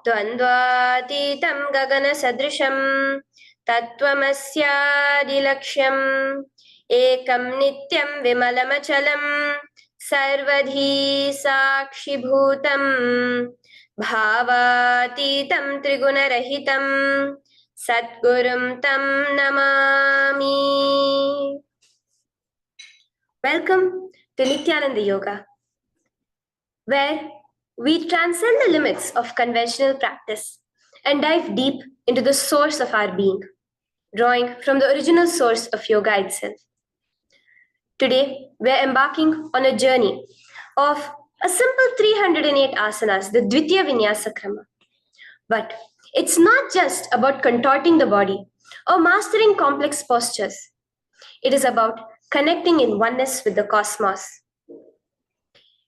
द्वन्द्वातीतं गगनसदृशं तत्त्वमस्यादिलक्ष्यम् एकं नित्यं विमलमचलं सर्वधी साक्षिभूतं भावातीतं त्रिगुणरहितं सद्गुरुं तं Namami. Welcome to Nithyananda Yoga, where we transcend the limits of conventional practice and dive deep into the source of our being, drawing from the original source of yoga itself. Today, we're embarking on a journey of a simple 308 asanas, the Dvitiya Vinyasa Krama. But it's not just about contorting the body or mastering complex postures. It is about connecting in oneness with the cosmos.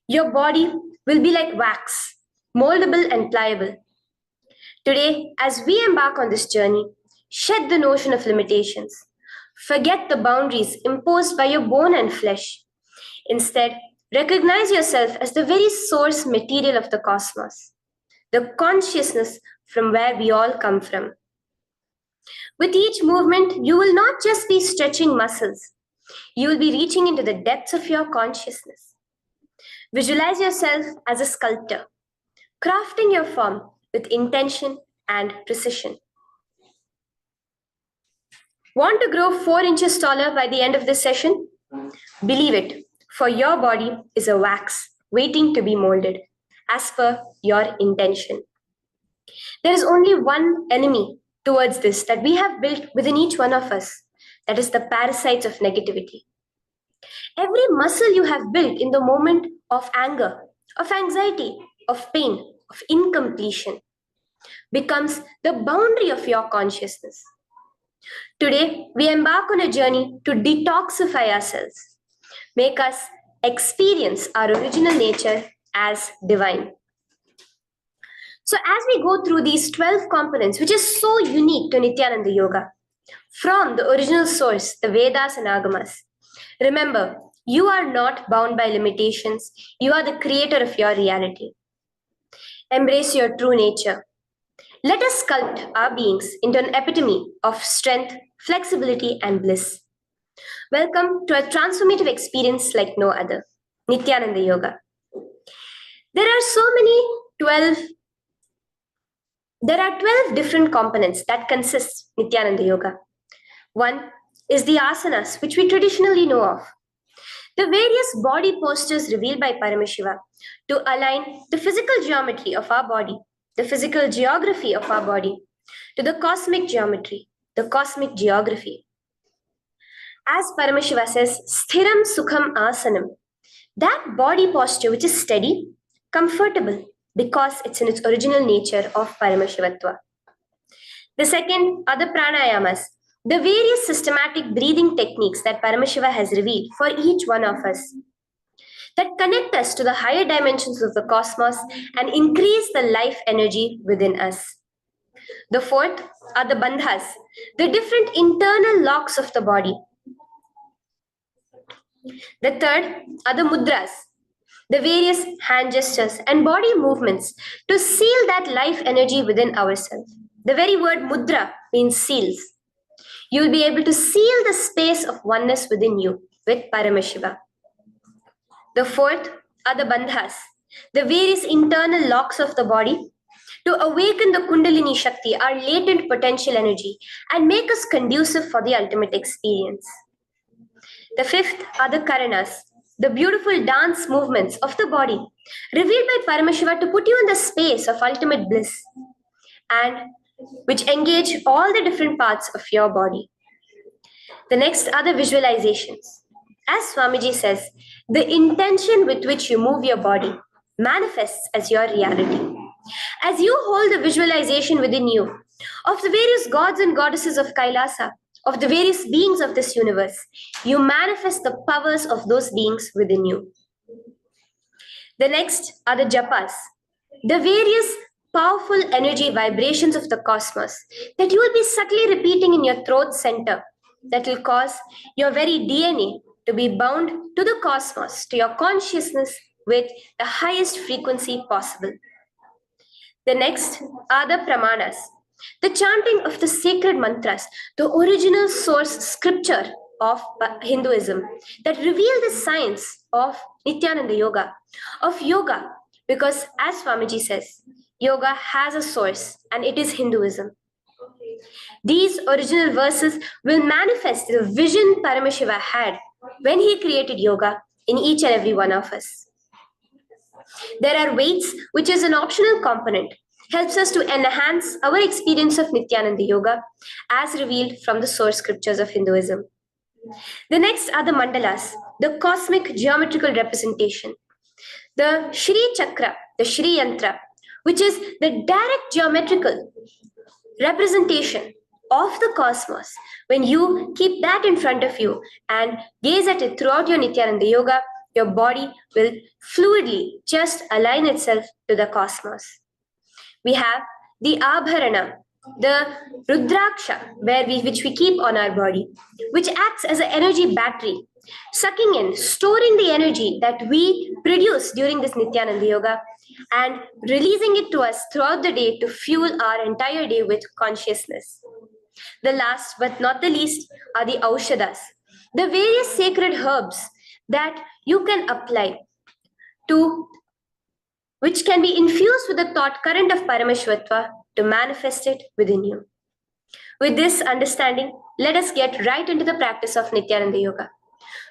Your body will be like wax, moldable and pliable. Today, as we embark on this journey, shed the notion of limitations. Forget the boundaries imposed by your bone and flesh. Instead, recognize yourself as the very source material of the cosmos, the consciousness from where we all come from. With each movement, you will not just be stretching muscles, you will be reaching into the depths of your consciousness. Visualize yourself as a sculptor, crafting your form with intention and precision. Want to grow 4 inches taller by the end of this session? Believe it, for your body is a wax waiting to be molded as per your intention. There is only one enemy towards this that we have built within each one of us, that is the parasites of negativity. Every muscle you have built in the moment of anger, of anxiety, of pain, of incompletion becomes the boundary of your consciousness. Today, we embark on a journey to detoxify ourselves, make us experience our original nature as divine. So as we go through these 12 components, which is so unique to Nithyananda Yoga, from the original source, the Vedas and Agamas, remember, you are not bound by limitations. You are the creator of your reality. Embrace your true nature. Let us sculpt our beings into an epitome of strength, flexibility, and bliss. Welcome to a transformative experience like no other, Nithyananda Yoga. There are 12 different components that consist Nithyananda Yoga. One is the asanas, which we traditionally know of. The various body postures revealed by Paramashiva to align the physical geometry of our body, the physical geography of our body, to the cosmic geometry, the cosmic geography. As Paramashiva says, sthiram sukham asanam, that body posture which is steady, comfortable, because it's in its original nature of Paramashivatva. The second are the pranayamas, the various systematic breathing techniques that Paramashiva has revealed for each one of us, that connect us to the higher dimensions of the cosmos and increase the life energy within us. The fourth are the bandhas, the different internal locks of the body. The third are the mudras, the various hand gestures and body movements to seal that life energy within ourselves. The very word mudra means seals. You will be able to seal the space of oneness within you with Paramashiva. The fourth are the bandhas, the various internal locks of the body to awaken the Kundalini Shakti, our latent potential energy, and make us conducive for the ultimate experience. The fifth are the karanas, the beautiful dance movements of the body, revealed by Paramashiva to put you in the space of ultimate bliss, and which engage all the different parts of your body. The next are the visualizations. As Swamiji says, the intention with which you move your body manifests as your reality. As you hold the visualization within you of the various gods and goddesses of KAILASA, of the various beings of this universe, you manifest the powers of those beings within you. The next are the japas, the various powerful energy vibrations of the cosmos that you will be subtly repeating in your throat center, that will cause your very DNA to be bound to the cosmos, to your consciousness with the highest frequency possible. The next are the pramanas, the chanting of the sacred mantras, the original source scripture of Hinduism that reveal the science of Nithyananda yoga, because as Swamiji says, yoga has a source and it is Hinduism. These original verses will manifest the vision Paramashiva had when he created yoga in each and every one of us. There are weights, which is an optional component, helps us to enhance our experience of Nithyananda Yoga as revealed from the source scriptures of Hinduism. The next are the mandalas, the cosmic geometrical representation. The Shri Chakra, the Shri Yantra, which is the direct geometrical representation of the cosmos. When you keep that in front of you and gaze at it throughout your Nithyananda Yoga, your body will fluidly just align itself to the cosmos. We have the Abharana, the Rudraksha, which we keep on our body, which acts as an energy battery, sucking in, storing the energy that we produce during this Nithyananda Yoga and releasing it to us throughout the day to fuel our entire day with consciousness. The last but not the least are the Aushadas, the various sacred herbs that you can apply to, which can be infused with the thought current of Paramashivoham to manifest it within you. With this understanding, let us get right into the practice of Nithyananda Yoga,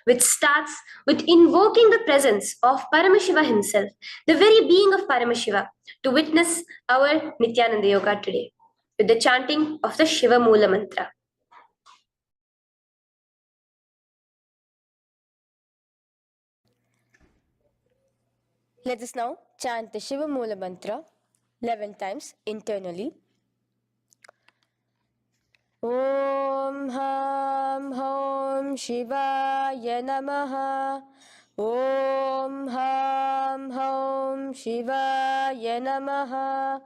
which starts with invoking the presence of Paramashiva himself, the very being of Paramashiva, to witness our Nithyananda Yoga today, with the chanting of the Shiva Moola Mantra. Let us now chant the Shiva Moola Mantra 11 times internally. Om Ham Hom Shivaya Namaha. Om Ham Hom Shivaya Namaha.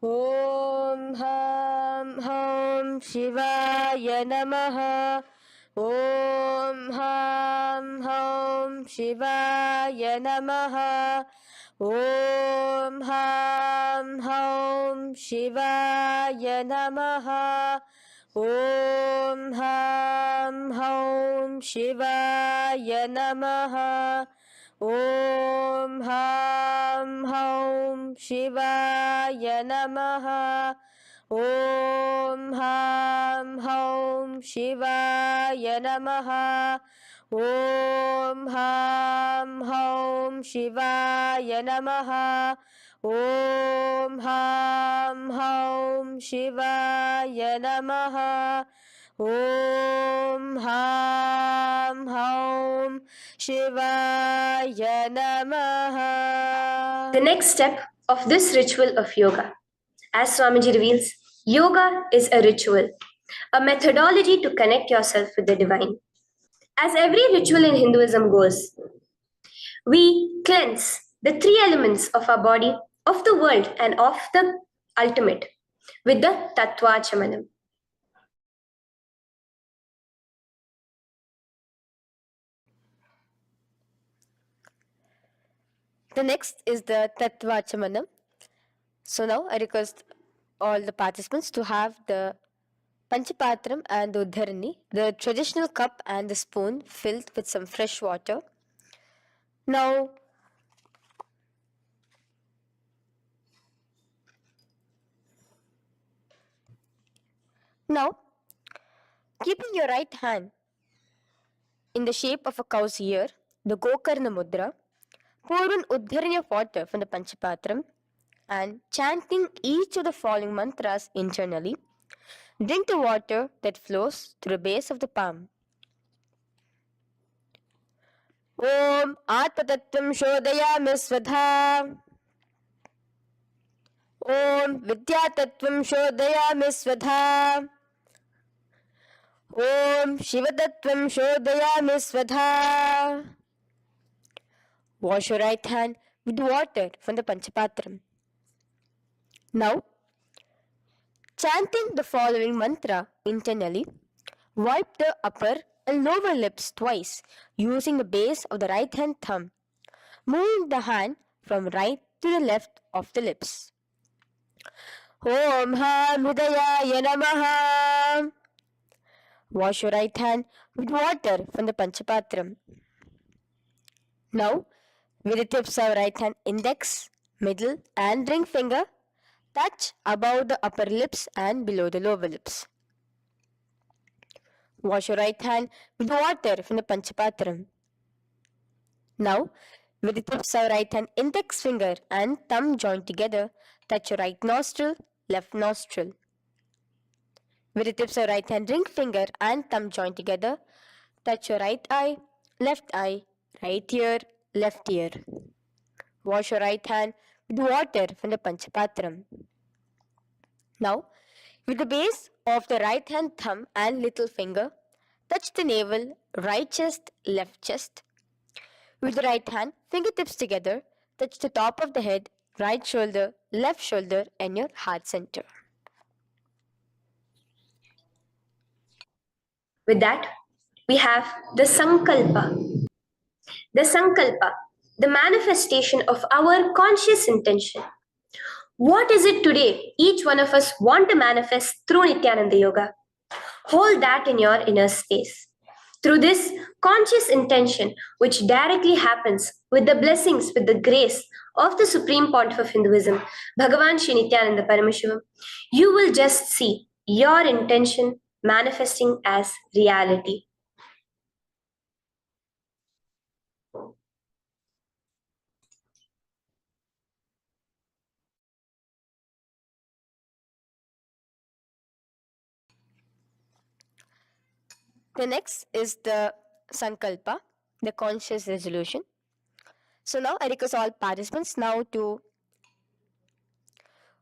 Om Ham Hom Shivaya Namaha. Om Ham Hom Shivaya Namaha. Om Ham Hom Shivaya Namaha. Om Ham Hom Shivaya Namaha. Om Ham Hom Shivaya Namaha. Om Ham Hom Shivaya Namaha. Om Ham Hom Shivaya Namaha. Om Ham Hom Shivaya Namaha. Om Ham Hom Shivaya Namaha. The next step of this ritual of yoga, as Swamiji reveals, yoga is a ritual, a methodology to connect yourself with the divine. As every ritual in Hinduism goes, we cleanse the three elements of our body, of the world, and of the ultimate with the Tattvachamanam. The next is the Tattvachamanam. So now I request all the participants to have the Panchapatram and the Udharani, the traditional cup and the spoon filled with some fresh water. Now, keeping your right hand in the shape of a cow's ear, the Gokarna Mudra, pour an Udharani of water from the Panchapatram and chanting each of the following mantras internally, drink the water that flows through the base of the palm. Om Atmatattvam Shodayami Svadha. Om Vidyatattvam Shodayami Svadha. Om Shivatattvam Shodayami Svadha. Wash your right hand with water from the Panchapatram. Now, chanting the following mantra internally, wipe the upper and lower lips twice using the base of the right hand thumb, moving the hand from right to the left of the lips. Om Ham Hridayaya Namaha. Wash your right hand with water from the Panchapatram. Now, with the tips of right hand index, middle and ring finger, touch above the upper lips and below the lower lips. Wash your right hand with water from the Panchapatram. Now, with the tips of right hand index finger and thumb joined together, touch your right nostril, left nostril. With the tips of right hand ring finger and thumb joined together, touch your right eye, right ear, left ear. Wash your right hand with water from the Panchapatram. Now, with the base of the right hand thumb and little finger, touch the navel, right chest, left chest. With the right hand, fingertips together, touch the top of the head, right shoulder, left shoulder, and your heart center. With that, we have the Sankalpa. The Sankalpa, the manifestation of our conscious intention. What is it today each one of us want to manifest through Nithyananda Yoga? Hold that in your inner space. Through this conscious intention, which directly happens with the blessings, with the grace of the Supreme Pontiff of Hinduism, Bhagavan Shri Nithyananda Paramashivoham, you will just see your intention manifesting as reality. The next is the Sankalpa, the conscious resolution. So now I request all participants now to,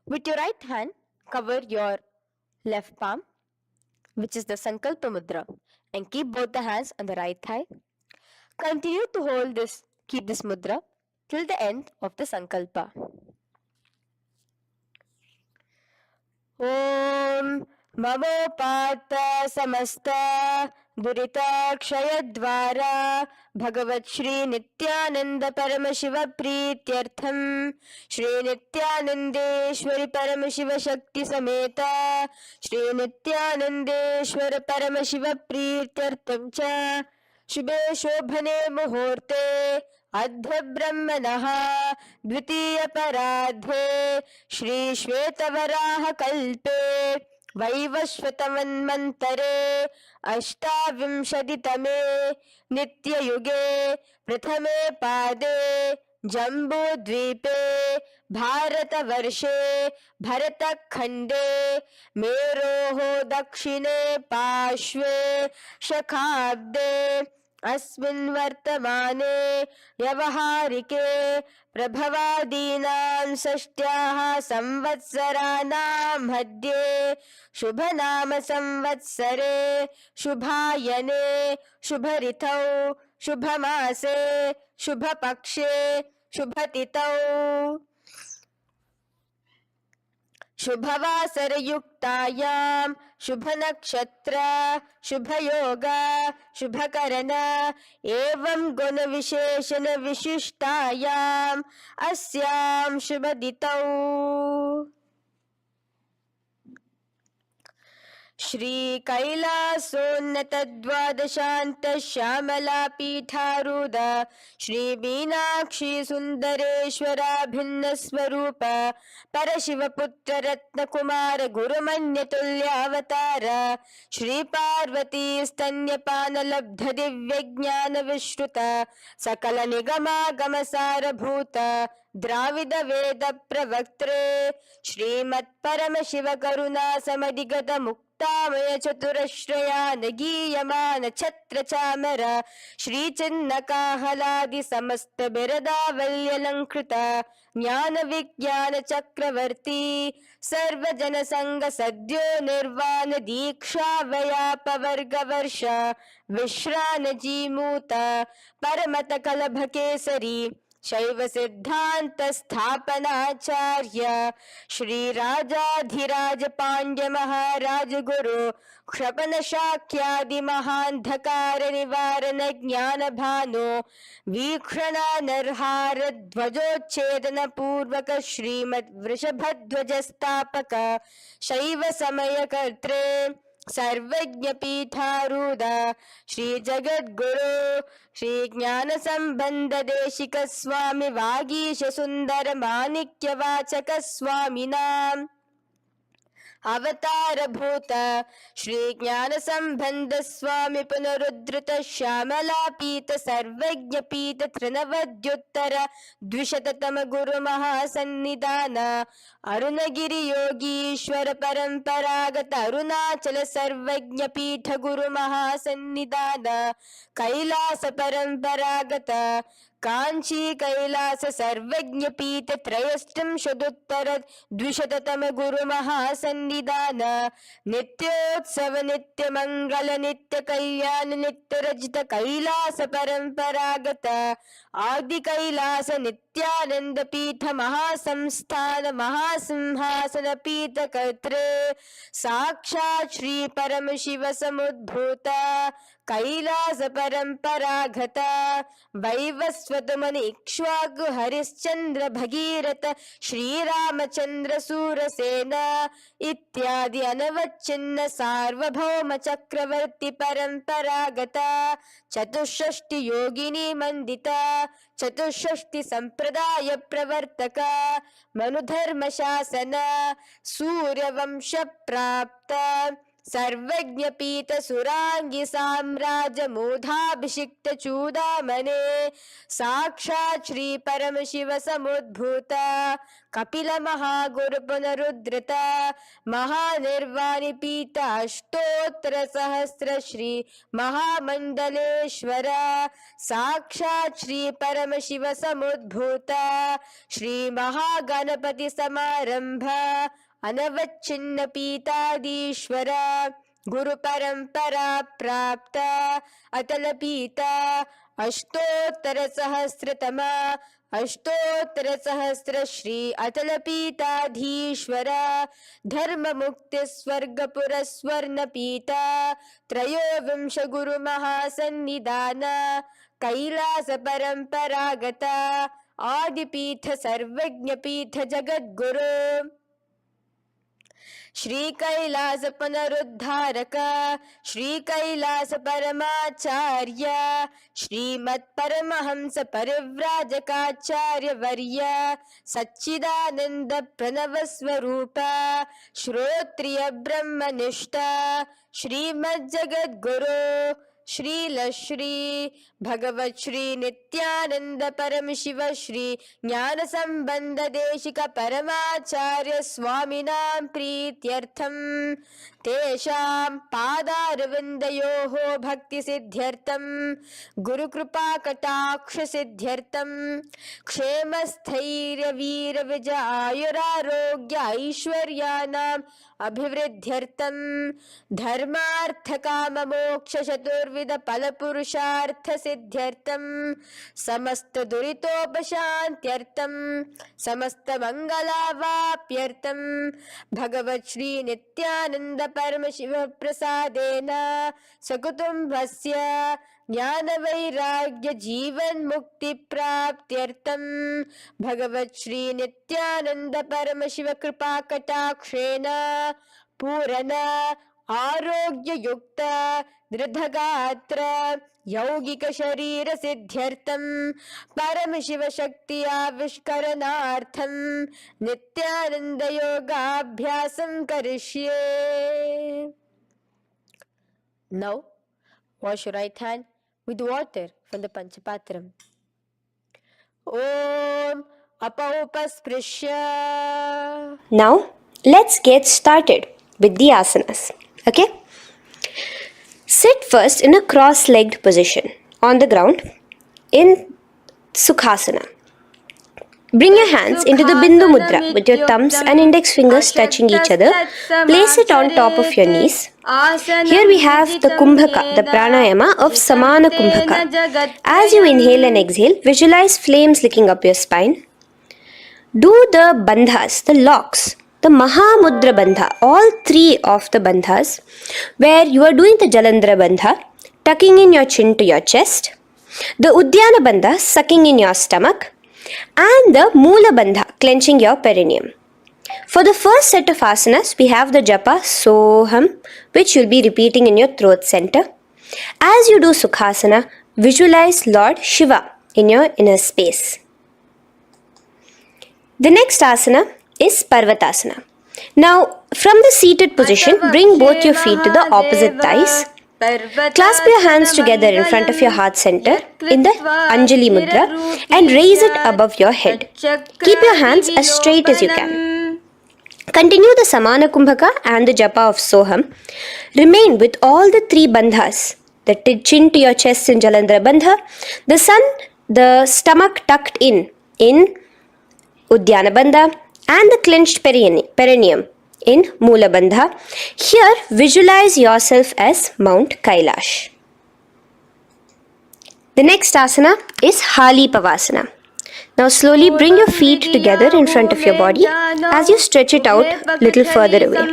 with your right hand, cover your left palm, which is the Sankalpa Mudra, and keep both the hands on the right thigh. Continue to keep this mudra till the end of the Sankalpa. Om Mamopata Samasta Duritakshayadvara Bhagavat Shri Nithyananda Paramashiva Prityartham Shri Nithyanandeshwari Paramashiva Shakti Sameta Shri Nithyanandeshwara Paramashiva Prityartham Cha शुभे शोभने मुहूर्ते अद्य ब्रह्मणः द्वितीय पराध्ये श्री श्वेतवराह कल्पे वैवस्वतमन्वन्तरे अष्टाविंशतितमे नित्ययुगे प्रथमे पादे जम्बूद्वीपे भारतवर्षे भरतखण्डे मेरोः दक्षिणे पार्श्वे शखाब्दे अस्मिन् वर्तमाने व्यवहारिके प्रभवादीनां षष्ट्याः संवत्सराणां मध्ये शुभनाम संवत्सरे शुभायने शुभऋतौ शुभमासे शुभपक्षे शुभतिथौ शुभवासरयुक्तायां शुभनक्षत्र शुभयोग शुभकरण एवं गुणविशेषण विशिष्टायाम् अस्यां शुभदितौ श्री कैलासोन्नतद्वादशान्त श्यामला पीठारूढ श्री मीनाक्षी सुन्दरेश्वराभिन्न स्वरूप परशिवपुत्र रत्नकुमार गुरुमन्यतुल्यावतार श्री पार्वती स्तन्यपानलब्ध दिव्यज्ञान विश्रुत सकल निगमागम सारभूत द्राविड वेद प्रवक्त्रे श्रीमत्परम शिव करुणा समधिगत मुक्तामय चतुरश्रयान गीयमान छत्र चामर श्री चिन्ह काहलादि समस्त बिरदावल्यलंकृत ज्ञान विज्ञान चक्रवर्ती सर्वजन संग सद्यो निर्वाण दीक्षा वयापवर्ग वर्ष विश्रान जीमूत परमत कलभ केसरी शैव सिद्धांत स्थापनाचार्य श्री राजाधिराज पांड्य महाराज गुरु क्षपन शाक्यादि महांधकार निवारण ज्ञान भानु वीक्षण नरहार ध्वजोच्छेदन पूर्वक श्रीमद वृषभध्वज स्थापक शैव समय कर्त्रे सर्वज्ञ पीठारूढ़ श्री जगद्गुरु श्री ज्ञान संबंध देशिक स्वामी वागीश सुंदर माणिक्य वाचक स्वामी नाम अवतार भूत श्री ज्ञान संबंध स्वामी पुनरुद्धृत श्यामला पीत सर्वज्ञ पीत तृणवद्युत्तर द्विशततम गुरु महासन्निधान अरुणगिरि योगीश्वर परंपरागत अरुणाचल सर्वज्ञ पीठ गुरु महासन्निधान कैलास परंपरागत कांची कैलास सर्वज्ञ पीठ त्रयस्त्रिंशदुत्तर द्विशततम गुरु महासन्निधान नित्योत्सव नित्य मंगल नित्य कल्याण नित्य रजित कैलास परंपरागत आदि कैलास नित्यानंद पीठ महासंस्थान महासिंहासन पीठ कर्त्रे साक्षात् श्री परम शिव समुद्भूत कैलास परंपरागत वैवस्वत मुनि इक्ष्वाकु हरिश्चंद्र भगीरथ श्रीरामचंद्र सूरसेन इत्यादि अनवच्छिन्न सार्वभौम चक्रवर्ती परंपरागत चतुष्षष्टि योगिनी मंडित चतुष्षष्टि संप्रदाय प्रवर्तक मनुधर्म शासन सूर्यवंश प्राप्त सर्वज्ञ पीठ सुरांगी साम्राज्य मूधाभिषिक्त चूडामणे साक्षात् श्री परम शिव समुद्भूत कपिल महागुरु पुनरुद्धृत महानिर्वाणि पीठ अष्टोत्तर सहस्र श्री महामंडलेश्वर साक्षात् श्री परम शिव समुद्भूत श्री महागणपति समारंभ अनवच्छिन्न पीताधीश्वर गुरु परंपरा प्राप्त अतल पीठ अष्टोत्तर सहस्रतम अष्टोत्तर सहस्र श्री अतल पीठाधीश्वर धर्म मुक्ति स्वर्गपुर स्वर्ण पीठ त्रयोविंश गुरु महासन्निधान कैलास परंपरागत आदिपीठ सर्वज्ञ पीठ जगद्गुरु श्री कैलास पुनरुद्धारक श्री कैलास परमाचार्य श्रीमत् परमहंस परिव्राजकाचार्य वर्य सच्चिदानंद प्रणव स्वरूप श्रोत्रिय ब्रह्मनिष्ठ श्रीमद् जगद्गुरु श्रील श्री भगवत श्री नित्यानंद परम शिव श्री ज्ञान संबंध देशिक परमाचार्य स्वामिनां प्रीत्यर्थम तेषां पादारविन्दयोः भक्ति सिद्ध्यर्थम गुरु कृपा कटाक्ष सिद्ध्यर्थम क्षेम स्थैर्य वीर विजय आयुरारोग्य ऐश्वर्यानां अभिवृद्ध्यर्थम धर्मार्थ काम मोक्ष चतुर्विध फल पुरुषार्थ सिद्ध्यर्थम समस्त दुरितोपशांत्यर्थम समस्त मंगलावाप्यर्थम भगवत श्री नित्यानंद परम शिव प्रसादेन सकुटुंबस्य ज्ञान वैराग्य जीवन मुक्ति प्राप्त्यर्थम भगवत श्री नित्यानंद परम शिव कृपा कटाक्षेन पूर्ण आरोग्य युक्त दृढ़गात्र यौगिक शरीर सिद्ध्यर्थम परम शिव शक्ति आविष्करणार्थम नित्यानंद योगाभ्यासं करिष्ये. Now wash your right hand with water from the Panchapatram. Om apaupasprisya. Now, let's get started with the asanas. Okay? Sit first in a cross-legged position on the ground in Sukhasana. Bring your hands into the Bindu Mudra with your thumbs and index fingers touching each other. Place it on top of your knees Here we have the kumbhaka, the pranayama of samana kumbhaka. As you inhale and exhale, visualize flames licking up your spine. Do the bandhas, the locks, the Mahamudra Bandha, all three of the bandhas, where you are doing the Jalandhara Bandha, tucking in your chin to your chest, the Udyana Bandha, sucking in your stomach, and the Moola Bandha, clenching your perineum. For the first set of asanas, we have the japa Soham, which you'll be repeating in your throat center. As you do Sukhasana, visualize Lord Shiva in your inner space. The next asana is Parvatasana. Now, from the seated position, bring both your feet to the opposite thighs. Clasp your hands together in front of your heart center in the Anjali Mudra and raise it above your head. Keep your hands as straight as you can. Continue the Samana Kumbhaka and the Japa of Soham. Remain with all the three bandhas, the chin to your chest in Jalandhara Bandha, the stomach tucked in Udyana Bandha, and the clenched perineum in Moola Bandha. Here, visualize yourself as Mount Kailash. The next asana is Halipavasana. Now slowly bring your feet together in front of your body as you stretch it out a little further away.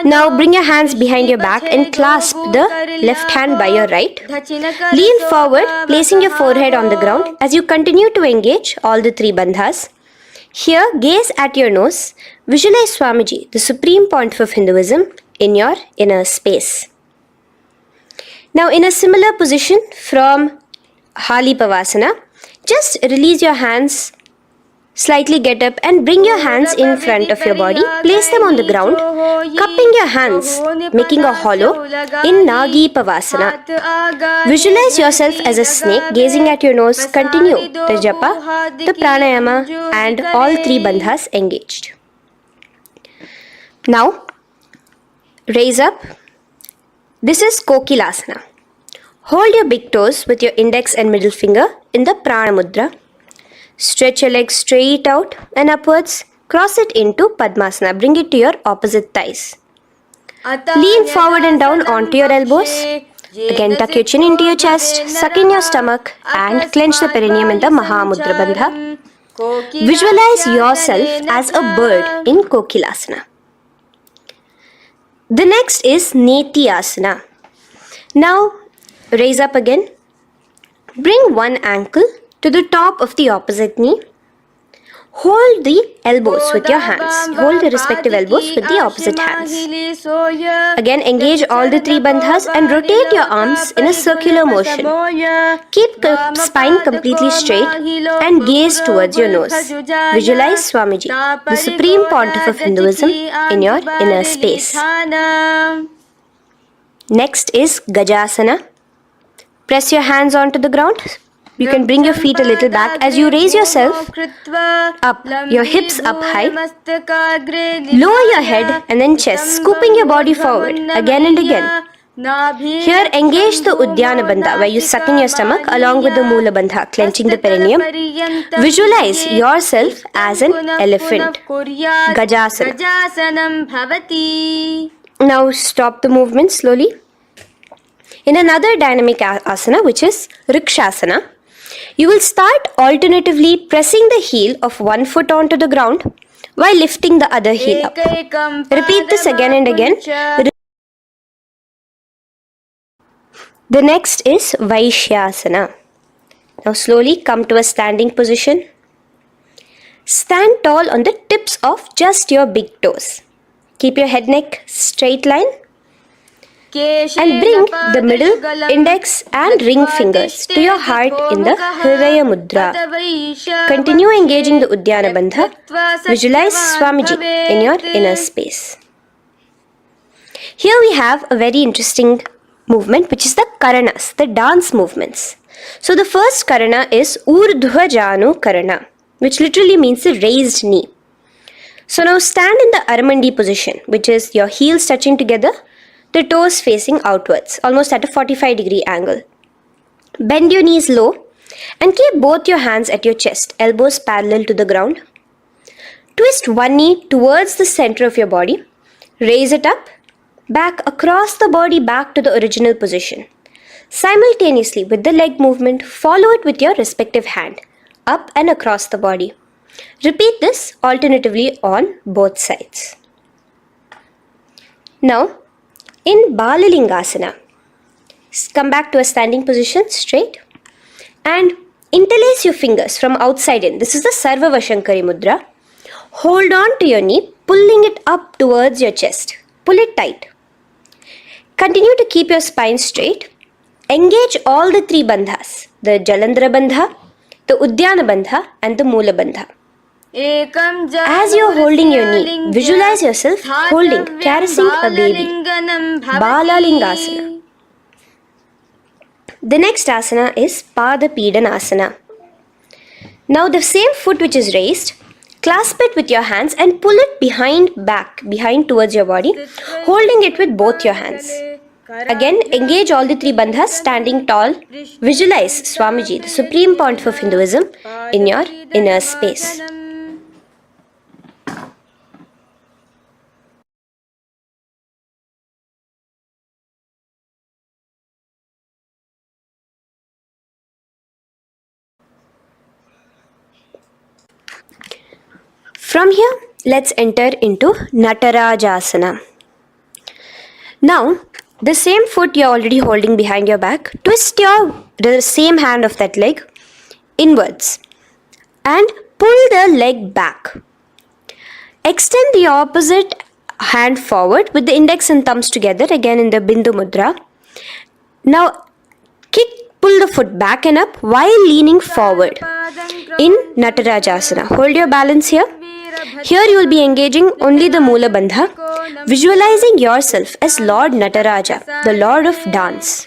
Now bring your hands behind your back and clasp the left hand by your right. Lean forward, placing your forehead on the ground as you continue to engage all the three bandhas. Here, gaze at your nose. Visualize Swamiji, the supreme point of Hinduism, in your inner space. Now, in a similar position from Halipavasana, just release your hands, slightly get up and bring your hands in front of your body. Place them on the ground, cupping your hands, making a hollow in Nagi Pavasana. Visualize yourself as a snake, gazing at your nose. Continue the japa, the pranayama, and all three bandhas engaged. Now, raise up. This is Kokilasana. Hold your big toes with your index and middle finger in the Prana Mudra. Stretch your legs straight out and upwards. Cross it into Padmasana. Bring it to your opposite thighs. Lean forward and down onto your elbows. Again, tuck your chin into your chest, suck in your stomach, and clench the perineum in the Mahamudra Bandha. Visualize yourself as a bird in Kokilasana. The next is Nithyananda. Now, raise up again. Bring one ankle to the top of the opposite knee. Hold the elbows with your hands. Hold the respective elbows with the opposite hands. Again, engage all the three bandhas and rotate your arms in a circular motion. Keep the spine completely straight and gaze towards your nose. Visualize Swamiji, the supreme pontiff of Hinduism, in your inner space. Next is Gajasana. Press your hands onto the ground. You can bring your feet a little back as you raise yourself up, your hips up high. Lower your head and then chest, scooping your body forward again and again. Here, engage the Udyana Bandha, where you suck in your stomach along with the Moola Bandha, clenching the perineum. Visualize yourself as an elephant. Gajasana. Now stop the movement slowly. In another dynamic asana, which is Rikshasana, you will start alternatively pressing the heel of one foot onto the ground while lifting the other heel up. Repeat this again and again. The next is Vaishyasana. Now slowly come to a standing position. Stand tall on the tips of just your big toes. Keep your head neck straight line. And bring the middle, index and ring fingers to your heart in the Hridaya Mudra. Continue engaging the Udyana Bandha. Visualize Swamiji in your inner space. Here we have a very interesting movement, which is the Karanas, the dance movements. So the first Karana is Urdhva Janu Karana, which literally means the raised knee. So now stand in the Aramandi position, which is your heels touching together, the toes facing outwards, almost at a 45-degree angle. Bend your knees low and keep both your hands at your chest, elbows parallel to the ground. Twist one knee towards the center of your body. Raise it up. back across the body back to the original position. Simultaneously with the leg movement, follow it with your respective hand, up and across the body. Repeat this alternatively on both sides. Now, in Balalingasana, come back to a standing position straight and interlace your fingers from outside in. This is the Sarva Vashankari Mudra. Hold on to your knee, pulling it up towards your chest. Pull it tight. Continue to keep your spine straight. Engage all the three bandhas, the Jalandhara Bandha, the Udyana Bandha and the Moola Bandha. As you are holding your knee, visualize yourself holding, caressing a baby. Balalingasana. The next asana is Pada Pidanasana. Now the same foot which is raised, clasp it with your hands and pull it behind towards your body, holding it with both your hands. Again, engage all the three bandhas, standing tall. Visualize Swamiji, the supreme point of Hinduism, in your inner space. From here, let's enter into Natarajasana. Now, the same foot you're already holding behind your back, twist the same hand of that leg inwards and pull the leg back. Extend the opposite hand forward with the index and thumbs together, again in the Bindu Mudra. Now, pull the foot back and up while leaning forward in Natarajasana. Hold your balance here. Here you will be engaging only the Moola Bandha, visualizing yourself as Lord Nataraja, the Lord of Dance.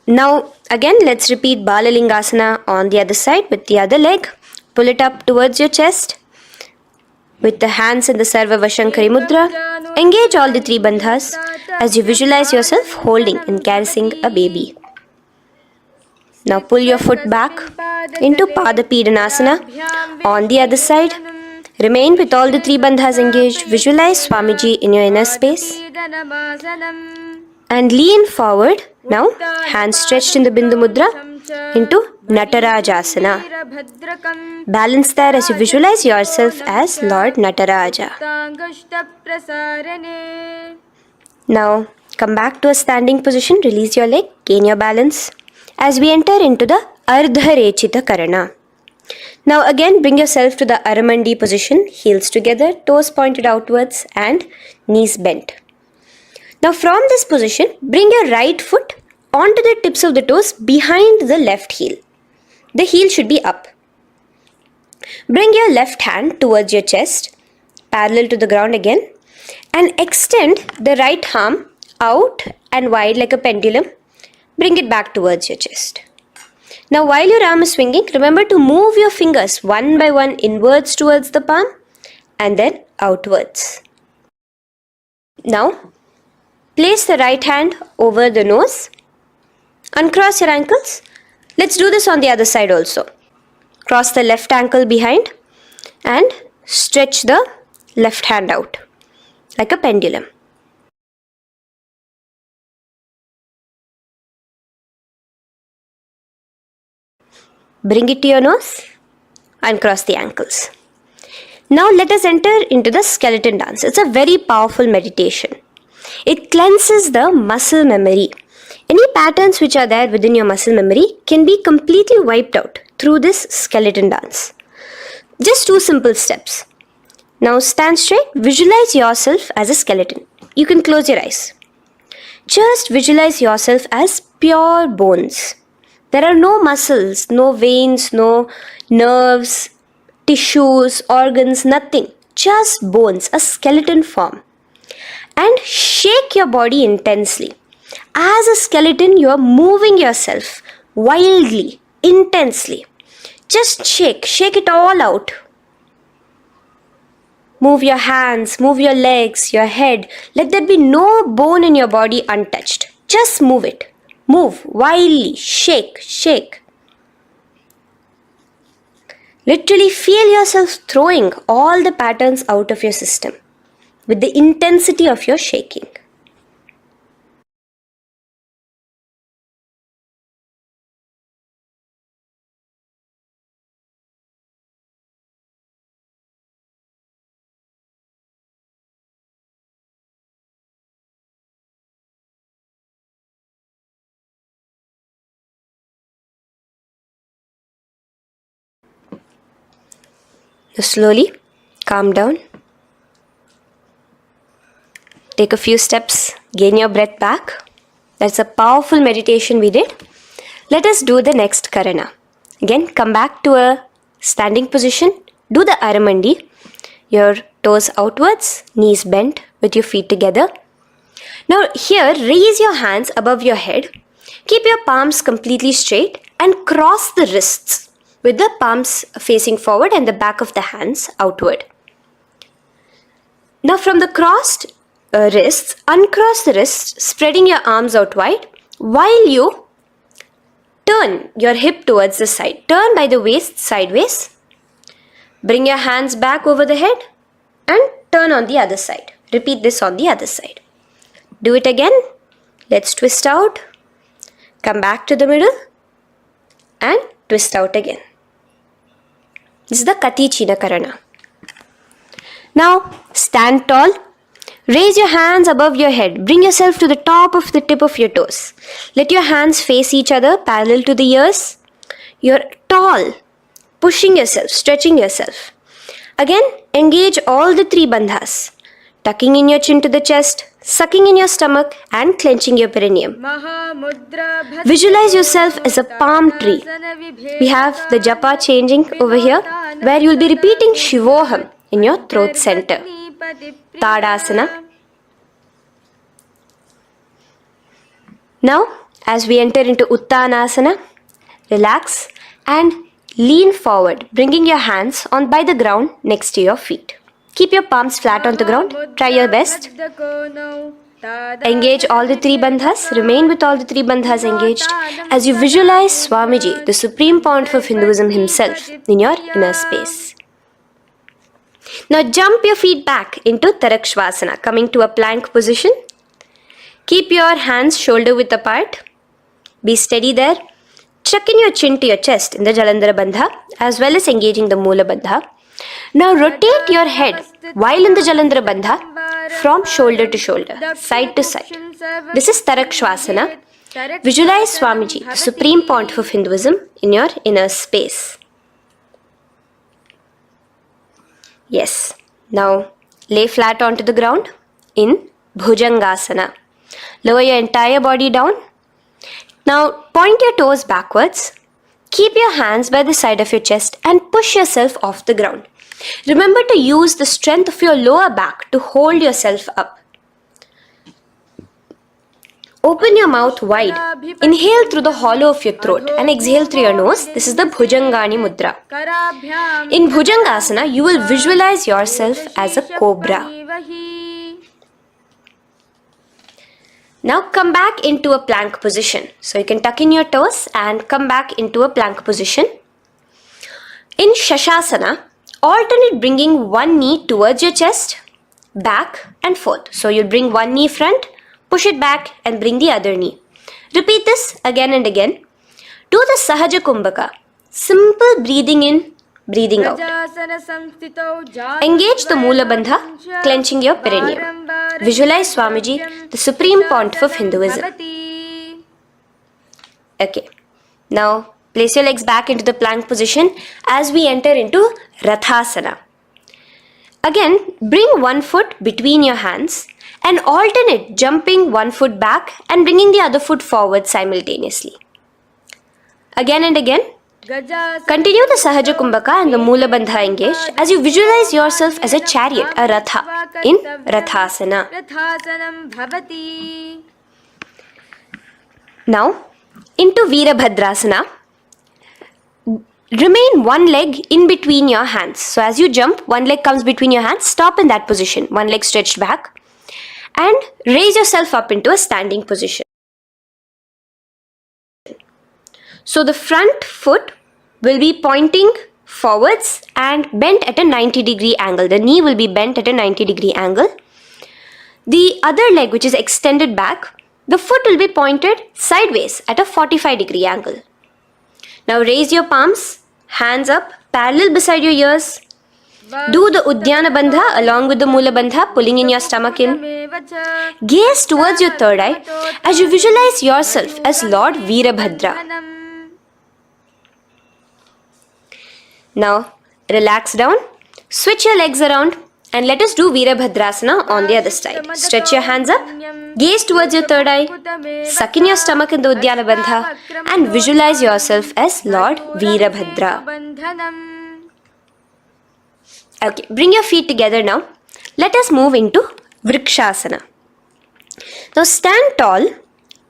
Now again let's repeat Balalingasana on the other side with the other leg. Pull it up towards your chest with the hands in the Sarva Vashankari Mudra. Engage all the three bandhas as you visualize yourself holding and caressing a baby. Now pull your foot back into Pada Pidanasana on the other side. Remain with all the three bandhas engaged. Visualize Swamiji in your inner space. And lean forward. Now, hands stretched in the Bindu Mudra into Natarajasana. Balance there as you visualize yourself as Lord Nataraja. Now, come back to a standing position. Release your leg. Gain your balance. As we enter into the Ardharechita Karana. Now again bring yourself to the Aramandi position, heels together, toes pointed outwards and knees bent. Now from this position, bring your right foot onto the tips of the toes behind the left heel. The heel should be up. Bring your left hand towards your chest, parallel to the ground again, and extend the right arm out and wide like a pendulum. Bring it back towards your chest. Now while your arm is swinging, remember to move your fingers one by one inwards towards the palm and then outwards. Now place the right hand over the nose. Uncross your ankles. Let's do this on the other side also. Cross the left ankle behind and stretch the left hand out like a pendulum. Bring it to your nose and cross the ankles. Now let us enter into the skeleton dance. It's a very powerful meditation. It cleanses the muscle memory. Any patterns which are there within your muscle memory can be completely wiped out through this skeleton dance. Just 2 simple steps. Now stand straight, visualize yourself as a skeleton. You can close your eyes. Just visualize yourself as pure bones. There are no muscles, no veins, no nerves, tissues, organs, nothing. Just bones, a skeleton form. And shake your body intensely. As a skeleton, you are moving yourself wildly, intensely. Just shake it all out. Move your hands, move your legs, your head. Let there be no bone in your body untouched. Just move it. Move wildly, shake. Literally feel yourself throwing all the patterns out of your system with the intensity of your shaking. Now slowly calm down. Take a few steps, gain your breath back. That's a powerful meditation we did. Let us do the next karana. Again, come back to a standing position. Do the aramandi. Your toes outwards, knees bent with your feet together. Now here, raise your hands above your head. Keep your palms completely straight and cross the wrists with the palms facing forward and the back of the hands outward. Now from the crossed wrists, uncross the wrists, spreading your arms out wide while you turn your hip towards the side. Turn by the waist sideways. Bring your hands back over the head and turn on the other side. Repeat this on the other side. Do it again. Let's twist out. Come back to the middle and twist out again. This is the Katīchina Karana. Now stand tall. Raise your hands above your head. Bring yourself to the top of the tip of your toes. Let your hands face each other parallel to the ears. You're tall, pushing yourself, stretching yourself. Again, engage all the three bandhas. Tucking in your chin to the chest, sucking in your stomach and clenching your perineum. Visualize yourself as a palm tree. We have the japa changing over here where you will be repeating Shivoham in your throat center. Tadasana. Now, as we enter into Uttanasana, relax and lean forward, bringing your hands on by the ground next to your feet. Keep your palms flat on the ground. Try your best. Engage all the three bandhas. Remain with all the three bandhas engaged as you visualize Swamiji, the supreme point of Hinduism himself, in your inner space. Now jump your feet back into Tarakshvasana, coming to a plank position. Keep your hands shoulder width apart. Be steady there. Chuck in your chin to your chest in the Jalandhara Bandha as well as engaging the Moola Bandha. Now rotate your head while in the Jalandhara Bandha from shoulder to shoulder, side to side. This is Tarakshvasana. Visualize Swamiji, the supreme point of Hinduism, in your inner space. Yes. Now lay flat onto the ground in Bhujangasana. Lower your entire body down. Now point your toes backwards. Keep your hands by the side of your chest and push yourself off the ground. Remember to use the strength of your lower back to hold yourself up. Open your mouth wide. Inhale through the hollow of your throat and exhale through your nose. This is the Bhujangani Mudra. In Bhujangasana, you will visualize yourself as a cobra. Now come back into a plank position. So you can tuck in your toes and come back into a plank position. In Shashasana, alternate bringing one knee towards your chest, back and forth. So you'll bring one knee front, push it back and bring the other knee. Repeat this again and again. Do the Sahaja Kumbhaka. Simple breathing in, breathing out. Engage the Moola Bandha, clenching your perineum. Visualize Swamiji, the supreme pontiff of Hinduism. Okay. Now place your legs back into the plank position as we enter into Rathasana. Again, bring one foot between your hands and alternate jumping one foot back and bringing the other foot forward simultaneously. Again and again. Continue the Sahaja Kumbhaka and the Moola Bandha engaged as you visualize yourself as a chariot, a Ratha, in Rathasana. Now, into Veerabhadrasana. Remain one leg in between your hands. So as you jump, one leg comes between your hands. Stop in that position. One leg stretched back. And raise yourself up into a standing position. So the front foot will be pointing forwards and bent at a 90-degree angle. The knee will be bent at a 90-degree angle. The other leg, which is extended back, the foot will be pointed sideways at a 45-degree angle. Now raise your palms, hands up, parallel beside your ears. Do the Uddiyana Bandha along with the Mula Bandha, pulling in your stomach in. Gaze towards your third eye as you visualize yourself as Lord Veerabhadra. Now relax down, switch your legs around and let us do Veerabhadrasana on the other side. Stretch your hands up, gaze towards your third eye, suck in your stomach in the Uddiyana Bandha and visualize yourself as Lord Veerabhadra. Okay, bring your feet together now. Let us move into Vrikshasana. Now stand tall,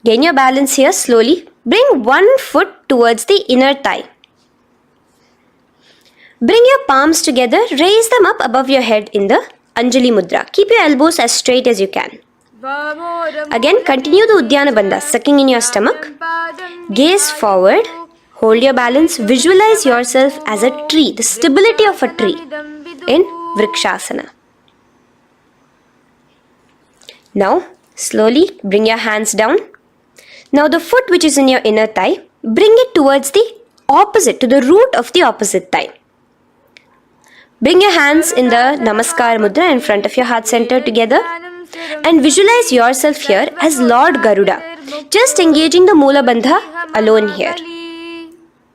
gain your balance here slowly. Bring one foot towards the inner thigh. Bring your palms together, raise them up above your head in the Anjali Mudra. Keep your elbows as straight as you can. Again, continue the Uddiyana Bandha, sucking in your stomach. Gaze forward, hold your balance, visualize yourself as a tree, the stability of a tree in Vrikshasana. Now, slowly bring your hands down. Now the foot which is in your inner thigh, bring it towards the opposite, to the root of the opposite thigh. Bring your hands in the Namaskar Mudra in front of your heart center together and visualize yourself here as Lord Garuda, just engaging the Mula Bandha alone here.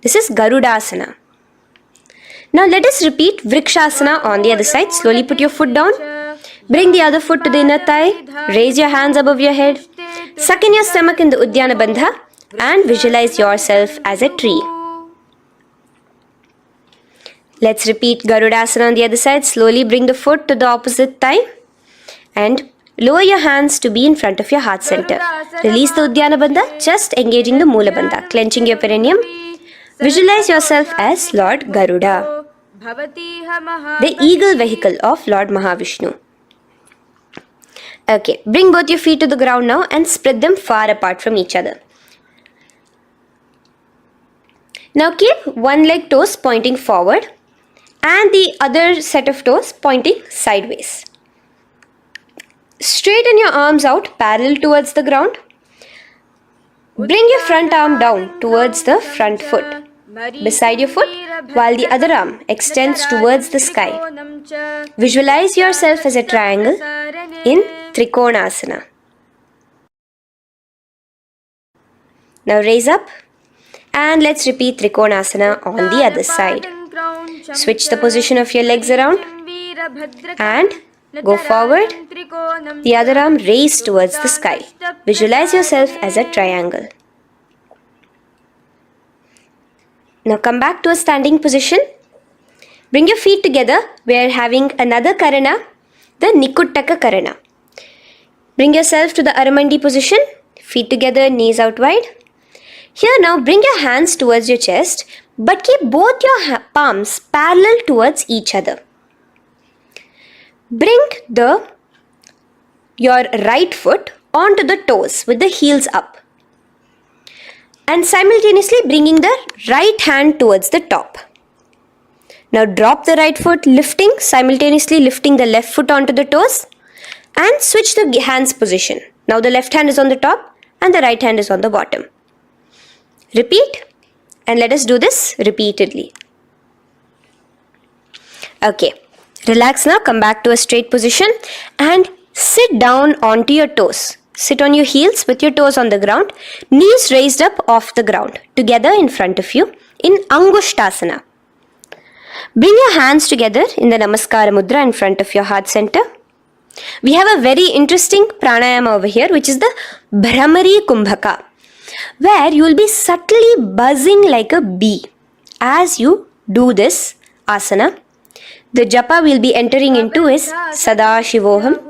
This is Garudasana. Now let us repeat Vrikshasana on the other side. Slowly put your foot down. Bring the other foot to the inner thigh. Raise your hands above your head. Suck in your stomach in the Uddiyana Bandha and visualize yourself as a tree. Let's repeat Garudasana on the other side. Slowly bring the foot to the opposite thigh and lower your hands to be in front of your heart center. Release the Uddiyana Bandha, just engaging the Mula Bandha, clenching your perineum. Visualize yourself as Lord Garuda, the eagle vehicle of Lord Mahavishnu. Okay, bring both your feet to the ground now and spread them far apart from each other. Now keep one leg toes pointing forward and the other set of toes pointing sideways. Straighten your arms out parallel towards the ground. Bring your front arm down towards the front foot, beside your foot, while the other arm extends towards the sky. Visualize yourself as a triangle in Trikonasana. Now raise up and let's repeat Trikonasana on the other side. Switch the position of your legs around and go forward. The other arm raised towards the sky. Visualize yourself as a triangle. Now come back to a standing position. Bring your feet together. We are having another karana, the Nikuttaka karana. Bring yourself to the Aramandi position. Feet together, knees out wide. Here now bring your hands towards your chest, but keep both your palms parallel towards each other. Bring your right foot onto the toes with the heels up. And simultaneously bringing the right hand towards the top. Now drop the right foot, simultaneously lifting the left foot onto the toes and switch the hands position. Now the left hand is on the top and the right hand is on the bottom. Repeat and let us do this repeatedly. Okay, relax now, come back to a straight position and sit down onto your toes. Sit on your heels with your toes on the ground, knees raised up off the ground, together in front of you in Angushtasana. Bring your hands together in the Namaskara Mudra in front of your heart center. We have a very interesting pranayama over here, which is the Bhramari Kumbhaka, where you will be subtly buzzing like a bee as you do this asana. The japa we will be entering into is Sadashivoham.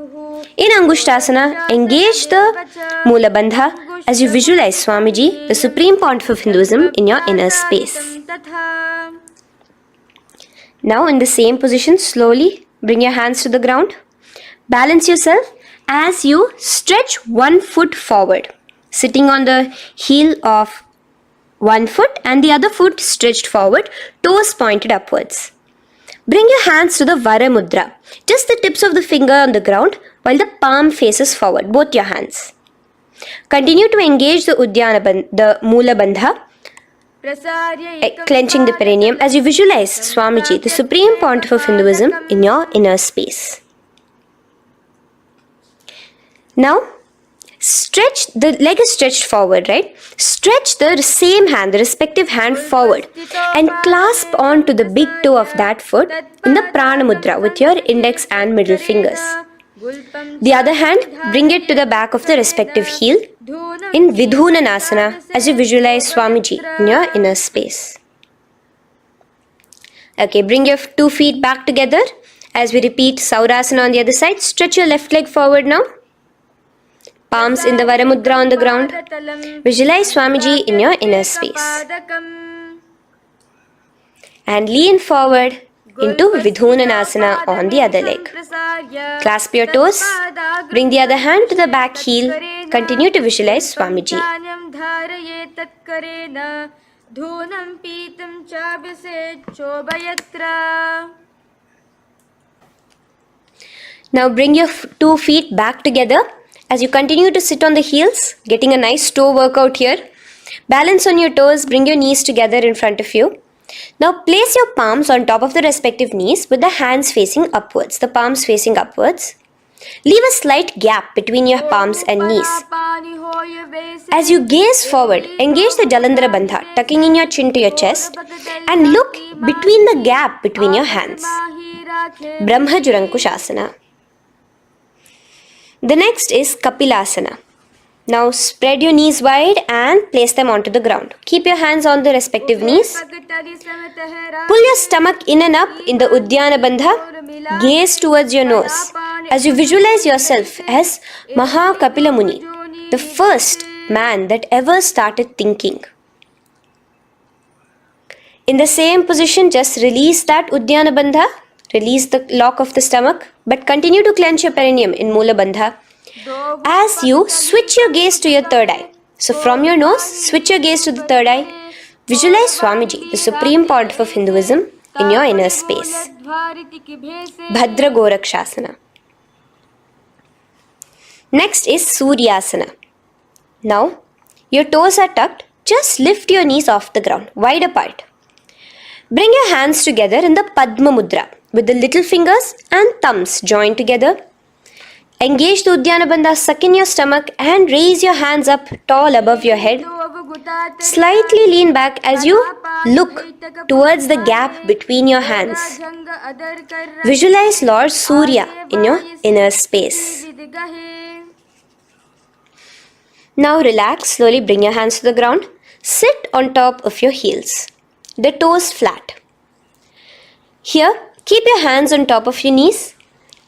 In Angushtasana, engage the Mula Bandha as you visualize Swamiji, the Supreme Pontiff of Hinduism, in your inner space. Now in the same position, slowly bring your hands to the ground. Balance yourself as you stretch one foot forward, sitting on the heel of one foot and the other foot stretched forward, toes pointed upwards. Bring your hands to the Vara Mudra, just the tips of the finger on the ground while the palm faces forward, both your hands. Continue to engage the Mula Bandha, clenching the perineum as you visualize Swamiji, the Supreme Pontiff of Hinduism, in your inner space. Now, stretch, the leg is stretched forward, right? Stretch the same hand, the respective hand forward and clasp onto the big toe of that foot in the Prana Mudra with your index and middle fingers. The other hand, bring it to the back of the respective heel in Vidhunanasana as you visualize Swamiji in your inner space. Okay, bring your 2 feet back together as we repeat Saurasana on the other side. Stretch your left leg forward now. Palms in the Vara Mudra on the ground. Visualize Swamiji in your inner space. And lean forward into Vidhunanasana on the other leg. Clasp your toes. Bring the other hand to the back heel. Continue to visualize Swamiji. Now bring your 2 feet back together as you continue to sit on the heels, getting a nice toe workout here. Balance on your toes, bring your knees together in front of you. Now place your palms on top of the respective knees with the hands facing upwards, the palms facing upwards. Leave a slight gap between your palms and knees. As you gaze forward, engage the Jalandhara Bandha, tucking in your chin to your chest, and look between the gap between your hands. Brahma Jurankushasana. The next is Kapilasana. Now spread your knees wide and place them onto the ground. Keep your hands on the respective knees. Pull your stomach in and up in the Uddiyana Bandha. Gaze towards your nose as you visualize yourself as Maha Kapila Muni, the first man that ever started thinking. In the same position, just release that Uddiyana Bandha. Release the lock of the stomach, but continue to clench your perineum in Mula Bandha as you switch your gaze to your third eye. So from your nose, switch your gaze to the third eye. Visualize Swamiji, the Supreme Pontiff of Hinduism, in your inner space. Bhadra Gorakshasana. Next is Suryasana. Now, your toes are tucked. Just lift your knees off the ground, wide apart. Bring your hands together in the Padma Mudra with the little fingers and thumbs joined together. Engage the Uddiyana Bandha, suck in your stomach and raise your hands up tall above your head. Slightly lean back as you look towards the gap between your hands. Visualize Lord Surya in your inner space. Now relax, slowly bring your hands to the ground. Sit on top of your heels, the toes flat. Here, keep your hands on top of your knees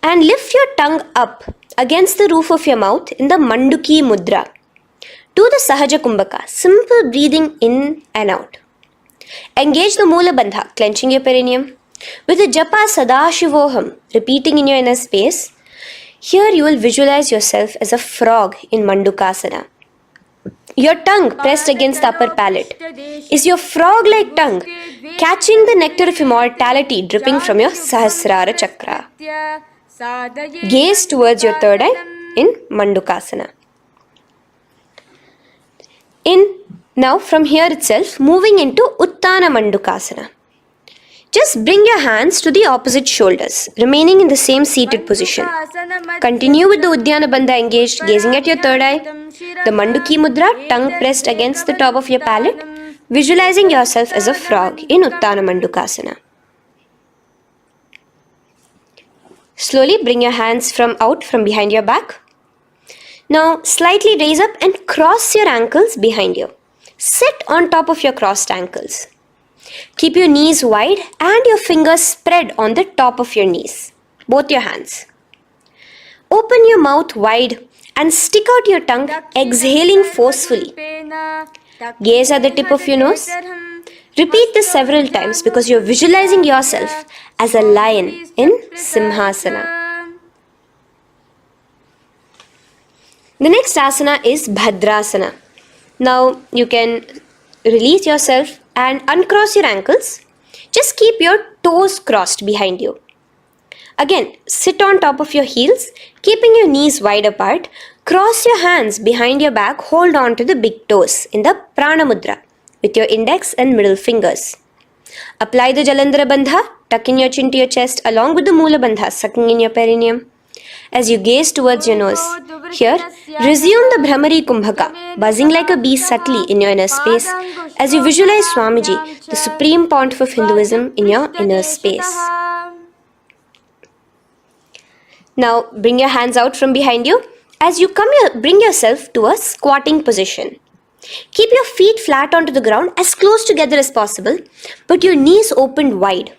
and lift your tongue up against the roof of your mouth in the Manduki Mudra. Do the Sahaja Kumbhaka, simple breathing in and out. Engage the Mula Bandha, clenching your perineum. With the Japa Sadashivoham, repeating in your inner space, here you will visualize yourself as a frog in Mandukasana. Your tongue pressed against the upper palate. Is your frog-like tongue catching the nectar of immortality dripping from your Sahasrara Chakra? Gaze towards your third eye in Mandukasana. Now from here itself, moving into Uttana Mandukasana. Just bring your hands to the opposite shoulders, remaining in the same seated position. Continue with the Uddiyana Bandha engaged, gazing at your third eye. The Manduki Mudra, tongue pressed against the top of your palate, visualizing yourself as a frog in Uttana Mandukasana. Slowly bring your hands out from behind your back. Now slightly raise up and cross your ankles behind you. Sit on top of your crossed ankles. Keep your knees wide and your fingers spread on the top of your knees, both your hands. Open your mouth wide and stick out your tongue, exhaling forcefully. Gaze at the tip of your nose. Repeat this several times because you're visualizing yourself as a lion in Simhasana. The next asana is Bhadrasana. Now you can release yourself and uncross your ankles. Just keep your toes crossed behind you. Again, sit on top of your heels, keeping your knees wide apart. Cross your hands behind your back, hold on to the big toes in the Prana Mudra with your index and middle fingers. Apply the Jalandhara Bandha, tuck in your chin to your chest along with the Mula Bandha, sucking in your perineum. As you gaze towards your nose, here, resume the Bhramari Kumbhaka, buzzing like a bee subtly in your inner space as you visualize Swamiji, the supreme pontiff of Hinduism, in your inner space. Now, bring your hands out from behind you. As you come here, bring yourself to a squatting position. Keep your feet flat onto the ground as close together as possible, but your knees opened wide.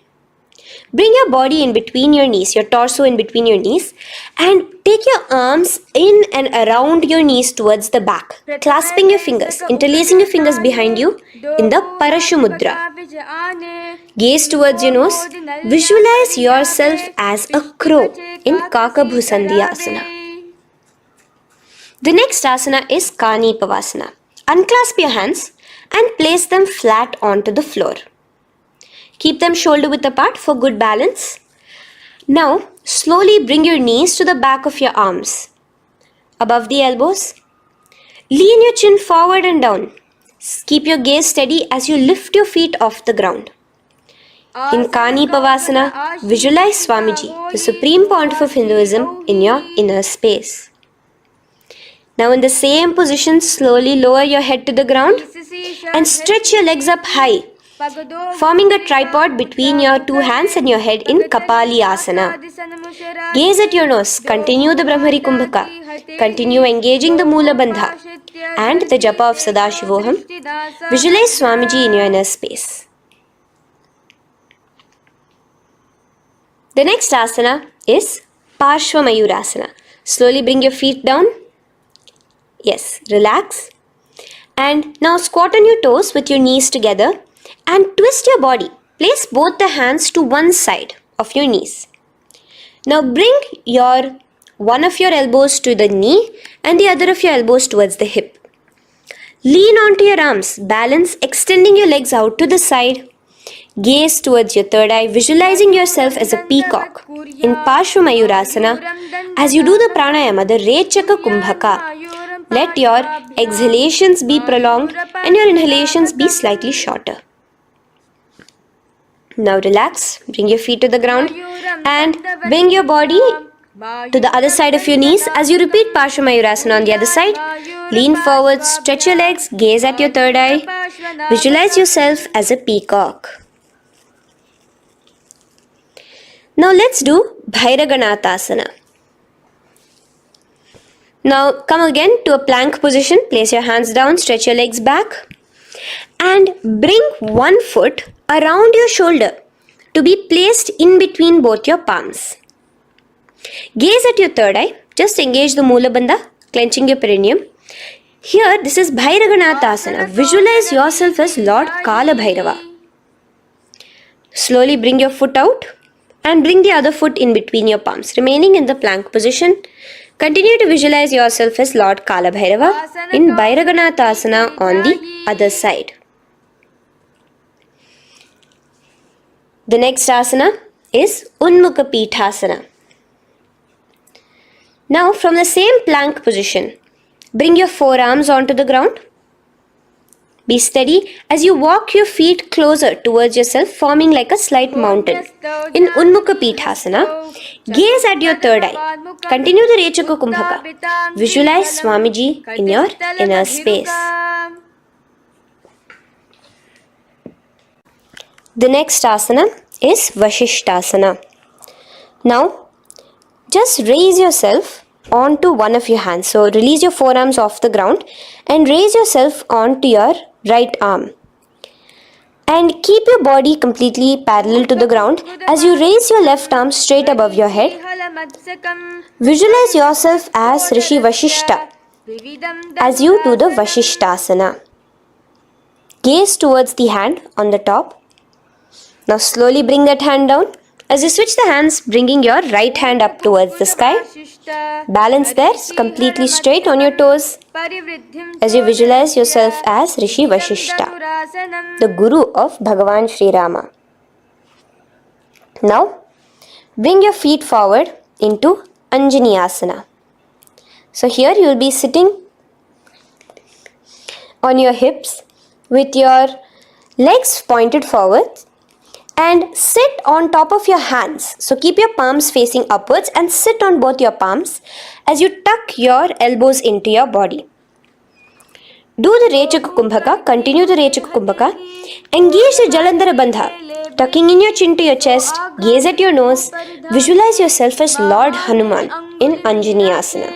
Bring your body in between your knees, your torso in between your knees, and take your arms in and around your knees towards the back, clasping your fingers, interlacing your fingers behind you in the phaleṣhu mudra. Gaze towards your nose. Visualize yourself as a crow in Kakabhusandhyasana. The next asana is Karmaṇy-evādhikāras. Unclasp your hands and place them flat onto the floor. Keep them shoulder width apart for good balance. Now, slowly bring your knees to the back of your arms, above the elbows. Lean your chin forward and down. Keep your gaze steady as you lift your feet off the ground. In Karmaṇy-evādhikāras, visualize Swamiji, the supreme pontiff of Hinduism, in your inner space. Now in the same position, slowly lower your head to the ground and stretch your legs up high, forming a tripod between your two hands and your head in Kapāli-asana. Gaze at your nose, continue the Brahmari Kumbhaka, continue engaging the Mula Bandha and the Japa of Sadashivoham. Visualize Swamiji in your inner space. The next asana is Parshva-mayurasana. Slowly bring your feet down. Yes, relax. And now squat on your toes with your knees together and twist your body. Place both the hands to one side of your knees. Now bring one of your elbows to the knee and the other of your elbows towards the hip. Lean onto your arms, balance, extending your legs out to the side. Gaze towards your third eye, visualizing yourself as a peacock. In Parshva-mayurasana, as you do the pranayama, the Rechaka Kumbhaka, let your exhalations be prolonged and your inhalations be slightly shorter. Now relax, bring your feet to the ground and bring your body to the other side of your knees. As you repeat Parshva-mayurasana on the other side, lean forward, stretch your legs, gaze at your third eye, visualize yourself as a peacock. Now let's do Bhairaganathasana. Now come again to a plank position. Place your hands down, stretch your legs back and bring one foot around your shoulder to be placed in between both your palms. Gaze at your third eye. Just engage the Mula Bandha, clenching your perineum. Here, this is Bhairaganathasana. Visualize yourself as Lord Kala Bhairava. Slowly bring your foot out and bring the other foot in between your palms, remaining in the plank position. Continue to visualize yourself as Lord Kala Bhairava in Bhairaganathasana on the other side. The next asana is Unmukha Pīthāsana. Now from the same plank position, bring your forearms onto the ground. Be steady as you walk your feet closer towards yourself, forming like a slight mountain. In Unmukha Pīthāsana, gaze at your third eye. Continue the Rechaka Kumbhaka. Visualize Swamiji in your inner space. The next asana is Vasishthasana. Now, just raise yourself onto one of your hands. So, release your forearms off the ground and raise yourself onto your right arm. And keep your body completely parallel to the ground as you raise your left arm straight above your head. Visualize yourself as Rishi Vasishtha as you do the Vasishthasana. Gaze towards the hand on the top. Now slowly bring that hand down As you switch the hands, bringing your right hand up towards the sky. Balance there, completely straight on your toes. As you visualize yourself as Rishi Vashishta, the Guru of Bhagavan Sri Rama. Now, bring your feet forward into Anjaneyasana. So here you will be sitting on your hips with your legs pointed forward and sit on top of your hands. So keep your palms facing upwards and sit on both your palms as you tuck your elbows into your body. Do the Rechaka Kumbhaka, continue the Rechaka Kumbhaka. Engage the Jalandhara Bandha, tucking in your chin to your chest, gaze at your nose, visualize yourself as Lord Hanuman in Anjaneyasana.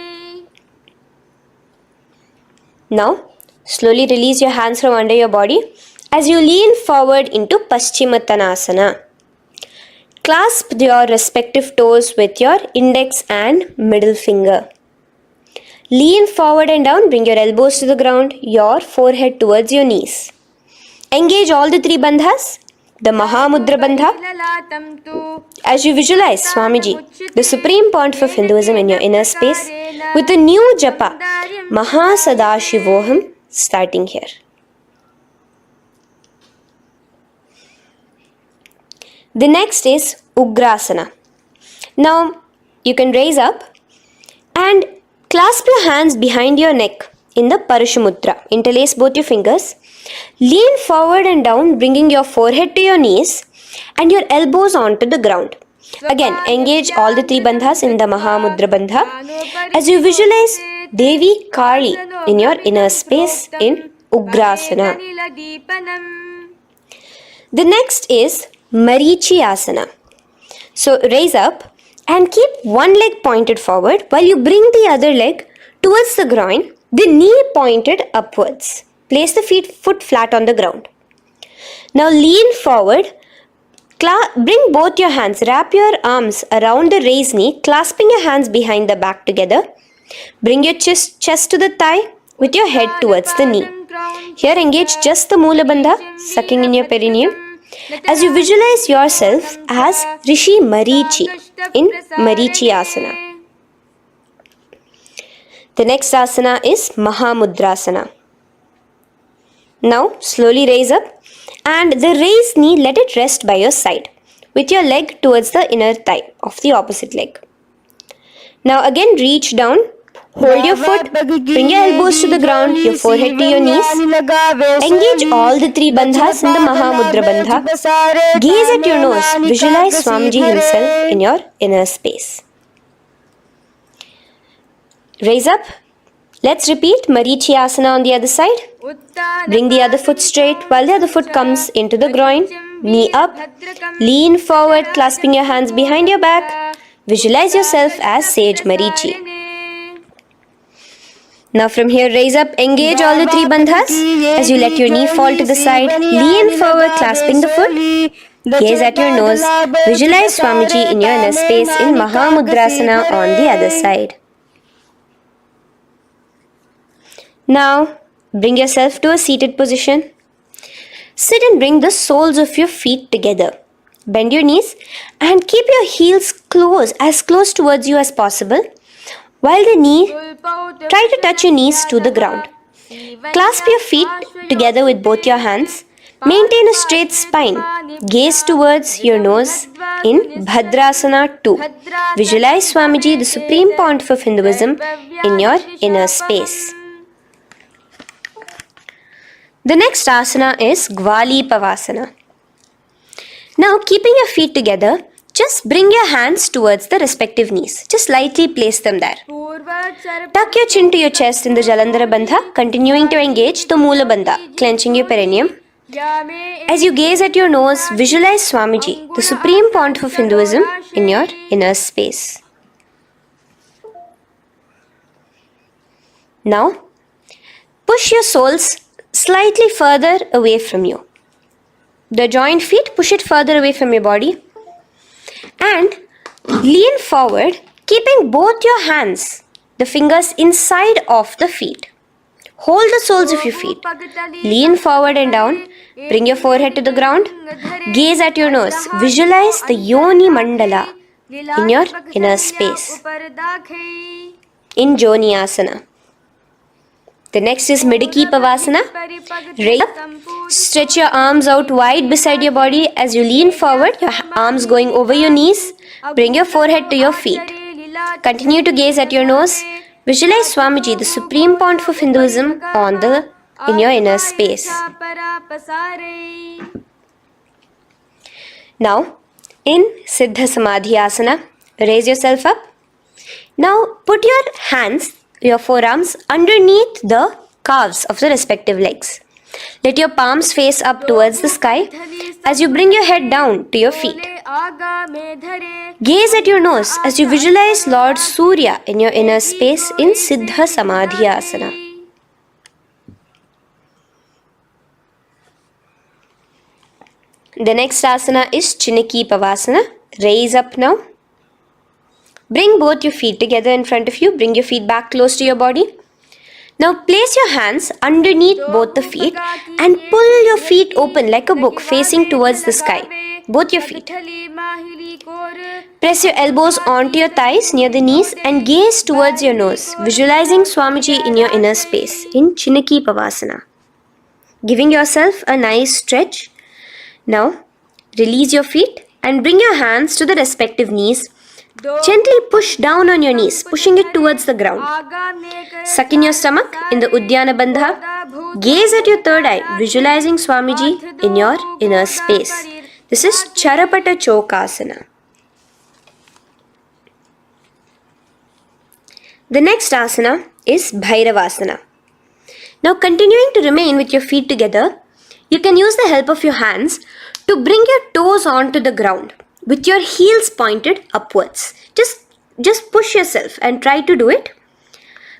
Now, slowly release your hands from under your body as you lean forward into Paschimottanasana. Clasp your respective toes with your index and middle finger. Lean forward and down, bring your elbows to the ground, your forehead towards your knees. Engage all the three bandhas, the Mahamudra Bandha. As you visualize Swamiji, the Supreme Pontiff of Hinduism in your inner space, with a new japa, Mahasadashivoham, starting here. The next is Ugrasana. Now, you can raise up and clasp your hands behind your neck in the Parashu Mudra. Interlace both your fingers. Lean forward and down, bringing your forehead to your knees and your elbows onto the ground. Again, engage all the three bandhas in the Mahamudra Bandha as you visualize Devi Kali in your inner space in Ugrasana. The next is Marichyasana. So raise up and keep one leg pointed forward while you bring the other leg towards the groin, the knee pointed upwards. Place the foot flat on the ground. Now lean forward, bring both your hands, wrap your arms around the raised knee, clasping your hands behind the back together. Bring your chest to the thigh with your head towards the knee. Here engage just the Moola Bandha, sucking in your perineum. As you visualize yourself as Rishi Marichi in Marichyasana. The next asana is Mahamudrasana. Now slowly raise up and the raised knee, let it rest by your side with your leg towards the inner thigh of the opposite leg. Now again reach down. Hold your foot, bring your elbows to the ground, your forehead to your knees. Engage all the three bandhas in the Mahamudra Bandha. Gaze at your nose, visualize Swamiji himself in your inner space. Raise up. Let's repeat Marichyasana on the other side. Bring the other foot straight while the other foot comes into the groin. Knee up. Lean forward, clasping your hands behind your back. Visualize yourself as Sage Marichi. Now from here, raise up, engage all the three bandhas as you let your knee fall to the side. Lean forward, clasping the foot. Gaze at your nose. Visualize Swamiji in your inner space in Mahamudrasana on the other side. Now, bring yourself to a seated position. Sit and bring the soles of your feet together. Bend your knees and keep your heels as close towards you as possible. While try to touch your knees to the ground. Clasp your feet together with both your hands. Maintain a straight spine. Gaze towards your nose in Bhadrasana 2. Visualize Swamiji, the Supreme Pontiff of Hinduism, in your inner space. The next asana is Gvalipavasana. Now, keeping your feet together, just bring your hands towards the respective knees. Just lightly place them there. Tuck your chin to your chest in the Jalandhara Bandha, continuing to engage the Moola Bandha, clenching your perineum. As you gaze at your nose, visualize Swamiji, the Supreme Pontiff of Hinduism, in your inner space. Now, push your soles slightly further away from you. The joined feet, push it further away from your body. And lean forward, keeping both your hands, the fingers inside of the feet. Hold the soles of your feet. Lean forward and down. Bring your forehead to the ground. Gaze at your nose. Visualize the Yoni Mandala in your inner space. In Joni Asana. The next is Midiki Pavasana. Raise up. Stretch your arms out wide beside your body as you lean forward, your arms going over your knees. Bring your forehead to your feet. Continue to gaze at your nose. Visualize Swamiji, the supreme point of Hinduism, in your inner space. Now, in Siddha Samadhi Asana, raise yourself up. Now, put your forearms underneath the calves of the respective legs. Let your palms face up towards the sky as you bring your head down to your feet. Gaze at your nose as you visualize Lord Surya in your inner space in Siddha Samadhi Asana. The next asana is Chiniki Pavasana. Raise up now. Bring both your feet together in front of you. Bring your feet back close to your body. Now place your hands underneath both the feet and pull your feet open like a book facing towards the sky. Both your feet. Press your elbows onto your thighs near the knees and gaze towards your nose, visualizing Swamiji in your inner space in Chiniki Pavasana. Giving yourself a nice stretch. Now release your feet and bring your hands to the respective knees. Gently push down on your knees, pushing it towards the ground. Suck in your stomach in the Uddiyana Bandha. Gaze at your third eye, visualizing Swamiji in your inner space. This is Charapata Chokasana. The next asana is Bhairavasana. Now continuing to remain with your feet together, you can use the help of your hands to bring your toes onto the ground with your heels pointed upwards. Just push yourself and try to do it.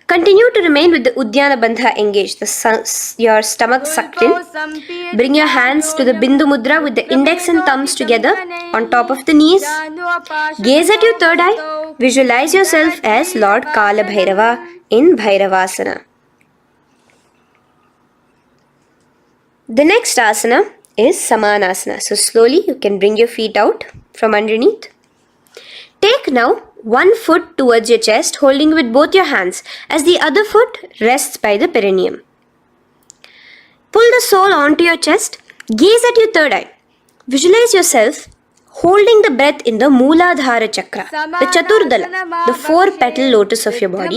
Continue to remain with the Uddiyana Bandha engaged, your stomach sucked in. Bring your hands to the Bindu Mudra with the index and thumbs together on top of the knees. Gaze at your third eye. Visualize yourself as Lord Kala Bhairava in Bhairavasana. The next asana is Samanasana. So slowly you can bring your feet out from underneath. Take now one foot towards your chest, holding with both your hands as the other foot rests by the perineum. Pull the sole onto your chest. Gaze at your third eye. Visualize yourself holding the breath in the Mooladhara Chakra, the Chaturdala, the 4-petal lotus of your body.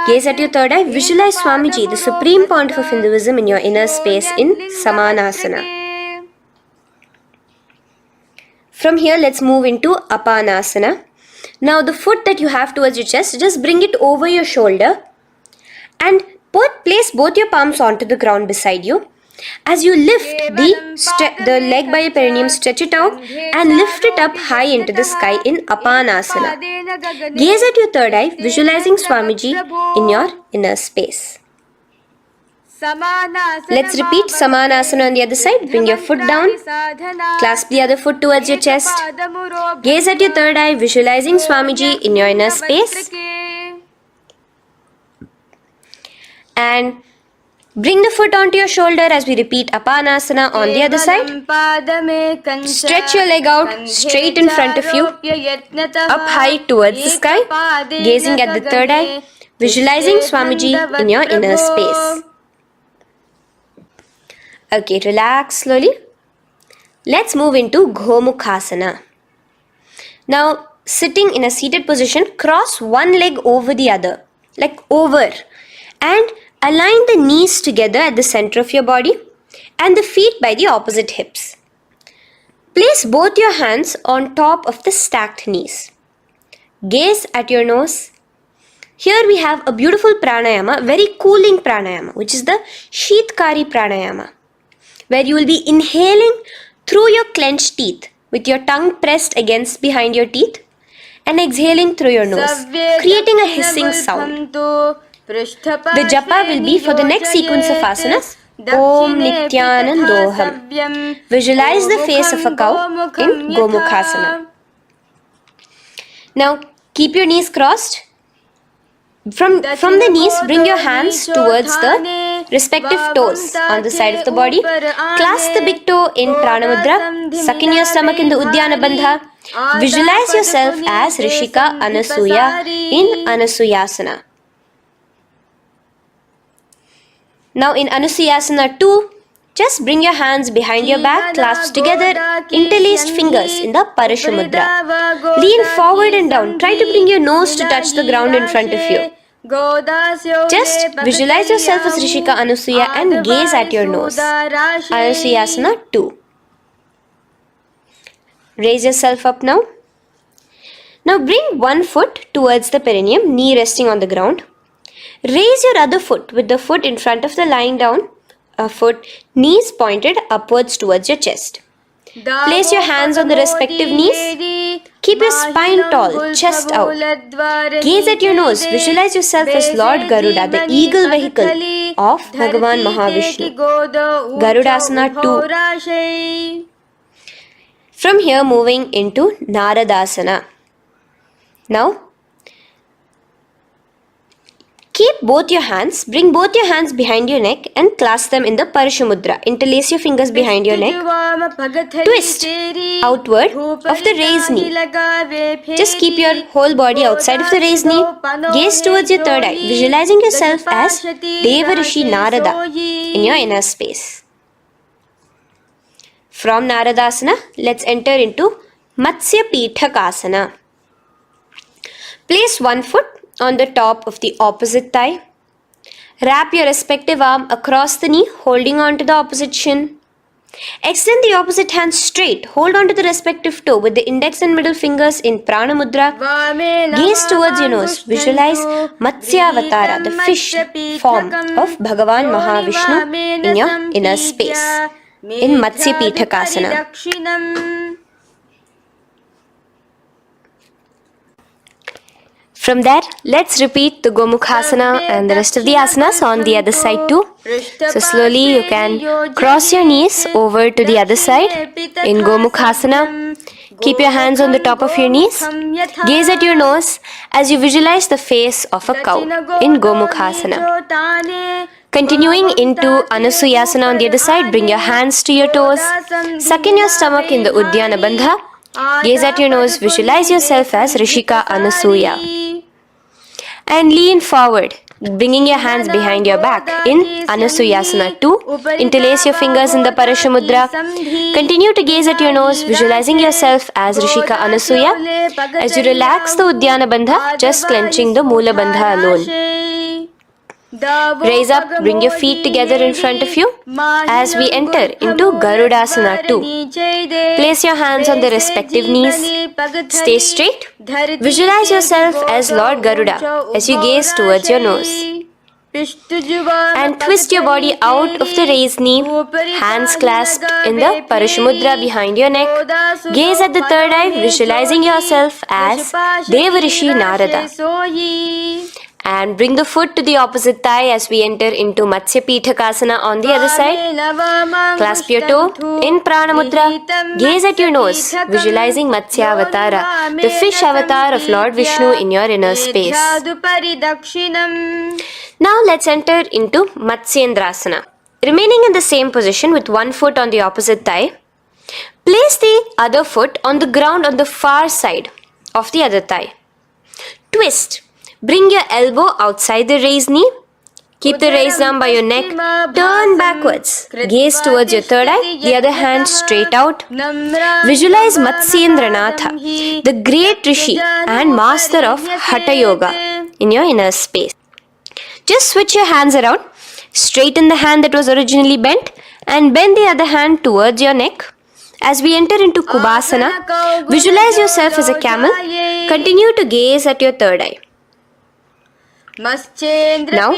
Gaze at your third eye. Visualize Swamiji, the supreme point of Hinduism, in your inner space in Samanasana. From here, let's move into Apanasana. Now, the foot that you have towards your chest, just bring it over your shoulder and place both your palms onto the ground beside you. As you lift the leg by your perineum, stretch it out and lift it up high into the sky in Apanasana. Gaze at your third eye, visualizing Swamiji in your inner space. Let's repeat Samanasana on the other side. Bring your foot down. Clasp the other foot towards your chest. Gaze at your third eye, visualizing Swamiji in your inner space. And bring the foot onto your shoulder as we repeat Apanasana on the other side. Stretch your leg out straight in front of you, up high towards the sky, gazing at the third eye, visualizing Swamiji in your inner space. Okay, relax slowly. Let's move into Gomukhasana. Now, sitting in a seated position, cross one leg over the other, like over, and align the knees together at the center of your body and the feet by the opposite hips. Place both your hands on top of the stacked knees. Gaze at your nose. Here we have a beautiful pranayama, very cooling pranayama, which is the Sheetkari pranayama, where you will be inhaling through your clenched teeth with your tongue pressed against behind your teeth and exhaling through your nose, creating a hissing sound. The japa will be for the next sequence of asanas. Om Nithyanandoham. Visualize the face of a cow in Gomukhasana. Now keep your knees crossed. From the knees, bring your hands towards the respective toes on the side of the body. Clasp the big toe in Prana Mudra. Suck in your stomach in the Uddiyana Bandha. Visualize yourself as Rishika Anasuya in Anasuyasana. Now in Anasuyasana 2, just bring your hands behind your back, clasped together, interlaced fingers in the Phaleṣhu Mudra. Lean forward and down. Try to bring your nose to touch the ground in front of you. Just visualize yourself as Rishika Anasuya and gaze at your nose. Anasuyasana 2. Raise yourself up now. Now bring one foot towards the perineum, knee resting on the ground. Raise your other foot with the foot in front of the lying down foot, knees pointed upwards towards your chest. Place your hands on the respective knees. Keep your spine tall, chest out. Gaze at your nose. Visualize yourself as Lord Garuda, the eagle vehicle of Bhagavan Mahavishnu. Garudasana 2. From here, moving into Naradasana. Now, keep both your hands, bring both your hands behind your neck and clasp them in the Phaleṣhu Mudra. Interlace your fingers behind your neck. Twist outward of the raised knee. Just keep your whole body outside of the raised knee. Gaze towards your third eye, visualizing yourself as Devarishi Narada in your inner space. From Naradasana, let's enter into Matsyapithakasana. Place one foot on the top of the opposite thigh. Wrap your respective arm across the knee, holding on to the opposite shin. Extend the opposite hand straight. Hold on to the respective toe with the index and middle fingers in Prana Mudra. Gaze towards your nose. Visualize Matsyavatara, the fish form of Bhagavan Mahavishnu in your inner space. In Matsyapithakasana. From there, let's repeat the Gomukhasana and the rest of the asanas on the other side too. So slowly you can cross your knees over to the other side in Gomukhasana. Keep your hands on the top of your knees. Gaze at your nose as you visualize the face of a cow in Gomukhasana. Continuing into Anasuyasana on the other side, bring your hands to your toes. Suck in your stomach in the Uddiyana Bandha. Gaze at your nose, visualize yourself as Rishika Anasuya. And lean forward, bringing your hands behind your back in Anasuyasana 2. Interlace your fingers in the Phaleṣhu Mudra. Continue to gaze at your nose, visualizing yourself as Rishika Anasuya. As you relax the Uddiyana Bandha, just clenching the Moola Bandha alone. Raise up, bring your feet together in front of you as we enter into Garudasana 2. Place your hands on the respective knees. Stay straight. Visualize yourself as Lord Garuda as you gaze towards your nose. And twist your body out of the raised knee, hands clasped in the Phaleṣhu Mudra behind your neck. Gaze at the third eye, visualizing yourself as Devarishi Narada. And bring the foot to the opposite thigh as we enter into Matsyapithakasana on the other side. Clasp your toe in Prana Mudra. Gaze at your nose, visualizing Matsyavatara, the fish avatar of Lord Vishnu in your inner space. Now let's enter into Matsyendrasana. Remaining in the same position with one foot on the opposite thigh, place the other foot on the ground on the far side of the other thigh. Twist. Bring your elbow outside the raised knee. Keep the raised arm by your neck. Turn backwards. Gaze towards your third eye, the other hand straight out. Visualize Matsyendranatha, the great Rishi and master of Hatha Yoga in your inner space. Just switch your hands around. Straighten the hand that was originally bent and bend the other hand towards your neck. As we enter into Kubhasana, visualize yourself as a camel. Continue to gaze at your third eye. Now,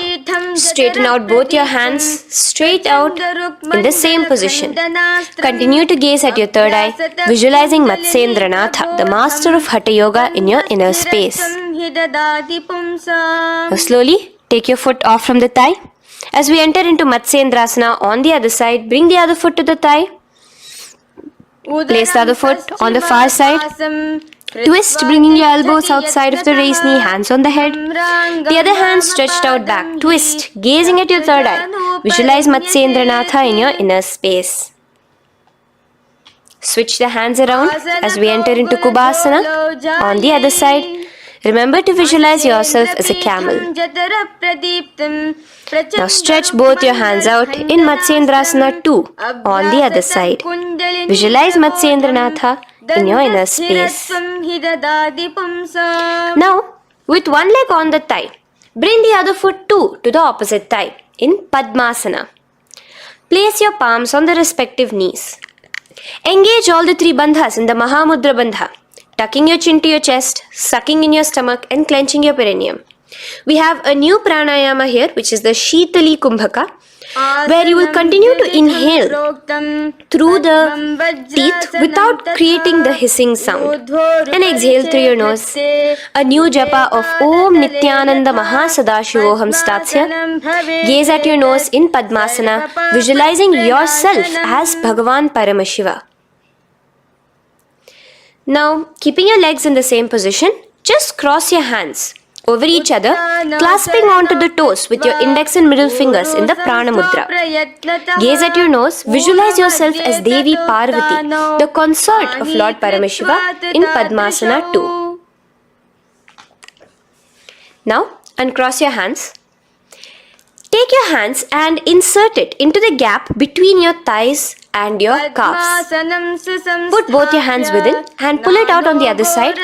straighten out both your hands straight out in the same position. Continue to gaze at your third eye, visualizing Matsyendranatha, the master of Hatha Yoga in your inner space. Now, slowly take your foot off from the thigh. As we enter into Matsyendrasana on the other side, bring the other foot to the thigh. Place the other foot on the far side. Twist, bringing your elbows outside of the raised knee, hands on the head. The other hand stretched out back. Twist, gazing at your third eye. Visualize Matsyendranatha in your inner space. Switch the hands around as we enter into Kubhasana. On the other side, remember to visualize yourself as a camel. Now stretch both your hands out in Matsyendrasana 2 on the other side. Visualize Matsyendranatha in your inner space. Now, with one leg on the thigh, bring the other foot too to the opposite thigh in Padmasana. Place your palms on the respective knees. Engage all the three bandhas in the Mahamudra Bandha, tucking your chin to your chest, sucking in your stomach and clenching your perineum. We have a new pranayama here, which is the Shitali Kumbhaka, where you will continue to inhale through the teeth without creating the hissing sound, and exhale through your nose. A new japa of Om Nithyananda Sadashivoham starts here. Gaze at your nose in Padmasana, visualizing yourself as Bhagavan Paramashiva. Now, keeping your legs in the same position, just cross your hands over each other, clasping onto the toes with your index and middle fingers in the Prana Mudra. Gaze at your nose, visualize yourself as Devi Parvati, the consort of Lord Paramashiva in Padmasana 2. Now, uncross your hands. Take your hands and insert it into the gap between your thighs and your calves. Put both your hands within and pull it out on the other side.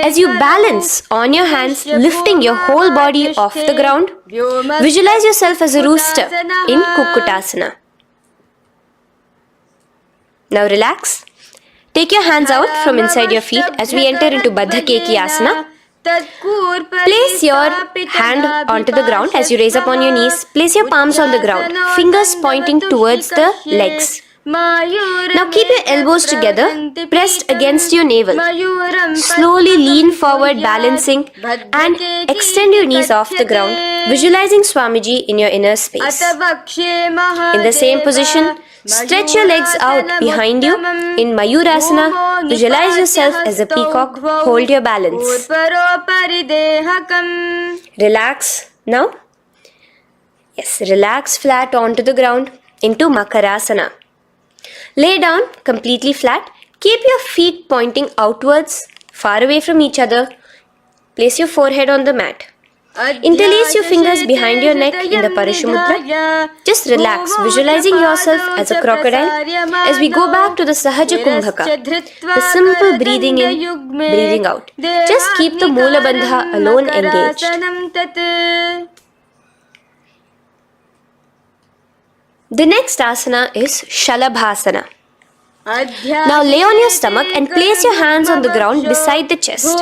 As you balance on your hands, lifting your whole body off the ground, visualize yourself as a rooster in Kukkutasana. Now relax. Take your hands out from inside your feet as we enter into Baddha Keki Asana. Place your hand onto the ground as you raise up on your knees. Place your palms on the ground, fingers pointing towards the legs. Now keep your elbows together, pressed against your navel. Slowly lean forward, balancing, and extend your knees off the ground, visualizing Swamiji in your inner space. In the same position, stretch your legs out behind you. In Mayurasana, visualize yourself as a peacock. Hold your balance. Relax now. Yes, relax flat onto the ground into Makarasana. Lay down completely flat. Keep your feet pointing outwards, far away from each other. Place your forehead on the mat. Interlace your fingers behind your neck in the Parashu Mudra. Just relax, visualizing yourself as a crocodile as we go back to the Sahaja Kumbhaka, the simple breathing in, breathing out. Just keep the Moola Bandha alone engaged. The next asana is Shalabhasana. Now lay on your stomach and place your hands on the ground beside the chest.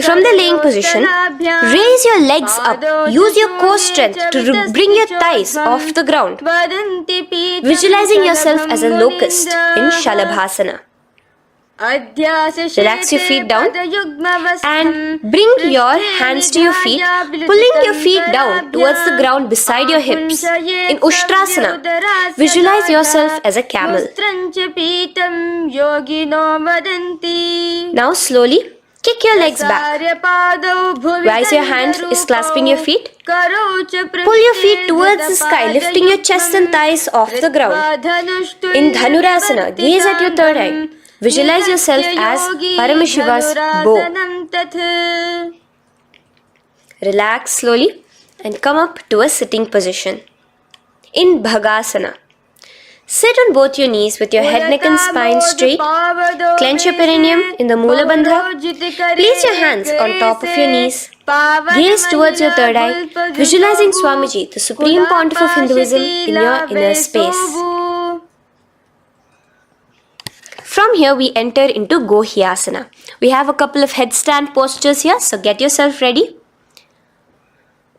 From the laying position, raise your legs up. Use your core strength to bring your thighs off the ground. Visualizing yourself as a locust in Shalabhasana. Relax your feet down and bring your hands to your feet, pulling your feet down towards the ground beside your hips. In Ushtrasana, visualize yourself as a camel. Now slowly kick your legs back. Rise your hand is clasping your feet. Pull your feet towards the sky, lifting your chest and thighs off the ground. In Dhanurasana, gaze at your third eye. Visualize yourself as Paramashiva's bow. Relax slowly and come up to a sitting position. In Bhagasana, sit on both your knees with your head, neck and spine straight. Clench your perineum in the Moola Bandha. Place your hands on top of your knees. Gaze towards your third eye, visualizing Swamiji, the Supreme Pontiff of Hinduism, in your inner space. From here we enter into Gohyasana. We have a couple of headstand postures here, so get yourself ready.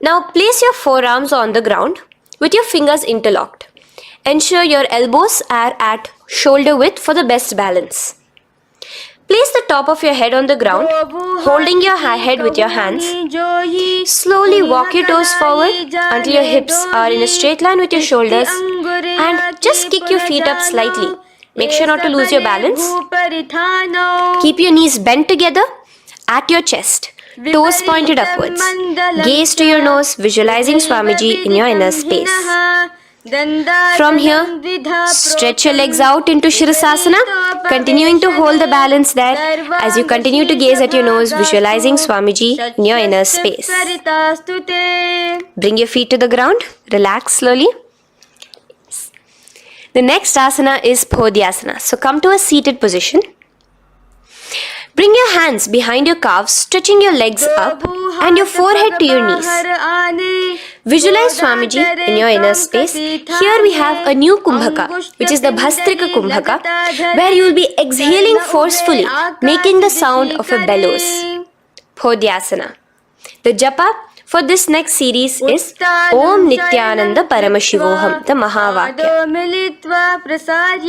Now place your forearms on the ground with your fingers interlocked. Ensure your elbows are at shoulder width for the best balance. Place the top of your head on the ground, holding your head with your hands. Slowly walk your toes forward until your hips are in a straight line with your shoulders, and just kick your feet up slightly. Make sure not to lose your balance. Keep your knees bent together at your chest, toes pointed upwards. Gaze to your nose, visualizing Swamiji in your inner space. From here, stretch your legs out into Shirasasana, continuing to hold the balance there as you continue to gaze at your nose, visualizing Swamiji in your inner space. Bring your feet to the ground, relax slowly. The next asana is Podhyasana. So come to a seated position. Bring your hands behind your calves, stretching your legs up and your forehead to your knees. Visualize Swamiji in your inner space. Here we have a new Kumbhaka, which is the Bhastrika Kumbhaka, where you will be exhaling forcefully, making the sound of a bellows. Podhyasana. The japa for this next series is Om Nithyananda Paramashivoham, the Mahavakya.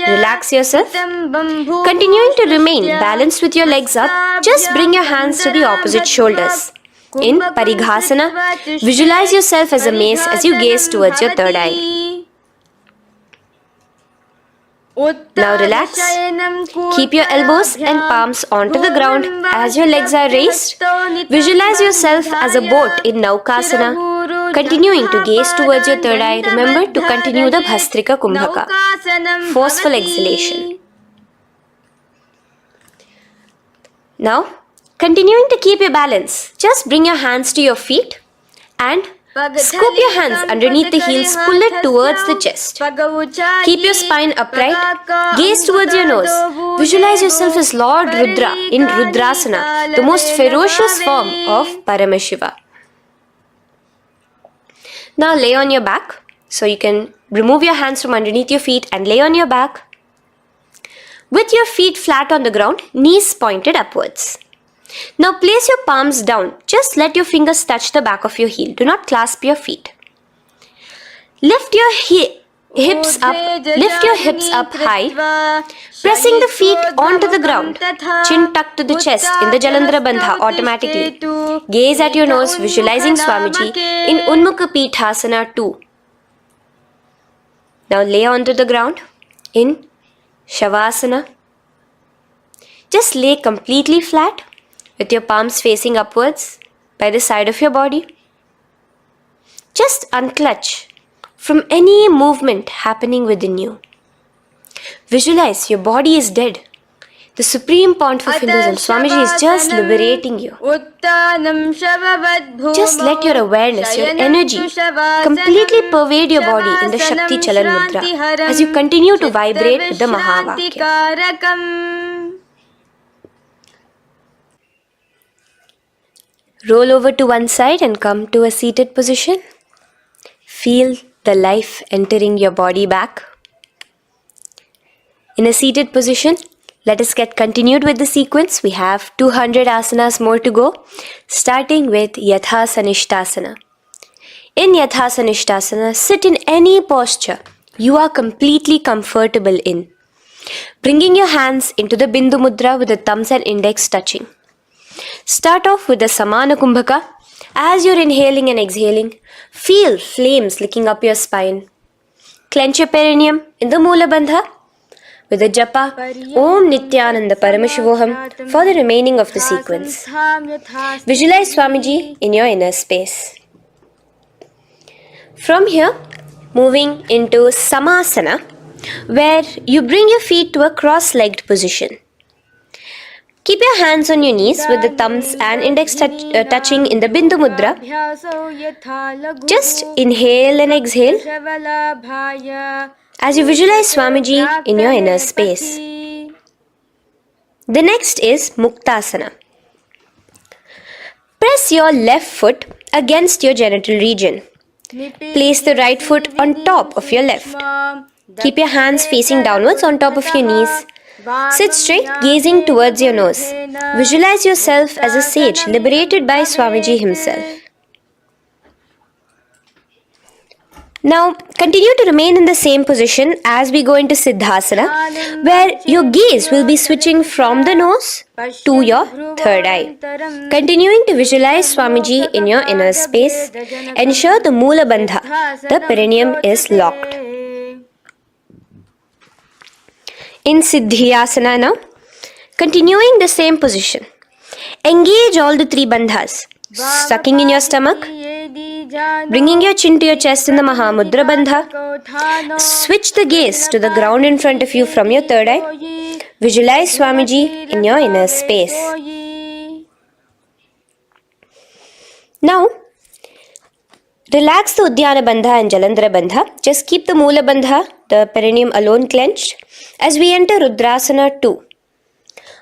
Relax yourself. Continuing to remain balanced with your legs up, just bring your hands to the opposite shoulders. In Parighasana, visualize yourself as a mace as you gaze towards your third eye. Now relax. Keep your elbows and palms onto the ground as your legs are raised. Visualize yourself as a boat in Naukasana. Continuing to gaze towards your third eye, remember to continue the Bhastrika Kumbhaka. Forceful exhalation. Now, continuing to keep your balance, just bring your hands to your feet and scoop your hands underneath the heels, pull it towards the chest. Keep your spine upright, gaze towards your nose. Visualize yourself as Lord Rudra in Rudrasana, the most ferocious form of Paramashiva. Now lay on your back, so you can remove your hands from underneath your feet and lay on your back. With your feet flat on the ground, knees pointed upwards. Now place your palms down. Just let your fingers touch the back of your heel. Do not clasp your feet. Lift your hips up high, pressing the feet onto the ground. Chin tucked to the chest in the Jalandhara Bandha automatically. Gaze at your nose, visualizing Swamiji in Unmukha Pithasana 2. Now lay onto the ground in Shavasana. Just lay completely flat with your palms facing upwards by the side of your body. Just unclutch from any movement happening within you. Visualize your body is dead. The supreme point of Hinduism, Swamiji is just liberating you. Just let your awareness, your energy completely pervade your body in the Shakti Chalan Mudra as you continue to vibrate with the Mahavakya. Roll over to one side and come to a seated position. Feel the life entering your body back. In a seated position, let us get continued with the sequence. We have 200 asanas more to go, starting with Yathasanishtasana. In Yathasanishtasana, sit in any posture you are completely comfortable in, bringing your hands into the Bindu Mudra with the thumbs and index touching. Start off with the Samana Kumbhaka. As you're inhaling and exhaling, feel flames licking up your spine. Clench your perineum in the Moola Bandha with the japa Om Nithyananda Paramashivoham for the remaining of the sequence. Visualize Swamiji in your inner space. From here, moving into Samasana, where you bring your feet to a cross-legged position. Keep your hands on your knees with the thumbs and index touching in the Bindu Mudra. Just inhale and exhale as you visualize Swamiji in your inner space. The next is Muktasana. Press your left foot against your genital region. Place the right foot on top of your left. Keep your hands facing downwards on top of your knees. Sit straight, gazing towards your nose. Visualize yourself as a sage liberated by Swamiji himself. Now, continue to remain in the same position as we go into Siddhasana, where your gaze will be switching from the nose to your third eye. Continuing to visualize Swamiji in your inner space, ensure the Moola Bandha, the perineum, is locked. In Siddhyasana now, Continuing the same position. Engage all the three bandhas. Sucking in your stomach, bringing your chin to your chest in the Mahamudra Bandha. Switch the gaze to the ground in front of you from your third eye. Visualize Swamiji in your inner space. Now, relax the Uddiyana Bandha and Jalandhara Bandha. Just keep the Moola Bandha, the perineum alone clenched, as we enter Rudrasana 2,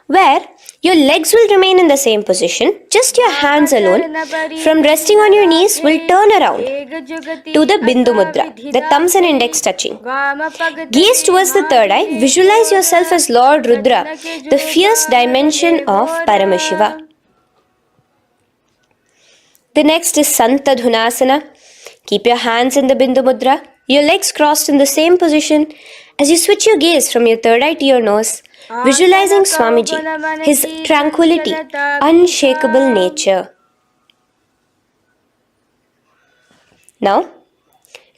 where your legs will remain in the same position, just your hands alone, from resting on your knees, will turn around to the Bindu Mudra, the thumbs and index touching. Gaze towards the third eye, visualize yourself as Lord Rudra, the fierce dimension of Paramashiva. The next is Santadhunasana. Keep your hands in the Bindu Mudra, your legs crossed in the same position. As you switch your gaze from your third eye to your nose, visualizing Swamiji, his tranquility, unshakable nature. Now,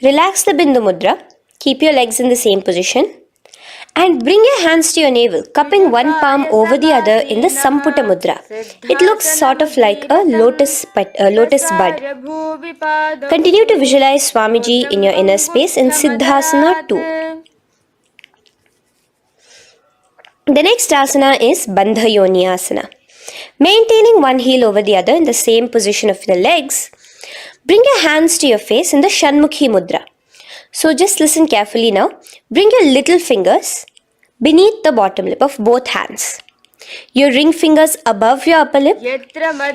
relax the Bindu Mudra, keep your legs in the same position, and bring your hands to your navel, cupping one palm over the other in the Samputa Mudra. It looks sort of like a lotus bud. Continue to visualize Swamiji in your inner space in Siddhasana 2. The next asana is Bandha Yoni Asana. Maintaining one heel over the other in the same position of the legs, bring your hands to your face in the Shanmukhi Mudra. So just listen carefully now. Bring your little fingers beneath the bottom lip of both hands. Your ring fingers above your upper lip.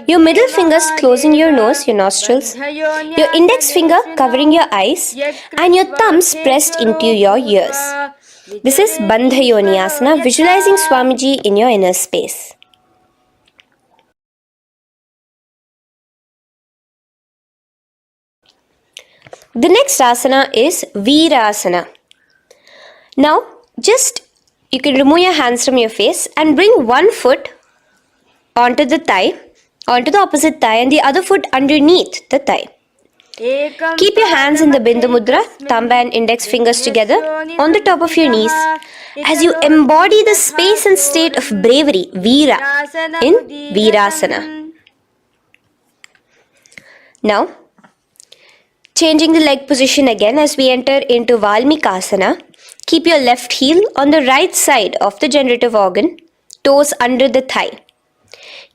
Your middle fingers closing your nose, your nostrils. Your index finger covering your eyes. And your thumbs pressed into your ears. This is Bandha Yoni Asana, visualizing Swamiji in your inner space. The next asana is Virasana. Now, you can remove your hands from your face and bring one foot onto the thigh, onto the opposite thigh, and the other foot underneath the thigh. Keep your hands in the Bindu Mudra, thumb and index fingers together on the top of your knees as you embody the space and state of bravery, Veera, in Virasana. Now, changing the leg position again as we enter into Valmikasana. Keep your left heel on the right side of the generative organ, toes under the thigh.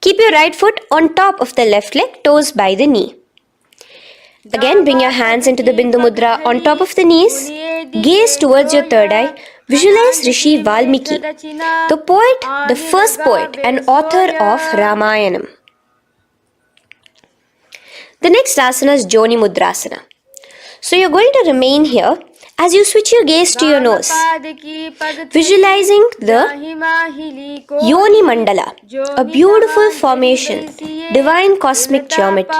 Keep your right foot on top of the left leg, toes by the knee. Again, bring your hands into the Bindu Mudra on top of the knees. Gaze towards your third eye. Visualize Rishi Valmiki, the poet, the first poet and author of Ramayanam. The next asana is Joni Mudrasana. So you're going to remain here as you switch your gaze to your nose, visualizing the Yoni Mandala, a beautiful formation, divine cosmic geometry,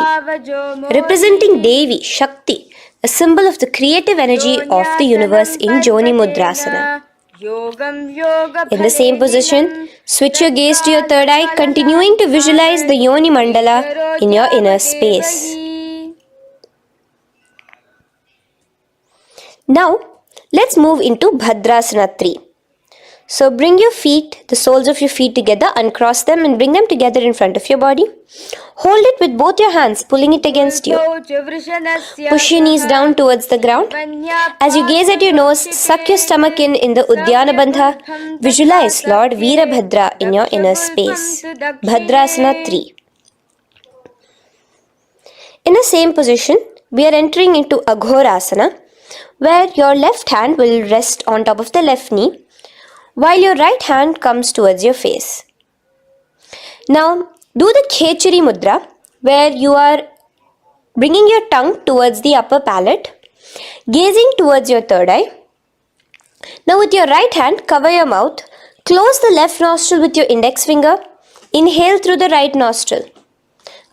representing Devi, Shakti, a symbol of the creative energy of the universe in Joni Mudrasana. In the same position, switch your gaze to your third eye, continuing to visualize the Yoni Mandala in your inner space. Now, let's move into Bhadrasana 3. So bring your feet, the soles of your feet together, uncross them and bring them together in front of your body. Hold it with both your hands, pulling it against you. Push your knees down towards the ground. As you gaze at your nose, suck your stomach in the Uddiyana Bandha. Visualize Lord Veerabhadra in your inner space. Bhadrasana 3. In the same position, we are entering into Aghorasana, where your left hand will rest on top of the left knee, while your right hand comes towards your face. Now, do the Khechari Mudra, where you are bringing your tongue towards the upper palate, gazing towards your third eye. Now, with your right hand, cover your mouth, close the left nostril with your index finger, inhale through the right nostril.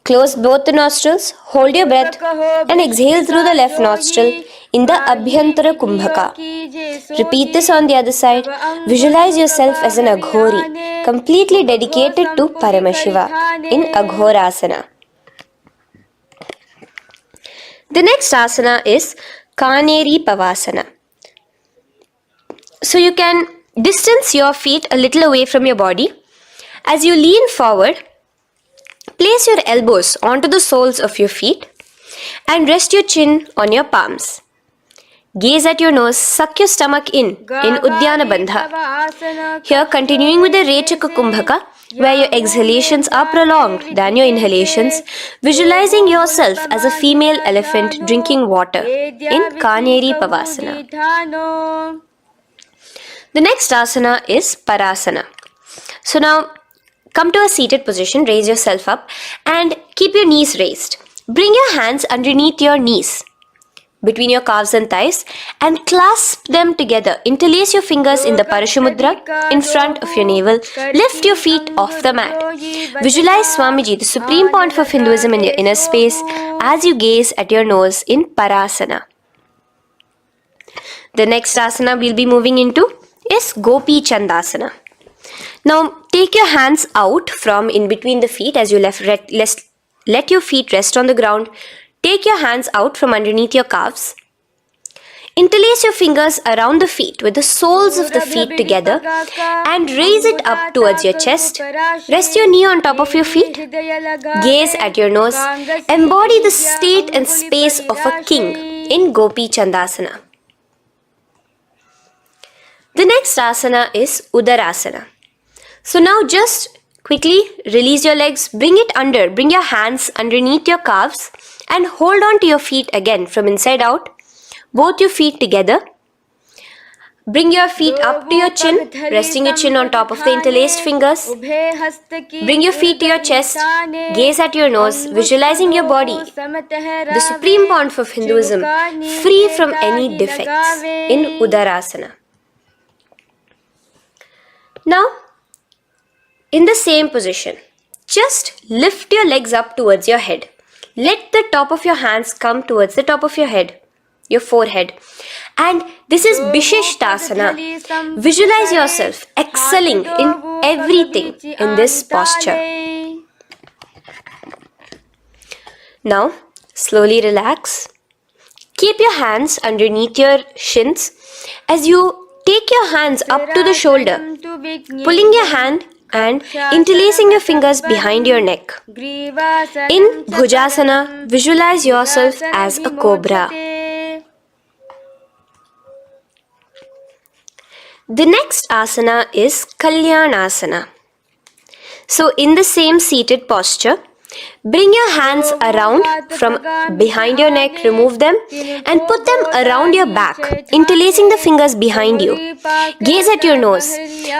Close both the nostrils, hold your breath and exhale through the left nostril in the Abhyantara Kumbhaka. Repeat this on the other side. Visualize yourself as an Aghori, completely dedicated to Paramashiva in Aghorasana. The next asana is Kaneri Pavasana. So you can distance your feet a little away from your body As you lean forward, place your elbows onto the soles of your feet and rest your chin on your palms. Gaze at your nose, suck your stomach in Uddiyana Bandha. Here, continuing with the Rechaka Kumbhaka, where your exhalations are prolonged than your inhalations, visualizing yourself as a female elephant drinking water in Kaneri Pavasana. The next asana is Parasana. So now, come to a seated position, raise yourself up and keep your knees raised. Bring your hands underneath your knees, between your calves and thighs, and clasp them together. Interlace your fingers in the phaleṣhu mudra in front of your navel. Lift your feet off the mat. Visualize Swamiji, the supreme point of Hinduism, in your inner space as you gaze at your nose in Parasana. The next asana we'll be moving into is Gopi Chandasana. Now take your hands out from in between the feet as you let your feet rest on the ground. Take your hands out from underneath your calves. Interlace your fingers around the feet with the soles of the feet together and raise it up towards your chest. Rest your knee on top of your feet. Gaze at your nose. Embody the state and space of a king in Gopi Chandasana. The next asana is Udarasana. So now just quickly release your legs, bring your hands underneath your calves and hold on to your feet again from inside out. Both your feet together. Bring your feet up to your chin, resting your chin on top of the interlaced fingers. Bring your feet to your chest, gaze at your nose, visualizing your body, the supreme point of Hinduism, free from any defects in Udarasana. Now, in the same position, just lift your legs up towards your head. Let the top of your hands come towards the top of your head, your forehead. And this is Vishishtasana. Visualize yourself excelling in everything in this posture. Now, slowly relax. Keep your hands underneath your shins as you take your hands up to the shoulder, pulling your hand and interlacing your fingers behind your neck. In Bhujasana, visualize yourself as a cobra. The next asana is Kalyanasana. So in the same seated posture, bring your hands around from behind your neck, remove them and put them around your back, interlacing the fingers behind you. Gaze at your nose.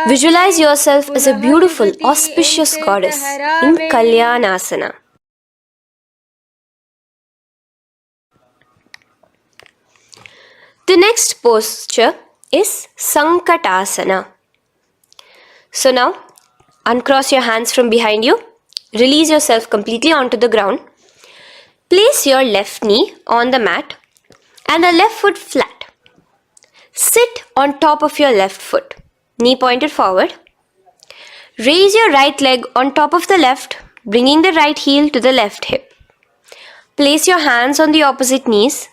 Visualize yourself as a beautiful, auspicious goddess in Kalyanasana. The next posture is Sankatasana. So now, uncross your hands from behind you. Release yourself completely onto the ground. Place your left knee on the mat and the left foot flat. Sit on top of your left foot, knee pointed forward. Raise your right leg on top of the left, bringing the right heel to the left hip. Place your hands on the opposite knees.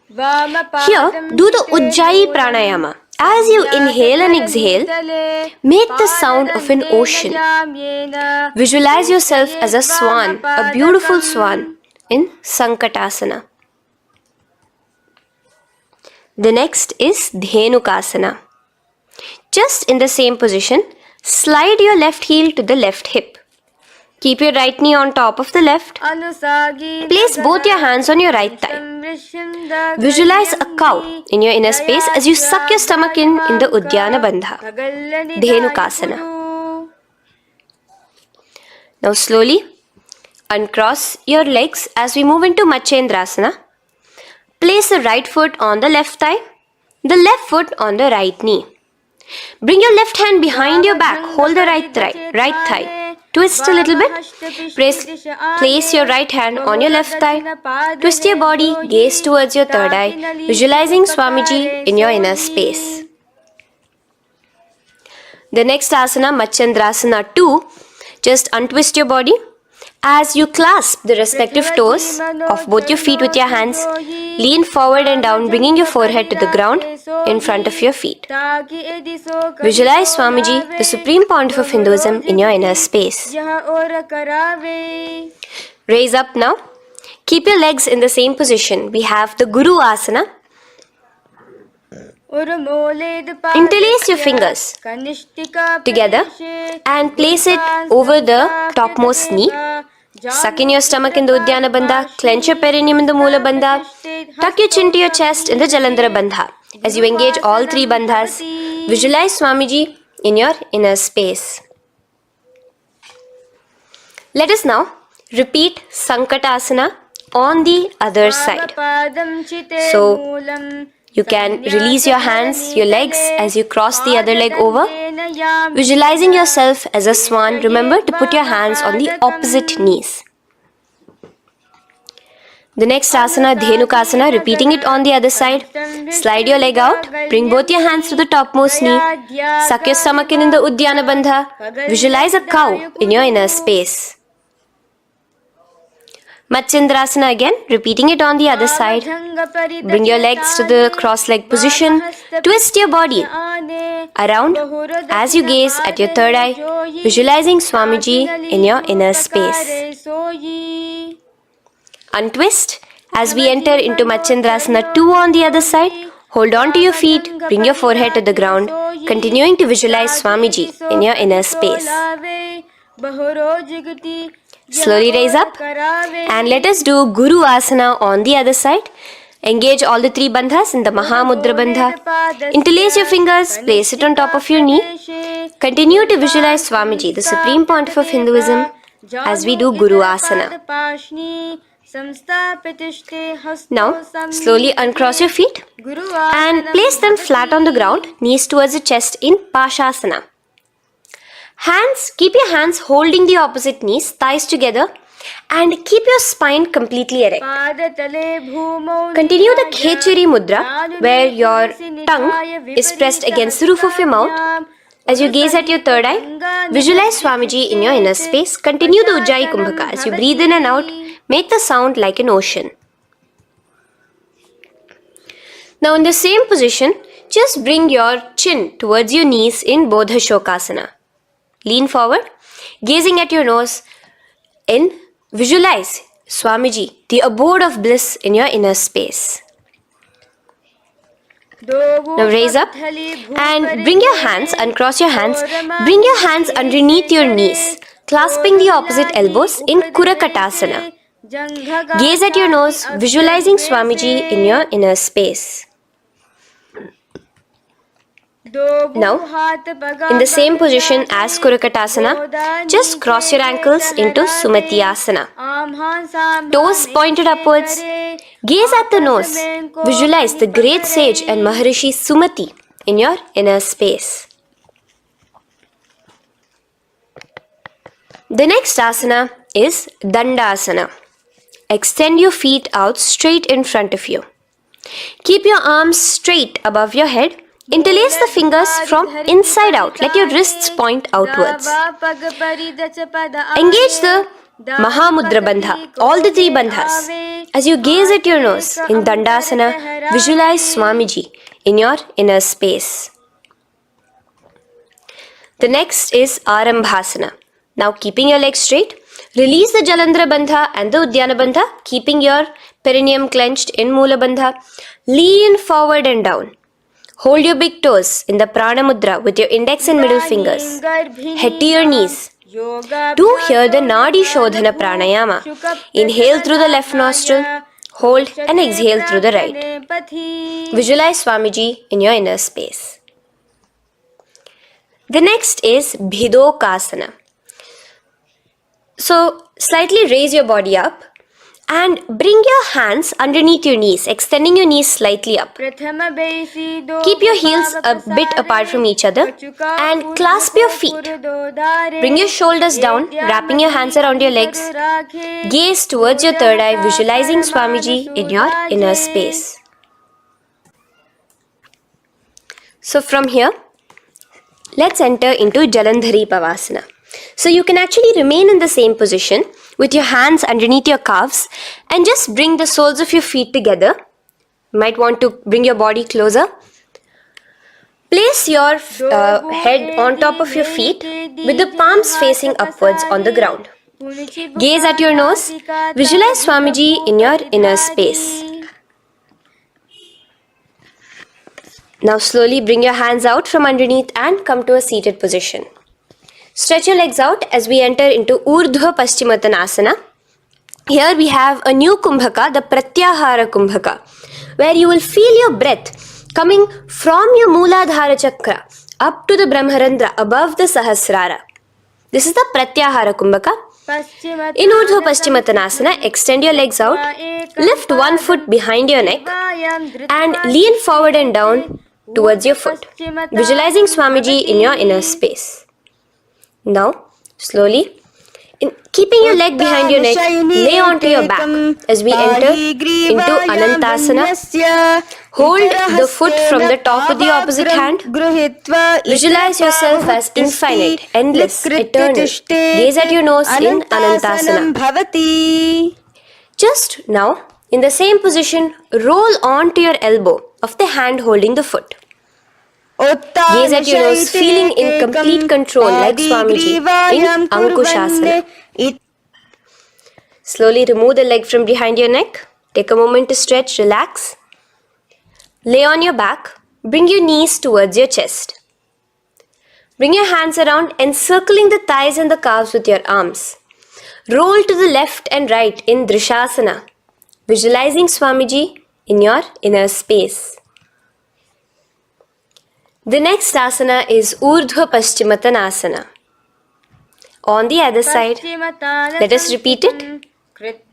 Here, do the Ujjayi Pranayama. As you inhale and exhale, make the sound of an ocean. Visualize yourself as a swan, a beautiful swan in Sankatasana. The next is Dhenukasana. Just in the same position, slide your left heel to the left hip. Keep your right knee on top of the left. Place both your hands on your right thigh. Visualize a cow in your inner space as you suck your stomach in the Uddiyana Bandha, Dhenukasana. Now slowly uncross your legs as we move into Matsyendrasana. Place the right foot on the left thigh, the left foot on the right knee. Bring your left hand behind your back, hold the right thigh. Twist a little bit. Place your right hand on your left thigh. Twist your body, gaze towards your third eye, visualizing Swamiji in your inner space. The next asana, Matsyendrasana 2, just untwist your body. As you clasp the respective toes of both your feet with your hands, lean forward and down, bringing your forehead to the ground in front of your feet. Visualize Swamiji, the Supreme Pontiff of Hinduism, in your inner space. Raise up now. Keep your legs in the same position. We have the Guru Asana. Interlace your fingers together and place it over the topmost knee. Suck in your stomach in the Uddiyana Bandha. Clench your perineum in the Moola Bandha. Tuck your chin to your chest in the Jalandhara Bandha. As you engage all three bandhas, visualize Swamiji in your inner space. Let us now repeat Sankatasana on the other side. So, you can release your hands, your legs as you cross the other leg over. Visualizing yourself as a swan, remember to put your hands on the opposite knees. The next asana, Dhenukasana, repeating it on the other side. Slide your leg out, bring both your hands to the topmost knee. Suck your stomach in the Uddiyana Bandha. Visualize a cow in your inner space. Matsyendrasana again, repeating it on the other side. Bring your legs to the cross-leg position. Twist your body around as you gaze at your third eye, visualizing Swamiji in your inner space. Untwist as we enter into Matsyendrasana 2 on the other side. Hold on to your feet, bring your forehead to the ground, continuing to visualize Swamiji in your inner space. Slowly raise up and let us do Guru Asana on the other side. Engage all the three bandhas in the Mahamudra Bandha. Interlace your fingers, place it on top of your knee. Continue to visualize Swamiji, the Supreme Pontiff of Hinduism, as we do Guru Asana. Now, slowly uncross your feet and place them flat on the ground, knees towards the chest in Pashasana. Keep your hands holding the opposite knees, thighs together, and keep your spine completely erect. Continue the Khechari Mudra, where your tongue is pressed against the roof of your mouth. As you gaze at your third eye, visualize Swamiji in your inner space. Continue the Ujjayi Kumbhaka. As you breathe in and out, make the sound like an ocean. Now in the same position, just bring your chin towards your knees in Bodha Shokasana. Lean forward, gazing at your nose, and visualize Swamiji, the abode of bliss in your inner space. Now raise up and bring your hands, uncross your hands, bring your hands underneath your knees, clasping the opposite elbows in Kurakatasana. Gaze at your nose, visualizing Swamiji in your inner space. Now, in the same position as Kurakatasana, just cross your ankles into Sumatiyasana. Toes pointed upwards. Gaze at the nose. Visualize the great sage and Maharishi Sumati in your inner space. The next asana is Dandasana. Extend your feet out straight in front of you. Keep your arms straight above your head. Interlace the fingers from inside out. Let your wrists point outwards. Engage the Mahamudra Bandha, all the three bandhas. As you gaze at your nose in Dandasana, visualize Swamiji in your inner space. The next is Arambhasana. Now keeping your legs straight, release the Jalandhara Bandha and the Uddiyana Bandha, keeping your perineum clenched in Moola Bandha. Lean forward and down. Hold your big toes in the Prana Mudra with your index and middle fingers. Head to your knees. Do here the Nadi Shodhana Pranayama. Inhale through the left nostril, hold and exhale through the right. Visualize Swamiji in your inner space. The next is Bhidokasana. So, slightly raise your body up and bring your hands underneath your knees, extending your knees slightly up. Keep your heels a bit apart from each other and clasp your feet. Bring your shoulders down, wrapping your hands around your legs. Gaze towards your third eye, visualizing Swamiji in your inner space. So from here, let's enter into Jalandhari Pavasana. So you can actually remain in the same position with your hands underneath your calves and just bring the soles of your feet together. You might want to bring your body closer. Place your head on top of your feet with the palms facing upwards on the ground. Gaze at your nose. Visualize Swamiji in your inner space. Now slowly bring your hands out from underneath and come to a seated position. Stretch your legs out as we enter into Urdhva Paschimottanasana. Here we have a new Kumbhaka, the Pratyahara Kumbhaka, where you will feel your breath coming from your Mooladhara Chakra up to the Brahmarandra above the Sahasrara. This is the Pratyahara Kumbhaka. In Urdhva Paschimottanasana, extend your legs out, lift one foot behind your neck and lean forward and down towards your foot, visualizing Swamiji in your inner space. Now, slowly, keeping your leg behind your neck, lay onto your back as we enter into Anantasana. Hold the foot from the top of the opposite hand. Visualize yourself as infinite, endless, eternal. Gaze at your nose in Anantasana. Just now, in the same position, roll onto your elbow of the hand holding the foot. Gaze at your nose, feeling in complete control like Swamiji in Ankushasana. Slowly remove the leg from behind your neck. Take a moment to stretch, relax. Lay on your back. Bring your knees towards your chest. Bring your hands around, encircling the thighs and the calves with your arms. Roll to the left and right in Drishasana, visualizing Swamiji in your inner space. The next asana is Urdhva Paschimottanasana. On the other side, let us repeat it.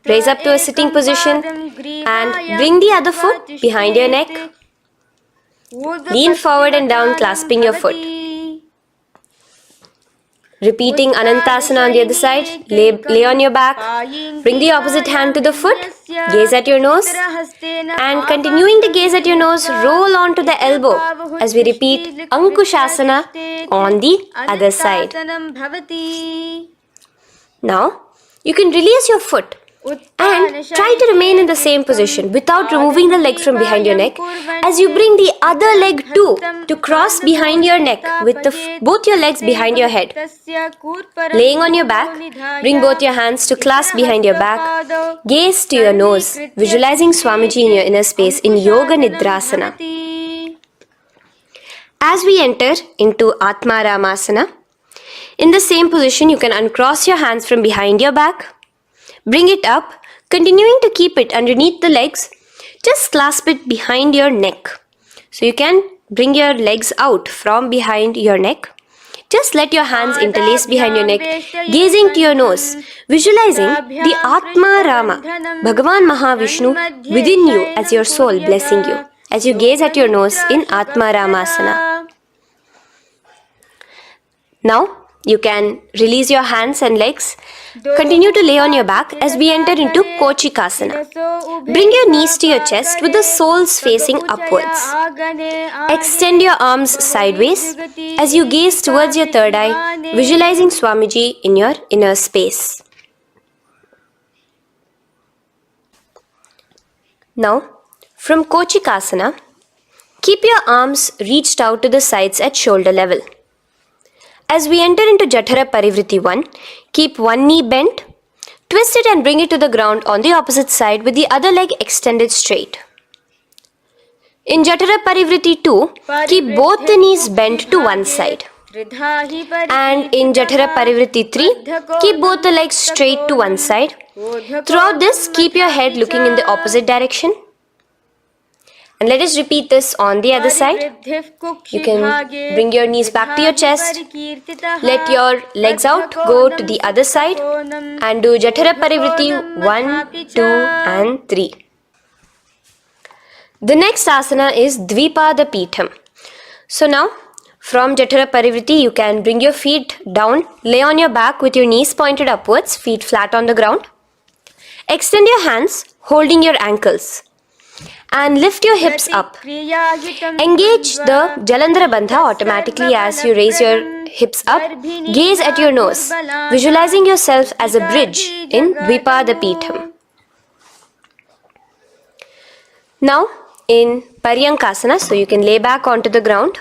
Raise up to a sitting position and bring the other foot behind your neck. Lean forward and down, clasping your foot. Repeating Anantasana on the other side, lay on your back, bring the opposite hand to the foot, gaze at your nose, and continuing to gaze at your nose, roll onto the elbow as we repeat Ankushasana on the other side. Now, you can release your foot and try to remain in the same position without removing the leg from behind your neck as you bring the other leg too to cross behind your neck with both your legs behind your head. Laying on your back, bring both your hands to clasp behind your back. Gaze to your nose, visualizing Swamiji in your inner space in Yoga Nidrasana. As we enter into Atmaramasana, in the same position you can uncross your hands from behind your back. Bring it up, continuing to keep it underneath the legs. Just clasp it behind your neck. So you can bring your legs out from behind your neck. Just let your hands interlace behind your neck, gazing to your nose, visualizing the Atma Rama, Bhagavan Mahavishnu within you as your soul blessing you, as you gaze at your nose in Atma Ramasana. Now, you can release your hands and legs. Continue to lay on your back as we enter into Kochikasana. Bring your knees to your chest with the soles facing upwards. Extend your arms sideways as you gaze towards your third eye, visualizing Swamiji in your inner space. Now, from Kochikasana, keep your arms reached out to the sides at shoulder level. As we enter into Jఠara Parivriti 1, keep one knee bent, twist it and bring it to the ground on the opposite side with the other leg extended straight. In Jఠara Parivriti 2, keep both the knees bent to one side. And in Jఠara Parivriti 3, keep both the legs straight to one side. Throughout this, keep your head looking in the opposite direction. And let us repeat this on the other side. You can bring your knees back to your chest. Let your legs out, go to the other side and do Jఠara Parivriti 1, 2 and 3. The next asana is Dvipada Pitham. So now, from Jఠara Parivriti, you can bring your feet down, lay on your back with your knees pointed upwards, feet flat on the ground. Extend your hands, holding your ankles. and lift your hips up. Engage the Jalandhara Bandha automatically as you raise your hips up. Gaze at your nose, visualizing yourself as a bridge in Dvipada Peetham. Now in Paryankasana, so you can lay back onto the ground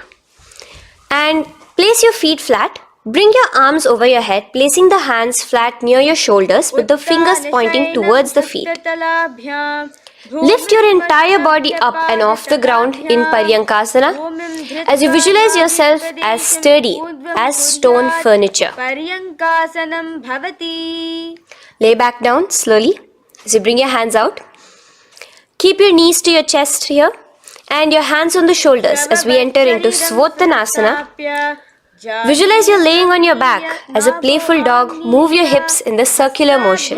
and place your feet flat. Bring your arms over your head, placing the hands flat near your shoulders with the fingers pointing towards the feet. Lift your entire body up and off the ground in Paryankasana as you visualize yourself as sturdy as stone furniture. Lay back down slowly as you bring your hands out. Keep your knees to your chest here and your hands on the shoulders as we enter into Svottanasana. Visualize you're laying on your back as a playful dog. Move your hips in the circular motion.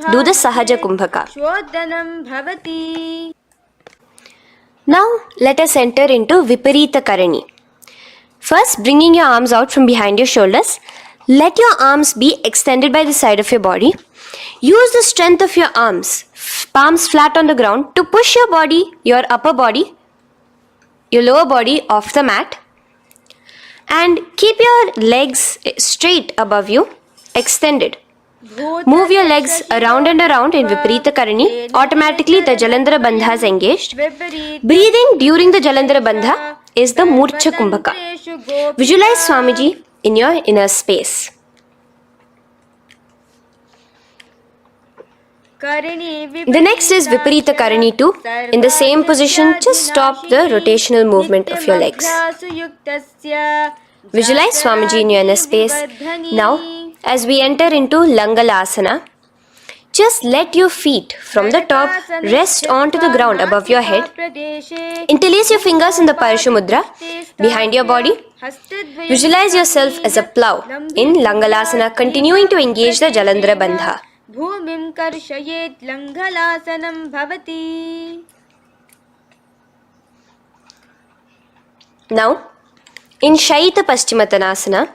Do the Sahaja Kumbhaka. Now let us enter into Viparita Karani. First, bringing your arms out from behind your shoulders. Let your arms be extended by the side of your body. Use the strength of your arms, palms flat on the ground, to push your body, your upper body, your lower body off the mat. And keep your legs straight above you, extended. Move your legs around and around in Viparita Karani. Automatically the Jalandhara Bandha is engaged. Breathing during the Jalandhara Bandha is the Murcha Kumbhaka. Visualize Swamiji in your inner space. The next is Viparita Karani 2. In the same position, just stop the rotational movement of your legs. Visualize Swamiji in your inner space. Now, as we enter into Langalasana, just let your feet from the top rest onto the ground above your head. Interlace your fingers in the phaleṣhu mudra behind your body. Visualize yourself as a plow in Langalasana, continuing to engage the Jalandhara Bandha. Bhumim karshayet Langalasanam bhavati. Now, in Shaita Paschimottanasana,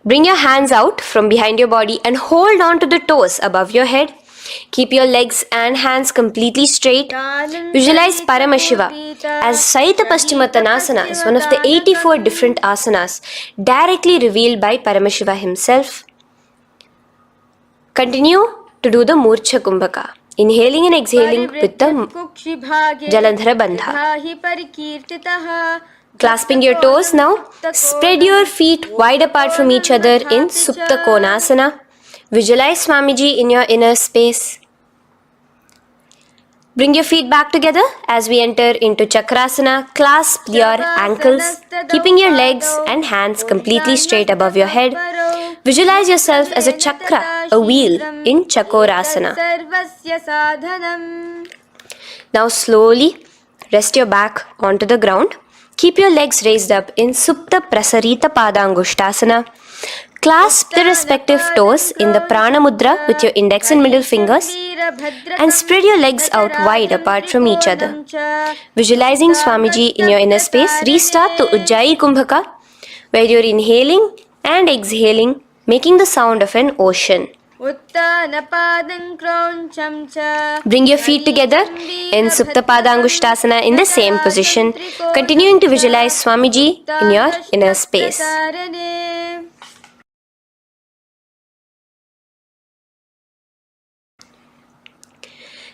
bring your hands out from behind your body and hold on to the toes above your head. Keep your legs and hands completely straight. Visualize Paramashiva as Shaita Paschimottanasana is one of the 84 different asanas directly revealed by Paramashiva himself. Continue to do the Murcha Kumbhaka, inhaling and exhaling with the Jalandhara Bandha. Clasping your toes now, spread your feet wide apart from each other in Supta Konasana. Visualize Swamiji in your inner space. Bring your feet back together as we enter into Chakrasana. Clasp your ankles, keeping your legs and hands completely straight above your head. Visualize yourself as a chakra, a wheel in Chakorasana. Now slowly rest your back onto the ground. Keep your legs raised up in Supta Prasarita Padangushtasana. Clasp the respective toes in the Prana Mudra with your index and middle fingers and spread your legs out wide apart from each other. Visualizing Swamiji in your inner space, restart the Ujjayi Kumbhaka where you're inhaling and exhaling, making the sound of an ocean. Bring your feet together in Supta Padangushtasana in the same position, continuing to visualize Swamiji in your inner space.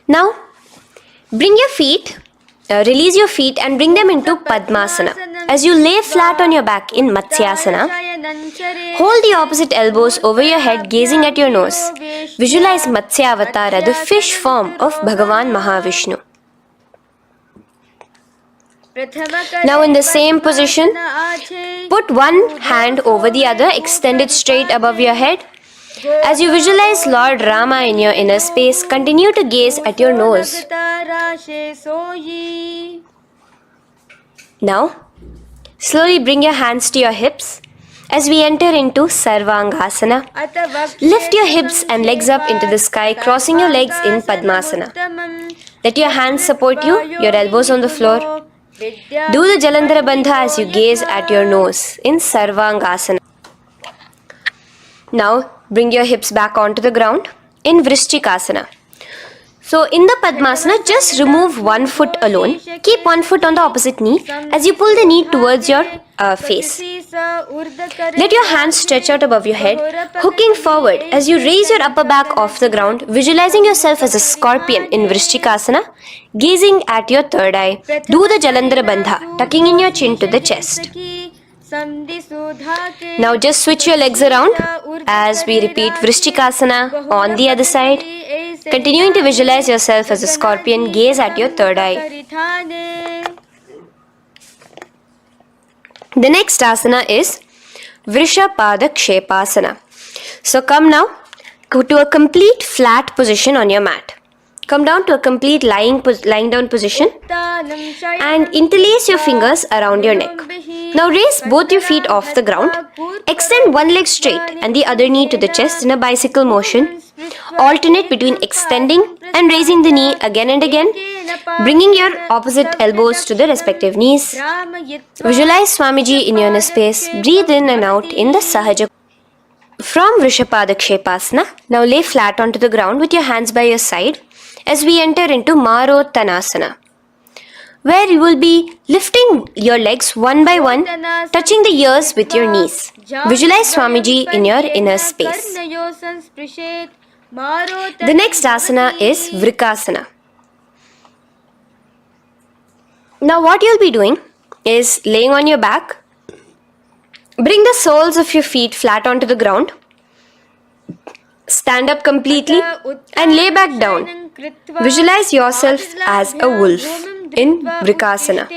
Now, bring your feet, release your feet and bring them into Padmasana. As you lay flat on your back in Matsyasana, hold the opposite elbows over your head, gazing at your nose. Visualize Matsyavatara, the fish form of Bhagavan Mahavishnu. Now in the same position, put one hand over the other, extended straight above your head. As you visualize Lord Rama in your inner space, continue to gaze at your nose. Now, slowly bring your hands to your hips as we enter into Sarvangasana. Lift your hips and legs up into the sky, crossing your legs in Padmasana. Let your hands support you, your elbows on the floor. Do the Jalandhara Bandha as you gaze at your nose in Sarvangasana. Now, bring your hips back onto the ground in Vrishchikasana. So in the Padmasana, just remove one foot alone. Keep one foot on the opposite knee as you pull the knee towards your face. Let your hands stretch out above your head, hooking forward as you raise your upper back off the ground, visualizing yourself as a scorpion in Vrishchikasana, gazing at your third eye. Do the Jalandhara Bandha, tucking in your chin to the chest. Now just switch your legs around as we repeat Vrishchikasana on the other side. Continuing to visualize yourself as a scorpion, gaze at your third eye. The next asana is Vrishapadakshepasana. So come now to a complete flat position on your mat. Come down to a complete lying down position and interlace your fingers around your neck. Now raise both your feet off the ground. Extend one leg straight and the other knee to the chest in a bicycle motion. Alternate between extending and raising the knee again and again, bringing your opposite elbows to the respective knees. Visualize Swamiji in your inner space. Breathe in and out in the Sahaja. From Vrishapadakshepasana, now lay flat onto the ground with your hands by your side as we enter into Marottanasana, where you will be lifting your legs one by one, touching the ears with your knees. Visualize Swamiji in your inner space. The next asana is Vrikasana. Now what you'll be doing is laying on your back. Bring the soles of your feet flat onto the ground. Stand up completely and lay back down. Visualize yourself as a wolf in Vrikasana.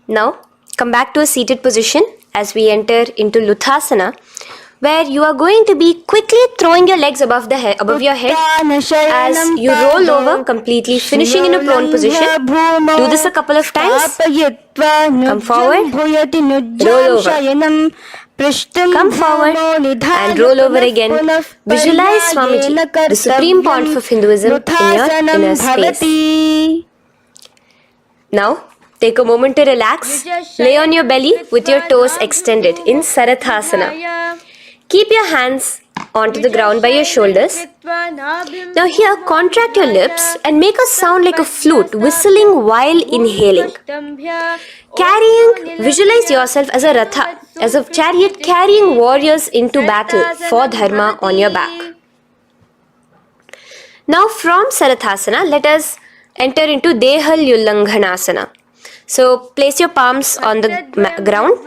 Now come back to a seated position as we enter into Luthasana, where you are going to be quickly throwing your legs above your head as you roll over completely, finishing in a prone position. Do this a couple of times. Come forward, roll over. Come forward and roll over again. Visualize Swamiji, the supreme pontiff of Hinduism, in your inner space. Now, take a moment to relax. Lay on your belly with your toes extended in Sarathasana. Keep your hands onto the ground by your shoulders. Now here, contract your lips and make a sound like a flute, whistling while inhaling. Visualize yourself as a ratha, as a chariot carrying warriors into battle for dharma on your back. Now from Sarathasana, let us enter into Dehalyullanghanasana. So place your palms on the ground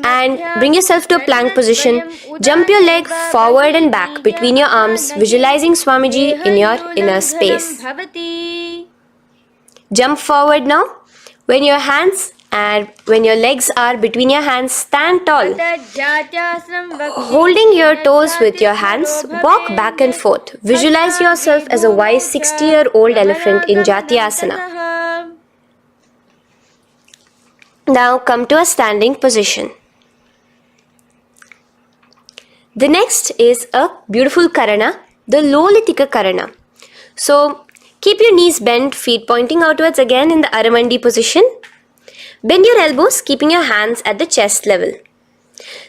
and bring yourself to a plank position. Jump your leg forward and back between your arms, visualizing Swamiji in your inner space. Jump forward now. When your legs are between your hands, stand tall. Holding your toes with your hands, walk back and forth. Visualize yourself as a wise 60-year-old elephant in Jatyasana. Now come to a standing position. The next is a beautiful karana, the Lolitika karana. So keep your knees bent, feet pointing outwards again in the Aramandi position. Bend your elbows, keeping your hands at the chest level.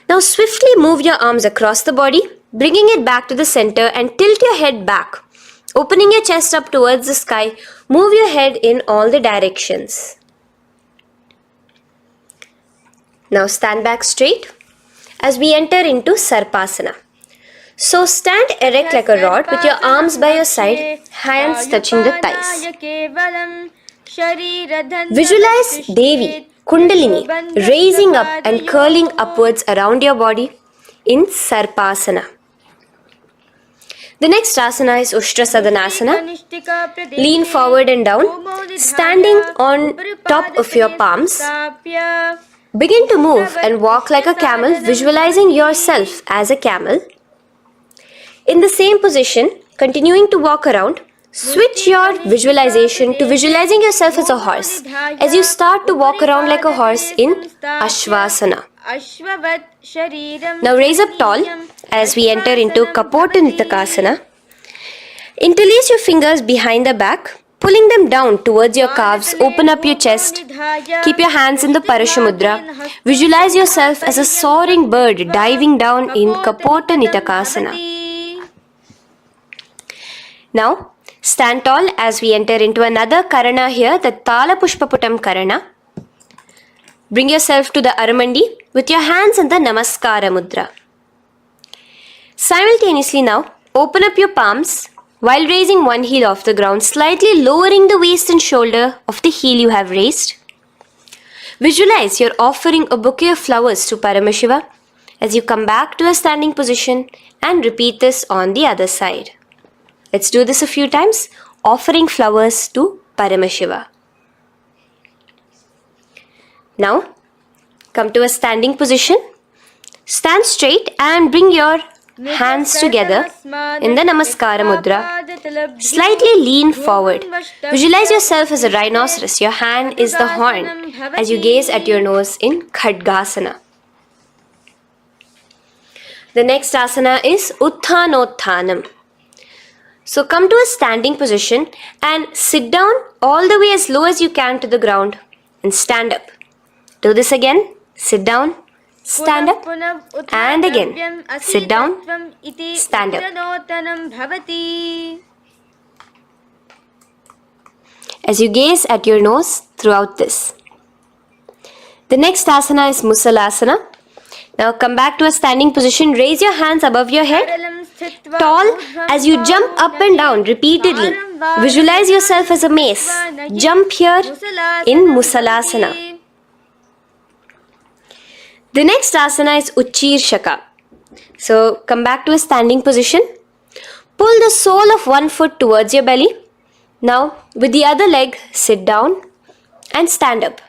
Now swiftly move your arms across the body, bringing it back to the center and tilt your head back. Opening your chest up towards the sky, move your head in all the directions. Now stand back straight as we enter into Sarpasana. So stand erect like a rod with your arms by your side, hands touching the thighs. Visualize Devi, Kundalini, raising up and curling upwards around your body in Sarpasana. The next asana is Ushtrasadanasana. Lean forward and down, standing on top of your palms. Begin to move and walk like a camel, visualizing yourself as a camel. In the same position, continuing to walk around, switch your visualization to visualizing yourself as a horse as you start to walk around like a horse in Ashvasana. Now raise up tall as we enter into Kapota Nitakasana. Interlace your fingers behind the back Pulling them down towards your calves, open up your chest. Keep your hands in the phaleṣhu mudra. Visualize yourself as a soaring bird diving down in kadāchanaḥ. Now, stand tall as we enter into another karana here, the Tala Pushpaputam karana. Bring yourself to the Aramandi with your hands in the Namaskara mudra. Simultaneously now, open up your palms while raising one heel off the ground, slightly lowering the waist and shoulder of the heel you have raised. Visualize you're offering a bouquet of flowers to Paramashiva as you come back to a standing position, and repeat this on the other side. Let's do this a few times, offering flowers to Paramashiva. Now, come to a standing position. Stand straight and bring your hands together in the Namaskara mudra. Slightly lean forward. Visualize yourself as a rhinoceros. Your hand is the horn as you gaze at your nose in Khadgasana. The next asana is Utthanotthanam. So come to a standing position and sit down all the way as low as you can to the ground and stand up. Do this again. Sit down. Stand up, and again, sit down, stand up. As you gaze at your nose throughout this. The next asana is Musalasana. Now come back to a standing position, raise your hands above your head, tall as you jump up and down repeatedly. Visualize yourself as a mace. Jump here in Musalasana. The next asana is Uchirshaka. So come back to a standing position. Pull the sole of one foot towards your belly. Now with the other leg, sit down and stand up.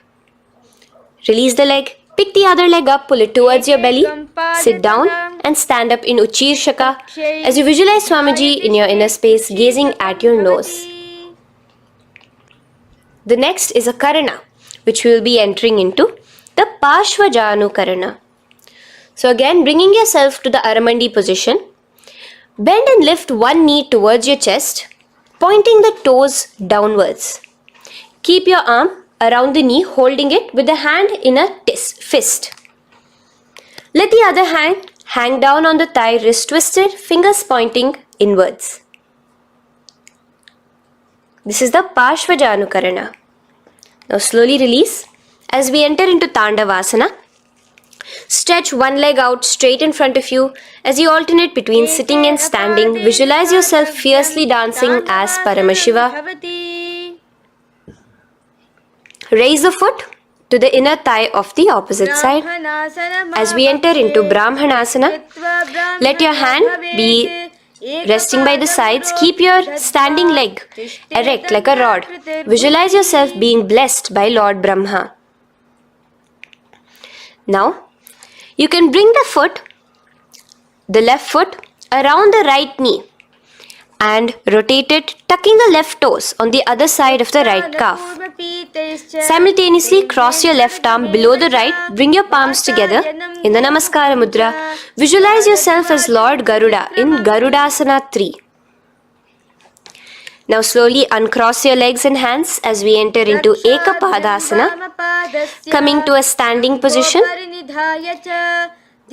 Release the leg. Pick the other leg up, pull it towards your belly. Sit down and stand up in Uchirshaka as you visualize Swamiji in your inner space, gazing at your nose. The next is a karana, which we will be entering into. The Parshvajanu Karana. So again, bringing yourself to the Aramandi position. Bend and lift one knee towards your chest, pointing the toes downwards. Keep your arm around the knee, holding it with the hand in a fist. Let the other hand hang down on the thigh, wrist twisted, fingers pointing inwards. This is the Parshvajanu Karana. Now slowly release. As we enter into Tandavasana, stretch one leg out straight in front of you as you alternate between sitting and standing. Visualize yourself fiercely dancing as Paramashiva. Raise the foot to the inner thigh of the opposite side. As we enter into Brahmanasana, let your hand be resting by the sides. Keep your standing leg erect like a rod. Visualize yourself being blessed by Lord Brahma. Now, you can bring the left foot around the right knee and rotate it, tucking the left toes on the other side of the right calf. Simultaneously, cross your left arm below the right, bring your palms together in the Namaskara mudra. Visualize yourself as Lord Garuda in Garudasana 3. Now slowly uncross your legs and hands as we enter into Ekapadasana, coming to a standing position.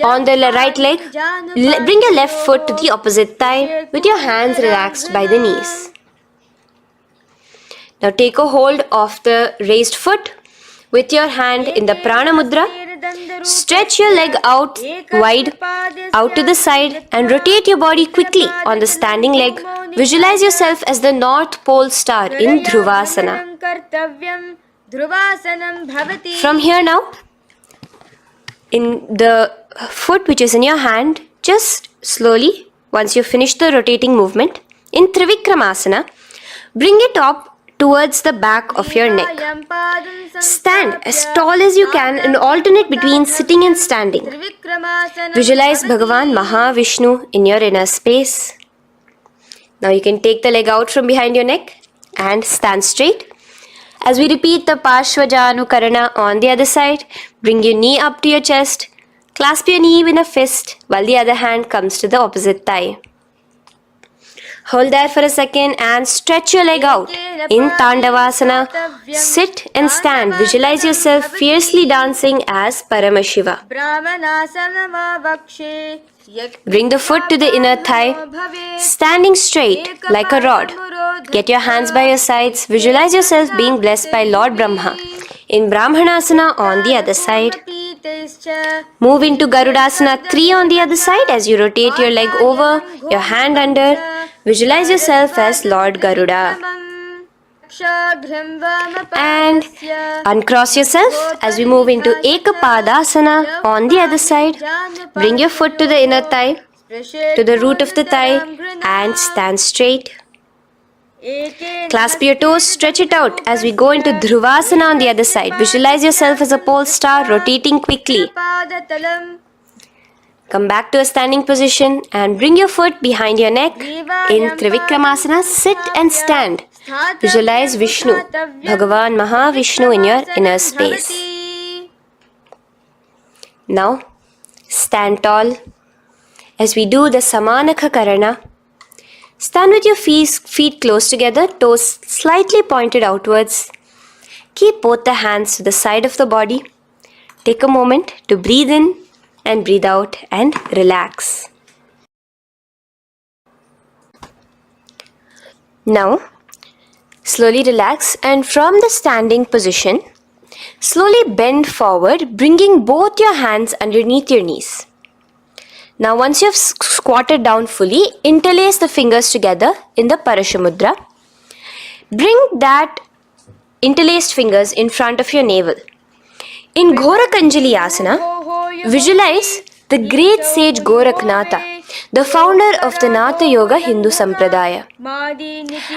On the right leg, bring your left foot to the opposite thigh with your hands relaxed by the knees. Now take a hold of the raised foot with your hand in the Prana Mudra. Stretch your leg out wide, out to the side, and rotate your body quickly on the standing leg. Visualize yourself as the North Pole star in Dhruvasana. From here now, in the foot which is in your hand, just slowly, once you finish the rotating movement, in Trivikramasana, bring it up towards the back of your neck. Stand as tall as you can and alternate between sitting and standing. Visualize Bhagavan Mahavishnu in your inner space. Now you can take the leg out from behind your neck and stand straight. As we repeat the Parshvajanu Karana on the other side, bring your knee up to your chest, clasp your knee in a fist while the other hand comes to the opposite thigh. Hold there for a second and stretch your leg out In Tandavasana, sit and stand. Visualize yourself fiercely dancing as Paramashiva. Bring the foot to the inner thigh, standing straight like a rod. Get your hands by your sides. Visualize yourself being blessed by Lord Brahma. In Brahmanasana on the other side. Move into Garudasana 3 on the other side as you rotate your leg over, your hand under. Visualize yourself as Lord Garuda. And uncross yourself as we move into Ekapadasana on the other side. Bring your foot to the inner thigh, to the root of the thigh, and stand straight. Clasp your toes, stretch it out as we go into Dhruvasana on the other side. Visualize yourself as a pole star rotating quickly. Come back to a standing position and bring your foot behind your neck. In Trivikramasana, sit and stand. Visualize Vishnu, Bhagavan Mahavishnu in your inner space. Now, stand tall as we do the Samanakha Karana. Stand with your feet close together, toes slightly pointed outwards. Keep both the hands to the side of the body. Take a moment to breathe in and breathe out and relax. Now, slowly relax and from the standing position, slowly bend forward, bringing both your hands underneath your knees. Now once you have squatted down fully, interlace the fingers together in the Parashu Mudra. Bring that interlaced fingers in front of your navel. In Ghorakanjali Asana, visualize the great sage Goraknatha, the founder of the Natha Yoga Hindu Sampradaya.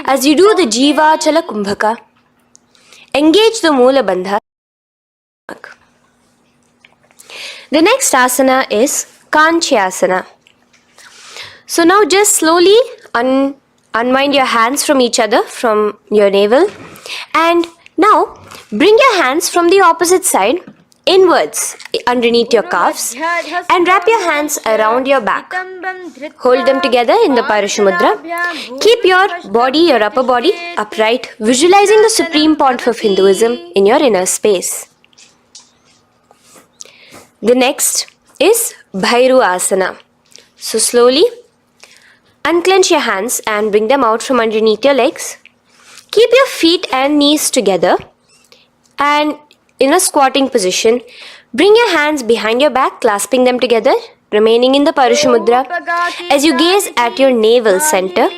As you do the Jivachala Kumbhaka, engage the Moola Bandha. The next asana is Kanchyasana. So now just slowly unwind your hands from each other, from your navel, and now bring your hands from the opposite side inwards underneath your calves and wrap your hands around your back. Hold them together in the Parashu Mudra. Keep your body, your upper body, upright, visualizing the supreme point of Hinduism in your inner space. The next is Bhairu Asana. So slowly unclench your hands and bring them out from underneath your legs. Keep your feet and knees together and in a squatting position, bring your hands behind your back, clasping them together, remaining in the Parashu Mudra. As you gaze at your navel center,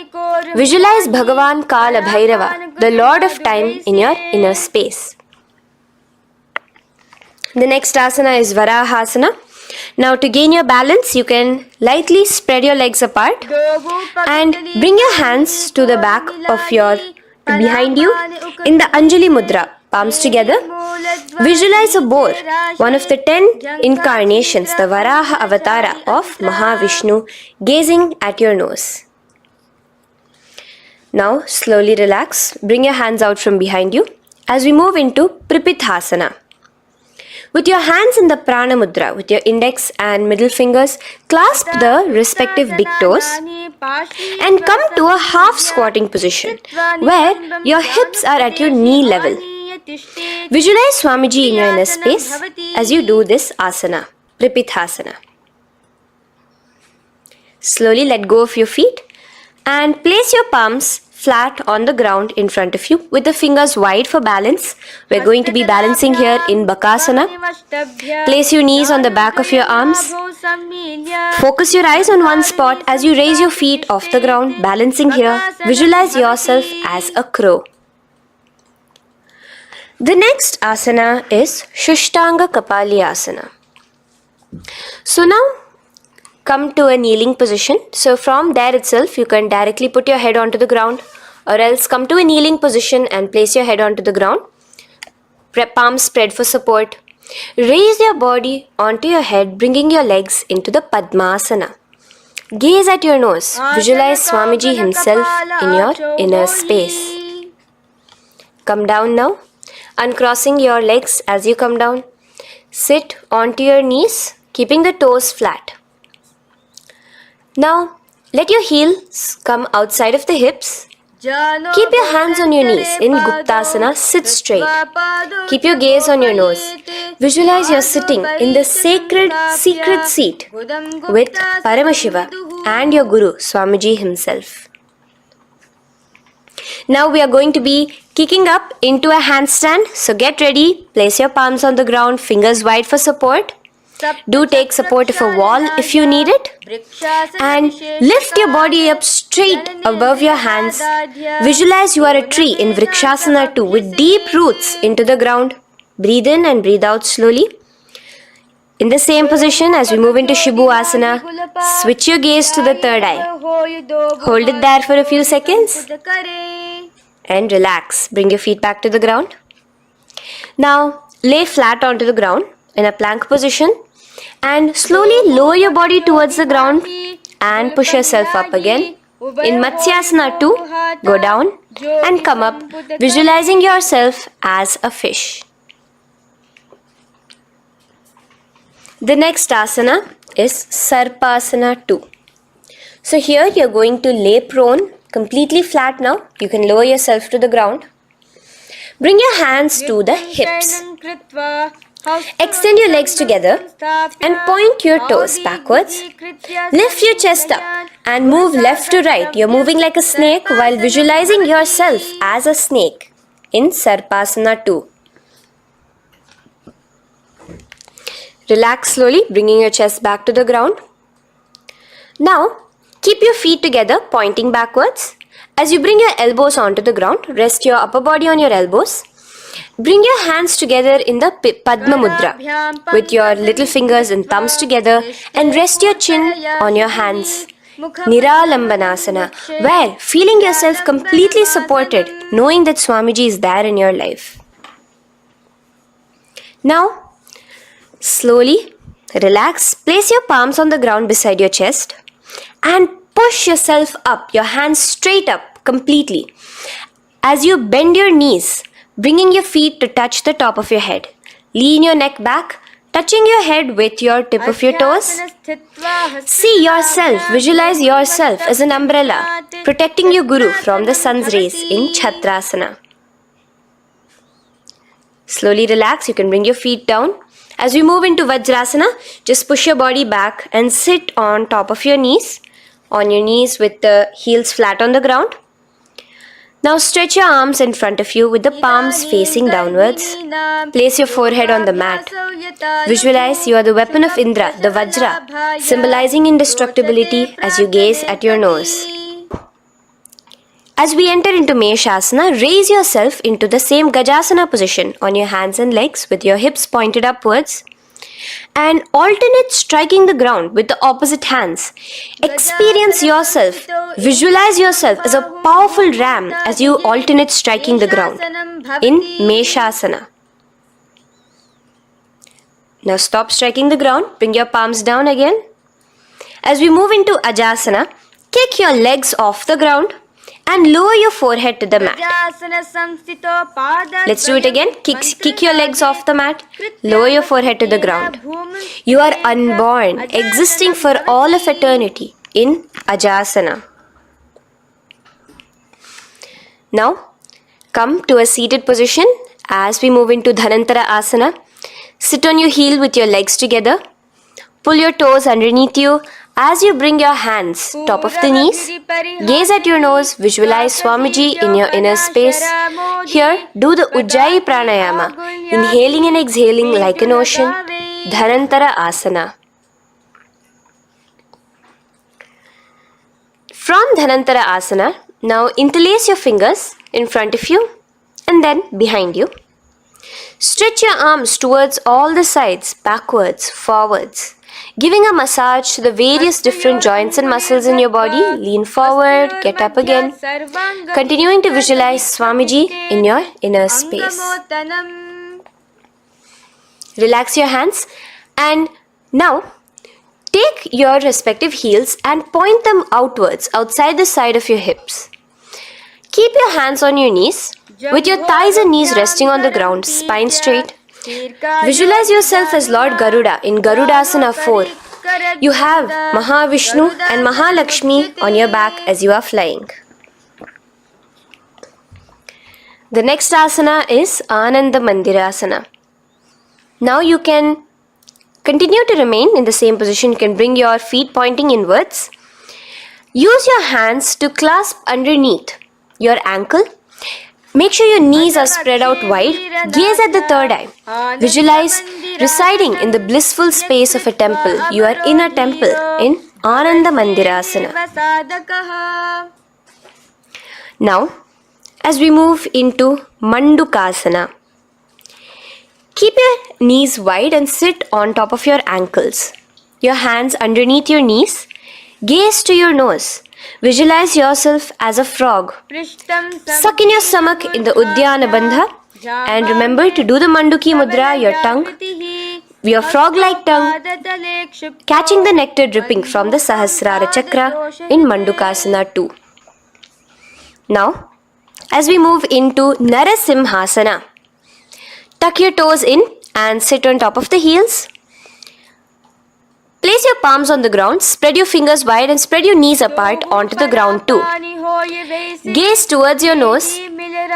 visualize Bhagavan Kala Bhairava, the Lord of Time, in your inner space. The next asana is Varahasana. Now to gain your balance, you can lightly spread your legs apart and bring your hands to the back of your behind you in the Anjali Mudra, palms together. Visualize a boar, one of the 10 incarnations, the Varaha Avatara of Mahavishnu, gazing at your nose. Now slowly relax, bring your hands out from behind you as we move into Pripithasana. With your hands in the Prana Mudra, with your index and middle fingers, clasp the respective big toes and come to a half squatting position where your hips are at your knee level. Visualize Swamiji in your inner space as you do this asana, Pripithasana. Slowly let go of your feet and place your palms flat on the ground in front of you with the fingers wide for balance. We're going to be balancing here in Bakasana. Place your knees on the back of your arms. Focus your eyes on one spot as you raise your feet off the ground, balancing here. Visualize yourself as a crow. The next asana is Shushtanga Kapali Asana. So now come to a kneeling position. So from there itself, you can directly put your head onto the ground, or else come to a kneeling position and place your head onto the ground. Palms spread for support. Raise your body onto your head, bringing your legs into the Padmasana. Gaze at your nose. Visualize Swamiji himself in your inner space. Come down now, uncrossing your legs as you come down. Sit onto your knees, keeping the toes flat. Now, let your heels come outside of the hips Keep your hands on your knees. In Guptasana, sit straight. Keep your gaze on your nose. Visualize you're sitting in the sacred secret seat with Paramashiva and your Guru, Swamiji himself. Now we are going to be kicking up into a handstand. So get ready. Place your palms on the ground, fingers wide for support. Do take support of a wall if you need it. And lift your body up straight above your hands. Visualize you are a tree in Vrikshasana 2 with deep roots into the ground. Breathe in and breathe out slowly. In the same position as we move into Shibhu Asana, switch your gaze to the third eye. Hold it there for a few seconds and relax. Bring your feet back to the ground. Now lay flat onto the ground in a plank position and slowly lower your body towards the ground and push yourself up again. In Matsyasana 2, go down and come up, visualizing yourself as a fish. The next asana is Sarpasana 2. So here you're going to lay prone, completely flat now. You can lower yourself to the ground. Bring your hands to the hips. Extend your legs together and point your toes backwards. Lift your chest up and move left to right. You're moving like a snake while visualizing yourself as a snake in Sarpasana 2. Relax slowly, bringing your chest back to the ground. Now, keep your feet together, pointing backwards. As you bring your elbows onto the ground, rest your upper body on your elbows. Bring your hands together in the Padma Mudra with your little fingers and thumbs together and rest your chin on your hands. Niralambanasana, where feeling yourself completely supported, knowing that Swamiji is there in your life. Now, slowly relax, place your palms on the ground beside your chest and push yourself up, your hands straight up completely. As you bend your knees, bringing your feet to touch the top of your head. Lean your neck back, touching your head with your tip of your toes. See yourself, visualize yourself as an umbrella, protecting your Guru from the sun's rays in Chhatrasana. Slowly relax, you can bring your feet down. As we move into Vajrasana, just push your body back and sit on top of your knees, with the heels flat on the ground. Now stretch your arms in front of you with the palms facing downwards. Place your forehead on the mat. Visualize you are the weapon of Indra, the Vajra, symbolizing indestructibility as you gaze at your nose. As we enter into Meshasana, raise yourself into the same Gajasana position on your hands and legs with your hips pointed upwards and alternate striking the ground with the opposite hands. Experience yourself, visualize yourself as a powerful ram as you alternate striking the ground in Meshasana. Now stop striking the ground, bring your palms down again. As we move into Ajasana, kick your legs off the ground and lower your forehead to the mat. Let's do it again. Kick your legs off the mat. Lower your forehead to the ground. You are unborn, existing for all of eternity in Ajasana. Now, come to a seated position as we move into Dhanantara Asana. Sit on your heel with your legs together. Pull your toes underneath you. As you bring your hands top of the knees, gaze at your nose, visualize Swamiji in your inner space. Here, do the Ujjayi Pranayama, inhaling and exhaling like an ocean, Dhanantara Asana. From Dhanantara Asana, now interlace your fingers in front of you and then behind you. Stretch your arms towards all the sides, backwards, forwards. Giving a massage to the various different joints and muscles in your body. Lean forward, get up again. Continuing to visualize Swamiji in your inner space. Relax your hands and now take your respective heels and point them outwards, outside the side of your hips. Keep your hands on your knees with your thighs and knees resting on the ground, spine straight. Visualize yourself as Lord Garuda in Garudasana 4. You have Mahavishnu and Mahalakshmi on your back as you are flying. The next asana is Ananda Mandirasana. Now you can continue to remain in the same position. You can bring your feet pointing inwards. Use your hands to clasp underneath your ankle. Make sure your knees are spread out wide. Gaze at the third eye. Visualize residing in the blissful space of a temple. You are in a temple in Ananda Mandirasana. Now, as we move into Mandukasana, keep your knees wide and sit on top of your ankles. Your hands underneath your knees. Gaze to your nose. Visualize yourself as a frog. Suck in your stomach in the Uddiyana Bandha. And remember to do the Manduki Mudra, your tongue, your frog-like tongue, catching the nectar dripping from the Sahasrara Chakra in Mandukasana 2. Now, as we move into Narasimhasana, tuck your toes in and sit on top of the heels. Place your palms on the ground, spread your fingers wide and spread your knees apart onto the ground too. Gaze towards your nose,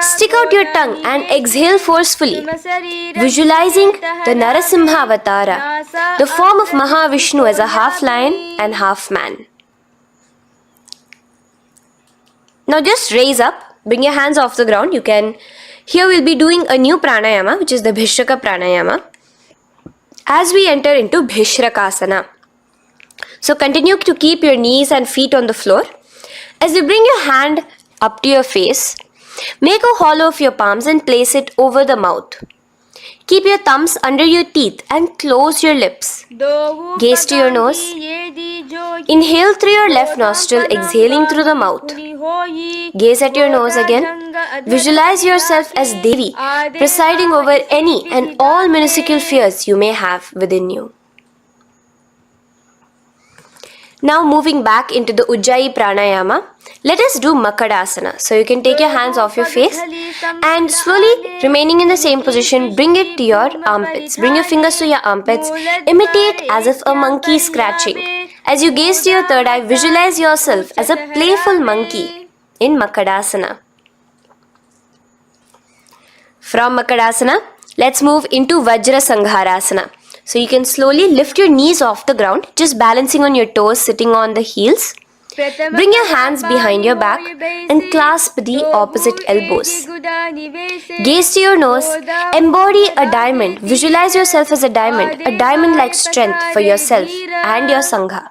stick out your tongue and exhale forcefully, visualizing the Narasimha Avatara, the form of Mahavishnu as a half lion and half man. Now just raise up, bring your hands off the ground. Here we'll be doing a new pranayama, which is the Bhishraka pranayama, as we enter into Bhishrakasana. So continue to keep your knees and feet on the floor. As you bring your hand up to your face, make a hollow of your palms and place it over the mouth. Keep your thumbs under your teeth and close your lips. Gaze to your nose. Inhale through your left nostril, exhaling through the mouth. Gaze at your nose again. Visualize yourself as Devi, presiding over any and all minuscule fears you may have within you. Now moving back into the Ujjayi Pranayama, let us do Makadasana. So you can take your hands off your face and slowly remaining in the same position, bring it to your armpits. Bring your fingers to your armpits. Imitate as if a monkey is scratching. As you gaze to your third eye, visualize yourself as a playful monkey in Makadasana. From Makadasana, let's move into Vajra Sangharasana. So you can slowly lift your knees off the ground, just balancing on your toes, sitting on the heels. Bring your hands behind your back and clasp the opposite elbows. Gaze to your nose, embody a diamond. Visualize yourself as a diamond-like strength for yourself and your Sangha.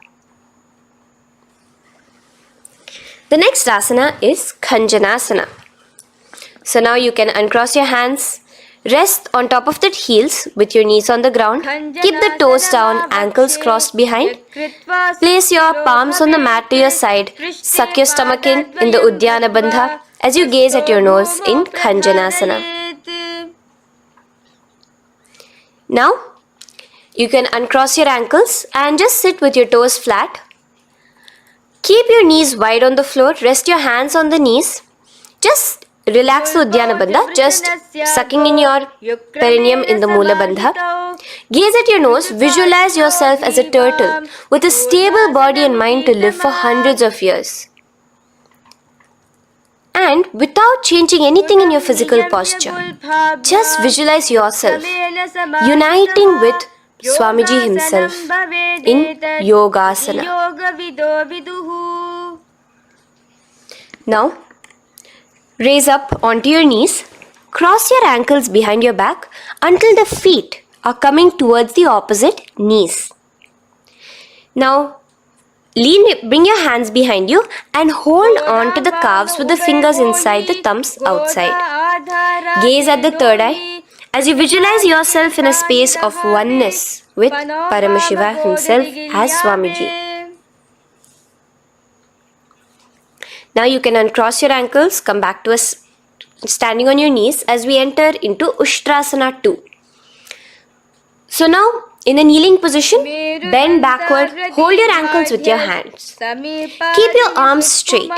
The next asana is Khanjanasana. So now you can uncross your hands, rest on top of the heels with your knees on the ground. Keep the toes down, ankles crossed behind. Place your palms on the mat to your side. Suck your stomach in the Uddiyana Bandha as you gaze at your nose in Khanjanasana. Now, you can uncross your ankles and just sit with your toes flat. Keep your knees wide on the floor. Rest your hands on the knees. Just relax the Uddiyana Bandha, just sucking in your perineum in the Mula Bandha. Gaze at your nose, visualize yourself as a turtle with a stable body and mind to live for hundreds of years. And without changing anything in your physical posture, just visualize yourself uniting with Swamiji himself in Yogasana. Now, raise up onto your knees, cross your ankles behind your back until the feet are coming towards the opposite knees. Now, bring your hands behind you and hold on to the calves with the fingers inside, the thumbs outside. Gaze at the third eye as you visualize yourself in a space of oneness with Paramashiva himself as Swamiji. Now you can uncross your ankles, come back to us standing on your knees as we enter into Ushtrasana 2. So now, in a kneeling position, bend backward, hold your ankles with your hands. Keep your arms straight.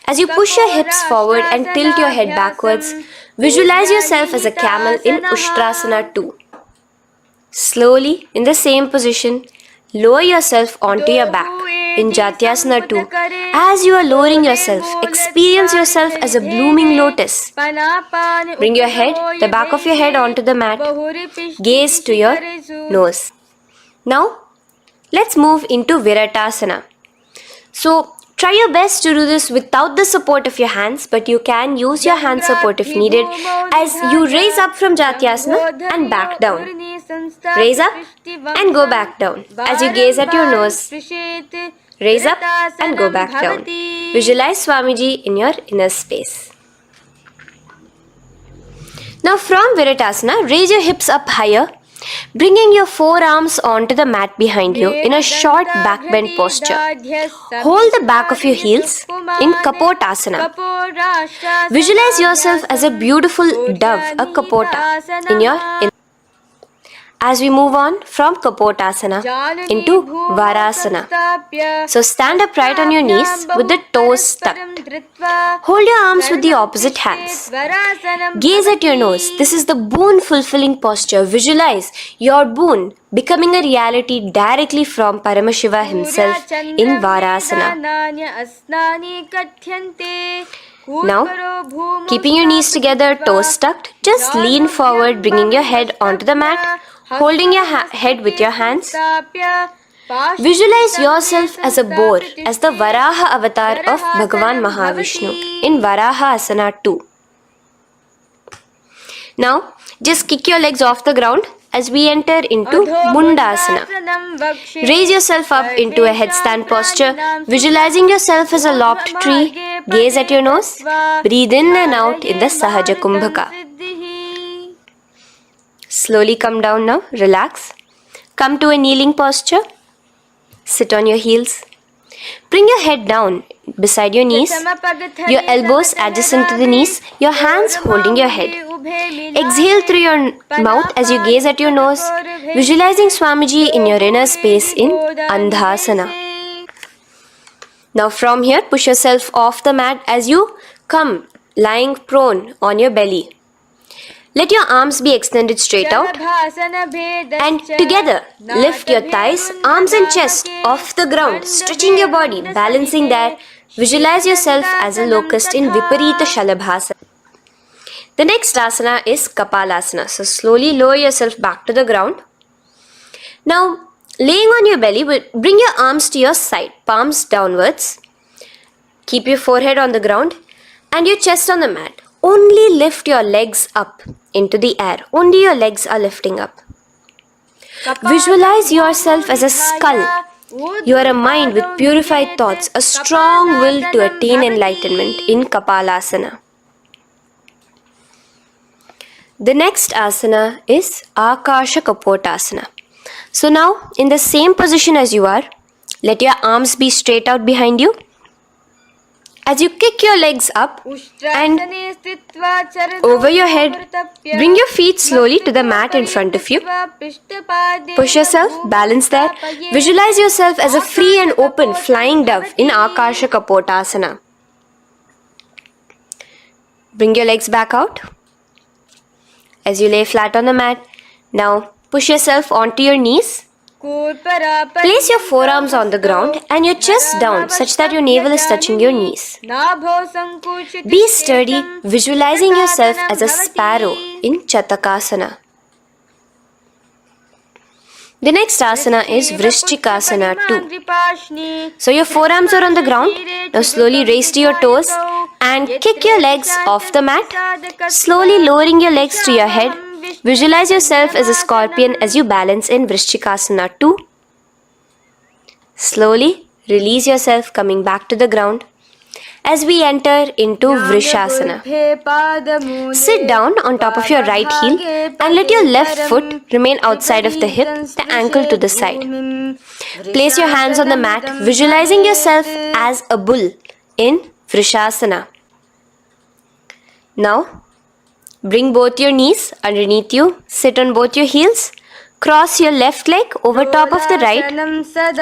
As you push your hips forward and tilt your head backwards, visualize yourself as a camel in Ushtrasana 2. Slowly, in the same position, lower yourself onto your back. in Jatyasana 2. As you are lowering yourself, experience yourself as a blooming lotus. Bring your head, the back of your head onto the mat. Gaze to your nose. Now, let's move into Viratasana. So, try your best to do this without the support of your hands, but you can use your hand support if needed as you raise up from Jatyasana and back down. Raise up and go back down as you gaze at your nose. Raise up and go back down. Visualize Swamiji in your inner space. Now from Viratasana, raise your hips up higher, bringing your forearms onto the mat behind you in a short back bend posture. Hold the back of your heels in Kapotasana. Visualize yourself as a beautiful dove, a Kapota, in your as we move on from Kapotasana into Varasana. So stand upright on your knees with the toes tucked. Hold your arms with the opposite hands. Gaze at your nose. This is the boon fulfilling posture. Visualize your boon becoming a reality directly from Paramashiva himself in Varasana. Now, keeping your knees together, toes tucked, just lean forward, bringing your head onto the mat, holding your head with your hands. Visualize yourself as a boar, as the Varaha avatar of Bhagavan Mahavishnu in Varaha Asana 2. Now, just kick your legs off the ground as we enter into Mundasana. Raise yourself up into a headstand posture, visualizing yourself as a lopped tree. Gaze at your nose. Breathe in and out in the Sahaja Kumbhaka. Slowly come down now. Relax. Come to a kneeling posture. Sit on your heels. Bring your head down beside your knees, your elbows adjacent to the knees, your hands holding your head. Exhale through your mouth as you gaze at your nose, visualizing Swamiji in your inner space in Andhasana. Now from here, push yourself off the mat as you come lying prone on your belly. Let your arms be extended straight out and together lift your thighs, arms and chest off the ground, stretching your body, balancing there. Visualize yourself as a locust in Viparita Shalabhasana. The next asana is Kapalasana. So slowly lower yourself back to the ground. Now laying on your belly, bring your arms to your side, palms downwards. Keep your forehead on the ground and your chest on the mat. Only lift your legs up into the air. Only your legs are lifting up. Visualize yourself as a skull. You are a mind with purified thoughts, a strong will to attain enlightenment in Kapalasana. The next asana is Akasha Kapotasana. So now, in the same position as you are, let your arms be straight out behind you. As you kick your legs up and over your head, bring your feet slowly to the mat in front of you. Push yourself, balance there. Visualize yourself as a free and open flying dove in Akasha Kapotasana. Bring your legs back out as you lay flat on the mat. Now push yourself onto your knees. Place your forearms on the ground and your chest down such that your navel is touching your knees. Be sturdy, visualizing yourself as a sparrow in Chatakasana. The next asana is Vrishchikasana 2. So your forearms are on the ground. Now slowly raise to your toes and kick your legs off the mat. Slowly lowering your legs to your head. Visualize yourself as a scorpion as you balance in Vrishchikasana 2. Slowly release yourself, coming back to the ground as we enter into Vrishasana. Sit down on top of your right heel and let your left foot remain outside of the hip, the ankle to the side. Place your hands on the mat, visualizing yourself as a bull in Vrishasana. Now, bring both your knees underneath you, sit on both your heels, cross your left leg over top of the right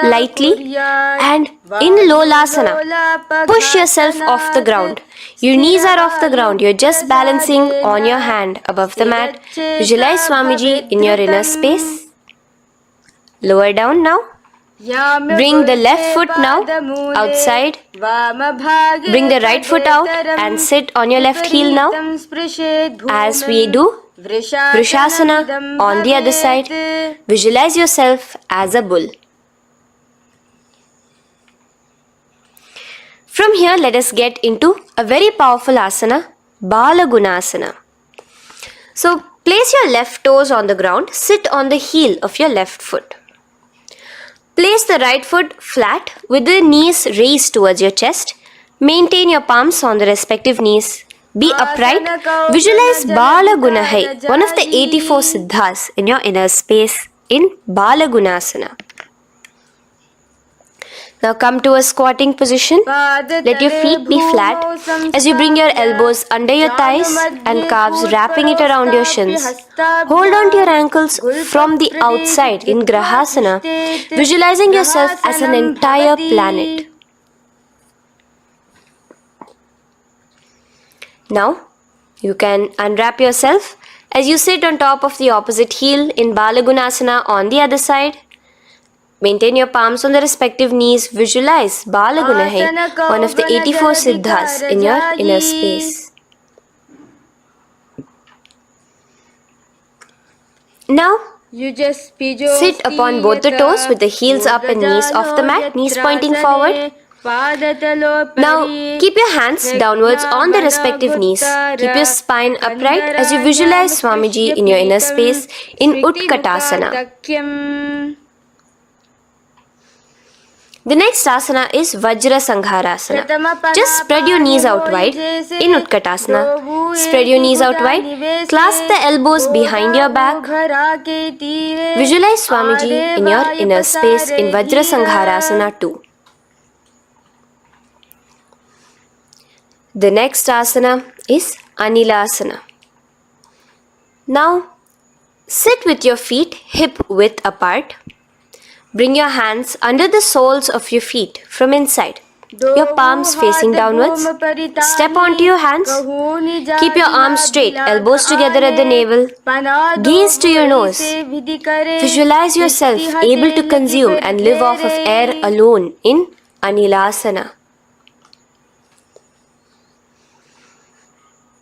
lightly and in Lolasana, push yourself off the ground. Your knees are off the ground, you're just balancing on your hand above the mat. Visualize Swamiji in your inner space. Lower down now. Bring the left foot now outside. Bring the right foot out and sit on your left heel now. As we do Vrishasana on the other side, visualize yourself as a bull. From here, let us get into a very powerful asana, Balagunasana. So, place your left toes on the ground, sit on the heel of your left foot. Place the right foot flat with the knees raised towards your chest. Maintain your palms on the respective knees. Be upright. Visualize Balagunahai, one of the 84 Siddhas in your inner space in Balagunasana. Now come to a squatting position. Let your feet be flat as you bring your elbows under your thighs and calves, wrapping it around your shins. Hold on to your ankles from the outside in Grahasana, visualizing yourself as an entire planet. Now, you can unwrap yourself as you sit on top of the opposite heel in Balagunasana on the other side. Maintain your palms on the respective knees. Visualize Balagunahai, one of the 84 Siddhas in your inner space. Now, sit upon both the toes with the heels up and knees off the mat, knees pointing forward. Now, keep your hands downwards on the respective knees. Keep your spine upright as you visualize Swamiji in your inner space in Utkatasana. The next asana is Vajra Sangharasana. Just spread your knees out wide in Utkatasana. Spread your knees out wide. Clasp the elbows behind your back. Visualize Swamiji in your inner space in Vajra Sangharasana 2. The next asana is Anilasana. Now, sit with your feet hip width apart. Bring your hands under the soles of your feet from inside. Your palms facing downwards. Step onto your hands. Keep your arms straight, elbows together at the navel. Gaze to your nose. Visualize yourself able to consume and live off of air alone in Anilasana.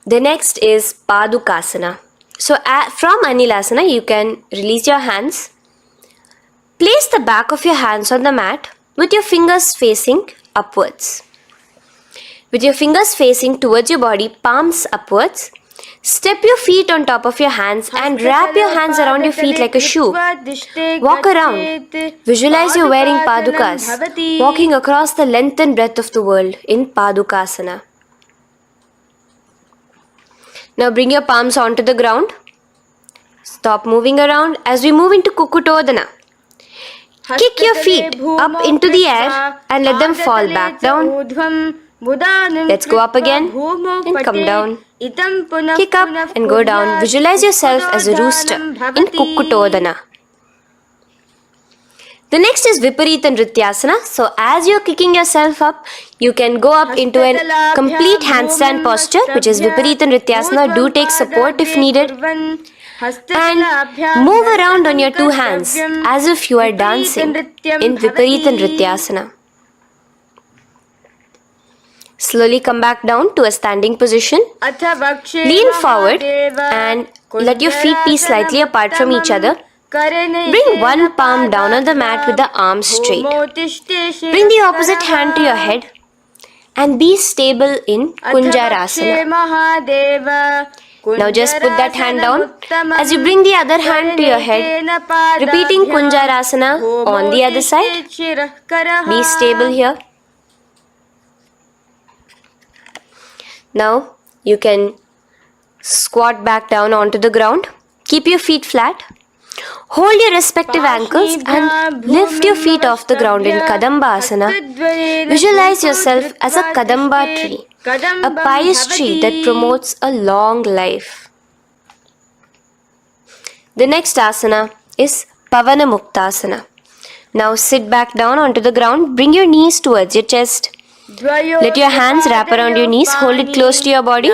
The next is Padukasana. So from Anilasana, you can release your hands. Place the back of your hands on the mat with your fingers facing upwards. With your fingers facing towards your body, palms upwards. Step your feet on top of your hands and wrap your hands around your feet like a shoe. Walk around. Visualize you're wearing padukas, walking across the length and breadth of the world in Padukasana. Now bring your palms onto the ground. Stop moving around as we move into Kukutodana. Kick your feet up into the air and let them fall back down. Let's go up again and come down. Kick up and go down. Visualize yourself as a rooster in Kukutodana. The next is Viparita Nrityasana. So as you're kicking yourself up, you can go up into a complete handstand posture, which is Viparita Nrityasana. Do take support if needed. And move around on your two hands as if you are dancing in Viparita Nrityasana. Slowly come back down to a standing position. Lean forward and let your feet be slightly apart from each other. Bring one palm down on the mat with the arms straight. Bring the opposite hand to your head and be stable in Kunjarasana. Now just put that hand down as you bring the other hand to your head, repeating Kunjarasana on the other side. Be stable here. Now you can squat back down onto the ground. Keep your feet flat. Hold your respective ankles and lift your feet off the ground in Kadambasana. Visualize yourself as a Kadamba tree, a pious tree that promotes a long life. The next asana is Pavana Muktasana. Now sit back down onto the ground, bring your knees towards your chest. Let your hands wrap around your knees, hold it close to your body.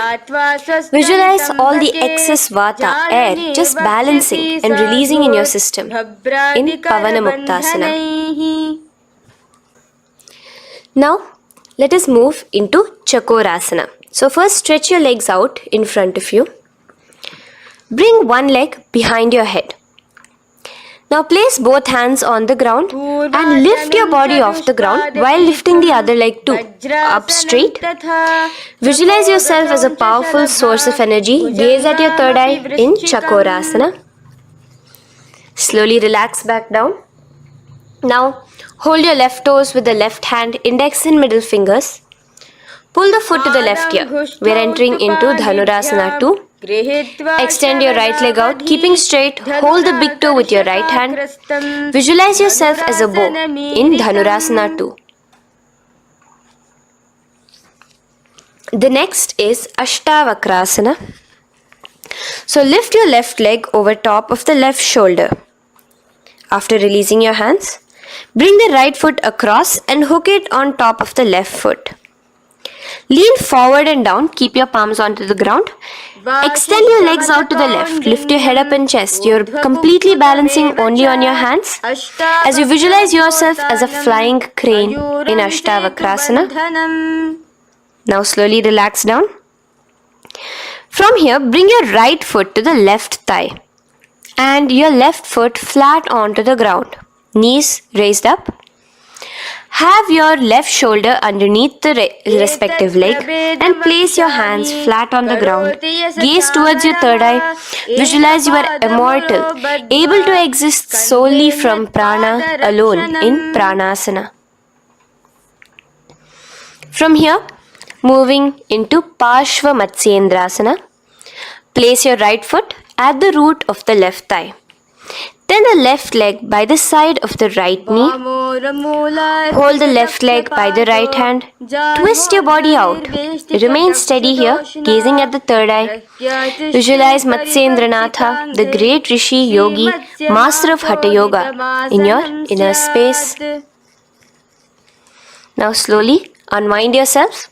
Visualize all the excess vata, air, just balancing and releasing in your system in Pavana Muktasana. Now, let us move into Chakorasana. So first stretch your legs out in front of you. Bring one leg behind your head. Now place both hands on the ground and lift your body off the ground while lifting the other leg too, up straight. Visualize yourself as a powerful source of energy. Gaze at your third eye in Chakorasana. Slowly relax back down. Now hold your left toes with the left hand, index and middle fingers. Pull the foot to the left here. We are entering into Dhanurasana 2. Extend your right leg out, keeping straight. Hold the big toe with your right hand. Visualize yourself as a bow in Dhanurasana 2. The next is Ashtavakrasana. So lift your left leg over top of the left shoulder. After releasing your hands, bring the right foot across and hook it on top of the left foot. Lean forward and down, keep your palms onto the ground. Extend your legs out to the left, lift your head up and chest. You're completely balancing only on your hands as you visualize yourself as a flying crane in Ashtavakrasana. Now slowly relax down. From here, bring your right foot to the left thigh and your left foot flat onto the ground. Knees raised up. Have your left shoulder underneath the respective leg and place your hands flat on the ground. Gaze towards your third eye. Visualize you are immortal, able to exist solely from prana alone in pranasana. From here, moving into Parshva Matsyendrasana. Place your right foot at the root of the left thigh. Then the left leg by the side of the right knee. Hold the left leg by the right hand. Twist your body out. Remain steady here, gazing at the third eye. Visualize Matsyendranatha, the great Rishi, Yogi, master of Hatha Yoga, in your inner space. Now slowly unwind yourself.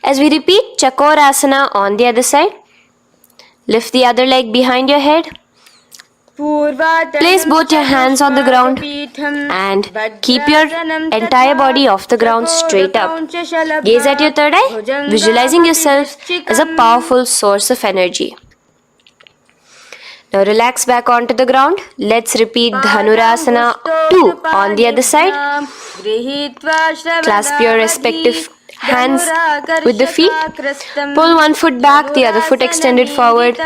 As we repeat Chakorasana on the other side, lift the other leg behind your head. Place both your hands on the ground and keep your entire body off the ground straight up. Gaze at your third eye, visualizing yourself as a powerful source of energy. Now relax back onto the ground. Let's repeat Dhanurasana 2 on the other side. Clasp your respective hands with the feet. Pull one foot back, the other foot extended forward.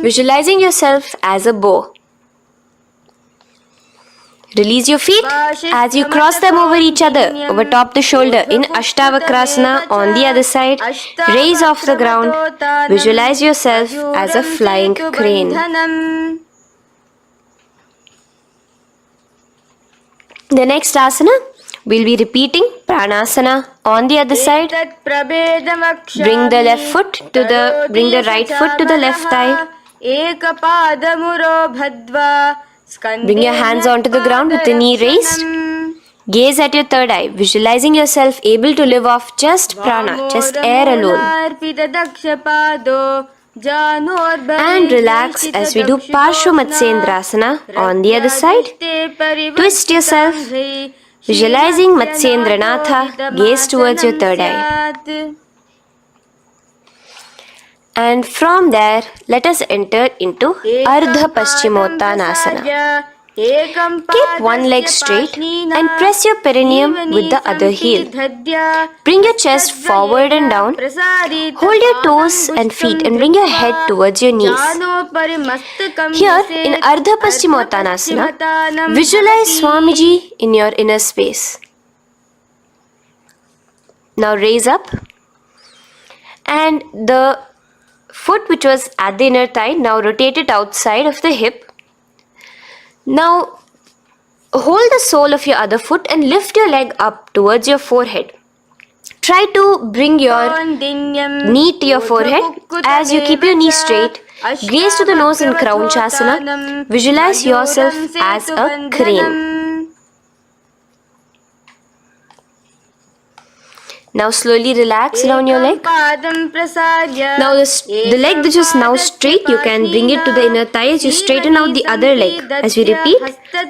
Visualizing yourself as a bow. Release your feet as you cross them over each other, over top the shoulder in Ashtavakrasana on the other side. Raise off the ground. Visualize yourself as a flying crane. The next asana, we'll be repeating Pranasana on the other side. Bring the right foot to the left thigh. Bring your hands onto the ground with the knee raised. Gaze at your third eye, visualizing yourself able to live off just prana, just air alone. And relax as we do Parshva Matsyendrasana on the other side. Twist yourself, visualizing Matsyendranatha, gaze towards your third eye. And from there, let us enter into Ardha Paschimottanasana. Keep one leg straight and press your perineum with the other heel. Bring your chest forward and down. Hold your toes and feet and bring your head towards your knees. Here in Ardha Paschimottanasana, visualize Swamiji in your inner space. Now raise up and the foot which was at the inner thigh, now rotate it outside of the hip. Now hold the sole of your other foot and lift your leg up towards your forehead. Try to bring your knee to your forehead as you keep your knee straight. Gaze to the nose in Kraunchasana. Visualize yourself as a crane. Now slowly relax down your leg. Now the leg which is now straight, you can bring it to the inner thigh as you straighten out the other leg. As we repeat,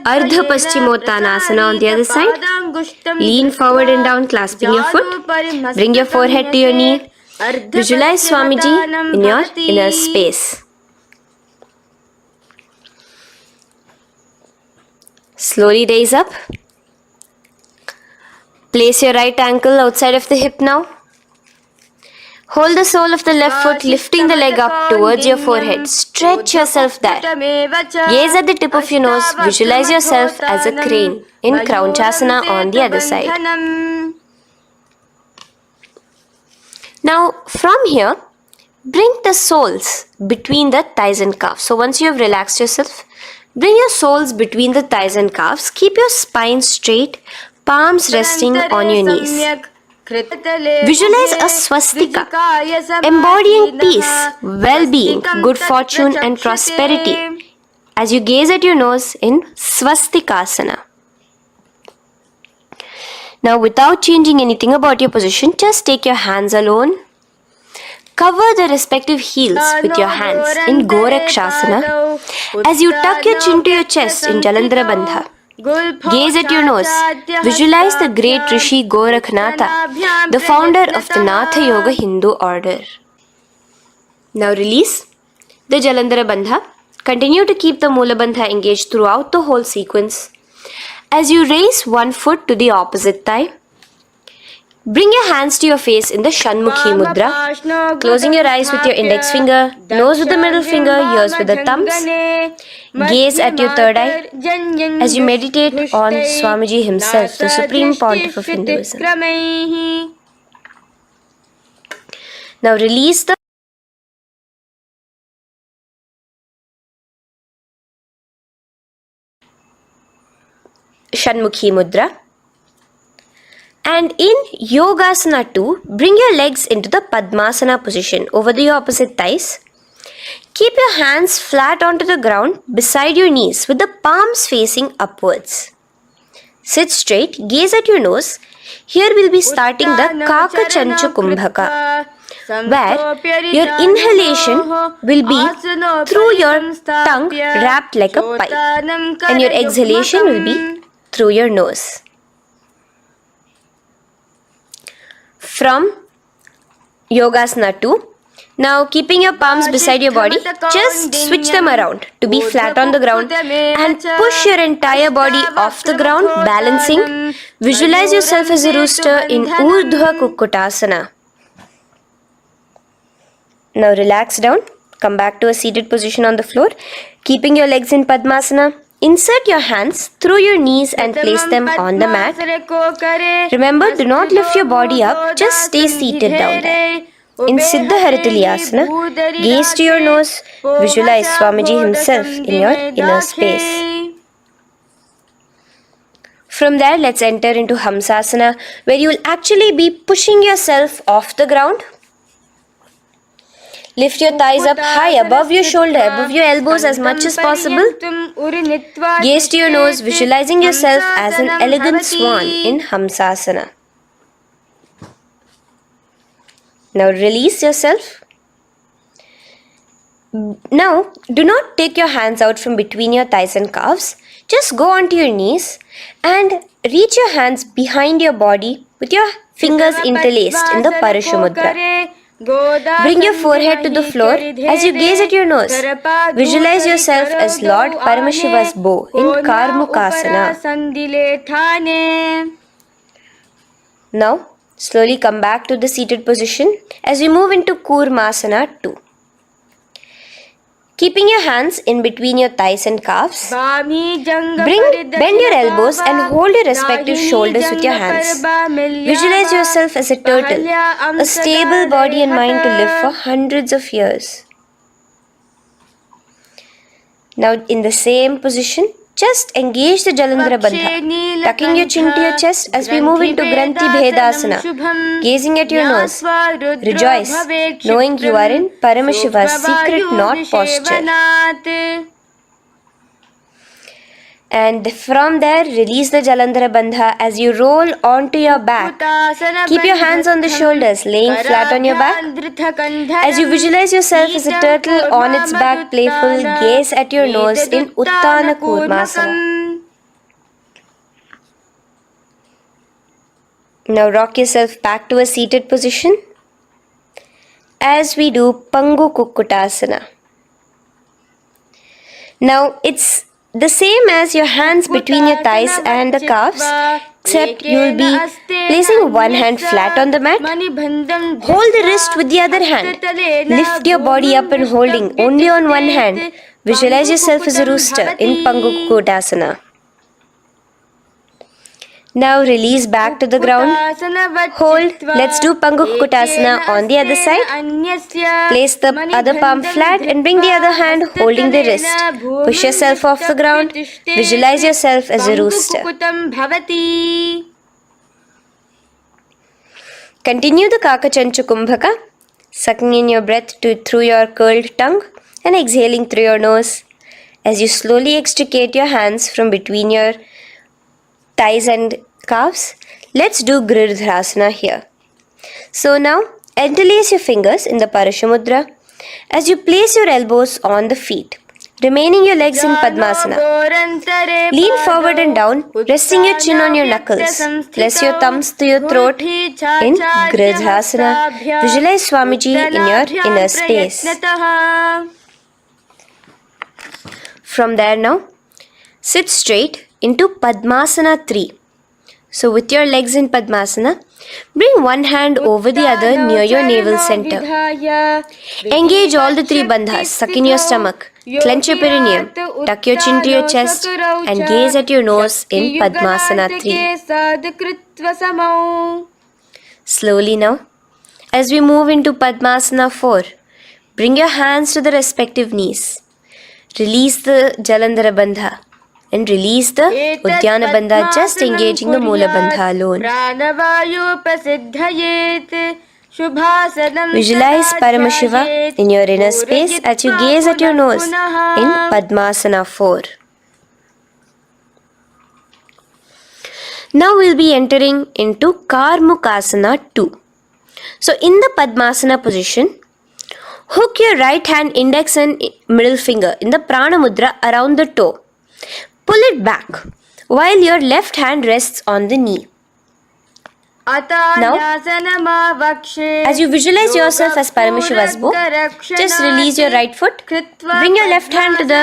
Ardha Paschimottanasana on the other side. Lean forward and down, clasping your foot. Bring your forehead to your knee. Visualize Swamiji in your inner space. Slowly raise up. Place your right ankle outside of the hip now. Hold the sole of the left foot, lifting the leg up towards your forehead. Stretch yourself there. Gaze at the tip of your nose. Visualize yourself as a crane in Kraunchasana on the other side. Now, from here, bring the soles between the thighs and calves. So once you have relaxed yourself, bring your soles between the thighs and calves. Keep your spine straight, palms resting on your knees. Visualize a swastika, embodying peace, well-being, good fortune and prosperity as you gaze at your nose in swastikasana. Now, without changing anything about your position, just take your hands alone. Cover the respective heels with your hands in Gorakshasana as you tuck your chin to your chest in Jalandhara Bandha. Gaze at your nose. Visualize the great Rishi Gorakhnatha, the founder of the Natha Yoga Hindu order. Now release the Jalandhara Bandha. Continue to keep the Mula Bandha engaged throughout the whole sequence. As you raise one foot to the opposite thigh, bring your hands to your face in the Shanmukhi Mudra, closing your eyes with your index finger, nose with the middle finger, ears with the thumbs. Gaze at your third eye as you meditate on Swamiji himself, the Supreme Pontiff of Hinduism. Now release the Shanmukhi Mudra. And in Yogasana 2, bring your legs into the Padmasana position over the opposite thighs. Keep your hands flat onto the ground beside your knees with the palms facing upwards. Sit straight, gaze at your nose. Here we'll be starting the Kakachancha Kumbhaka, where your inhalation will be through your tongue wrapped like a pipe, and your exhalation will be through your nose. From Yogasana 2, now keeping your palms beside your body, just switch them around to be flat on the ground and push your entire body off the ground, balancing. Visualize yourself as a rooster in Urdhva Kukkutasana. Now relax down, come back to a seated position on the floor, keeping your legs in Padmasana. Insert your hands through your knees and place them on the mat. Remember, do not lift your body up, just stay seated down there. In Siddha Haratuliyasana, gaze to your nose, visualize Swamiji himself in your inner space. From there, let's enter into Hamsasana, where you will actually be pushing yourself off the ground. Lift your thighs up high above your shoulder, above your elbows as much as possible. Gaze to your nose, visualizing yourself as an elegant swan in Hamsasana. Now release yourself. Now, do not take your hands out from between your thighs and calves. Just go onto your knees and reach your hands behind your body with your fingers interlaced in the phaleṣhu Mudra. Bring your forehead to the floor as you gaze at your nose. Visualize yourself as Lord Paramashiva's bow in Karmukhasana. Now, slowly come back to the seated position as we move into Kurmasana 2. Keeping your hands in between your thighs and calves, bend your elbows and hold your respective shoulders with your hands. Visualize yourself as a turtle, a stable body and mind to live for hundreds of years. Now in the same position, just engage the Jalandhara Bandha, tucking your chin to your chest as we move into Granthi Bhedasana, gazing at your nose. Rejoice, knowing you are in Paramashiva's secret knot posture. And from there, release the Jalandhara Bandha as you roll onto your back. Keep your hands on the shoulders, laying flat on your back. As you visualize yourself as a turtle on its back, playful, gaze at your nose in Uttana Kurmasana. Now rock yourself back to a seated position as we do Pangu Kukkutasana. Now it's the same as your hands between your thighs and the calves, except you will be placing one hand flat on the mat. Hold the wrist with the other hand. Lift your body up and holding only on one hand. Visualize yourself as a rooster in Pangu Kukkutasana. Now release back to the ground. Hold. Let's do Pangu Kukkutasana on the other side. Place the other palm flat and bring the other hand holding the wrist. Push yourself off the ground. Visualize yourself as a rooster. Continue the Kakachanchu Kumbhaka, sucking in your breath through your curled tongue and exhaling through your nose. As you slowly extricate your hands from between your thighs and calves, let's do Girdharasana here. So now, interlace your fingers in the Parashu Mudra as you place your elbows on the feet, remaining your legs in Padmasana. Lean forward and down, resting your chin on your knuckles. Place your thumbs to your throat in Girdharasana. Visualize Swamiji in your inner space. From there now, sit straight into Padmasana 3. So with your legs in Padmasana, bring one hand over the other near your navel center. Engage all the three bandhas, suck in your stomach, clench your perineum, tuck your chin to your chest and gaze at your nose in Padmasana 3. Slowly now, as we move into Padmasana 4, bring your hands to the respective knees. Release the Jalandhara Bandha and release the Uddiyana Bandha, just engaging the Moola Bandha alone. Visualize Paramashiva in your inner space as you gaze at your nose in Padmasana 4. Now we'll be entering into Karmukhasana 2. So in the Padmasana position, hook your right hand index and middle finger in the Prana Mudra around the toe. Pull it back while your left hand rests on the knee. Now, as you visualize yourself as Paramashiva's bow, just release your right foot, bring your left hand to the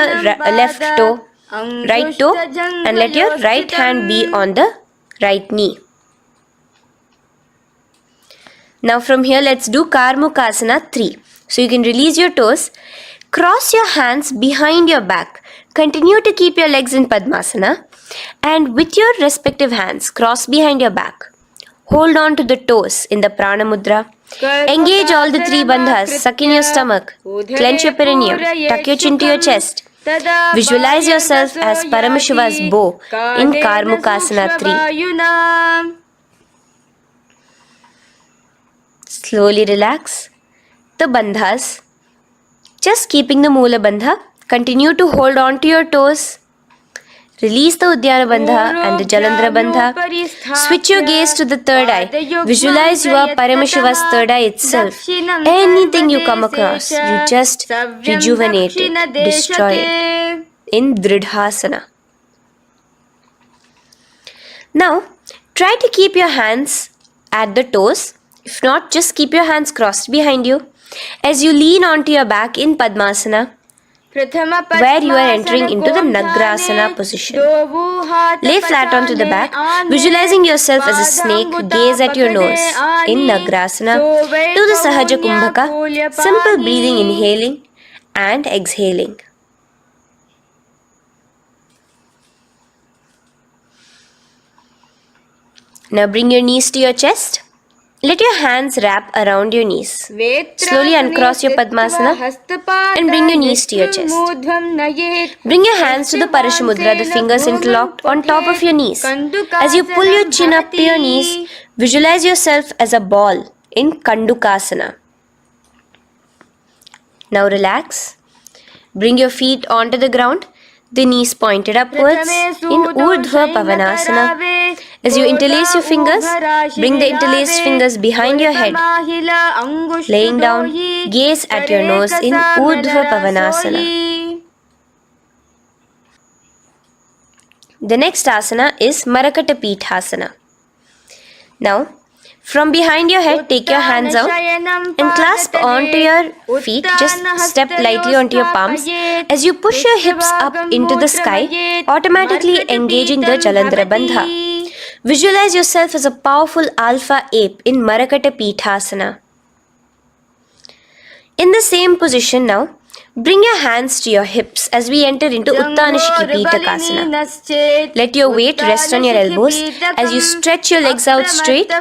left toe, right toe, and let your right hand be on the right knee. Now from here, let's do Karmukhasana 3. So you can release your toes, cross your hands behind your back, continue to keep your legs in Padmasana, and with your respective hands, cross behind your back. Hold on to the toes in the Prana Mudra. Engage all the three bandhas, suck in your stomach, clench your perineum, tuck your chin to your chest. Visualize yourself as Paramashiva's bow in Karmukhasana 3. Slowly relax the bandhas, just keeping the Moola Bandha. Continue to hold on to your toes. Release the Uddiyana Bandha and the Jalandhara Bandha. Switch your gaze to the third eye. Visualize you are Paramashiva's third eye itself. Anything you come across, you just rejuvenate it, destroy it in Dridhasana. Now, try to keep your hands at the toes. If not, just keep your hands crossed behind you as you lean onto your back in Padmasana, where you are entering into the Nagrasana position. Lay flat onto the back, visualizing yourself as a snake, gaze at your nose in Nagrasana. Do the Sahaja Kumbhaka, simple breathing, inhaling and exhaling. Now bring your knees to your chest. Let your hands wrap around your knees. Slowly uncross your Padmasana and bring your knees to your chest. Bring your hands to the Parashu Mudra, the fingers interlocked on top of your knees. As you pull your chin up to your knees, visualize yourself as a ball in Kandukasana. Now relax. Bring your feet onto the ground. The knees pointed upwards in Urdhva Pavanasana. As you interlace your fingers, bring the interlaced fingers behind your head. Laying down, gaze at your nose in Urdhva Pavanasana. The next asana is Marakata Pithasana. Now, from behind your head, take your hands out and clasp onto your feet. Just step lightly onto your palms. As you push your hips up into the sky, automatically engaging the Jalandhara Bandha. Visualize yourself as a powerful alpha ape in Marakata Pithasana. In the same position now, bring your hands to your hips as we enter into Uttanashiki Pitakasana. Let your weight rest on your elbows as you stretch your legs out straight.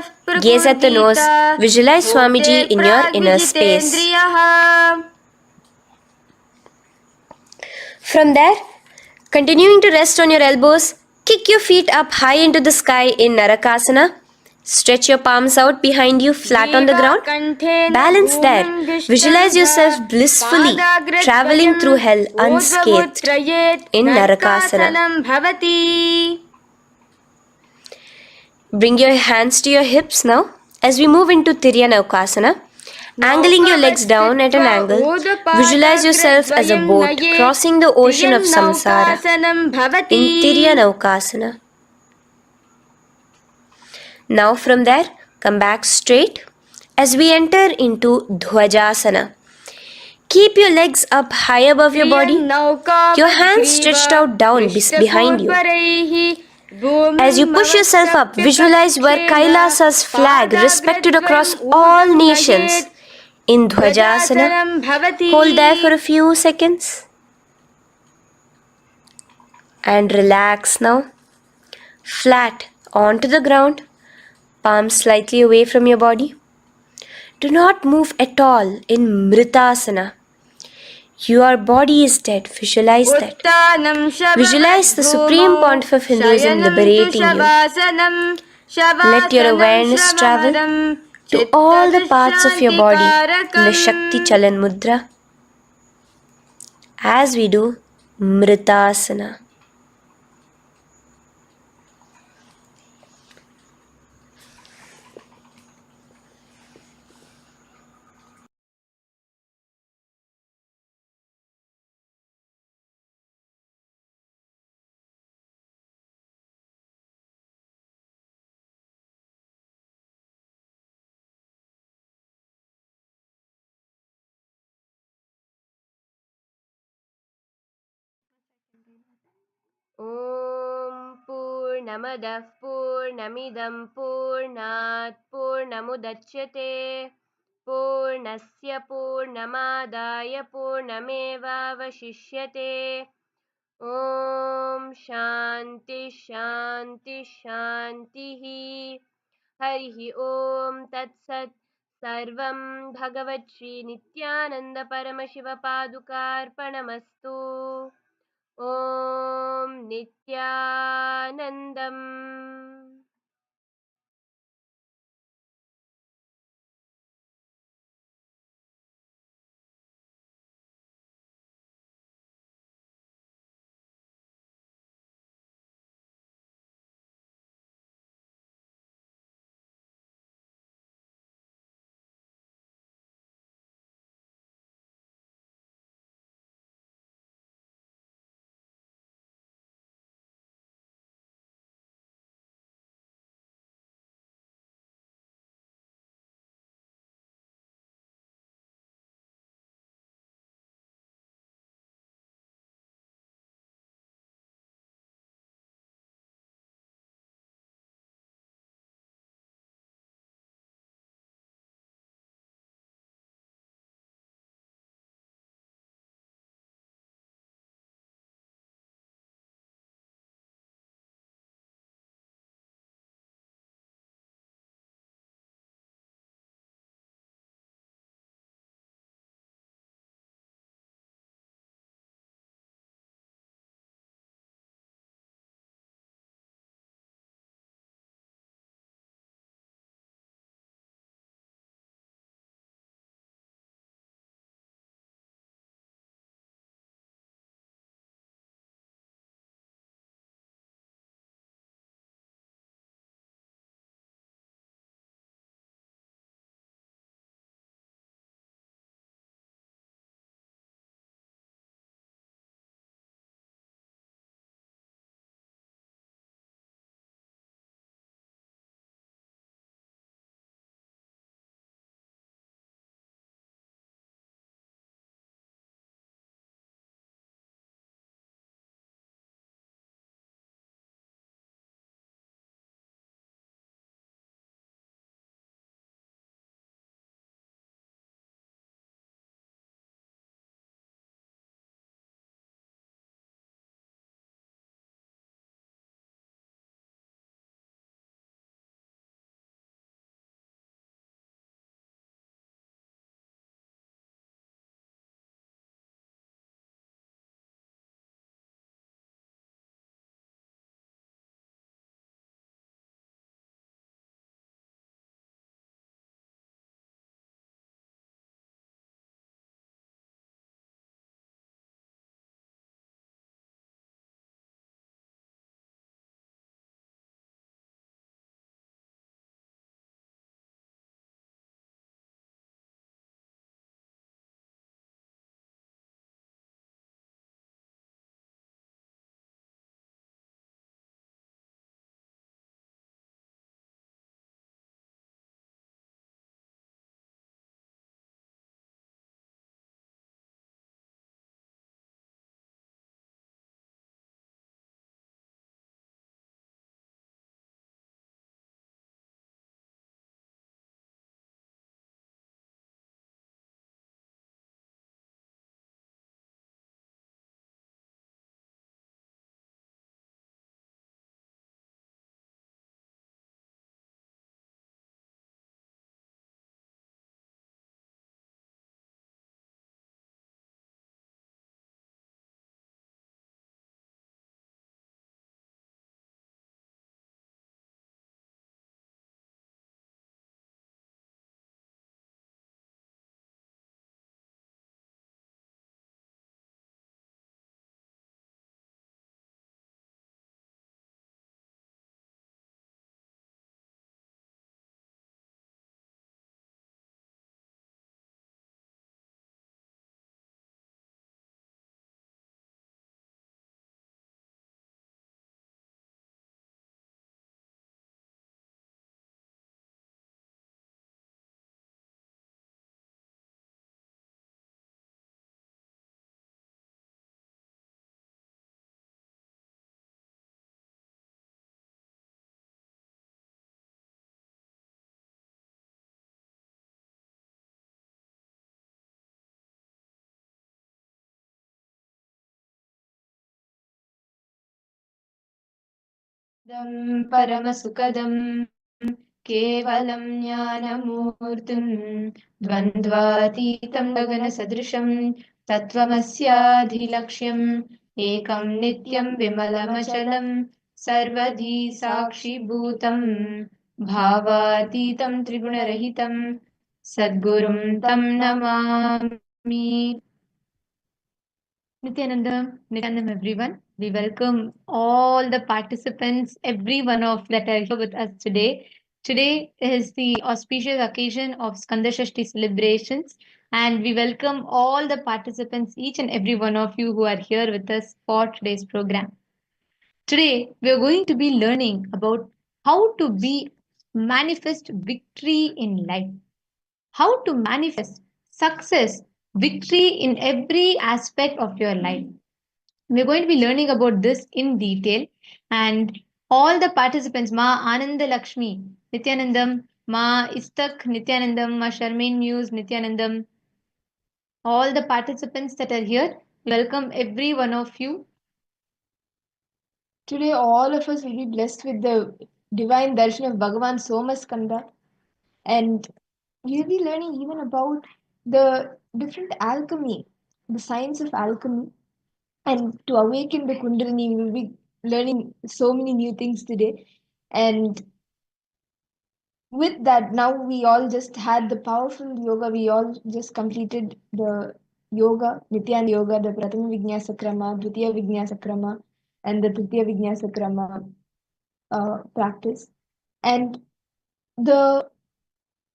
Gaze at the nose. Visualize Swamiji in your inner space. From there, continuing to rest on your elbows, kick your feet up high into the sky in Narakasana. Stretch your palms out behind you, flat on the ground. Balance there. Visualize yourself blissfully traveling through hell unscathed in Narakasana. Bring your hands to your hips now as we move into Tiryanavkasana. Angling your legs down at an angle, visualize yourself as a boat crossing the ocean of samsara in Tiryanavkasana. Now from there, come back straight as we enter into Dhwajasana. Keep your legs up high above your body, your hands stretched out down behind you. As you push yourself up, visualize where KAILASA's flag respected across all nations in Dhwajasana. Hold there for a few seconds and relax now. Flat onto the ground, palms slightly away from your body. Do not move at all in Mritasana. Your body is dead. Visualize that. Visualize the Supreme Pontiff of Hinduism liberating you. Let your awareness travel to all the parts of your body in the Shakti Chalan Mudra as we do Mritasana. Om Purnamadah Purnamidam Purnat Purnamudachyate Purnasya Purnamadaya Purnamevavashishyate Om Shanti Shanti Shantihi Harihi Om Tat Sat Sarvam Bhagavat Shri Nithyananda Paramashiva Padukarpanamastu Om Nithyanandam परमसुखदं केवलं ज्ञानमूर्तिं द्वन्द्वातीतं गगनसदृशं तत्त्वमस्याधिलक्ष्यम् एकं नित्यं विमलमचलं सर्वधी साक्षिभूतं भावातीतं त्रिगुणरहितं सद्गुरुं तं Namami. Nithyanandam, everyone. We welcome all the participants, every one of that are here with us today. Today is the auspicious occasion of Skandashashti celebrations, and we welcome all the participants, each and every one of you who are here with us for today's program. Today, we are going to be learning about how to be manifest victory in life, how to manifest success, victory in every aspect of your life. We're going to be learning about this in detail, and all the participants, Ma Ananda Lakshmi, Nithyanandam, Ma Istak Nithyanandam, Ma Sharmin Muse Nithyanandam, all the participants that are here, welcome every one of you. Today, all of us will be blessed with the divine darshan of Bhagavan Somaskanda, and we'll be learning even about the different alchemy, the science of alchemy, and to awaken the Kundalini, we will be learning so many new things today. And with that, now we all just had the powerful yoga. We all just completed the yoga, Nityananda yoga, the Prathama Vinyasa Krama, Dvitiya Vinyasa Krama, and the Tritiya Vinyasa Krama practice. And the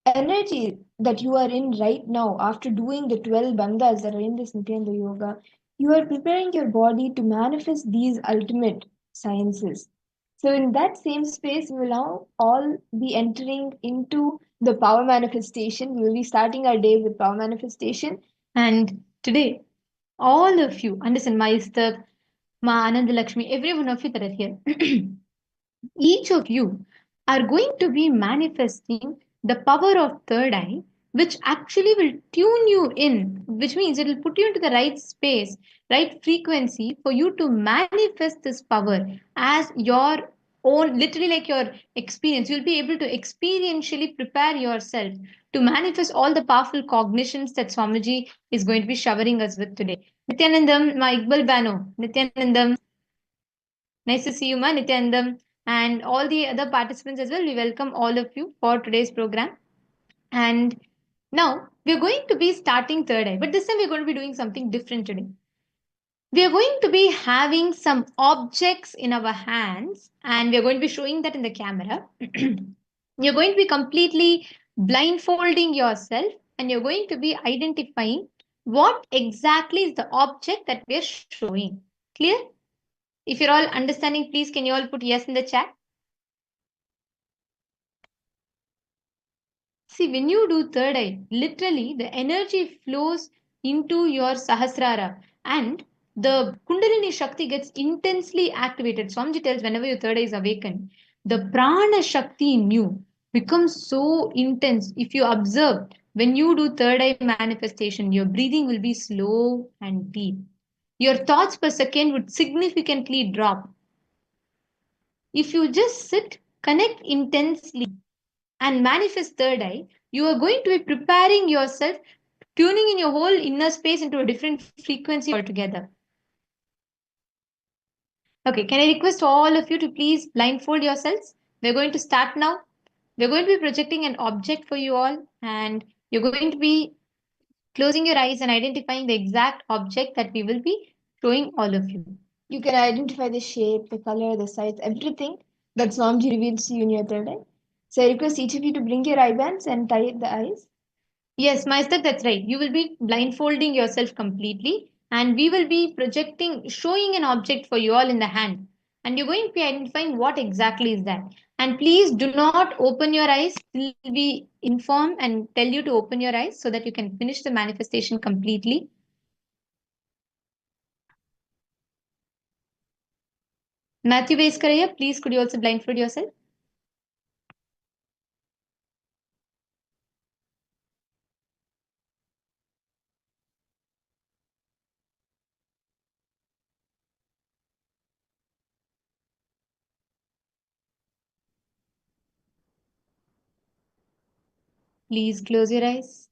energy that you are in right now after doing the 12 bandhas that are in this Nityananda yoga, you are preparing your body to manifest these ultimate sciences. So in that same space, we will now all be entering into the power manifestation. We will be starting our day with power manifestation. And today, all of you, understand, Ma Istak, Ma Ananda Lakshmi, every one of you that are here, each of you are going to be manifesting the power of third eye, which actually will tune you in, which means it will put you into the right space, right frequency for you to manifest this power as your own, literally like your experience. You'll be able to experientially prepare yourself to manifest all the powerful cognitions that Swamiji is going to be showering us with today. Nithyanandam, Ma Iqbal Bano, Nithyanandam, nice to see you, Ma Nithyanandam, and all the other participants as well. We welcome all of you for today's program. And now we're going to be starting third eye, but this time we're going to be doing something different today. We are going to be having some objects in our hands, and we are going to be showing that in the camera. You're going to be completely blindfolding yourself, and you're going to be identifying what exactly is the object that we're showing. Clear? If you're all understanding, please can you all put yes in the chat? See, when you do third eye, literally the energy flows into your Sahasrara and the Kundalini Shakti gets intensely activated. Swamiji tells whenever your third eye is awakened, the Prana Shakti in you becomes so intense. If you observe, when you do third eye manifestation, your breathing will be slow and deep. Your thoughts per second would significantly drop. If you just sit, connect intensely, and manifest third eye, you are going to be preparing yourself, tuning in your whole inner space into a different frequency altogether. Okay, can I request all of you to please blindfold yourselves? We're going to start now. We're going to be projecting an object for you all, and you're going to be closing your eyes and identifying the exact object that we will be showing all of you. You can identify the shape, the color, the size, everything that Swamiji reveals to you in your third eye. So I request each of you to bring your eye bands and tie the eyes. Yes, Master, that's right. You will be blindfolding yourself completely, and we will be projecting, showing an object for you all in the hand. And you're going to be identifying what exactly is that. And please do not open your eyes till we inform and tell you to open your eyes so that you can finish the manifestation completely. Matthew Veskaraya, please could you also blindfold yourself? Please close your eyes.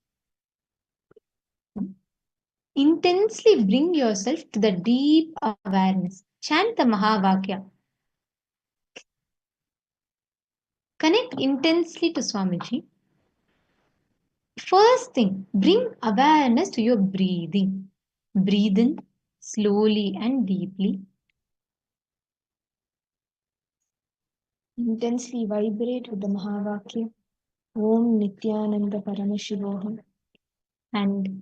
Intensely bring yourself to the deep awareness. Chant the Mahavakya. Connect intensely to Swamiji. First thing, bring awareness to your breathing. Breathe in slowly and deeply. Intensely vibrate with the Mahavakya. Om Nithyananda Paramashivoham. And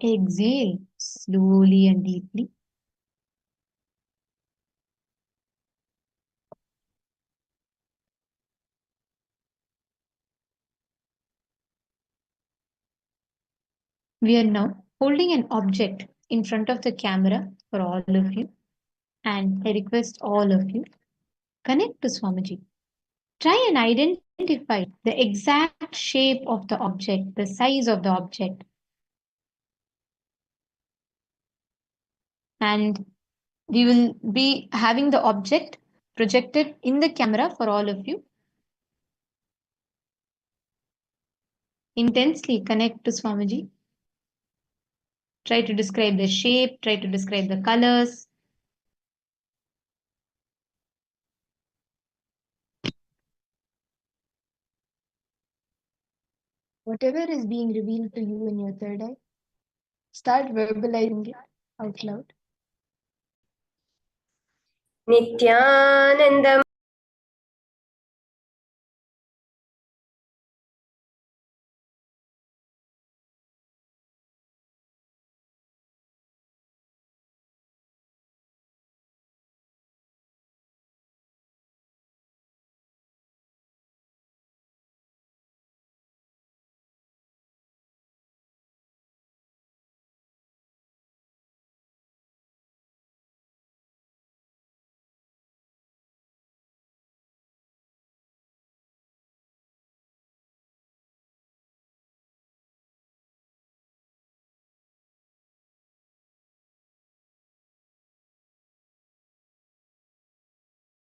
exhale slowly and deeply. We are now holding an object in front of the camera for all of you. And I request all of you, connect to Swamiji. Try and identify the exact shape of the object, the size of the object. And we will be having the object projected in the camera for all of you. Intensely connect to Swamiji. Try to describe the shape, try to describe the colors. Whatever is being revealed to you in your third eye, start verbalizing it out loud. Nithyananda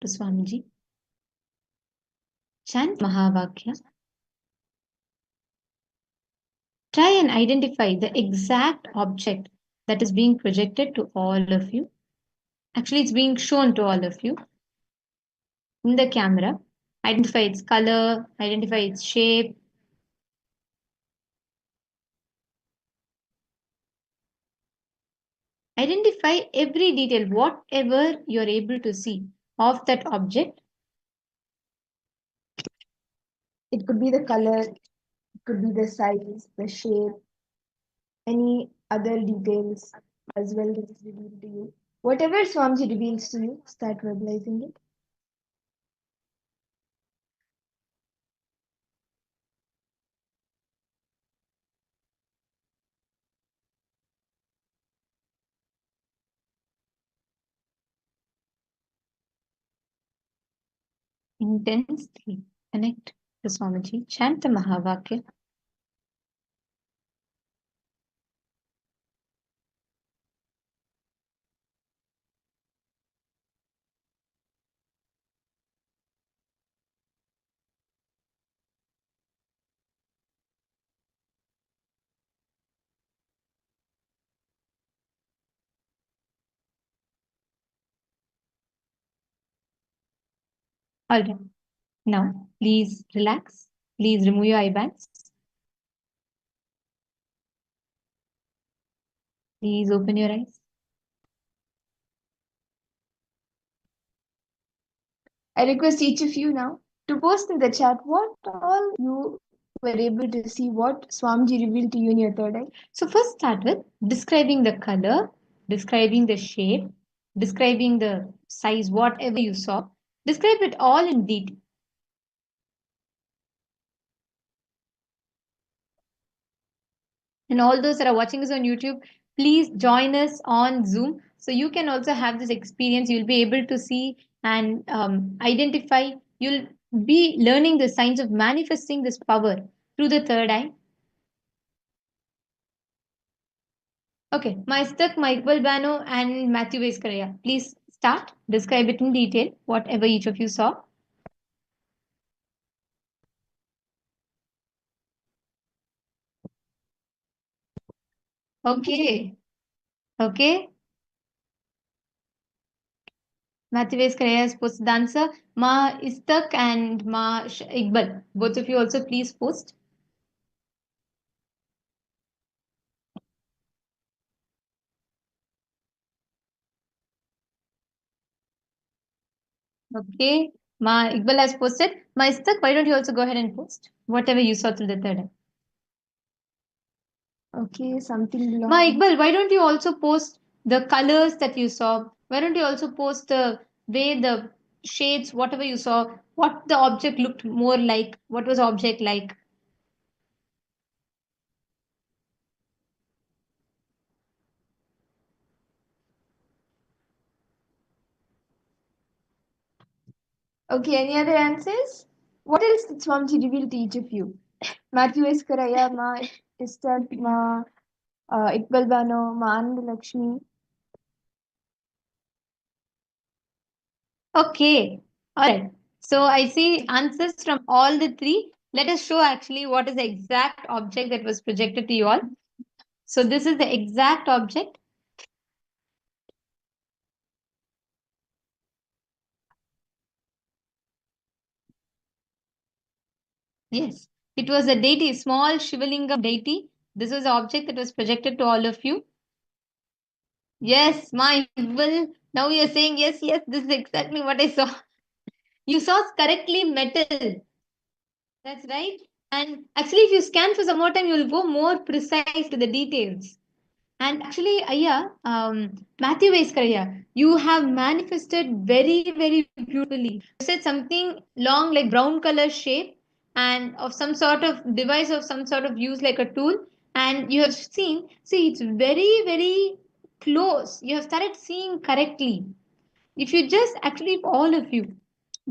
To Swamiji. Chant Mahavakya. Try and identify the exact object that is being projected to all of you. Actually, it's being shown to all of you in the camera. Identify its color, identify its shape. Identify every detail, whatever you're able to see of that object. It could be the color, it could be the size, the shape, any other details as well that is revealed to you. Whatever Swamiji reveals to you, start verbalizing it. Intensely connect to Swamiji. Chant the Mahavakya. All right. Now, please relax. Please remove your eye bags. Please open your eyes. I request each of you now to post in the chat what all you were able to see, what Swamiji revealed to you in your third eye. So first start with describing the color, describing the shape, describing the size, whatever you saw. Describe it all in detail. And all those that are watching us on YouTube, please join us on Zoom. So you can also have this experience. You'll be able to see and identify. You'll be learning the science of manifesting this power through the third eye. Okay, Maistak, Michael Bano, and Matthew Veskaraya, please start. Describe it in detail, whatever each of you saw. Okay. Okay. Mathivaskar has posted the answer. Ma Istak and Ma Iqbal. Both of you also please post. Okay. Ma Iqbal has posted. Ma Istak, why don't you also go ahead and post whatever you saw through the third eye? Okay, something Ma long. Iqbal, why don't you also post the colors that you saw? Why don't you also post the way the shades, whatever you saw, what the object looked more like, what was the object like? Okay, any other answers? What else did Swamiji reveal to each of you? Matthew Eskaraya, Ma Esther, Ma Iqbal Bano, Ma Anand Lakshmi. Okay. All right. So I see answers from all the three. Let us show actually what is the exact object that was projected to you all. So this is the exact object. Yes. It was a deity, small Shivalingam deity. This was the object that was projected to all of you. Yes, my will. Now you're saying yes, yes, this is exactly what I saw. You saw correctly metal. That's right. And actually, if you scan for some more time, you'll go more precise to the details. And actually, Ayya, Matthew Vaiskaraya, you have manifested very, very beautifully. You said something long, like brown color shape, and of some sort of device of some sort of use like a tool. And you have seen, see, it's very, very close. You have started seeing correctly. If you just actually, if all of you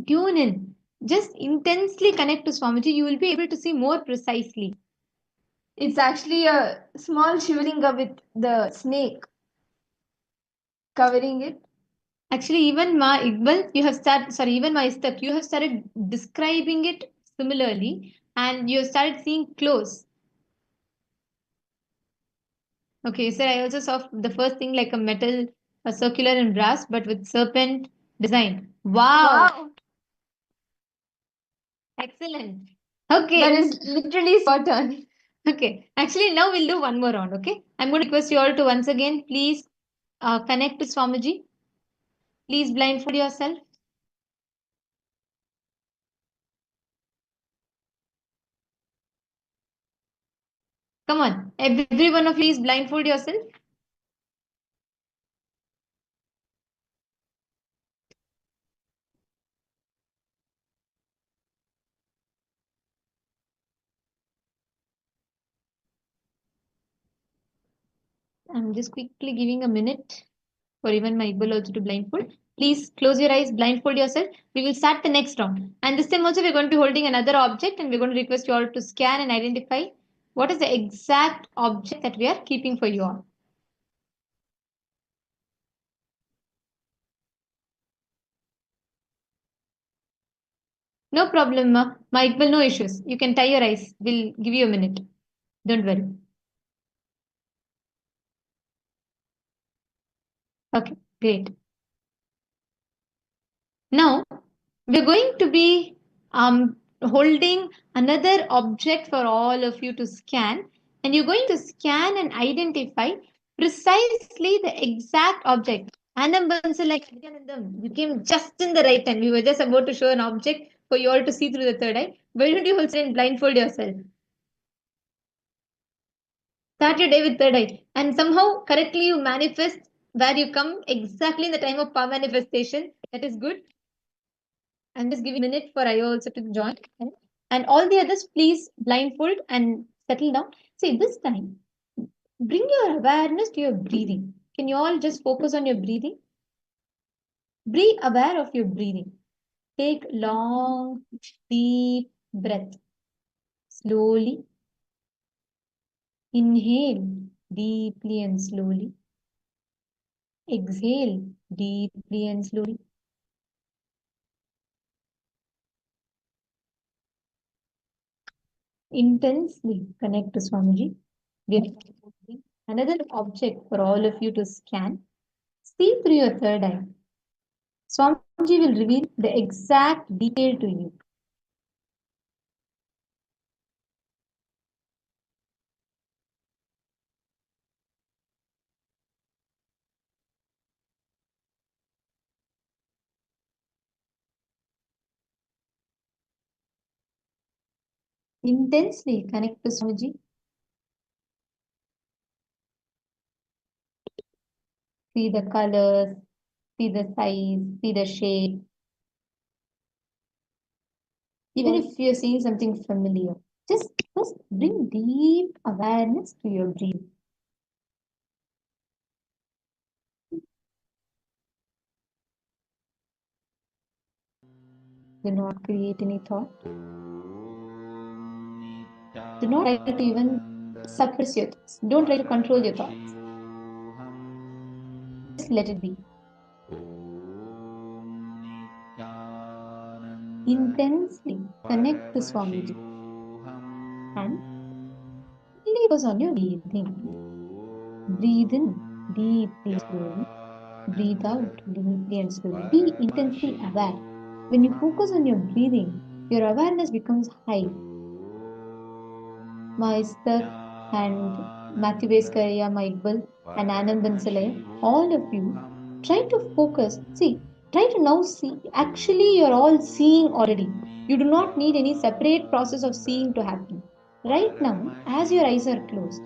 tune in, just intensely connect to Swamiji, you will be able to see more precisely. It's actually a small Shivalinga with the snake covering it. Actually, even Ma Iqbal, you have started, sorry, even Ma Istak, you have started describing it similarly and you have started seeing close. Okay, so I also saw the first thing like a metal, a circular and brass, but with serpent design. Wow, Wow, excellent. that Okay, is literally spot on. okay. Actually, now we'll do one more round, okay? I'm going to request you all to once again, please connect to Swamiji. Please blindfold yourself. Come on, every one of you, please blindfold yourself. I'm just quickly giving a minute for even my Iqbal also to blindfold. Please close your eyes, blindfold yourself. We will start the next round. And this time also we're going to be holding another object and we're going to request you all to scan and identify what is the exact object that we are keeping for you all. No problem, ma. My Iqbal, no issues. You can tie your eyes. We'll give you a minute. Don't worry. Okay, great. Now we're going to be holding another object for all of you to scan, and you're going to scan and identify precisely the exact object. Anambansa, like Nithyanandam, you came just in the right time. We were just about to show an object for you all to see through the third eye. Why don't you also blindfold yourself? Start your day with third eye, and somehow correctly you manifest where you come exactly in the time of power manifestation. That is good. I'm just giving a minute for I also to join. And all the others, please blindfold and settle down. See, this time, bring your awareness to your breathing. Can you all just focus on your breathing? Be aware of your breathing. Take long, deep breath. Slowly. Inhale deeply and slowly. Exhale deeply and slowly. Intensely connect to Swamiji. Another object for all of you to scan. See through your third eye. Swamiji will reveal the exact detail to you. Intensely connect to Swamiji. See the colors, see the size, see the shape. Even if you're seeing something familiar, just bring deep awareness to your breathing. Do not create any thought. Do not try to even suppress your thoughts. Don't try to control your thoughts. Just let it be. Intensely connect to Swamiji and focus on your breathing. Breathe in deeply and slowly. Breathe out deeply and slowly. Be intensely aware. When you focus on your breathing, your awareness becomes high. My Esther and Matthew Veskaraya, my Iqbal and Anand Bansalaya, all of you, try to focus. See, try to now see. Actually, you're all seeing already. You do not need any separate process of seeing to happen. Right now, as your eyes are closed,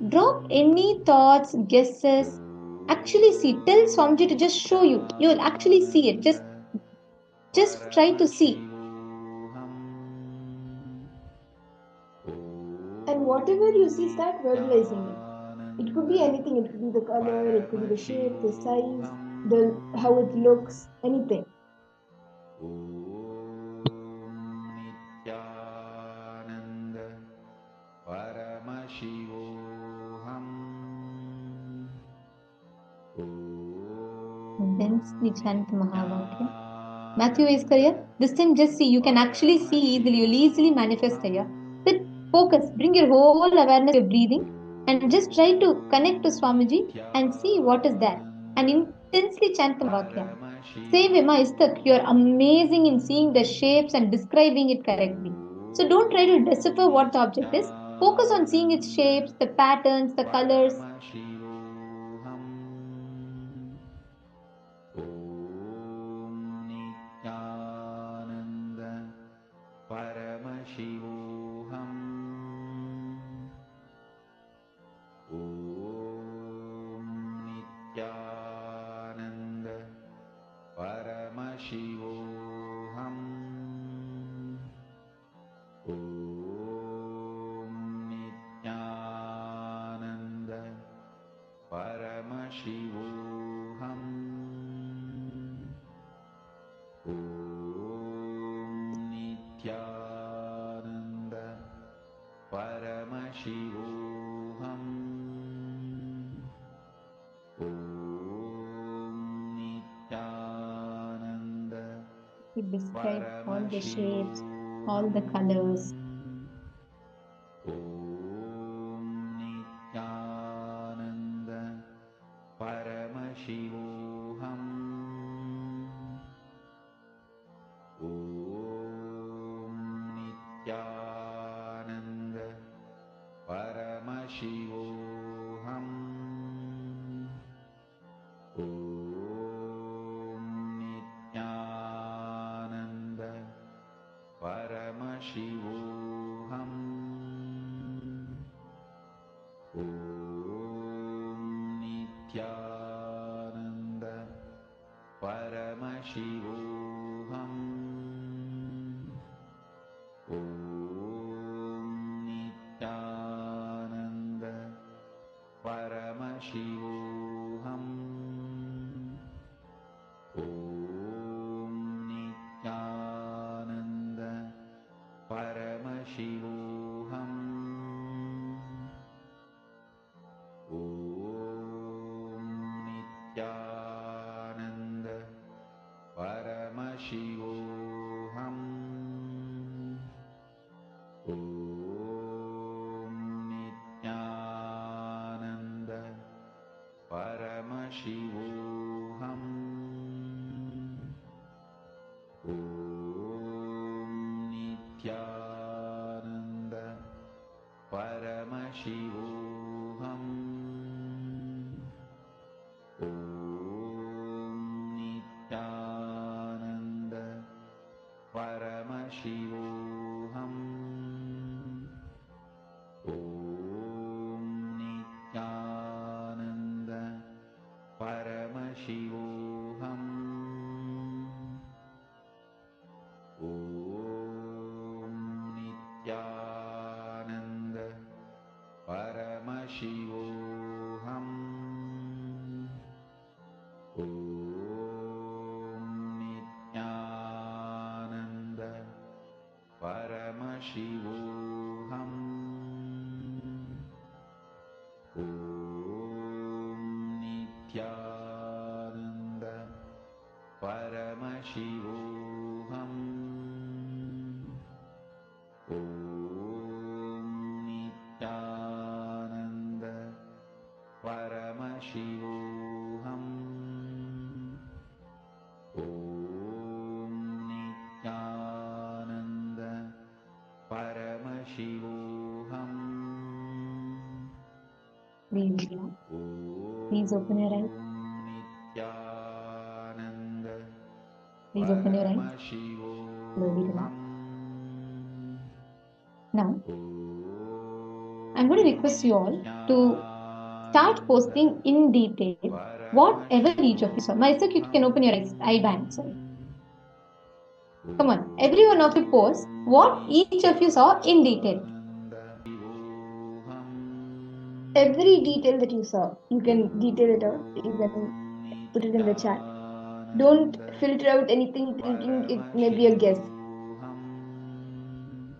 drop any thoughts, guesses. Actually see. Tell Swamiji to just show you. You will actually see it. Just try to see. And whatever you see, start verbalizing it. It could be anything. It could be the color, it could be the shape, the size, the how it looks, anything. Nithyananda Paramashivoham Intensely chant Mahavakya. Matthew Veskaraya, this time just see. You can actually see easily. You'll easily manifest here. Sit, focus, bring your whole awareness to your breathing and just try to connect to Swamiji and see what is there. And intensely chant the Mahavakya. Same way, Ma Istak, you're amazing in seeing the shapes and describing it correctly. So don't try to decipher what the object is. Focus on seeing its shapes, the patterns, the colors. Paramashivoham Om Nithyananda Paramashivoham Om Nithyananda Paramashivoham Om Nithyananda Paramashivoham Om Nithyananda He described all the shapes, all the colors. Om Nithyananda Paramashivoham Om Nithyananda Paramashivoham Om Nithyananda Paramashivoham Om Nithyananda Paramashivoham Om Nithyananda Paramashivoham Om Nithyananda Paramashivoham Om Nithyananda Paramashivoham Om Nithyananda Paramashivoham. Om Nithyananda Paramashivoham. Om Nithyananda Paramashivoham. Om Nithyananda Paramashivoham. Om Nithyananda Paramashivoham. Om Nithyananda Paramashivoham. Om Nithyananda Paramashivoham. Om Nithyananda Paramashivoham. Please open your eyes. Nithyananda Please open your eyes. Slowly relax. Now, I'm going to request you all to start posting in detail whatever each of you saw. Myself, you can open your eyes. Eye band, sorry. Come on, every one of you post what each of you saw in detail. Every detail that you saw, you can detail it out. You can put it in the chat. Don't filter out anything thinking it may be a guess.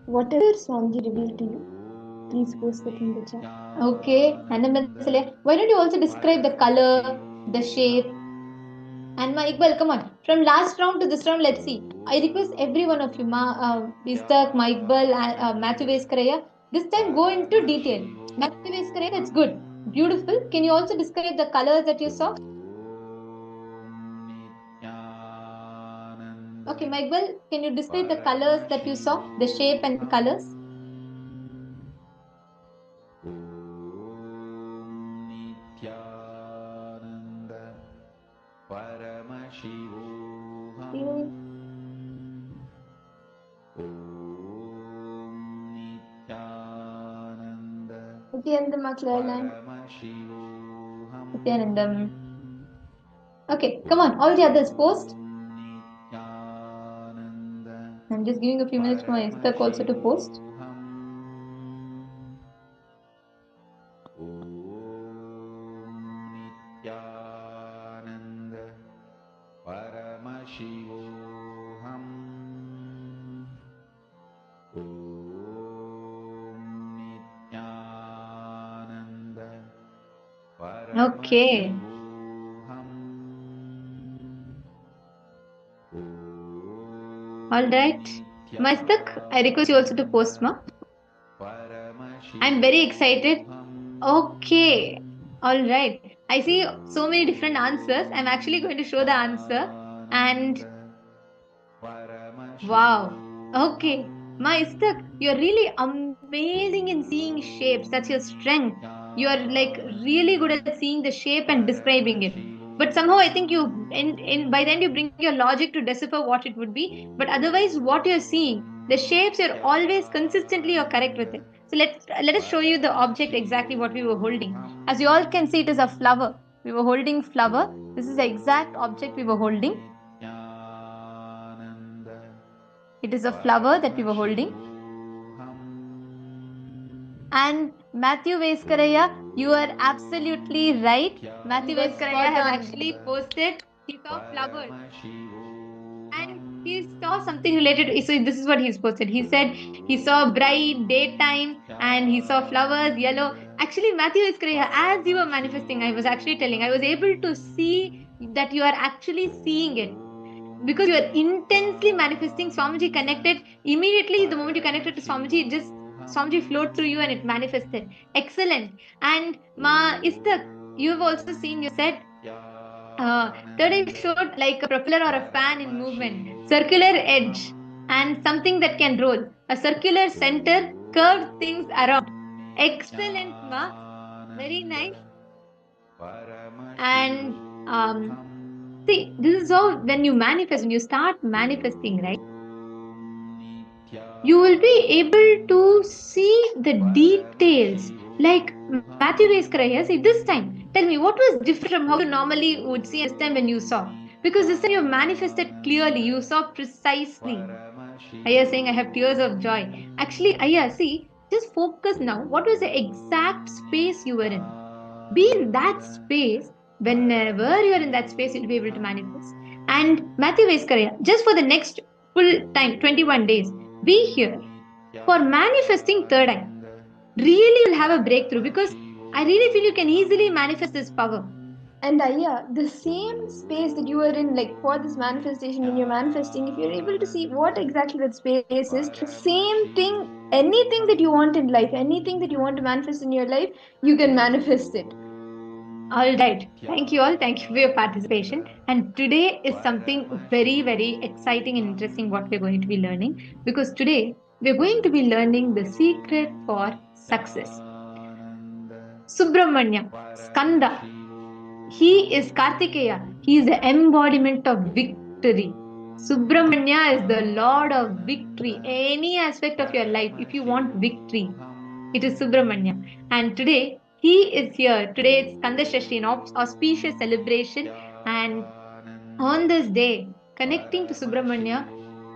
Whatever Swamiji revealed to you, please post it in the chat. Okay, and then why don't you also describe the color, the shape? And my Iqbal, come on. From last round to this round, let's see. I request every one of you, Istak, my Iqbal, Matthew Veskaraya, this time go into detail. Matthew Veskaraya, that's good. Beautiful. Can you also describe the colors that you saw? Okay, my Iqbal, can you describe the colors that you saw? The shape and colors? Nithyanandam. Okay, come on, all the others post. I'm just giving a few minutes for my Istak also to post. Okay. All right. Mastak, I request you also to post, ma. I'm very excited. Okay. All right. I see so many different answers. I'm actually going to show the answer. And wow. Okay. Ma Istak, you're really amazing in seeing shapes. That's your strength. You're like really good at seeing the shape and describing it. But somehow I think you by then you bring your logic to decipher what it would be. But otherwise, what you're seeing, the shapes, you're always consistently you're correct with it. So let us show you the object exactly what we were holding. As you all can see, it is a flower. We were holding flower. This is the exact object we were holding. It is a flower that we were holding. And Matthew Veskaraya, you are absolutely right. Matthew Veskaraya has actually posted, he saw flowers. And he saw something related to, so this is what he's posted. He said he saw bright daytime and he saw flowers, yellow. Actually, Matthew Veskaraya, as you were manifesting, I was actually telling, I was able to see that you are actually seeing it. Because you are intensely manifesting, Swamiji connected immediately. The moment you connected to Swamiji, Swamiji flowed through you and it manifested. Excellent. And Ma Istak, you have also seen, you said, third eye showed like a propeller or a fan in movement, circular edge, and something that can roll. A circular center, curved things around. Excellent, Ma. Very nice. And see, this is how when you manifest, when you start manifesting, right? You will be able to see the details. Like Matthew Vaskara here, see this time. Tell me what was different from how you normally would see this time when you saw. Because this time you manifested clearly, you saw precisely. Aya saying, I have tears of joy. Actually, Aya, see, just focus now. What was the exact space you were in? Be in that space. Whenever you are in that space, you'll be able to manifest. And Matthew Vaskara, just for the next full time, 21 days, be here for manifesting third eye. Really, you'll have a breakthrough because I really feel you can easily manifest this power. And the same space that you are in, like for this manifestation, when you're manifesting, if you're able to see what exactly that space is, the same thing, anything that you want in life, anything that you want to manifest in your life, you can manifest it. All right. Thank you all. Thank you for your participation. And today is something very, very exciting and interesting what we're going to be learning because today we're going to be learning the secret for success. Subramanya, Skanda, he is Kartikeya. He is the embodiment of victory. Subramanya is the Lord of victory. Any aspect of your life, if you want victory, it is Subramanya. And today, he is here. Today, it's Kandashashti, an auspicious celebration. And on this day, connecting to Subramanya,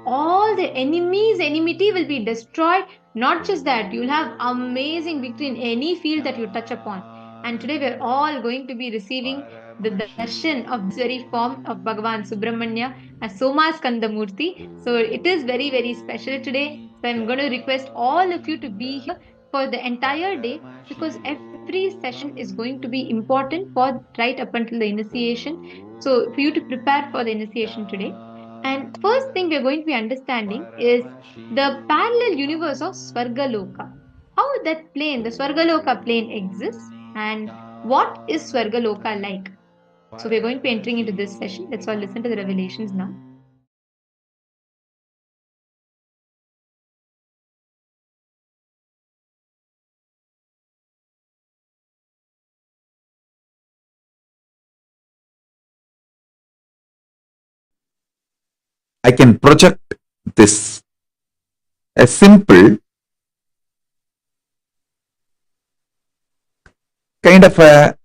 all the enmity will be destroyed. Not just that, you'll have amazing victory in any field that you touch upon. And today we're all going to be receiving the darshan of this very form of Bhagavan Subramanya as Soma Skandamurti. So it is very, very special today. So I'm going to request all of you to be here for the entire day because every session is going to be important for right up until the initiation. So for you to prepare for the initiation today. And first thing we're going to be understanding is the parallel universe of Swargaloka. How that plane, the Swargaloka plane exists and what is Swargaloka like? So we're going to be entering into this session. Let's all listen to the revelations now. I can project this, a simple kind of a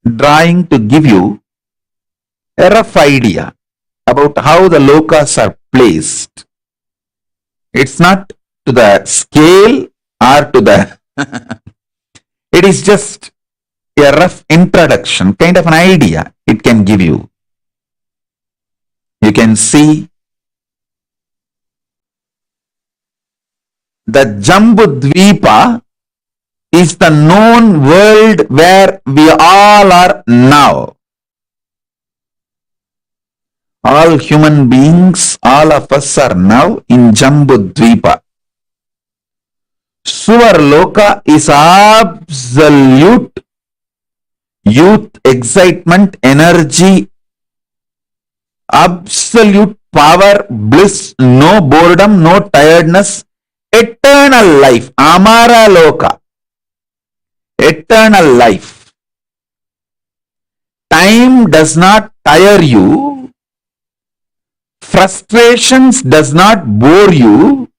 drawing to give you a rough idea about how the lokas are placed. It's not to the scale or to the it is just a rough introduction, kind of an idea it can give you. You can see the Jambudvipa is the known world where we all are now. All human beings, all of us are now in Jambudvipa. Suvarloka is absolute youth, excitement, energy, absolute power, bliss, no boredom, no tiredness, eternal life, Amara Loka, eternal life. Time does not tire you, frustrations does not bore you,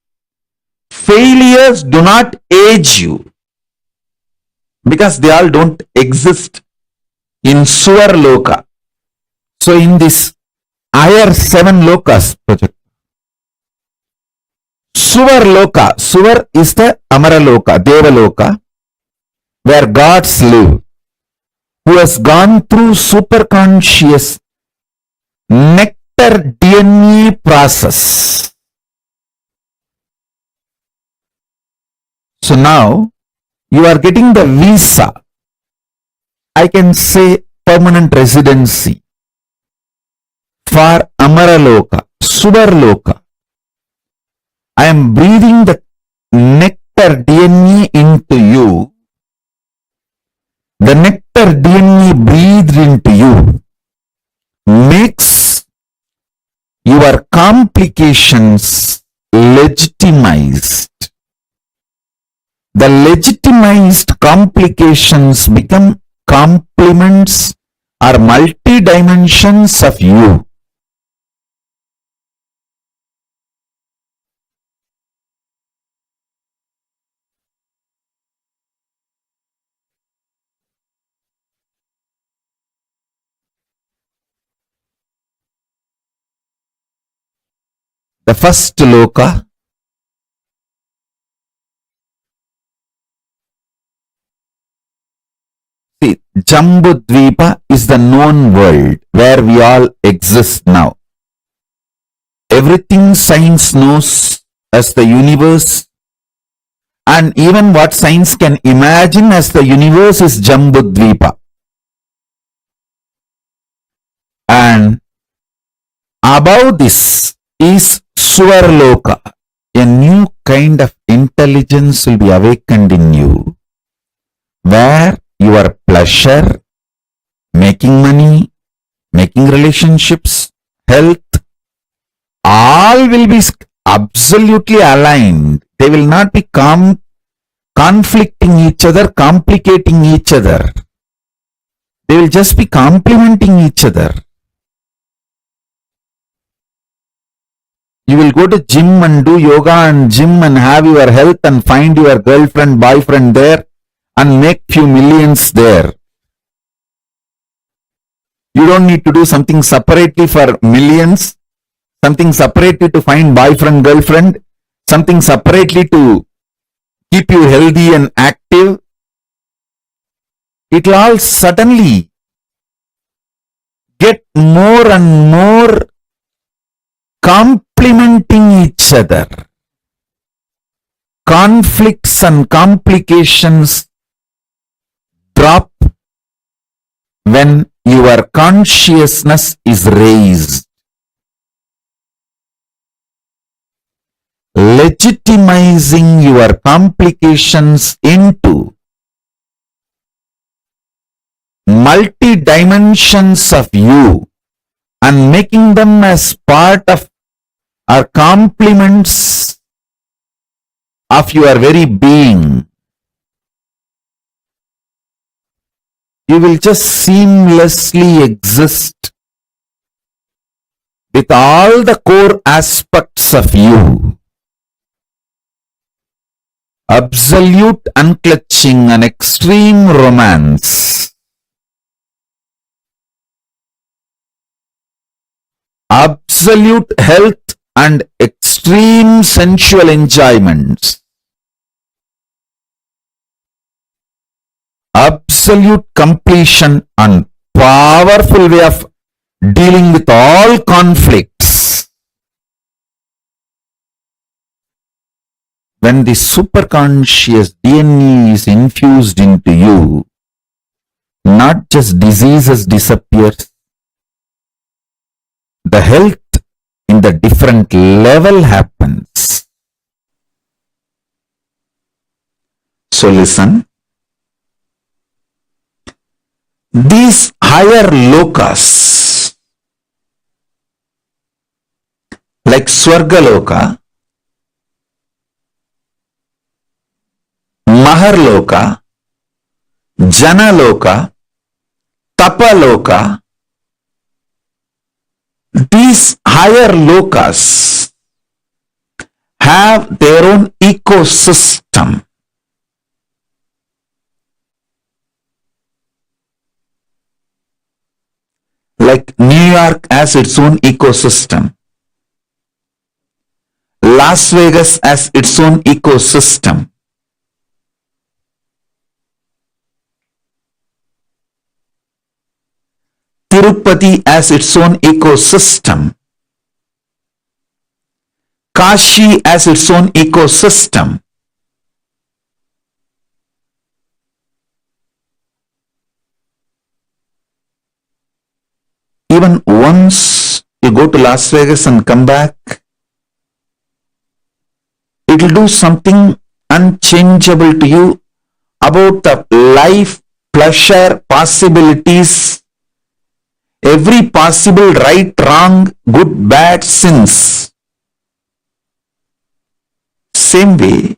failures do not age you, because they all don't exist in Suvarloka. So in this higher 7 lokas project, Suvarloka, Suvar is the Amaraloka, Devaloka, where gods live, who has gone through superconscious nectar DNA process. So now you are getting the visa, I can say permanent residency for Amaraloka, Suvarloka. I am breathing the nectar DNA into you. The nectar DNA breathed into you makes your complications legitimized. the legitimized complications become complements or multi-dimensions of you. The first loka, see, Jambudvipa is the known world where we all exist now. Everything science knows as the universe, and even what science can imagine as the universe is Jambudvipa. And above this is Swarloka. A new kind of intelligence will be awakened in you, where your pleasure, making money, making relationships, health, all will be absolutely aligned. They will not be conflicting each other, complicating each other. They will just be complementing each other. You will go to gym and do yoga and gym and have your health and find your girlfriend, boyfriend there and make few millions there. You don't need to do something separately for millions, something separately to find boyfriend, girlfriend, something separately to keep you healthy and active. It will all suddenly get more and more complementing each other. Conflicts and complications drop when your consciousness is raised. Legitimizing your complications into multi-dimensions of you and making them as part of or complements of your very being. You will just seamlessly exist with all the core aspects of you. Absolute unclutching and extreme romance. Absolute health and extreme sensual enjoyments. Absolute completion and powerful way of dealing with all conflicts. When the superconscious DNA is infused into you, not just diseases disappear, the health in the different level happens. So listen, these higher lokas like Swargaloka, Maharloka, Janaloka, Tapaloka, these higher lokas have their own ecosystem. Like New York has its own ecosystem. Las Vegas has its own ecosystem. Tirupati has its own ecosystem. Kashi has its own ecosystem. Even once you go to Las Vegas and come back, it will do something unchangeable to you about the life, pleasure, possibilities, every possible right, wrong, good, bad, sins. Same way,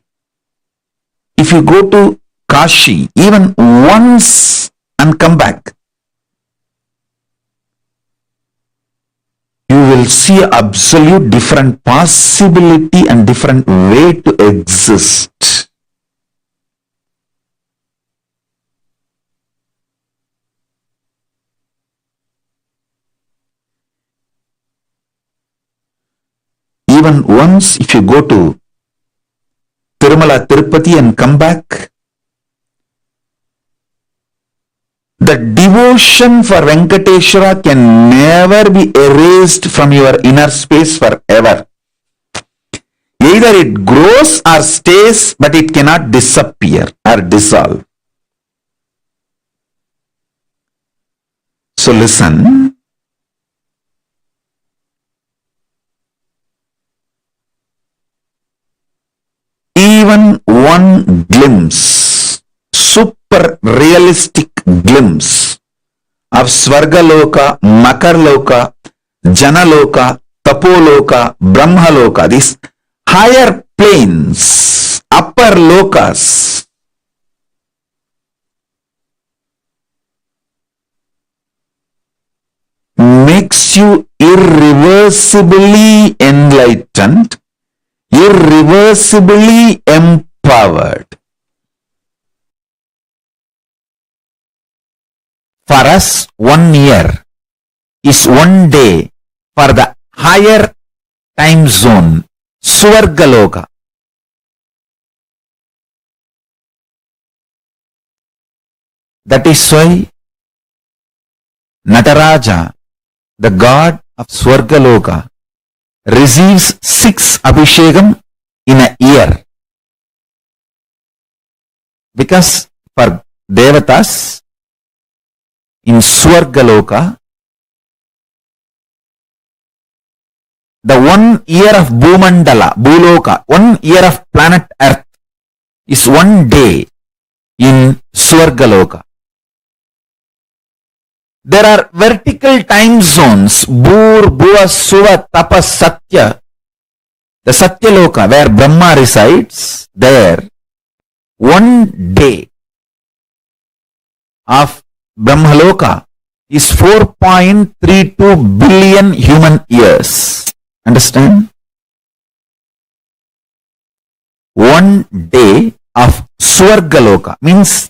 if if you go to Kashi even once and come back, you will see absolute different possibility and different way to exist. Even once, if you go to Tirumala, Tirupati and come back, the devotion for Venkateshwara can never be erased from your inner space forever. Either it grows or stays, but it cannot disappear or dissolve. So listen. Even one glimpse, super realistic glimpse of Svargaloka, Makarloka, Janaloka, Tapoloka, Brahmaloka, these higher planes, upper lokas, makes you irreversibly enlightened, irreversibly empowered. For us, 1 year is 1 day for the higher time zone, Swargaloka. That is why Nataraja, the god of Swargaloka, receives 6 Abhishekam in a year. Because for Devatas in Swargaloka, the 1 year of Bhumandala, Bhuloka, 1 year of planet Earth is 1 day in Swargaloka. There are vertical time zones, Bhur, Bhuva, Suva, Tapa, Satya. The Satyaloka, where Brahma resides, there 1 day of Brahmaloka is 4.32 billion human years. Understand? 1 day of Swargaloka means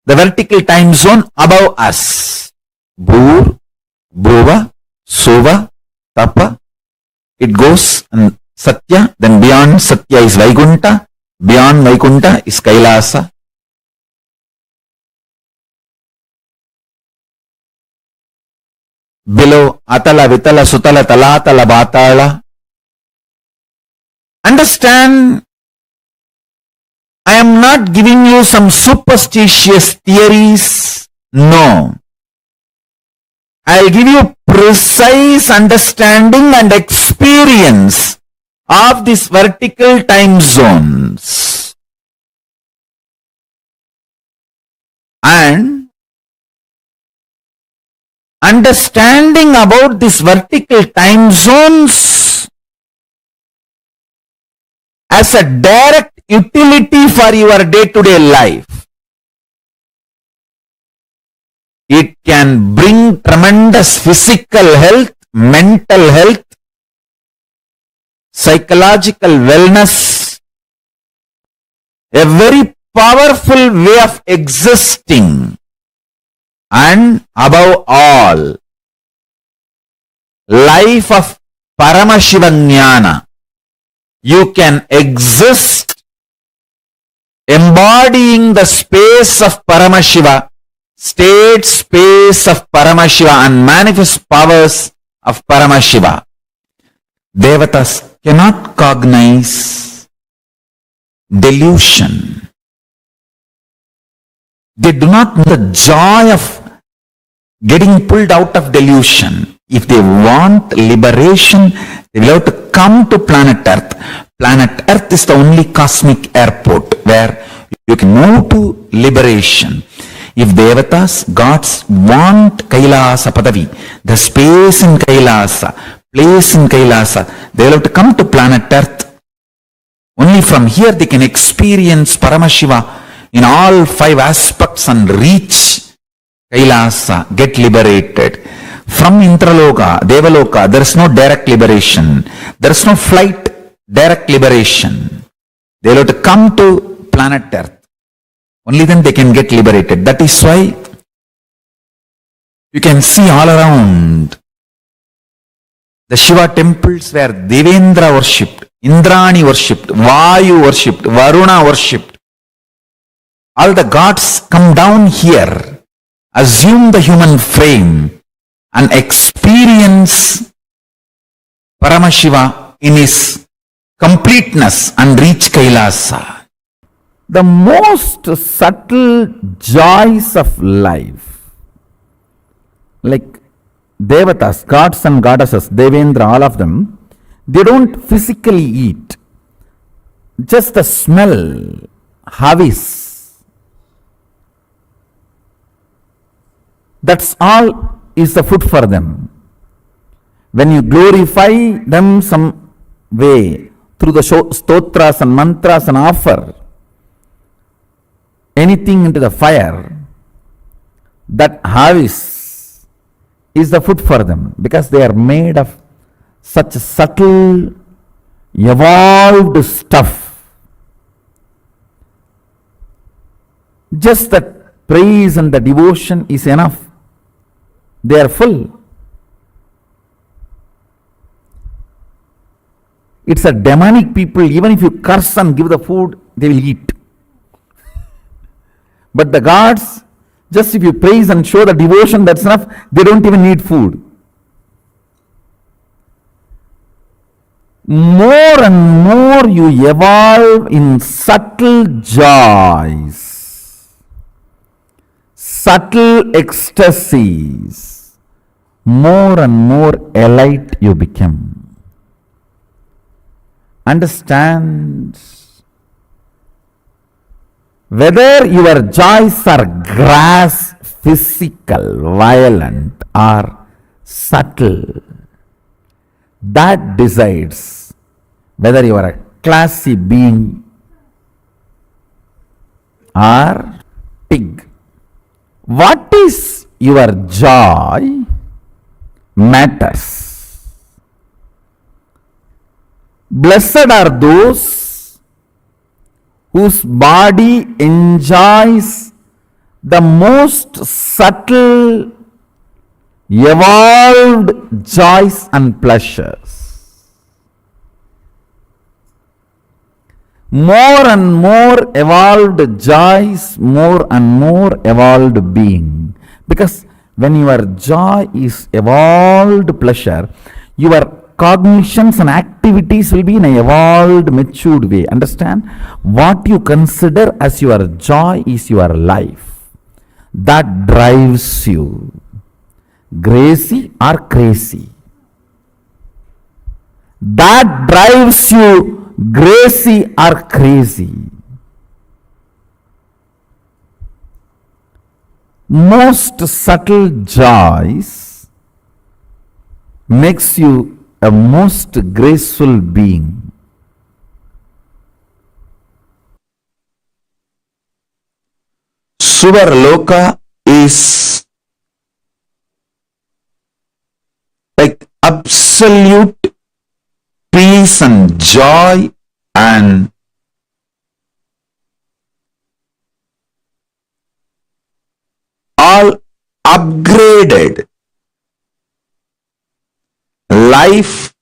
the vertical time zone above us. Bhur, Bhuva, Suva, Tapa. It goes and Satya, then beyond Satya is Vaikunta, beyond Vaikunta is KAILASA. Below Atala, Vitala, Sutala, Talatala, Batala. Understand, I am not giving you some superstitious theories. No. I'll give you precise understanding and experience of these vertical time zones. And understanding about these vertical time zones as a direct utility for your day-to-day life. It can bring tremendous physical health, mental health, psychological wellness, a very powerful way of existing, and above all, life of Paramashivoham. You can exist embodying the space of Paramashiva, state space of Paramashiva and manifest powers of Paramashiva. Devatas cannot cognize delusion. They do not know the joy of getting pulled out of delusion. If they want liberation, they will have to come to planet Earth. Planet Earth is the only cosmic airport where you can move to liberation. If Devatas, gods want KAILASA Padavi, the space in KAILASA, place in KAILASA, they will have to come to planet Earth. Only from here they can experience Paramashiva in all 5 aspects and reach KAILASA, get liberated. From Intraloka, Devaloka, there is no direct liberation. There is no flight, direct liberation. They will have to come to planet Earth. Only then they can get liberated. That is why you can see all around the Shiva temples where Devendra worshipped, Indrani worshipped, Vayu worshipped, Varuna worshipped. All the gods come down here, assume the human frame and experience Paramashiva in his completeness and reach KAILASA. The most subtle joys of life, like Devatas, gods and goddesses, Devendra, all of them, they don't physically eat. Just the smell, havis, that's all is the food for them. When you glorify them some way through the stotras and mantras and offer anything into the fire, that havis is the food for them, because they are made of such subtle, evolved stuff. Just that praise and the devotion is enough. They are full. It's a demonic people. Even if you curse and give the food, they will eat. But the gods, just if you praise and show the devotion, that's enough. They don't even need food. More and more you evolve in subtle joys, subtle ecstasies, more and more elite you become. Understand? Whether your joys are gross, physical, violent, or subtle, that decides whether you are a classy being or pig. What is your joy matters. Blessed are those whose body enjoys the most subtle, evolved joys and pleasures. More and more evolved joys, more and more evolved being. Because when your joy is evolved pleasure, your cognitions and activities will be in an evolved, matured way. Understand? What you consider as your joy is your life. That drives you. Gracie or crazy. That drives you, gracie or crazy. Most subtle joys makes you a most graceful being. Suvarloka is like absolute peace and joy and all upgraded life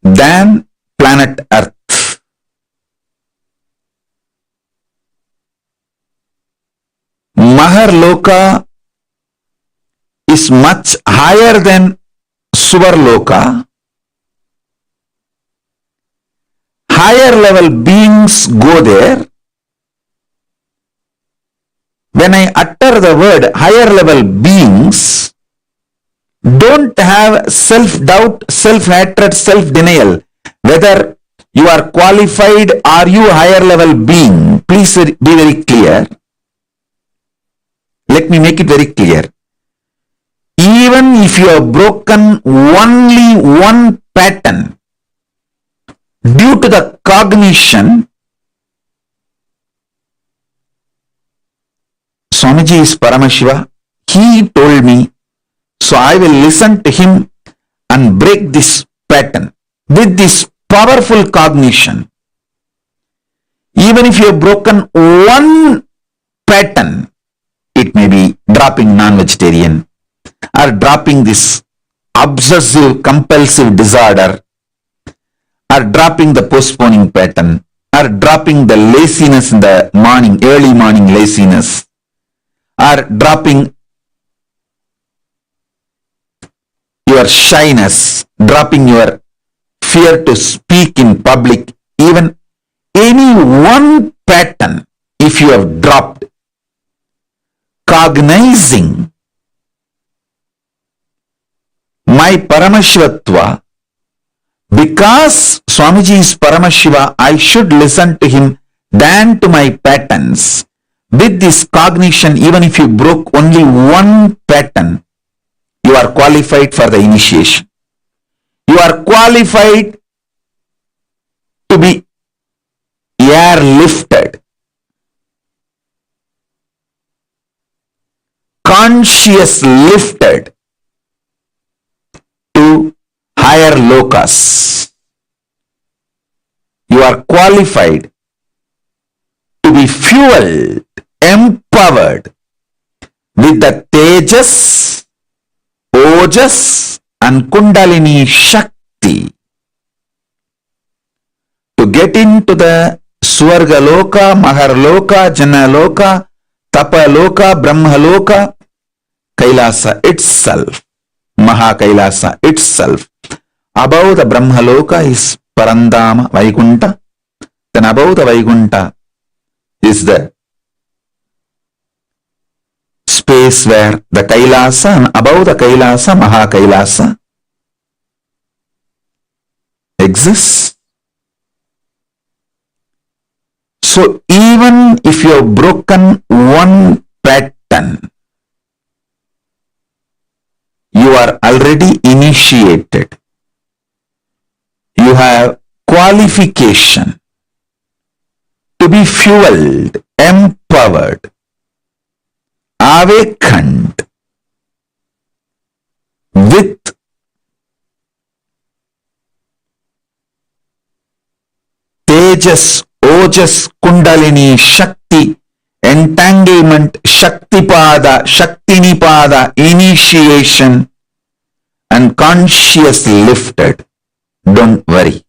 than planet Earth. Maharloka is much higher than Suvarloka. Higher level beings go there. When I utter the word higher level beings, don't have self-doubt, self-hatred, self-denial. Whether you are qualified or you higher level being, please be very clear. Let me make it very clear. Even if you have broken only one pattern, due to the cognition, Swamiji is Paramashiva. He told me, so I will listen to him and break this pattern with this powerful cognition. Even if you have broken one pattern, it may be dropping non-vegetarian or dropping this obsessive compulsive disorder or dropping the postponing pattern or dropping the laziness in the morning, early morning laziness, or dropping your shyness, dropping your fear to speak in public, even any one pattern, if you have dropped, cognizing my Paramashivatva, because Swamiji is Paramashiva, I should listen to him than to my patterns. With this cognition, even if you broke only one pattern, you are qualified for the initiation. You are qualified to be airlifted, conscious lifted to higher lokas. You are qualified to be fueled, empowered with the Tejas, Ojas and Kundalini Shakti to get into the Swargaloka, Maharloka, Janaloka, Tapaloka, Brahmaloka, Kailasa itself, Mahakailasa itself. Above the Brahmaloka is Parandama, Vaikunta. Then above the Vaikunta is the space where the Kailasa, and above the Kailasa, Mahakailasa exists. So even if you have broken one pattern, you are already initiated. You have qualification to be fueled, empowered, awakened with Tejas, Ojas, Kundalini, Shakti, entanglement, Shaktipada, Shaktinipada, initiation, and conscious lifted. Don't worry.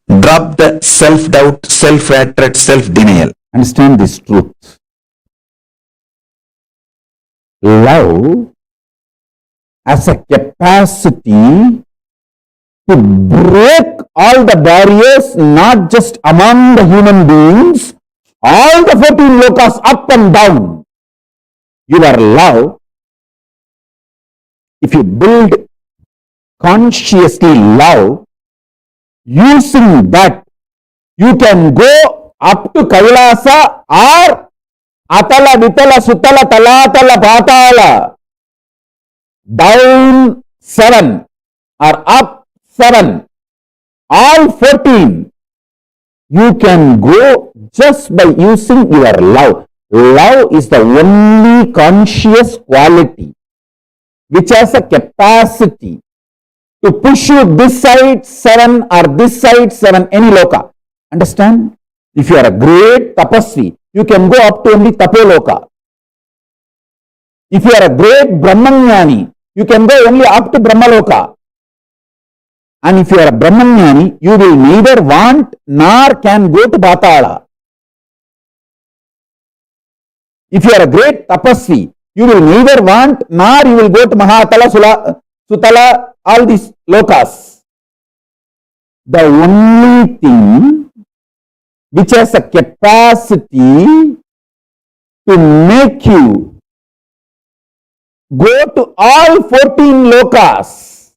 Drop the self-doubt, self-hatred, self-denial. Understand this truth. Love has a capacity to break all the barriers, not just among the human beings, all the 14 lokas up and down. Your love, if you build consciously love, using that, you can go up to Kailasa or Atala, Vitala, Sutala, Talatala, Patala, down 7 or up 7, all 14. You can go just by using your love. Love is the only conscious quality which has a capacity to push you this side 7 or this side 7, any loka. Understand? If you are a great tapasvi, you can go up to only tapoloka. If you are a great brahmanyani, you can go only up to brahmaloka. And if you are a brahmanyani, you will neither want nor can go to Patala. If you are a great tapasvi, you will neither want nor you will go to Mahatala, Sutala, all these lokas. The only thing which has a capacity to make you go to all 14 lokas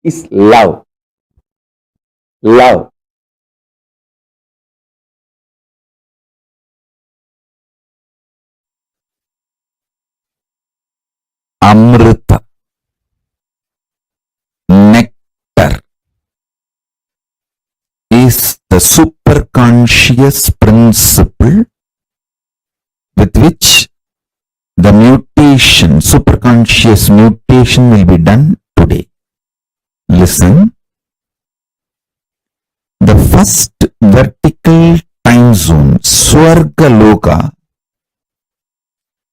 is love. Love. Amrita, nectar. the superconscious principle with which the mutation, superconscious mutation will be done today. Listen. The first vertical time zone, Swarga Loka,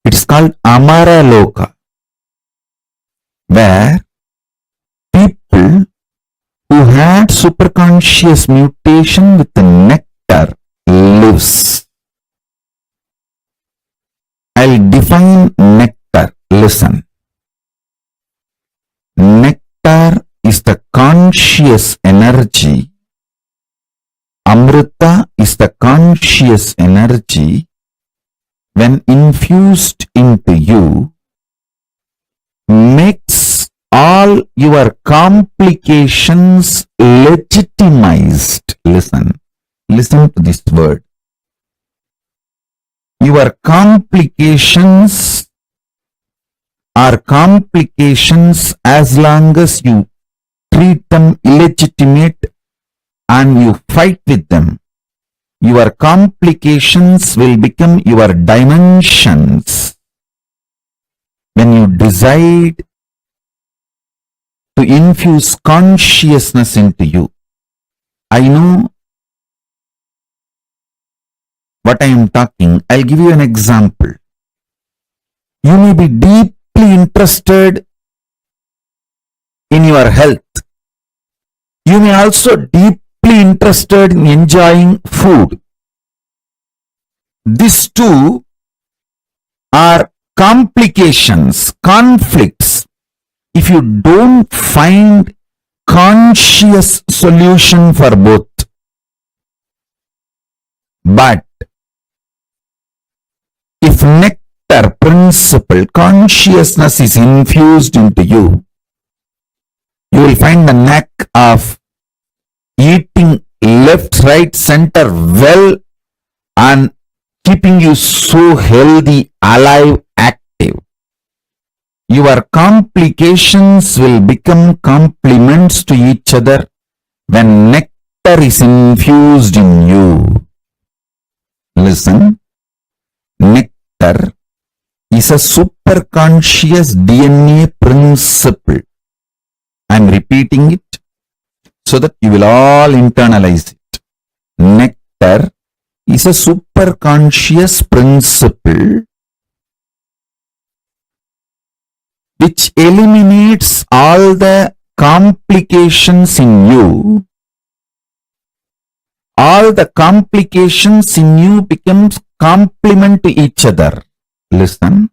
it's called Amara Loka, where people who had superconscious mutation with the nectar lives. I'll define nectar. Listen. Nectar is the conscious energy. Amrita is the conscious energy when infused into you, makes all your complications legitimized. Listen to this word. Your complications are complications as long as you treat them illegitimate and you fight with them. Your complications will become your dimensions when you decide to infuse consciousness into you. I know what I am talking. I'll give you an example. You may be deeply interested in your health. You may also deeply interested in enjoying food. These two are complications, conflicts. If you don't find conscious solution for both. But if nectar principle, consciousness is infused into you, you will find the knack of eating left, right, center well and keeping you so healthy, alive, active. Your complications will become complements to each other when nectar is infused in you. Listen, nectar is a superconscious DNA principle. I am repeating it so that you will all internalize it. Nectar is a superconscious principle which eliminates all the complications in you. All the complications in you becomes complement to each other. Listen.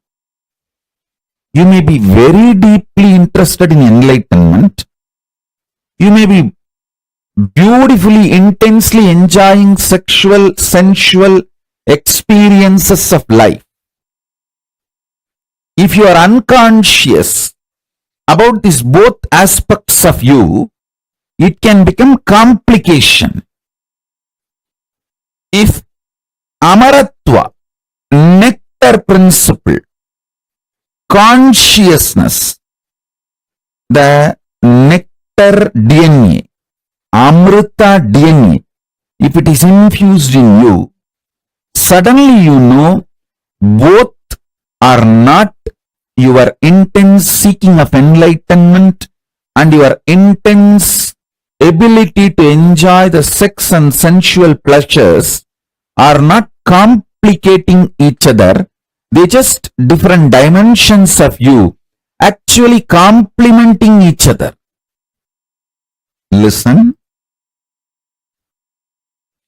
You may be very deeply interested in enlightenment. You may be beautifully, intensely enjoying sexual, sensual experiences of life. If you are unconscious about these both aspects of you, it can become complication. If Amaratva, nectar principle, consciousness, the nectar DNA, Amrita DNA, if it is infused in you, suddenly you know both are not your intense seeking of enlightenment and your intense ability to enjoy the sex and sensual pleasures are not complicating each other. They just different dimensions of you actually complementing each other. Listen.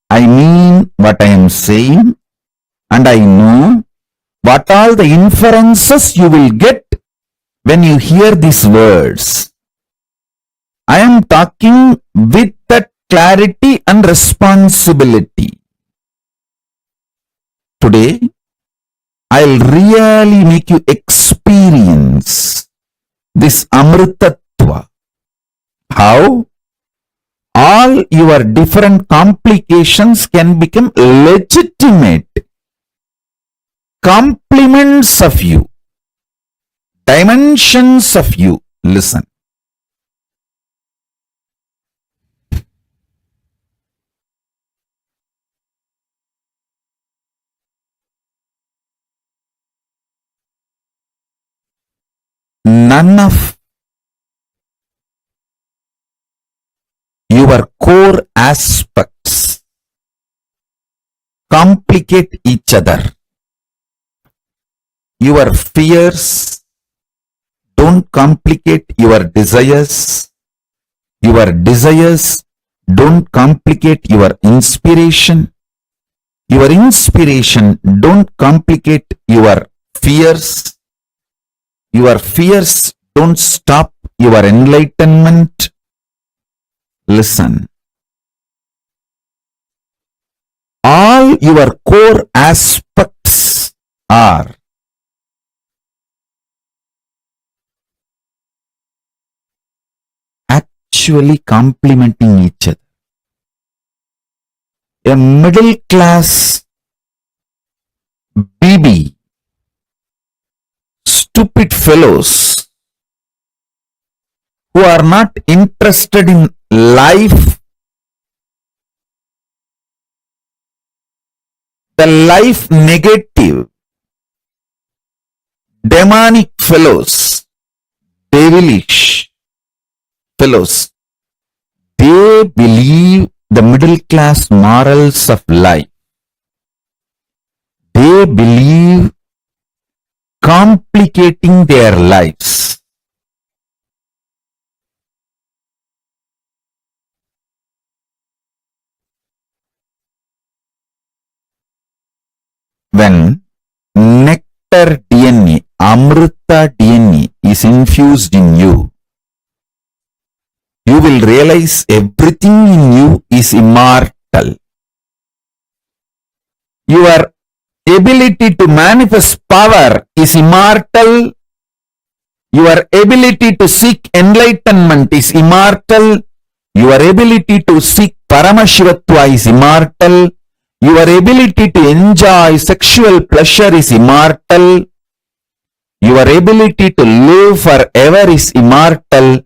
I mean what I am saying, and I know what all the inferences you will get when you hear these words. I am talking with that clarity and responsibility. Today, I'll really make you experience this Amritatva. How? All your different complications can become legitimate complements of you, dimensions of you. Listen. none of your core aspects complicate each other. Your fears don't complicate your desires. Your desires don't complicate your inspiration. Your inspiration don't complicate your fears. Your fears don't stop your enlightenment. Listen. All your core aspects are actually complementing each other. A middle class BB, stupid fellows who are not interested in life, the life negative, demonic fellows, devilish fellows, they believe the middle class morals of life. They believe complicating their lives. When nectar DNA, Amrita DNA is infused in you, you will realize everything in you is immortal. Your ability to manifest power is immortal. Your ability to seek enlightenment is immortal. Your ability to seek Paramashivoham is immortal. Your ability to enjoy sexual pleasure is immortal. Your ability to live forever is immortal.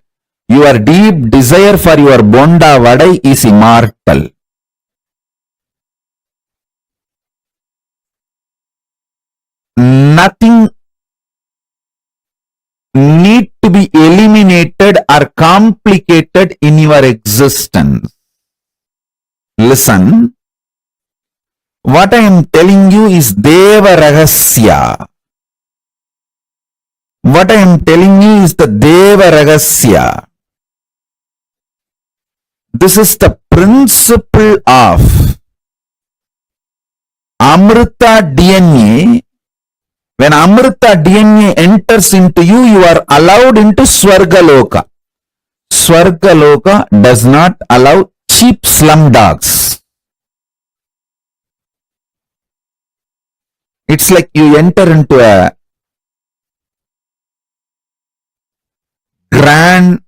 Your deep desire for your bonda vadai is immortal. Nothing need to be eliminated or complicated in your existence. Listen, what I am telling you is Deva Rahasya. What I am telling you is the Deva Rahasya. This is the principle of Amrita DNA. When Amrita DNA enters into you, you are allowed into Swargaloka. Swargaloka does not allow cheap slum dogs. It's like you enter into a grand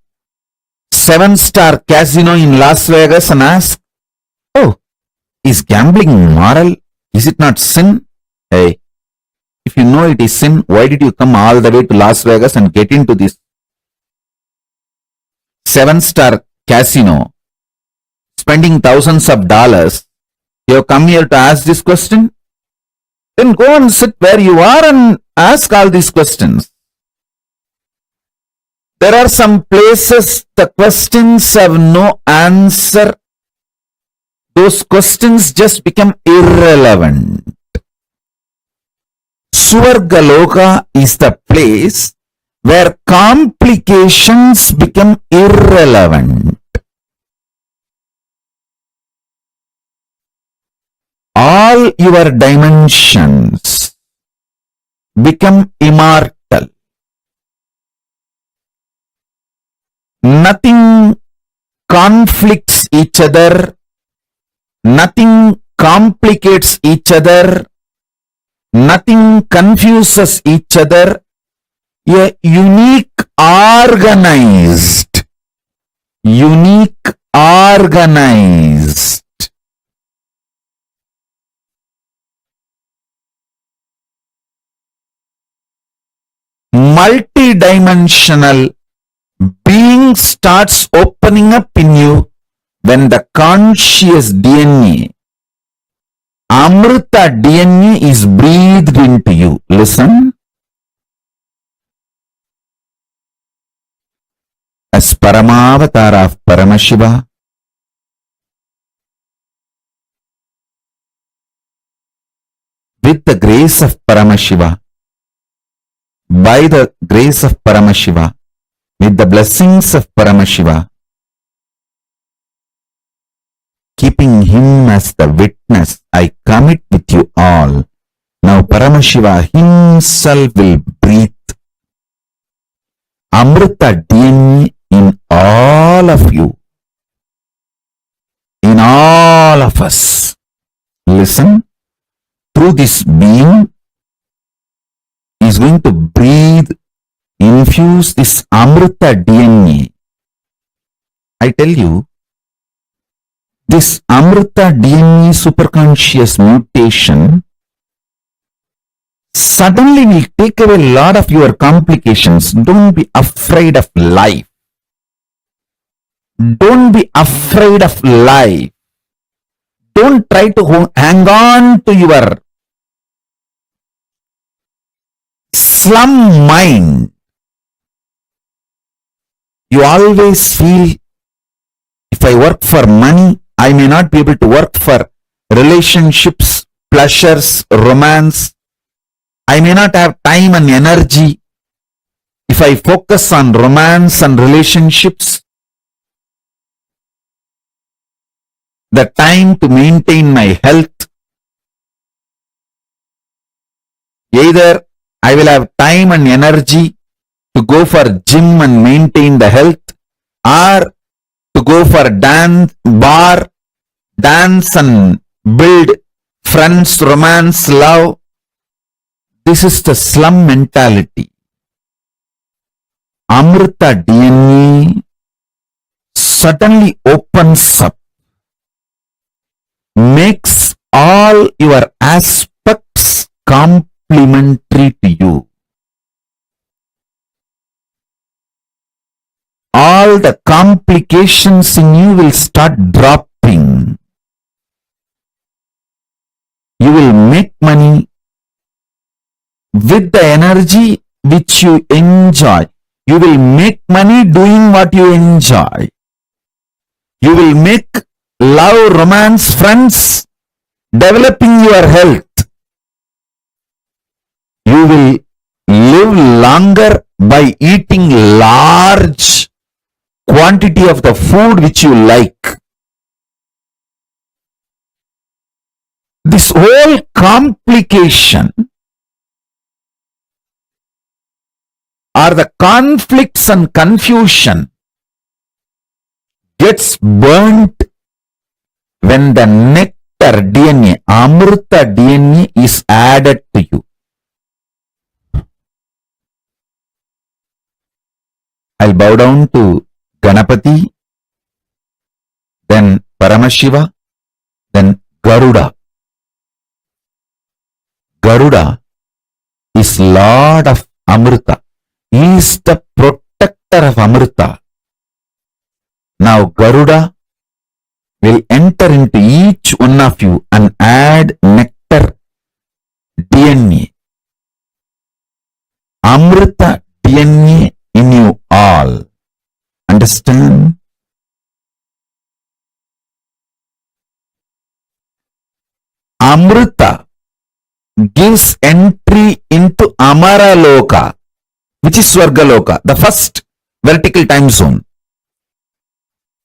7-star casino in Las Vegas and ask, oh, is gambling moral? Is it not sin? Hey, if you know it is sin, why did you come all the way to Las Vegas and get into this 7-star casino, spending thousands of dollars? You have come here to ask this question? Then go and sit where you are and ask all these questions. There are some places the questions have no answer. Those questions just become irrelevant. Swargaloka is the place where complications become irrelevant. All your dimensions become immortal. Nothing conflicts each other. Nothing complicates each other. Nothing confuses each other. A unique organized multidimensional being starts opening up in you when the conscious DNA, Amrita DNA, is breathed into you. Listen. Paramavatara of Paramashiva, with the grace of Paramashiva, by the grace of Paramashiva, with the blessings of Paramashiva, keeping him as the witness, I commit with you all. Now Paramashiva himself will breathe Amrita DNA in all of you, in all of us. Listen, through this being, he is going to breathe, infuse this Amrita DNA. I tell you, this Amrita DNA superconscious mutation suddenly will take away a lot of your complications. Don't be afraid of life. Don't be afraid of life. Don't try to hang on to your slum mind. You always feel, if I work for money, I may not be able to work for relationships, pleasures, romance. I may not have time and energy. If I focus on romance and relationships, the time to maintain my health, either I will have time and energy to go for gym and maintain the health, or to go for dance and build friends, romance, love. This is the slum mentality. Amrita DNA suddenly opens up, makes all your aspects complementary to you. All the complications in you will start dropping. You will make money with the energy which you enjoy. You will make money doing what you enjoy. You will make love, romance, friends, developing your health. You will live longer by eating large quantity of the food which you like. This whole complication or the conflicts and confusion gets burnt when the nectar DNA, Amrita DNA is added to you. I'll bow down to Ganapati, then Paramashiva, then Garuda. Garuda is Lord of Amrita. He is the protector of Amrita. Now Garuda will enter into each one of you and add nectar DNA, Amrita DNA in you all. Understand? Amrita gives entry into Amara Loka, which is Swargaloka, the first vertical time zone.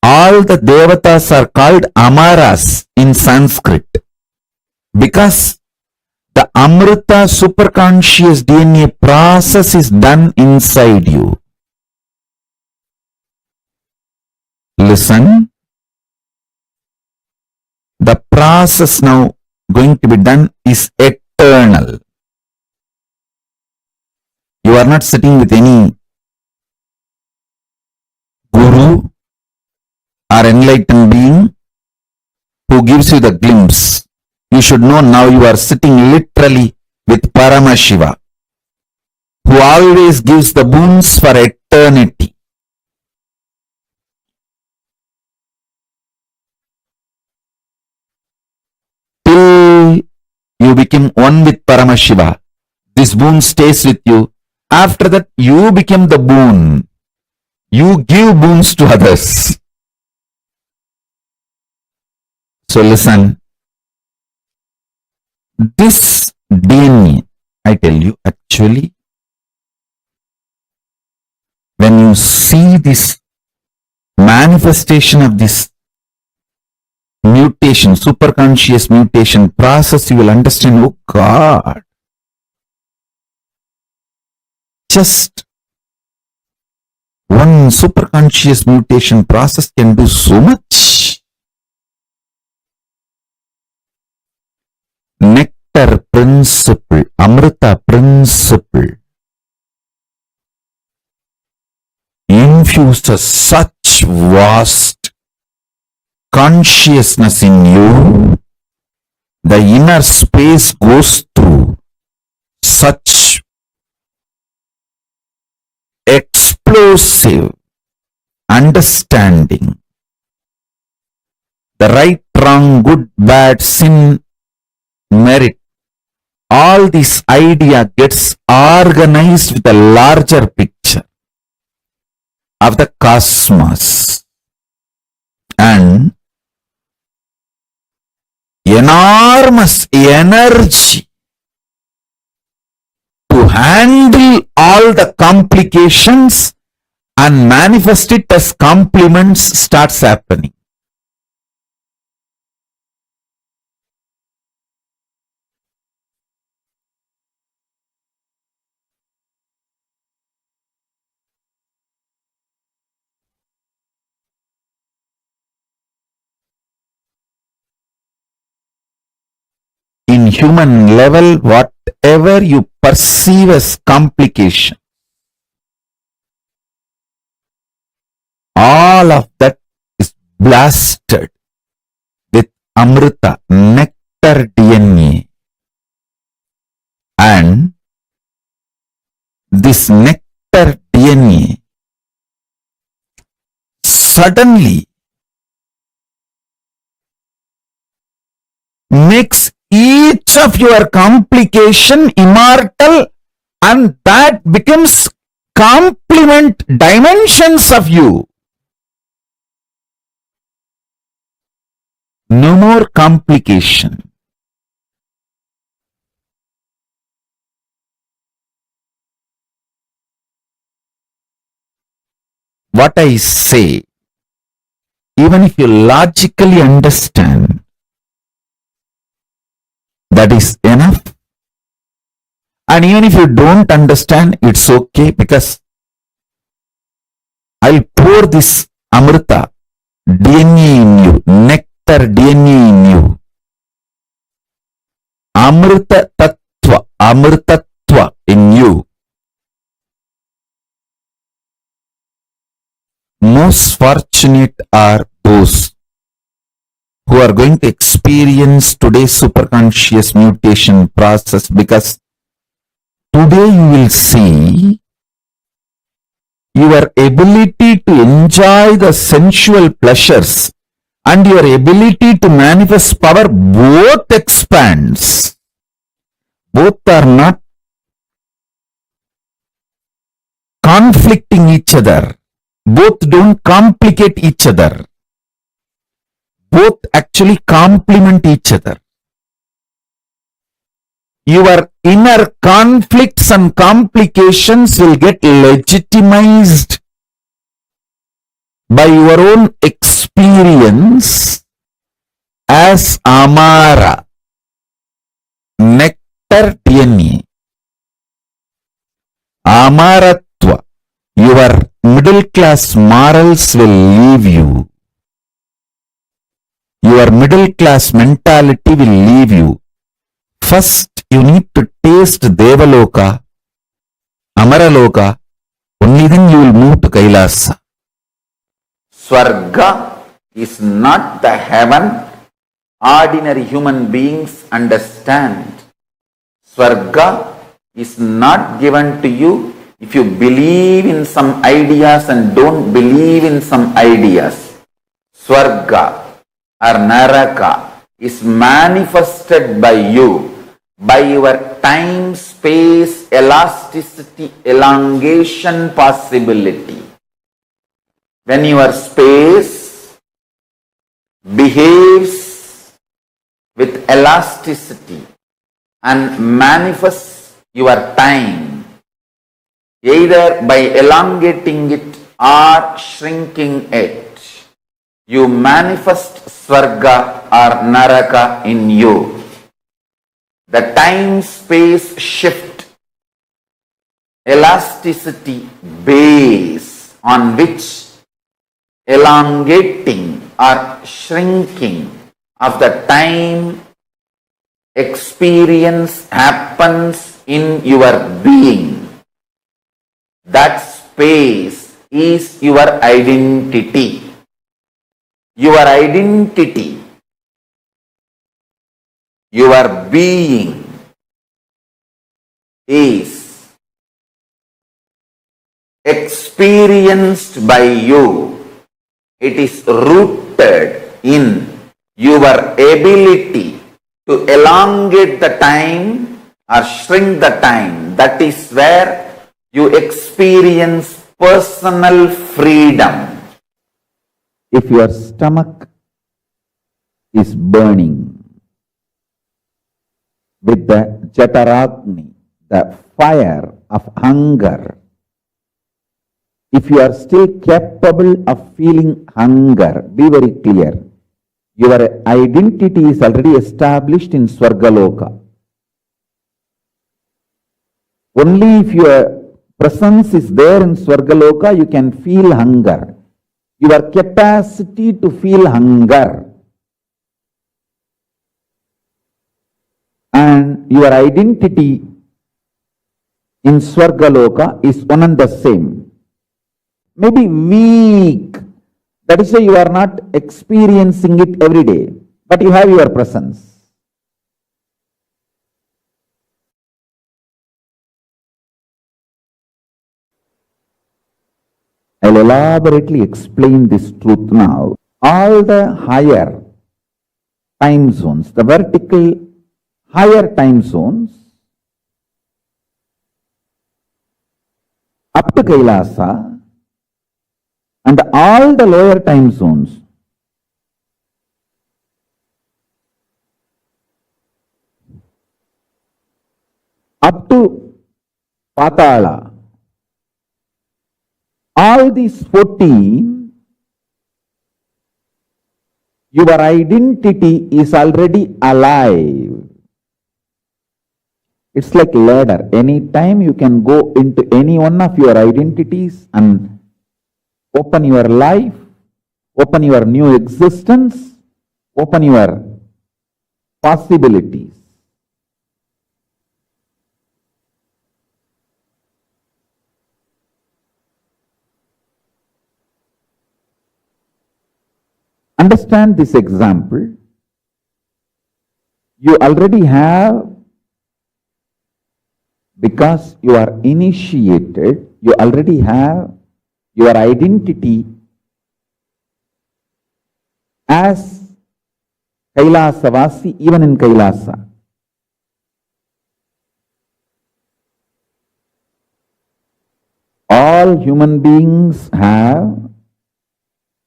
All the devatas are called Amaras in Sanskrit because the Amrita superconscious DNA process is done inside you. Listen, the process now going to be done is eternal. You are not sitting with any guru or enlightened being who gives you the glimpse. You should know now you are sitting literally with Paramashiva, who always gives the boons for eternity. Till you become one with Paramashiva, this boon stays with you. After that, you become the boon. You give boons to others. So listen, this DNA, I tell you, actually, when you see this manifestation of this mutation, superconscious mutation process, you will understand, oh God, just one superconscious mutation process can do so much. Nectar principle, Amrita principle infuses such vast consciousness in you. The inner space goes through such explosive understanding. The right, wrong, good, bad, sin, merit, all this idea gets organized with a larger picture of the cosmos and enormous energy to handle all the complications and manifest it as compliments starts happening. In human level, whatever you perceive as complication, all of that is blasted with Amrita, nectar DNA. And this nectar DNA suddenly makes each of your complication immortal, and that becomes complement dimensions of you. No more complication. What I say, even if you logically understand, that is enough. And even if you don't understand, it's okay, because I'll pour this Amrita DNA in you, nectar DNA in you. Amrita Tattva, Amritattva in you. Most fortunate are those who are going to experience today's superconscious mutation process, because today you will see your ability to enjoy the sensual pleasures and your ability to manifest power both expands. Both are not conflicting each other. Both don't complicate each other. Both actually complement each other. Your inner conflicts and complications will get legitimized by your own experience as Amara, nectar DNA. Amaratva, your middle class morals will leave you. Your middle class mentality will leave you. First, you need to taste Devaloka, Amaraloka, only then you will move to KAILASA. Swarga is not the heaven ordinary human beings understand. Swarga is not given to you if you believe in some ideas and don't believe in some ideas. Swarga or Naraka is manifested by you, by your time, space, elasticity, elongation possibility. when your space behaves with elasticity and manifests your time, either by elongating it or shrinking it, you manifest Swarga or Naraka in you. The time-space shift, elasticity base on which elongating or shrinking of the time experience happens in your being. That space is your identity. Your identity, your being is experienced by you. It is rooted in your ability to elongate the time or shrink the time. That is where you experience personal freedom. If your stomach is burning with the Jataragni, the fire of hunger, if you are still capable of feeling hunger, be very clear, your identity is already established in Swargaloka. Only if your presence is there in Swargaloka, you can feel hunger. Your capacity to feel hunger and your identity in Swargaloka is one and the same. Maybe weak. That is why you are not experiencing it every day, but you have your presence. I'll elaborately explain this truth now. All the higher time zones, the vertical higher time zones, up to Kailasa, and all the lower time zones, up to Patala, all these 14, your identity is already alive. It's like ladder. Anytime you can go into any one of your identities and open your life, open your new existence, open your possibilities. Understand this example. You already have, because you are initiated, you already have your identity as Kailasavasi, even in Kailasa. All human beings have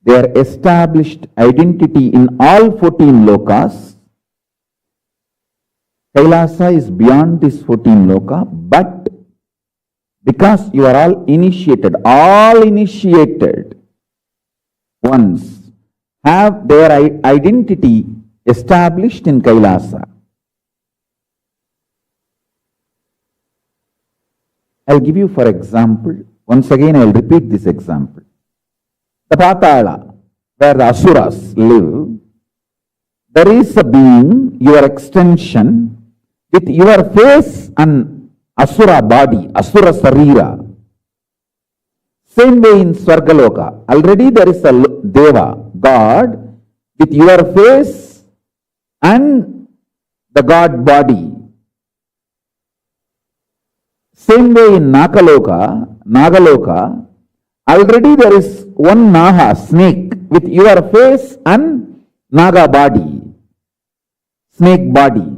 their established identity in all 14 lokas. Kailasa is beyond this 14 loka, but because you are all initiated ones have their identity established in Kailasa. I'll give you for example, once again I'll repeat this example. The Patala, where the Asuras live, there is a being, your extension, with your face and Asura body, Asura Sarira. Same way in Swargaloka, already there is a Deva, God, with your face and the God body. Same way in Nagaloka, already there is one Naga, snake, with your face and Naga body, snake body.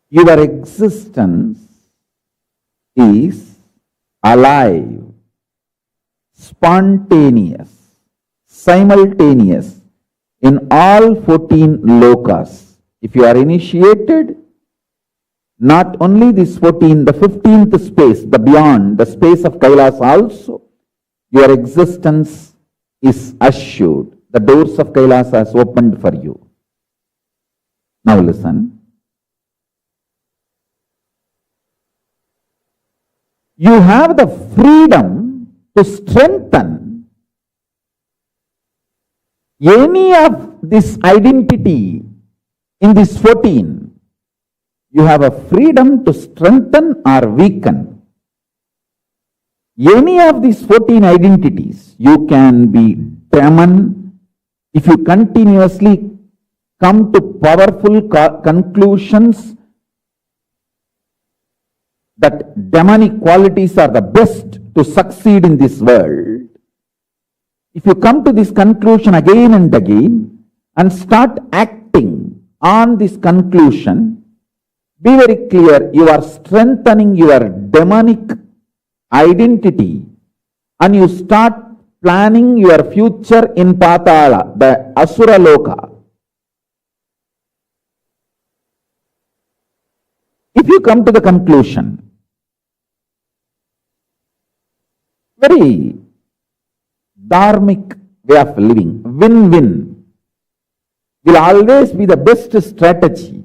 Your existence is alive, spontaneous, simultaneous in all 14 lokas. If you are initiated, not only this 14, the 15th space, the beyond, the space of Kailasa also, your existence is assured. The doors of Kailasa are opened for you. Now listen. You have the freedom to strengthen any of this identity in this 14. You have a freedom to strengthen or weaken any of these 14 identities. You can be Brahman if you continuously come to powerful conclusions that demonic qualities are the best to succeed in this world. If you come to this conclusion again and again and start acting on this conclusion, be very clear, you are strengthening your demonic identity and you start planning your future in Patala, the Asura Loka. If you come to the conclusion, very dharmic way of living, win-win, will always be the best strategy.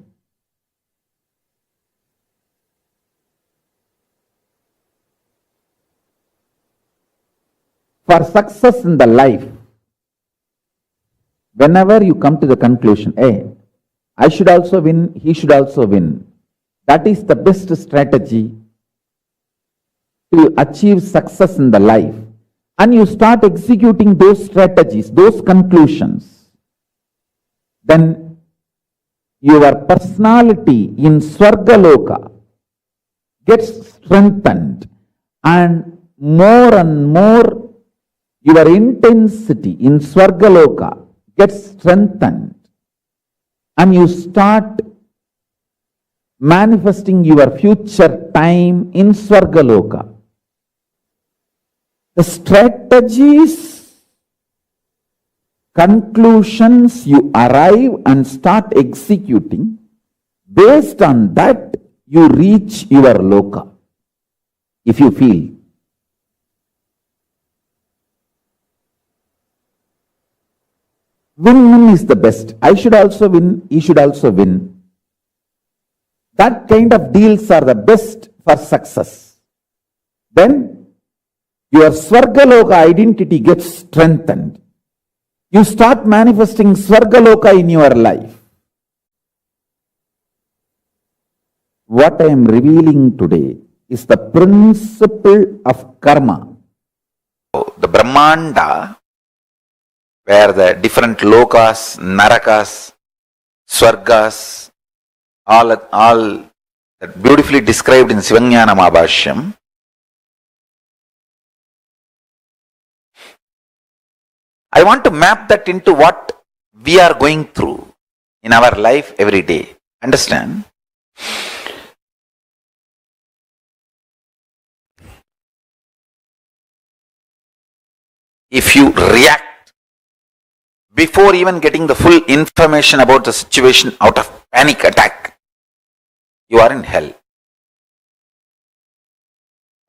For success in the life. Whenever you come to the conclusion, hey, I should also win, he should also win. That is the best strategy to achieve success in the life. And you start executing those strategies, those conclusions. Then your personality in Swargaloka gets strengthened and more your intensity in Swargaloka gets strengthened and you start manifesting your future time in Swargaloka. The strategies, conclusions you arrive and start executing, based on that you reach your loka. If you feel. Win-win is the best. I should also win, he should also win. That kind of deals are the best for success. Then your Swargaloka identity gets strengthened. You start manifesting Swargaloka in your life. What I am revealing today is the principle of karma. The Brahmanda, where the different lokas, narakas, swargas, all beautifully described in Sivanyana Mahabhashyam. I want to map that into what we are going through in our life every day. Understand? If you react before even getting the full information about the situation out of panic attack, you are in hell.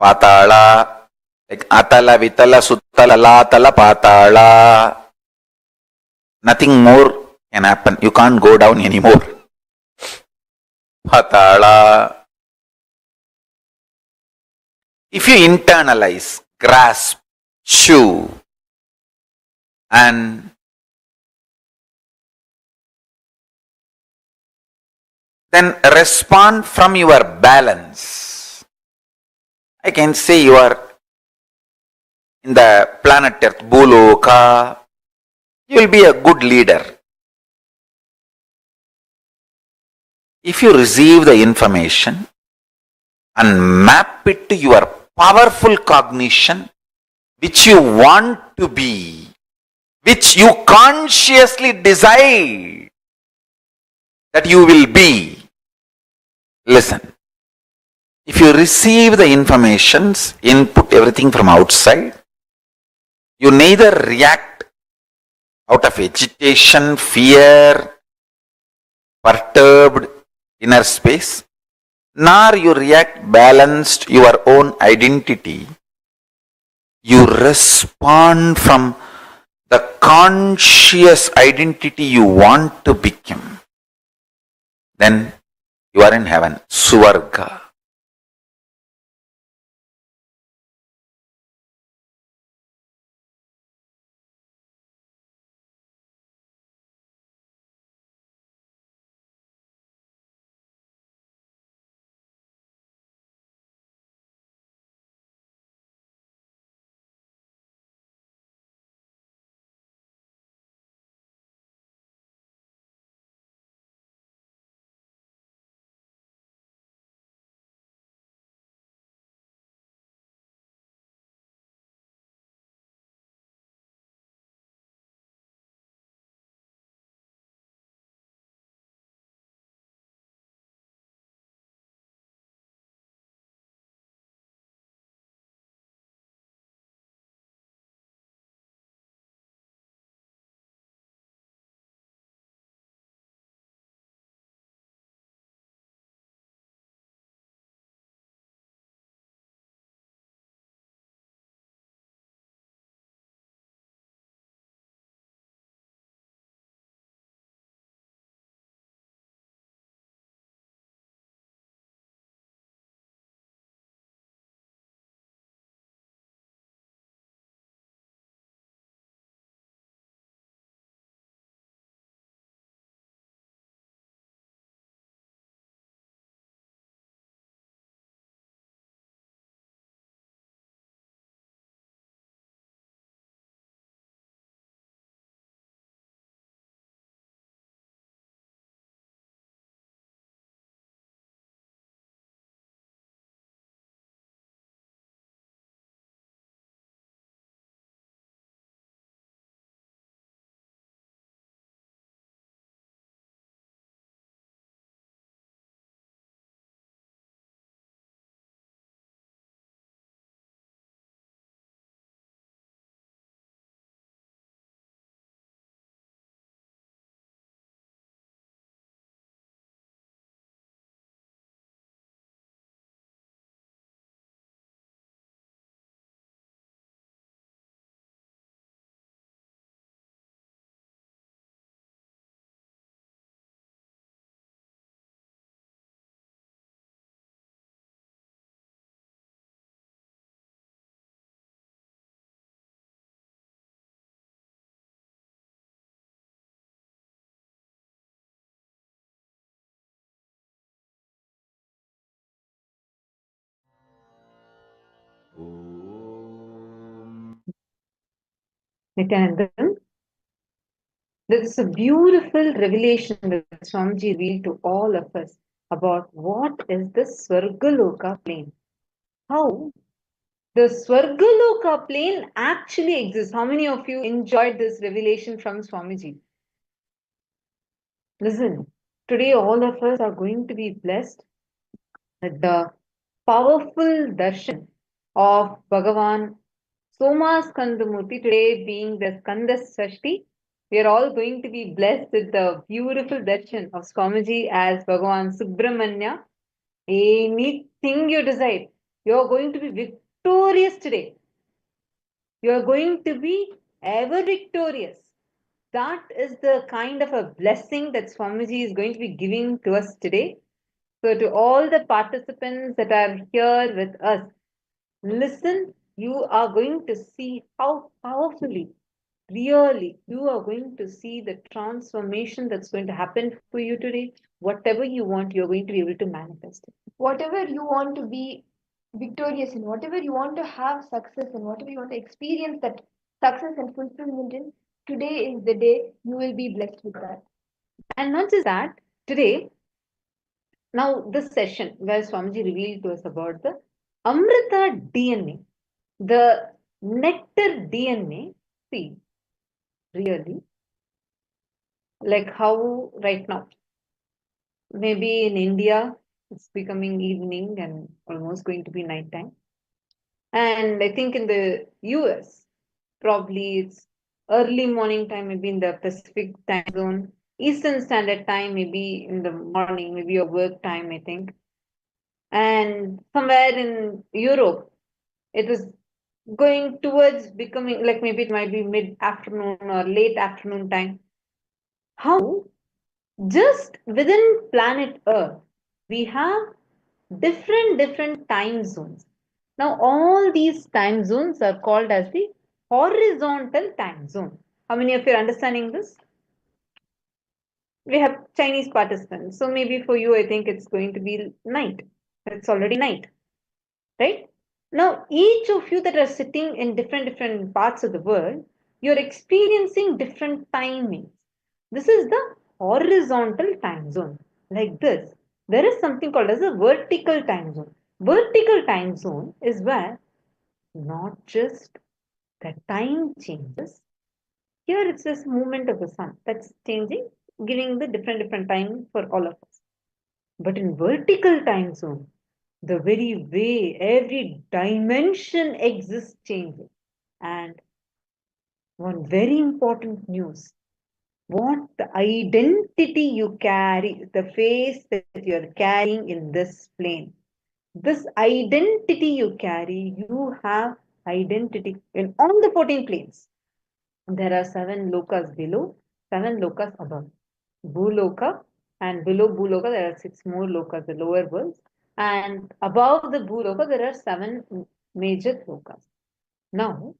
Patala, like atala, vitala, suttala, latala, patala. Nothing more can happen. You can't go down anymore. Patala. If you internalize, grasp, chew, and then respond from your balance. I can say you are in the planet Earth, Bhuloka, you will be a good leader. If you receive the information and map it to your powerful cognition, which you want to be, which you consciously decide that you will be. Listen. If you receive the informations, input, everything from outside, you neither react out of agitation, fear, perturbed inner space, nor you react balanced your own identity. You respond from the conscious identity you want to become. Then you are in heaven, Suvarga. Nithyananda, this is a beautiful revelation that Swamiji revealed to all of us about what is the Swargaloka plane. How the Swargaloka plane actually exists. How many of you enjoyed this revelation from Swamiji? Listen, today all of us are going to be blessed with the powerful darshan of Bhagavan Soma Skandamurti, today being the Skanda Sashti. We are all going to be blessed with the beautiful darshan of Swamiji as Bhagavan Subramanya. Anything you decide, you are going to be victorious today. You are going to be ever victorious. That is the kind of a blessing that Swamiji is going to be giving to us today. So, to all the participants that are here with us, listen, you are going to see how powerfully, really, you are going to see the transformation that's going to happen for you today. Whatever you want, you're going to be able to manifest it. Whatever you want to be victorious in, whatever you want to have success in, whatever you want to experience that success and fulfillment in, today is the day you will be blessed with that. And not just that, today, now this session where Swamiji revealed to us about the Amrita DNA, the nectar DNA, see, really, like how right now, maybe in India, It's becoming evening and almost going to be nighttime. And I think in the US, probably it's early morning time, maybe in the Pacific time zone, Eastern Standard Time, maybe in the morning, maybe your work time, I think. And somewhere in Europe, it was going towards becoming like maybe it might be mid-afternoon or late afternoon time. How just within planet Earth, we have different time zones. Now, all these time zones are called as the horizontal time zone. How many of you are understanding this? We have Chinese participants. So maybe for you, I think it's going to be night. It's already night, right? Now, each of you that are sitting in different parts of the world, you're experiencing different timings. This is the horizontal time zone, like this. There is something called as a vertical time zone. Vertical time zone is where not just the time changes. Here it's just movement of the sun that's changing, giving the different time for all of us. But in vertical time zone, the very way every dimension exists changes. And one very important news, what the identity you carry, the face that you're carrying in this plane. This identity you carry, you have identity in all the 14 planes. There are 7 lokas below, 7 lokas above. Bhuloka, and below Bhuloka there are 6 more lokas, the lower worlds. And above the Bhuloka there are 7 major lokas. Now,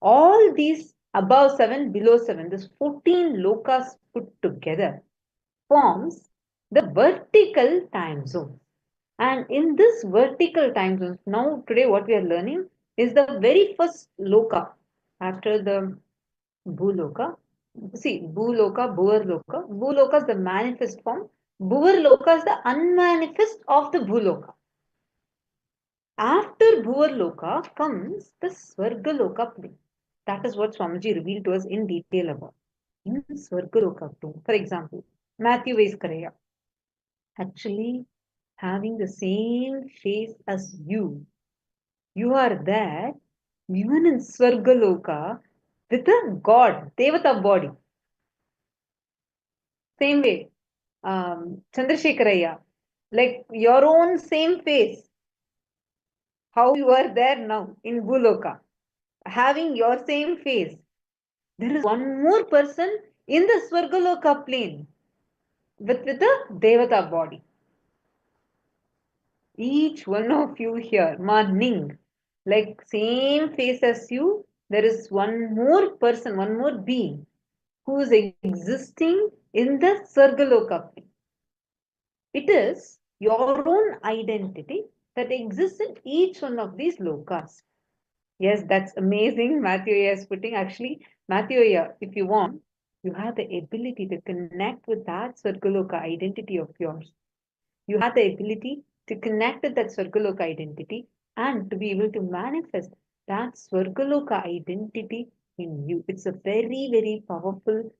all these above 7, below 7, this 14 lokas put together forms the vertical time zone. And in this vertical time zone, now today what we are learning is the very first loka after the Bhuloka. See, Bhuloka, Bhuvarloka. Bhuloka is the manifest form. Bhuvarloka is the unmanifest of the Bhuloka. After Bhuvarloka comes the Swargaloka plane. That is what Swamiji revealed to us in detail about. In Swargaloka plane, for example, Matthew Vaiskaraya, actually having the same face as you. You are there, even in Swargaloka, with a god, Devata body. Same way, Chandrasekharaya, like your own same face, how you are there now in Bhuloka, having your same face. There is one more person in the Swargaloka plane with the Devata body. Each one of you here, Ning, like same face as you, there is one more person, one more being who is existing in the Swargaloka plane. It is your own identity that exists in each one of these lokas. Yes, that's amazing. Matthew is putting actually, Matthew, if you want, you have the ability to connect with that Swargaloka identity of yours. You have the ability to connect with that Swargaloka identity and to be able to manifest that Swargaloka identity in you. It's a very powerful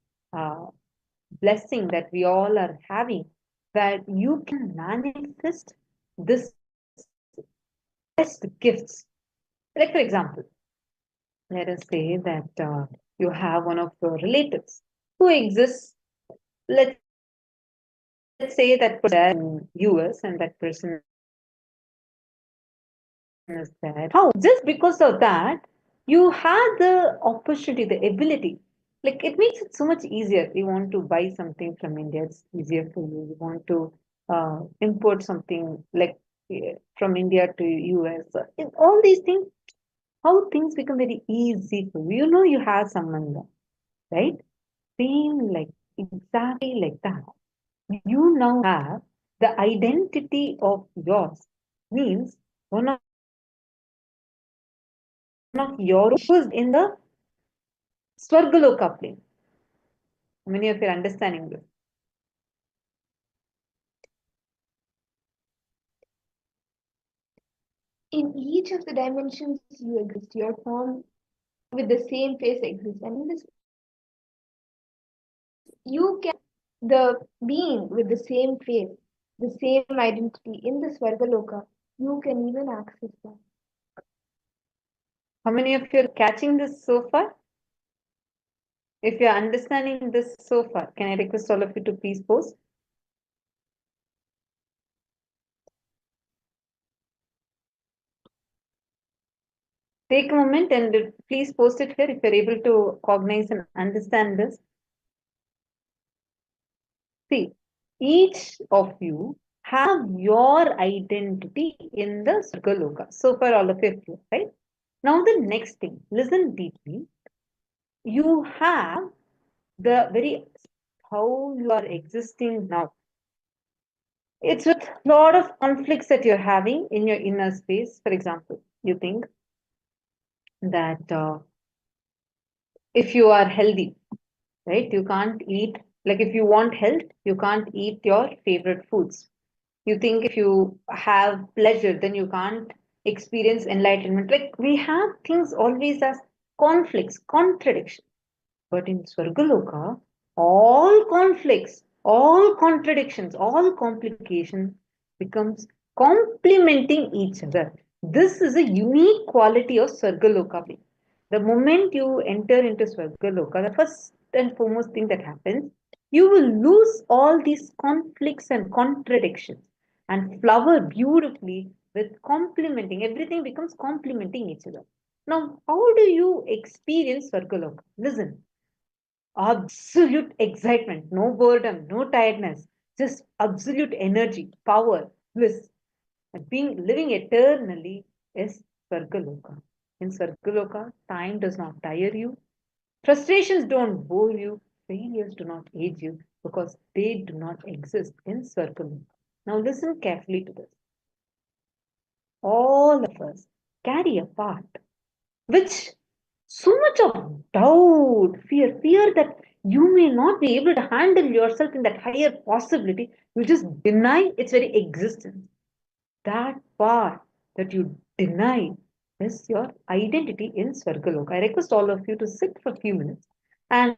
blessing that we all are having, that you can manifest this best gifts. Like, for example, let us say that you have one of your relatives who exists, let's say that person in US and that person is there. How? Just because of that, you have the opportunity, the ability. Like it makes it so much easier. You want to buy something from India, it's easier for you. You want to import something like from India to US. All these things, how things become very easy for you. You know you have someone there, right? Same like exactly like that. You now have the identity of yours. Means one of yours is in the Swargaloka plane. Many of you are understanding this. In each of the dimensions you exist, your form with the same face exists. And in this, you can the being with the same face the same identity in the Swargaloka, you can even access that. How many of you are catching this so far? If you are understanding this so far, can I request all of you to please post? Take a moment and please post it here if you're able to cognize and understand this. See, each of you have your identity in the Swargaloka. So far, all of you are clear, right? Now, the next thing, listen deeply. You have the very how you are existing now. It's with a lot of conflicts that you're having in your inner space. For example, you think that if you are healthy, right, you can't eat, like if you want health, you can't eat your favorite foods. You think if you have pleasure, then you can't experience enlightenment. Like we have things always as conflicts, contradictions. But in Swargaloka, all conflicts, all contradictions, all complications becomes complementing each other. This is a unique quality of Swargaloka. The moment you enter into Swargaloka, the first and foremost thing that happens, you will lose all these conflicts and contradictions and flower beautifully with complementing. Everything becomes complementing each other. Now, how do you experience Swargaloka? Listen. Absolute excitement, no boredom, no tiredness, just absolute energy, power, bliss. And being living eternally is Swargaloka. In Swargaloka, time does not tire you, frustrations don't bore you, failures do not age you because they do not exist in Swargaloka. Now listen carefully to this. All of us carry a part which so much of doubt, fear that you may not be able to handle yourself in that higher possibility, you just deny its very existence. That part that you deny is your identity in Swargaloka. I request all of you to sit for a few minutes and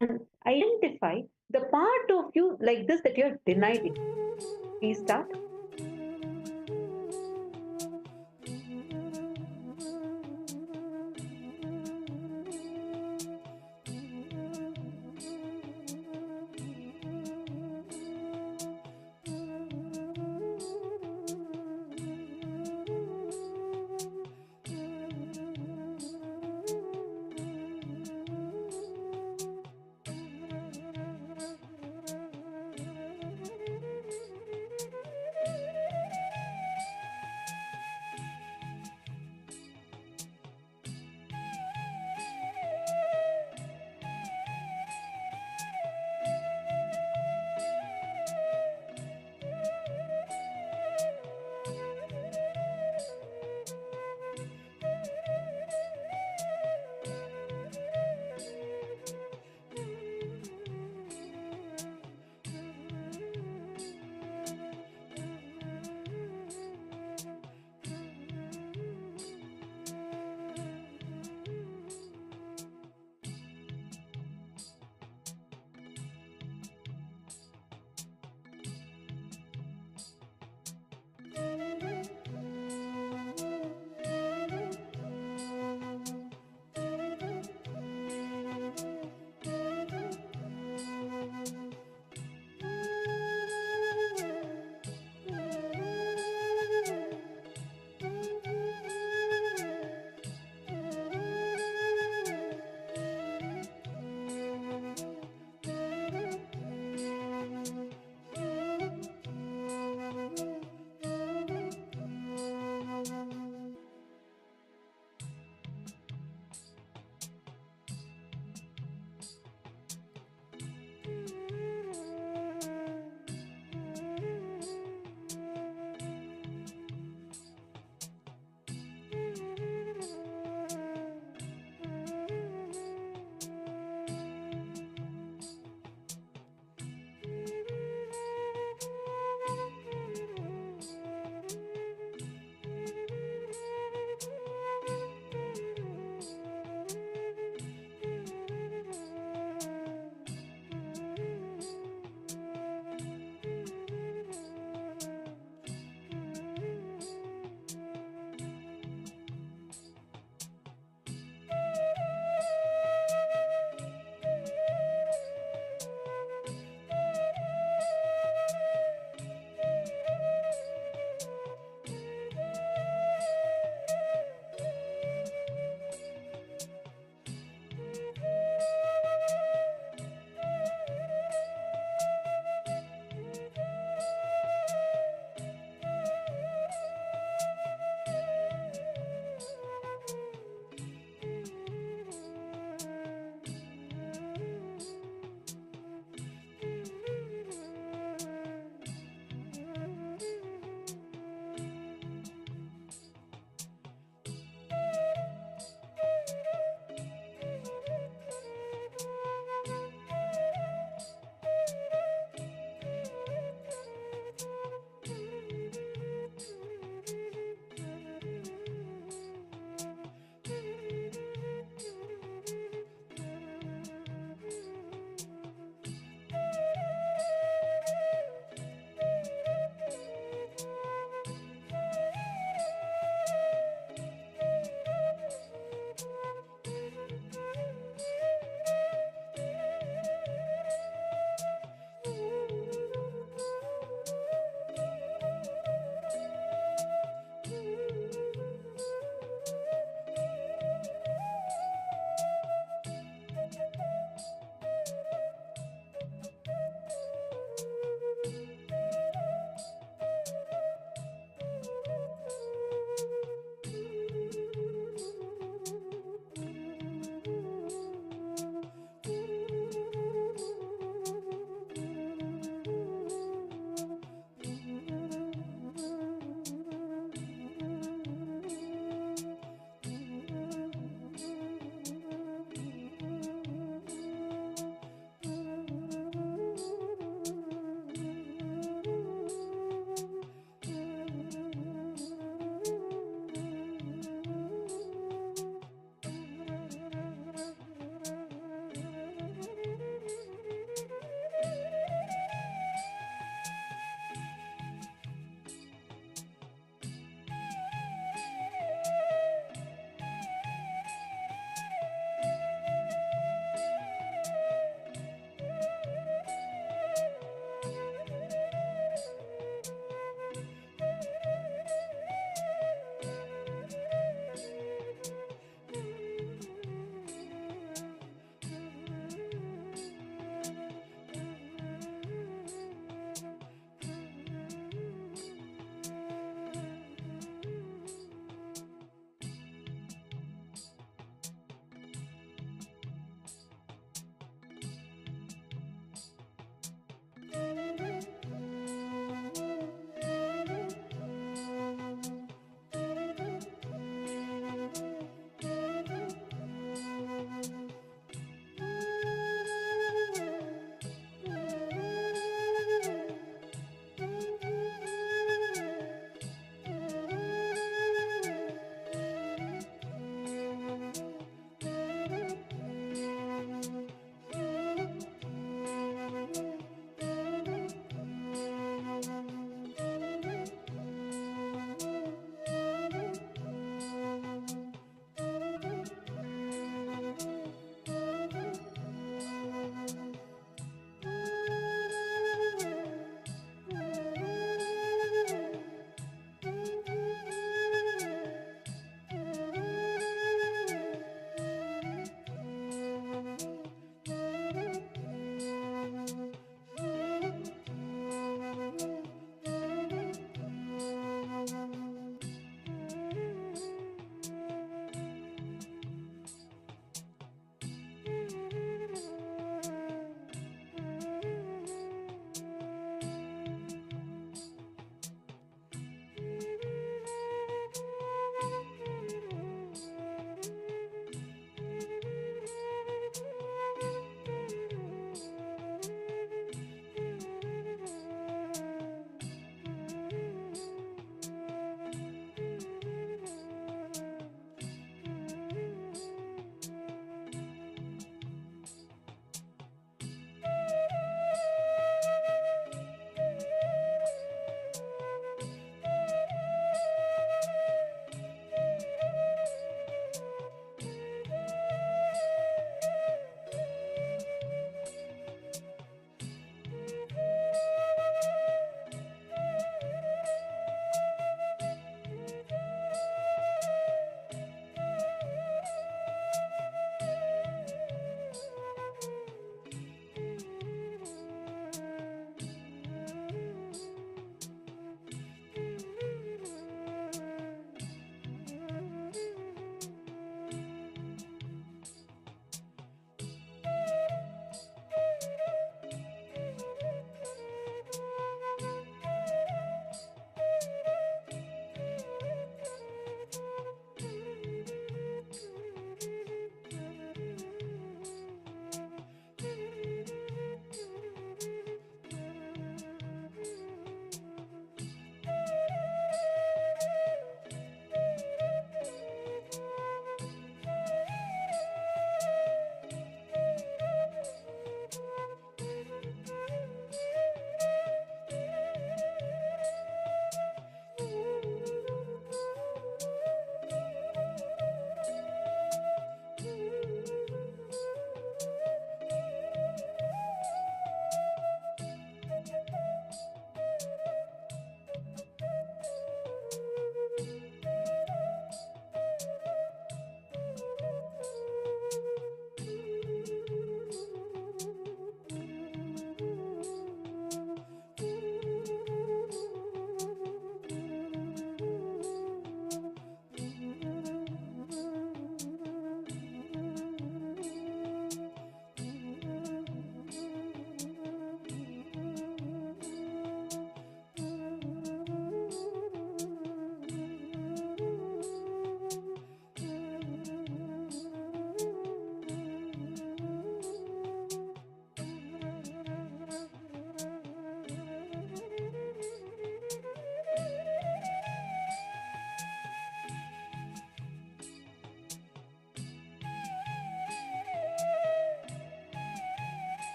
identify the part of you like this that you have denied it. Please start.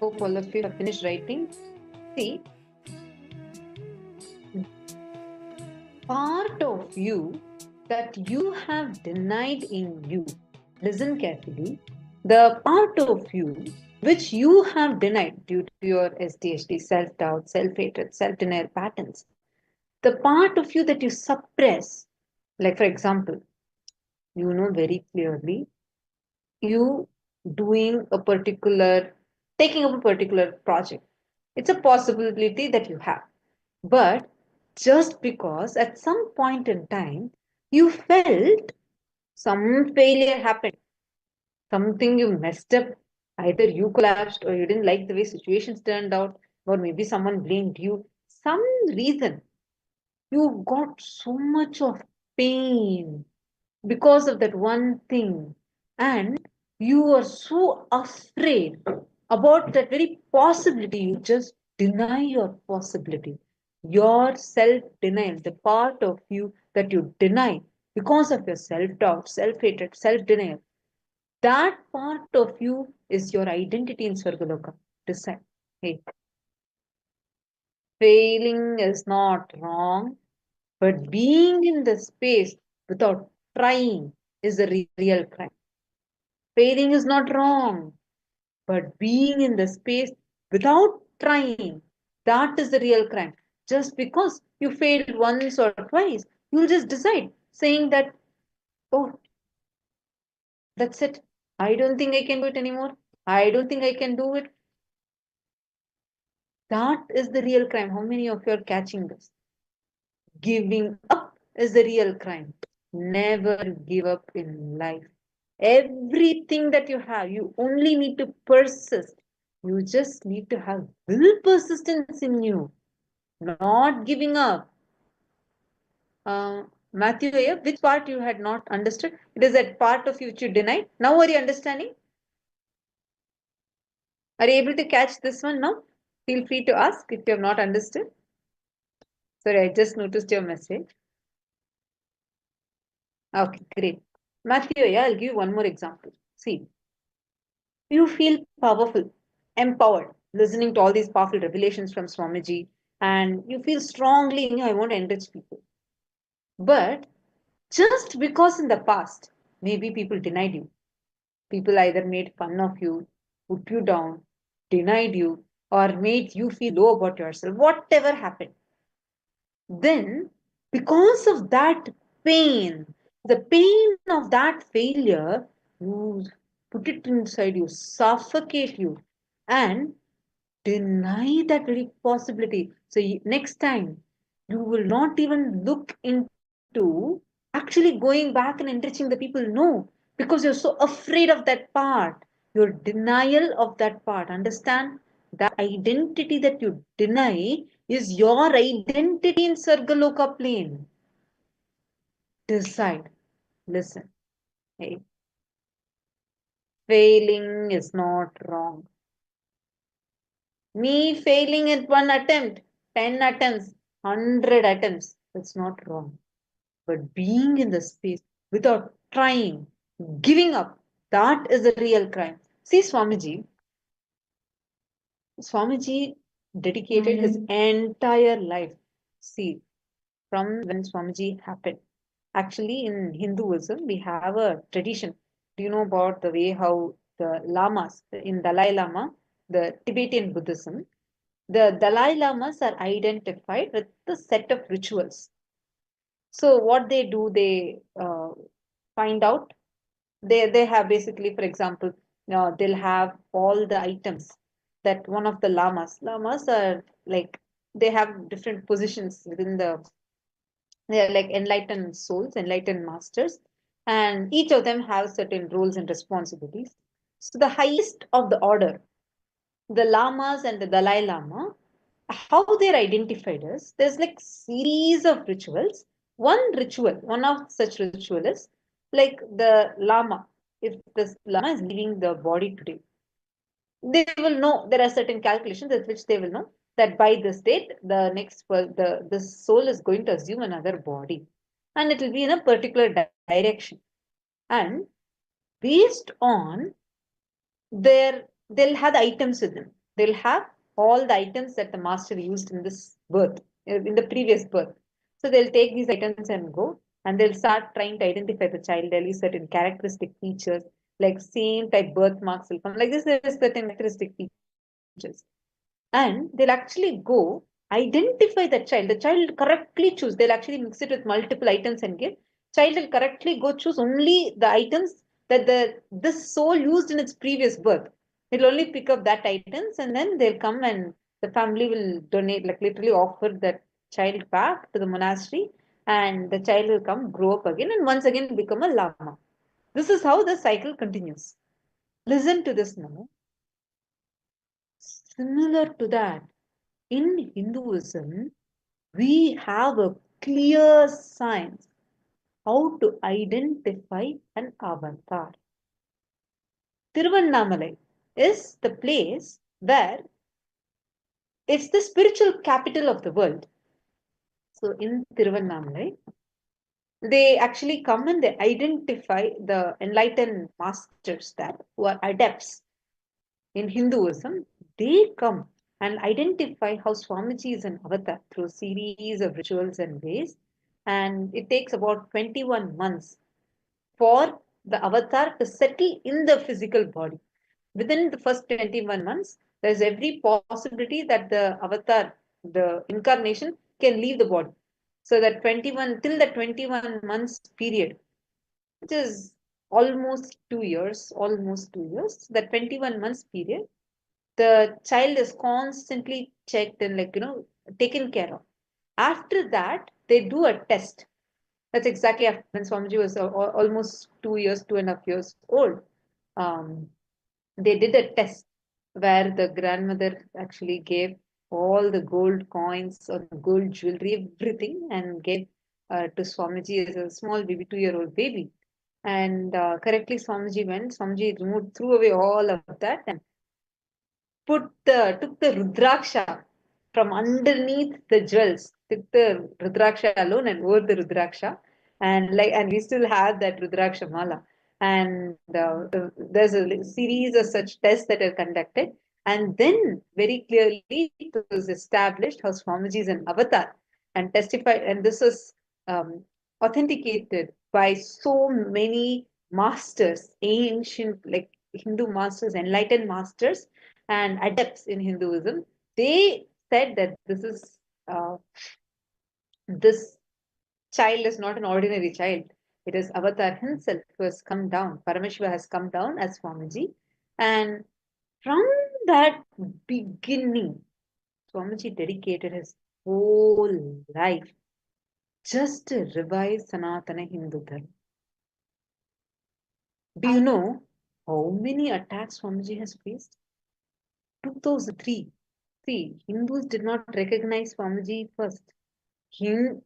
hope all of you have finished writing. See, part of you that you have denied in you. Listen carefully. The part of you which you have denied due to your SDHD, self-doubt, self-hatred, self-denial patterns. The part of you that you suppress, like for example, you know very clearly, you doing a particular, taking up a particular project. It's a possibility that you have. But just because at some point in time you felt some failure happened, something you messed up, either you collapsed or you didn't like the way situations turned out, or maybe someone blamed you, some reason you got so much of pain because of that one thing, and you are so afraid about that very possibility, you just deny your possibility. Your self denial, the part of you that you deny because of your self doubt, self hatred, self denial, that part of you is your identity in Swargaloka. Decide. Hey, failing is not wrong, but being in the space without trying is a real crime. Failing is not wrong, but being in the space without trying, that is the real crime. Just because you failed once or twice, you'll just decide, saying that, oh, that's it. I don't think I can do it anymore. I don't think I can do it. That is the real crime. How many of you are catching this? Giving up is the real crime. Never give up in life. Everything that you have, you only need to persist. You just need to have will persistence in you, not giving up. Matthew, which part you had not understood? It is that part of you which you denied. Now are you understanding? Are you able to catch this one now? Feel free to ask if you have not understood. Sorry, I just noticed your message. Okay, great. Matthew, I'll give you one more example. See, you feel powerful, empowered, listening to all these powerful revelations from Swamiji, and you feel strongly in you, I want to enrich people. But just because in the past, maybe people denied you, people either made fun of you, put you down, denied you, or made you feel low about yourself, whatever happened. Then, because of that pain, the pain of that failure, you put it inside you, suffocate you, and deny that very possibility. So next time, you will not even look into actually going back and enriching the people. No, because you're so afraid of that part. Your denial of that part. Understand? That identity that you deny is your identity in Sargaloka plane. Decide. Listen. Hey. Failing is not wrong. Me failing at one attempt, 10 attempts, 100 attempts, that's not wrong. But being in the space without trying, giving up, that is a real crime. See, Swamiji dedicated his entire life. See, from when Swamiji happened. Actually, in Hinduism, we have a tradition. Do you know about the way how the lamas, in Dalai Lama, the Tibetan Buddhism, the Dalai Lamas are identified with a set of rituals. So what they do, they find out, they have basically, for example, they'll have all the items that one of the lamas are like, they have different positions within the, they are like enlightened souls, enlightened masters, and each of them have certain roles and responsibilities. So the highest of the order, the lamas and the Dalai Lama, how they're identified is, there's like series of rituals. One of such ritual is like the Lama. If this Lama is leaving the body today, they will know, there are certain calculations at which they will know that by this date, the next this soul is going to assume another body, and it will be in a particular direction. And based on they'll have the items with them. They'll have all the items that the master used in this birth, in the previous birth. So they'll take these items and go, and they'll start trying to identify the child. They'll use certain characteristic features, like same type birthmarks will come. Like this, there is certain characteristic features. And they'll actually go identify the child. The child will correctly choose. They'll actually mix it with multiple items and give. Child will correctly go choose only the items that this soul used in its previous birth. It'll only pick up that items, and then they'll come and the family will donate, like literally offer that child back to the monastery, and the child will come, grow up again, and once again become a lama. This is how the cycle continues. Listen to this now. Similar to that, in Hinduism, we have a clear science how to identify an avatar. Tiruvannamalai is the place where it's the spiritual capital of the world. So in Tiruvannamalai, they actually come and they identify the enlightened masters that who are adepts in Hinduism. They come and identify how Swamiji is an avatar through a series of rituals and ways. And it takes about 21 months for the avatar to settle in the physical body. Within the first 21 months, there's every possibility that the avatar, the incarnation, can leave the body. So that 21 till the 21 months period, which is almost 2 years, that 21 months period, the child is constantly checked and taken care of. After that, they do a test. That's exactly after when Swamiji was almost 2 years, 2.5 years old. They did a test where the grandmother actually gave all the gold coins or gold jewelry, everything, and gave to Swamiji as a small baby, 2-year-old baby. And correctly, Swamiji went. Swamiji threw away all of that and took the Rudraksha from underneath the jewels, took the Rudraksha alone and wore the Rudraksha. And we still have that Rudraksha mala. And there's a series of such tests that are conducted. And then very clearly it was established how Swamiji is an avatar and testified. And this is authenticated by so many masters, ancient, like Hindu masters, enlightened masters, and adepts in Hinduism. They said that this child is not an ordinary child. It is Avatar himself who has come down. Paramashiva has come down as Swamiji. And from that beginning, Swamiji dedicated his whole life just to revive Sanatana Hindu Dharma. Do you know how many attacks Swamiji has faced? 2003. See, Hindus did not recognize Swamiji first. There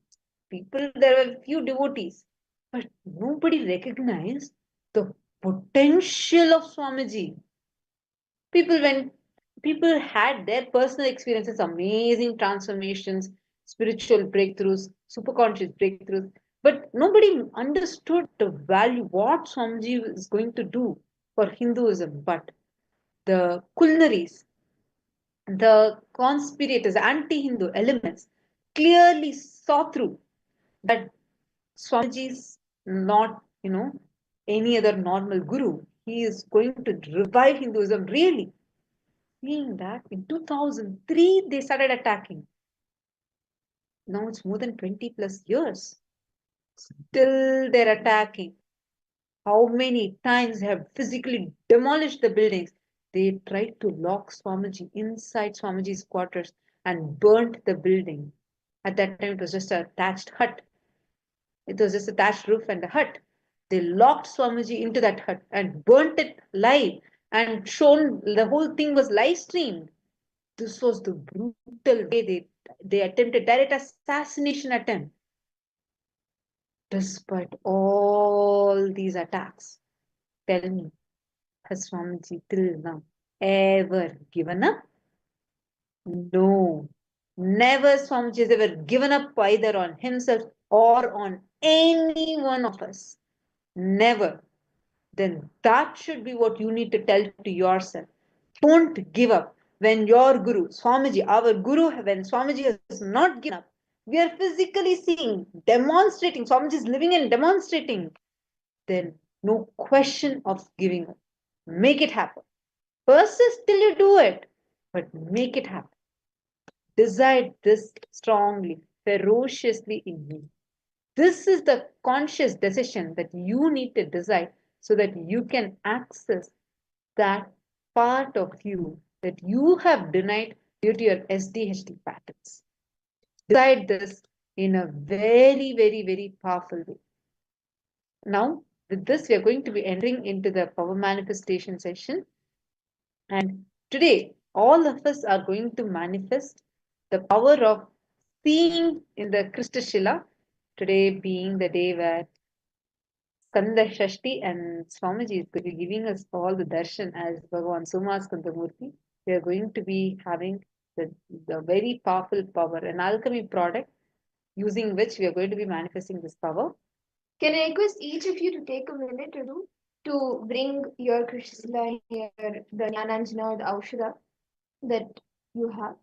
were few devotees, but nobody recognized the potential of Swamiji. People had their personal experiences, amazing transformations, spiritual breakthroughs, superconscious breakthroughs, but nobody understood the value, what Swamiji is going to do for Hinduism. But the culnaries, the conspirators, anti-Hindu elements clearly saw through that Swamiji is not, any other normal guru. He is going to revive Hinduism, really. Seeing that, in 2003, they started attacking. Now it's more than 20 plus years. Still they're attacking. How many times they have physically demolished the buildings? They tried to lock Swamiji inside Swamiji's quarters and burnt the building. At that time, it was just a thatched hut. It was just a thatched roof and a hut. They locked Swamiji into that hut and burnt it live and shown the whole thing was live streamed. This was the brutal way they attempted direct assassination attempt. Despite all these attacks, tell me, has Swamiji till now ever given up? No. Never Swamiji has ever given up either on himself or on any one of us. Never. Then that should be what you need to tell to yourself. Don't give up. when your Guru, Swamiji, our Guru, when Swamiji has not given up, we are physically seeing, demonstrating, Swamiji is living and demonstrating, then no question of giving up. Make it happen. Persist till you do it, but make it happen. Decide this strongly, ferociously in you. This is the conscious decision that you need to decide so that you can access that part of you that you have denied due to your SDHD patterns. Decide this in a very, very, very powerful way. Now, with this, we are going to be entering into the power manifestation session. And today, all of us are going to manifest the power of seeing in the Krishna. Today being the day where Skanda Shashti and Swamiji is going to be giving us all the darshan as Bhagavan Soma Skandamurti. We are going to be having the very powerful power, an alchemy product using which we are going to be manifesting this power. Can I request each of you to take a minute or two to bring your Krishna here, the Jnananjana or the Aushada that you have,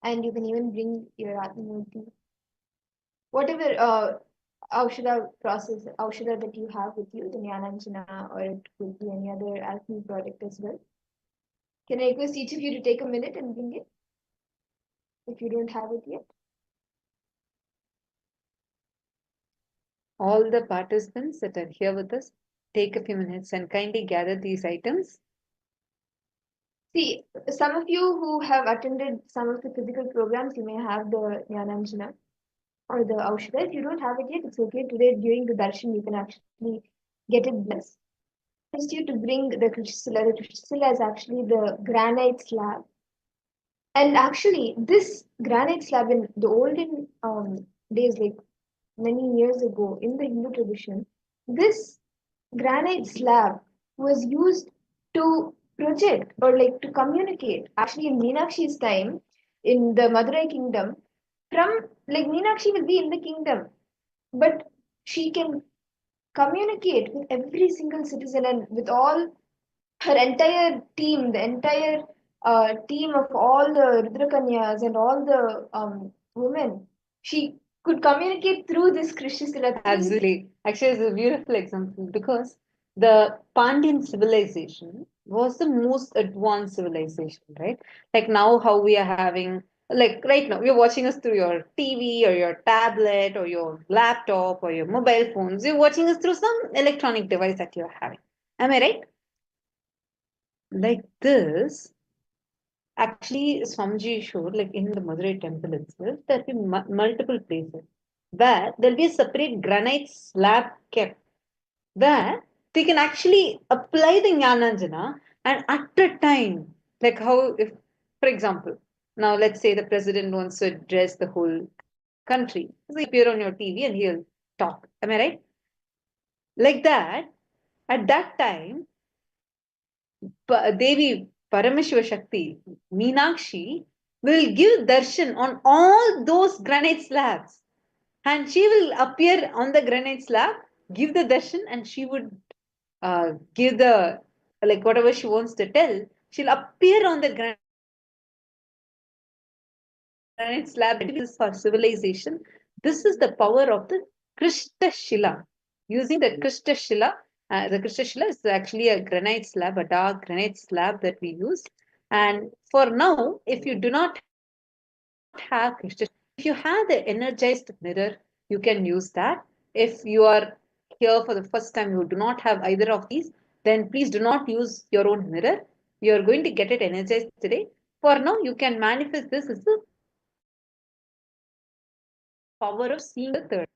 and you can even bring your Atmamurti. Whatever Aushada process, Aushada that you have with you, the Jnananjana, or it could be any other alchemy product as well. Can I request each of you to take a minute and bring it if you don't have it yet? All the participants that are here with us, take a few minutes and kindly gather these items. See, some of you who have attended some of the physical programs, you may have the Jnananjana or the Aushada. If you don't have it yet, it's okay. Today, during the darshan, you can actually get it blessed. I asked you to bring the Krishna. The Krishna is actually the granite slab. And actually, this granite slab in the olden days, like many years ago in the Hindu tradition, this granite slab was used to project or like to communicate. Actually, in Meenakshi's time, in the Madurai kingdom, from like Meenakshi will be in the kingdom, but she can communicate with every single citizen and with all her entire team, the entire team of all the Rudrakanyas and all the women. She could communicate through this Krishna. Absolutely. Actually, it's a beautiful example because the Pandyan civilization was the most advanced civilization, right? Like now, how we are having, like right now, you're watching us through your TV or your tablet or your laptop or your mobile phones. You're watching us through some electronic device that you're having. Am I right? Like this, actually, Swamiji showed, like in the Madurai temple itself, there'll be multiple places where there'll be a separate granite slab kept, where they can actually apply the Jnananjana and at a time, like how, if, for example, now let's say the president wants to address the whole country. So you appear on your TV and he'll talk. Am I right? Like that, at that time, Devi Paramashiva Shakti, Meenakshi, will give darshan on all those granite slabs. And she will appear on the granite slab, give the darshan, and she would give the, like whatever she wants to tell, she'll appear on the granite slab. This is for civilization. This is the power of the Krishna Shila. Using the Krishna Shila, the Krishna Shila is actually a granite slab, a dark granite slab that we use. And for now, if you do not have Krishna, if you have the energized mirror, you can use that. If you are here for the first time, you do not have either of these, then please do not use your own mirror. You are going to get it energized today. For now, you can manifest this as the power of seeing the third.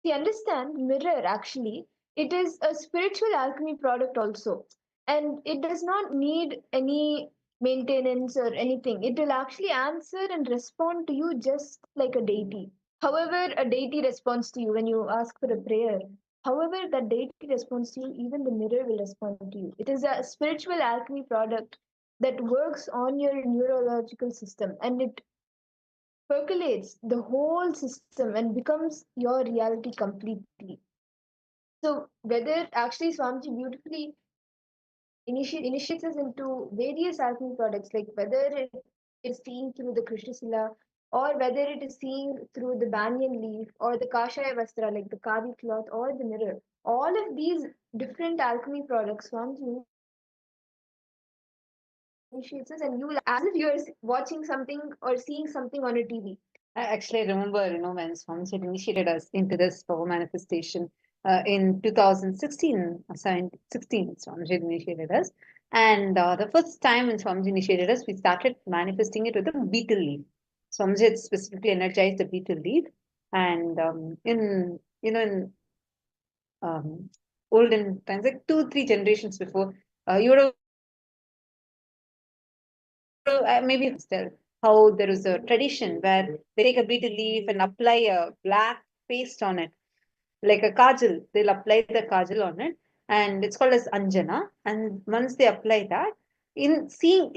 See, understand mirror actually, it is a spiritual alchemy product also. And it does not need any maintenance or anything. It will actually answer and respond to you just like a deity. However, a deity responds to you when you ask for a prayer. However, that deity responds to you, even the mirror will respond to you. It is a spiritual alchemy product that works on your neurological system and it percolates the whole system and becomes your reality completely. So whether actually Swamiji beautifully initiates us into various alchemy products, like whether it is seen through the Krishnasila or whether it is seen through the banyan leaf or the kashaya vastra, like the kadi cloth or the mirror. All of these different alchemy products, Swamiji initiates us, and you will as if you are watching something or seeing something on a TV. Actually, I remember, when Swamiji had initiated us into this power manifestation in 2016, 16, Swamiji had initiated us. And the first time when Swamiji initiated us, we started manifesting it with a beetle leaf. Swamiji had specifically energized the beetle leaf. And in olden times, like 2-3 generations before, you would have maybe tell how there is a tradition where they take a beetle leaf and apply a black paste on it, like a kajal. They'll apply the kajal on it, and it's called as anjana. And once they apply that, in seeing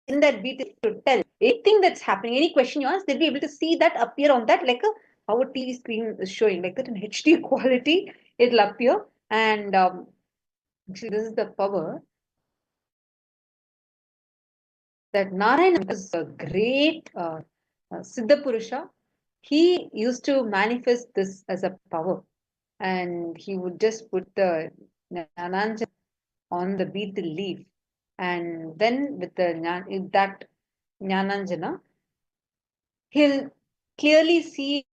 in that beetle to tell anything that's happening, any question you ask, they'll be able to see that appear on that like a how a TV screen is showing, like that in HD quality, it'll appear. And actually, this is the power that Narayana is a great Siddha Purusha. He used to manifest this as a power, and he would just put the Jnananjana on the beetle leaf, and then with that Jnananjana, he'll clearly see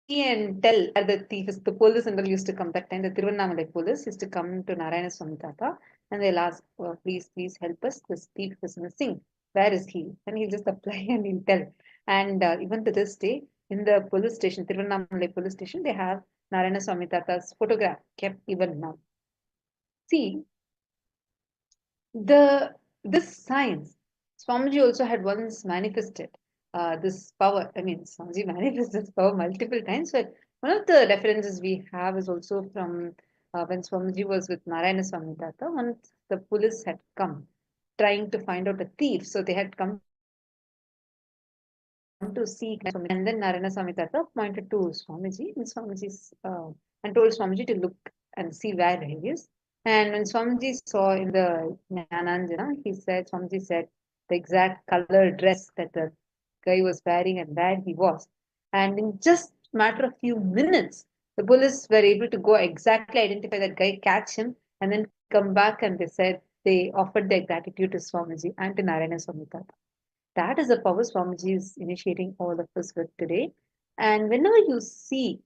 and tell where the thief is. The police and all used to come that time. The Tiruvannamalai police used to come to Narayana Swami Tata, and they'll ask, please help us. This thief is missing. Where is he? And he'll just apply and he'll tell. And even to this day, in the police station, Tiruvannamalai police station, they have Narayana Swami Tata's photograph kept even now. See, this science, Swamiji also had once manifested this power. I mean, Swamiji manifested this power multiple times, but one of the references we have is also from when Swamiji was with Narayana Swami Tata. Once the police had come trying to find out a thief, so they had come to seek, and then Narayana Swami Tata pointed to Swamiji, and told Swamiji to look and see where he is. And when Swamiji saw in the Jnananjana, Swamiji said the exact color dress that the guy was wearing and where he was. And in just a matter of few minutes, the police were able to go exactly identify that guy, catch him, and then come back, and they offered their gratitude to Swamiji and to Narayana Swami Tata. That is the power Swamiji is initiating all of us with today. And whenever you see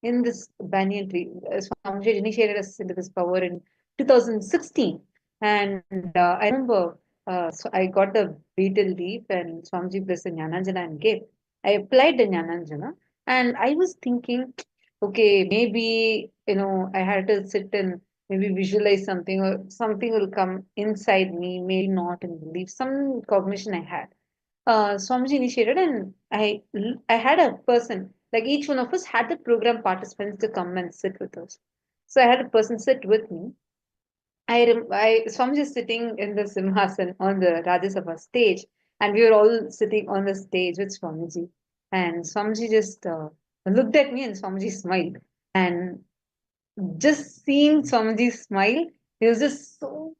in this banyan tree, Swamiji initiated us into this power in 2016. And I remember so I got the beetle leaf and Swamiji blessed the Jnananjana and gave. I applied the Jnananjana and I was thinking, okay, maybe, I had to sit and maybe visualize something or something will come inside me, maybe not in the leaf, some cognition I had. Swamiji initiated, and I had a person, like each one of us had the program participants to come and sit with us. So I had a person sit with me. Swamiji is sitting in the Simhasan on the Rajya Sabha stage, and we were all sitting on the stage with Swamiji. And Swamiji just looked at me, and Swamiji smiled. And just seeing Swamiji smile, he was just so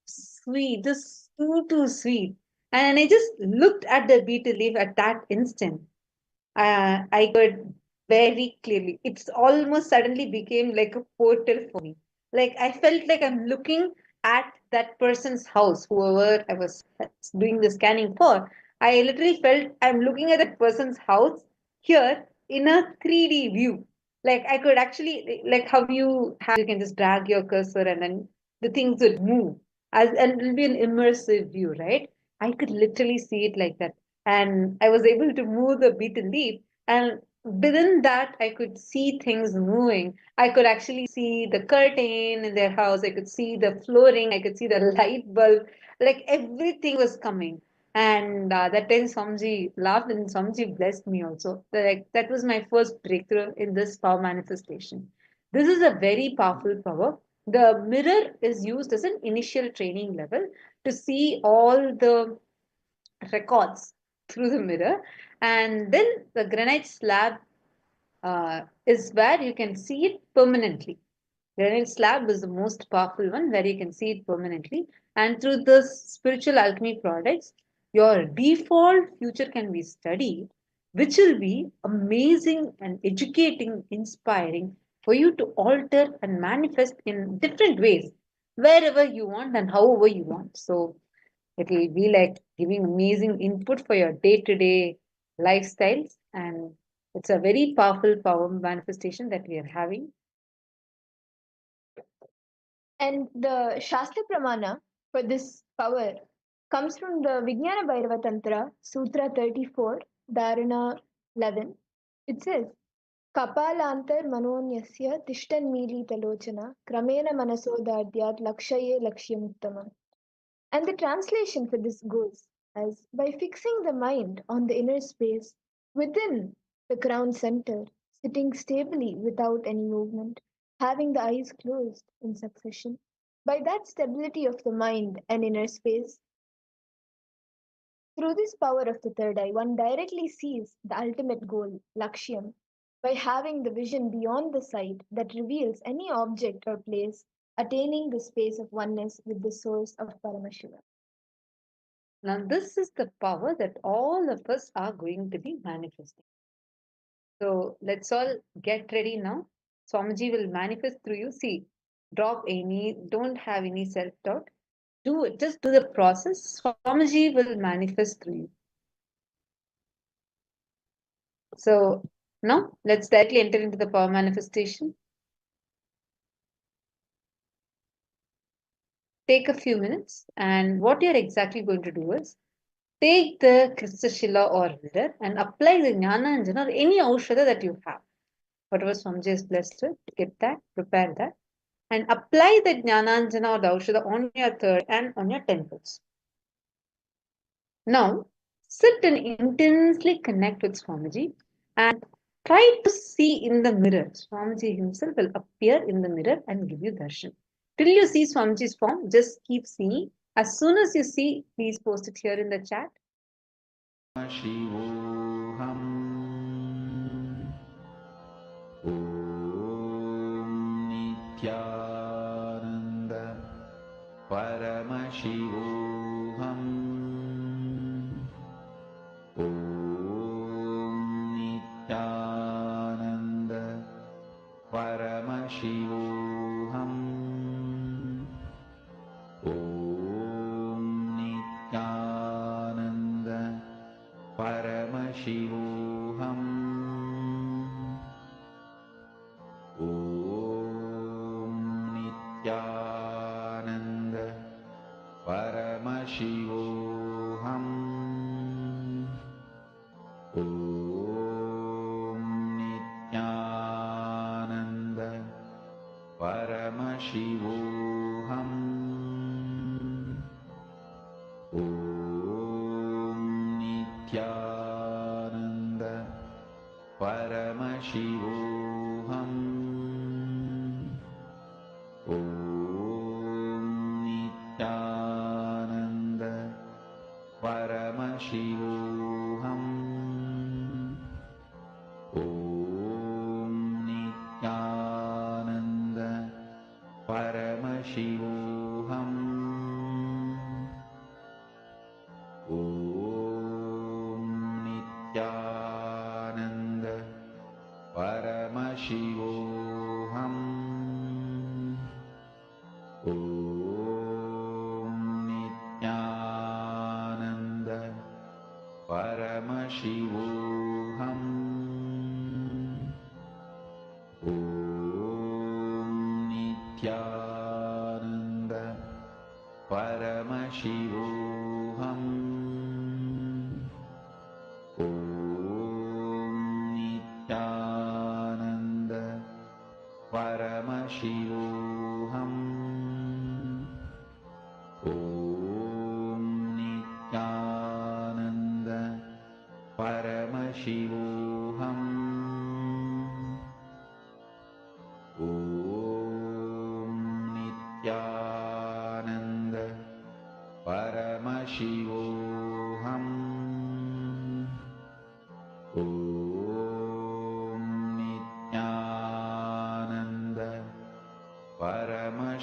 sweet, just too sweet. And I just looked at the beetle leaf at that instant. I could very clearly. It's almost suddenly became like a portal for me. Like I felt like I'm looking at that person's house, whoever I was doing the scanning for. I literally felt I'm looking at that person's house here in a 3D view. Like I could actually, like how you can just drag your cursor and then the things would move and it'll be an immersive view, right? I could literally see it like that. And I was able to move the beetle leaf, and within that I could see things moving. I could actually see the curtain in their house, I could see the flooring, I could see the light bulb, like everything was coming. And that time Swamiji laughed and Swamiji blessed me also. Like that was my first breakthrough in this power manifestation. This is a very powerful power. The mirror is used as an initial training level to see all the records through the mirror. And then the granite slab is where you can see it permanently. Granite slab is the most powerful one where you can see it permanently. And through the spiritual alchemy products, your default future can be studied, which will be amazing and educating, inspiring for you to alter and manifest in different ways, wherever you want and however you want. So it will be like giving amazing input for your day-to-day lifestyles. And it's a very powerful power manifestation that we are having. And the Shastra Pramana for this power comes from the Vijnana Bhairava Tantra, Sutra 34, Dharana 11. It says, Kapalantar manonyasya tishtan mili talochana kramena manasodhadyat lakshaye lakshyamuttamam. And the translation for this goes as by fixing the mind on the inner space within the crown center, sitting stably without any movement, having the eyes closed in succession. By that stability of the mind and inner space, through this power of the third eye, one directly sees the ultimate goal, Lakshyam, by having the vision beyond the sight that reveals any object or place, attaining the space of oneness with the source of Paramashiva. Now, this is the power that all of us are going to be manifesting. So, let's all get ready now. Swamiji will manifest through you. See, don't have any self doubt. Do it, just do the process. Swamiji will manifest through you. So, now let's directly enter into the power manifestation. Take a few minutes, and what you're exactly going to do is take the Kristashila or mirror and apply the Jnana Anjana or any Aushadha that you have. Whatever Swamiji is blessed with, get that, prepare that, and apply the Jnana Anjana or the Aushadha on your third and on your temples. Now, sit and intensely connect with Swamiji and try to see in the mirror. Swamiji himself will appear in the mirror and give you darshan. Till you see Swamiji's form, just keep seeing. As soon as you see, please post it here in the chat. Paramashivoham Om Nithyananda Paramashivoham Om Nithyananda Paramashivoham Om Nithyananda Paramashivoham Om Nithyananda Paramashivoham Om Nithyananda Paramashivoham Om Nithyananda Paramashivoham Om Nithyananda Paramashivoham Om Nithyananda Paramashivoham Om Nithyananda Paramashivoham Om Nithyananda Paramashivoham Om Nithyananda Paramashivoham Om Nithyananda Paramashivoham Om Nithyananda Paramashivoham Om Nithyananda Paramashivoham Om Nithyananda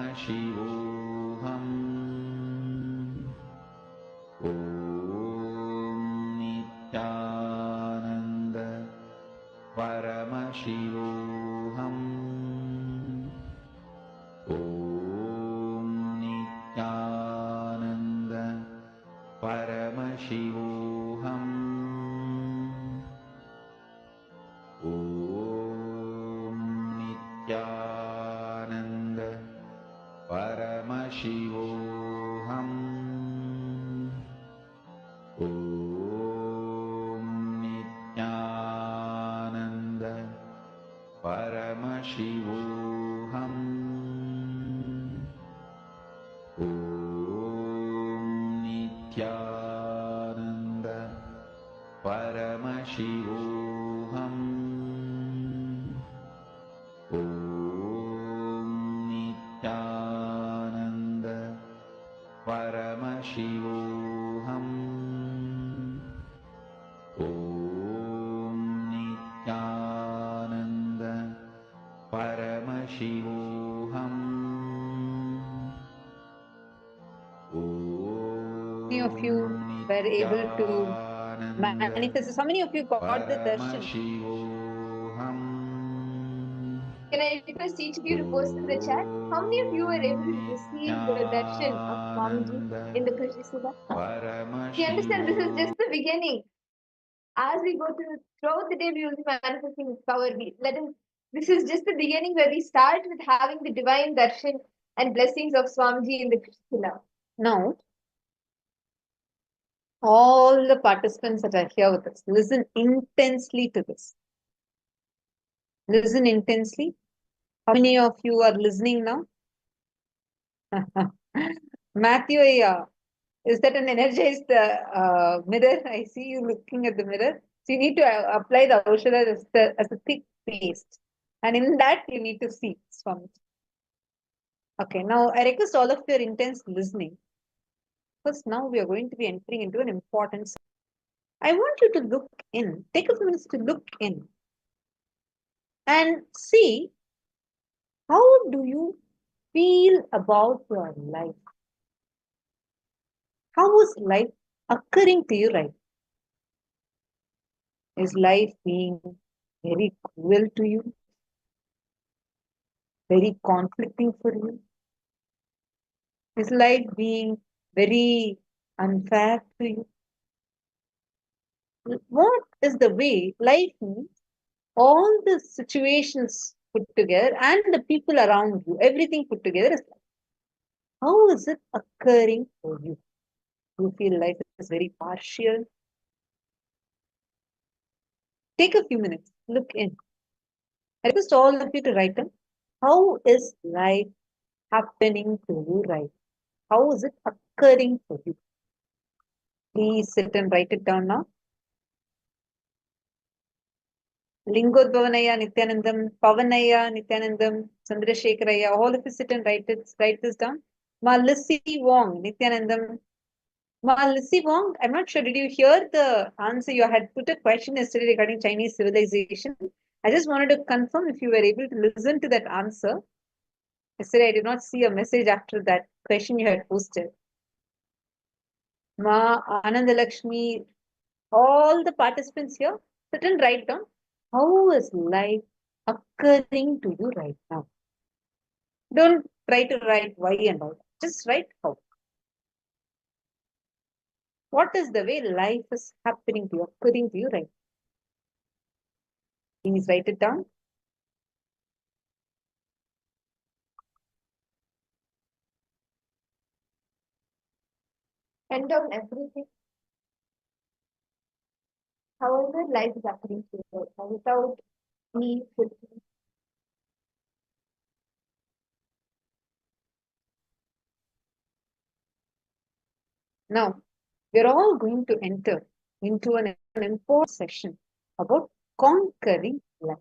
Paramashivoham Om Nithyananda Paramashivoham Om Nithyananda Paramashivoham Om Nithyananda Paramashivoham Om Nithyananda Paramashivoham Om Nithyananda Paramashivoham Om Nithyananda Paramashivoham Om Nithyananda Paramashivoham Many of you were able to manifest. How many of you got the darshan? Can I request each of you to post in the chat? How many of you were able to receive the darshan of Swamiji in the Siddha? You understand, this is just the beginning. As we go throughout the day, we will be manifesting His power. This is just the beginning where we start with having the divine darshan and blessings of Swamiji in the Siddha. Now, all the participants that are here with us, listen intensely to this. Listen intensely. How many of you are listening now? Matthew, is that an energized mirror? I see you looking at the mirror. So you need to apply the aushadha as a thick paste. And in that, you need to see Swami. Okay, now I request all of your intense listening. Because now we are going to be entering into an important. I want you to look in. Take a few minutes to look in. And see, how do you feel about your life? How is life occurring to you right now? Is life being very cruel to you? Very conflicting for you? Is life being very unfair to you? What is the way life means all the situations put together and the people around you, everything put together is life. How is it occurring for you? Do you feel life is very partial? Take a few minutes, look in. I request all of you to write down, how is life happening to you right now? How is it occurring for you? Please sit and write it down now. Lingodvavanaya Nithyanandam, Pavanaya Nithyanandam, Chandrasekharaya, all of you sit and write this down. Ma Lissy Wong, Nithyanandam. Ma Lissy Wong, I'm not sure, did you hear the answer? You had put a question yesterday regarding Chinese civilization. I just wanted to confirm if you were able to listen to that answer. Yesterday, I did not see a message after that question you had posted. Ma Anandalakshmi, all the participants here, sit and write down, how is life occurring to you right now? Don't try to write why and all. Just write how. What is the way life is happening to you, occurring to you right now? Please write it down. Pen down everything. However, life is happening to you without me filtering. Now, we're all going to enter into an important session about conquering life.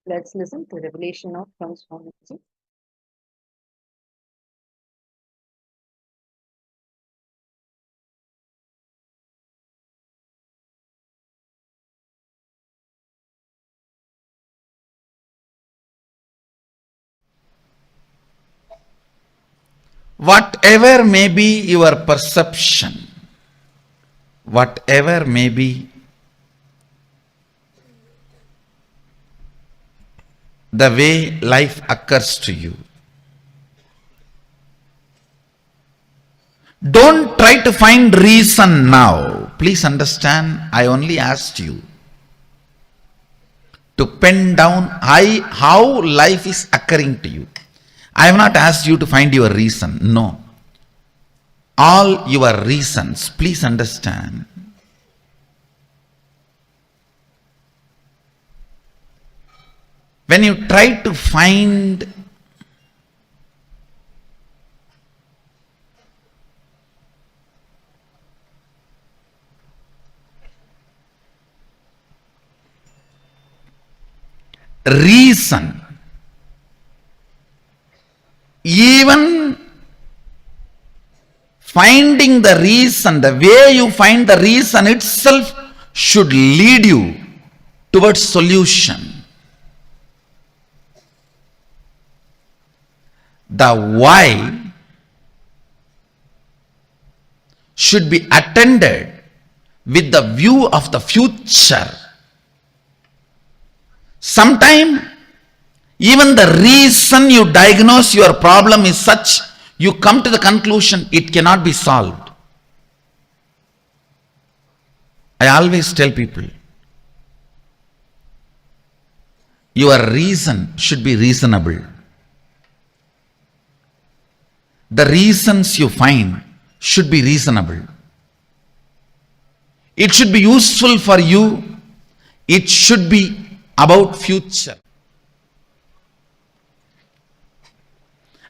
Let's listen to the revelation of transformation. Whatever may be your perception, whatever may be the way life occurs to you, don't try to find reason now. Please understand, I only asked you to pen down how life is occurring to you. I have not asked you to find your reason. No. All your reasons, please understand. When you try to find reason, even finding the reason, the way you find the reason itself should lead you towards solution. The why should be attended with the view of the future. Sometimes even the reason you diagnose your problem is such, you come to the conclusion it cannot be solved. I always tell people, your reason should be reasonable. The reasons you find should be reasonable. It should be useful for you. It should be about future.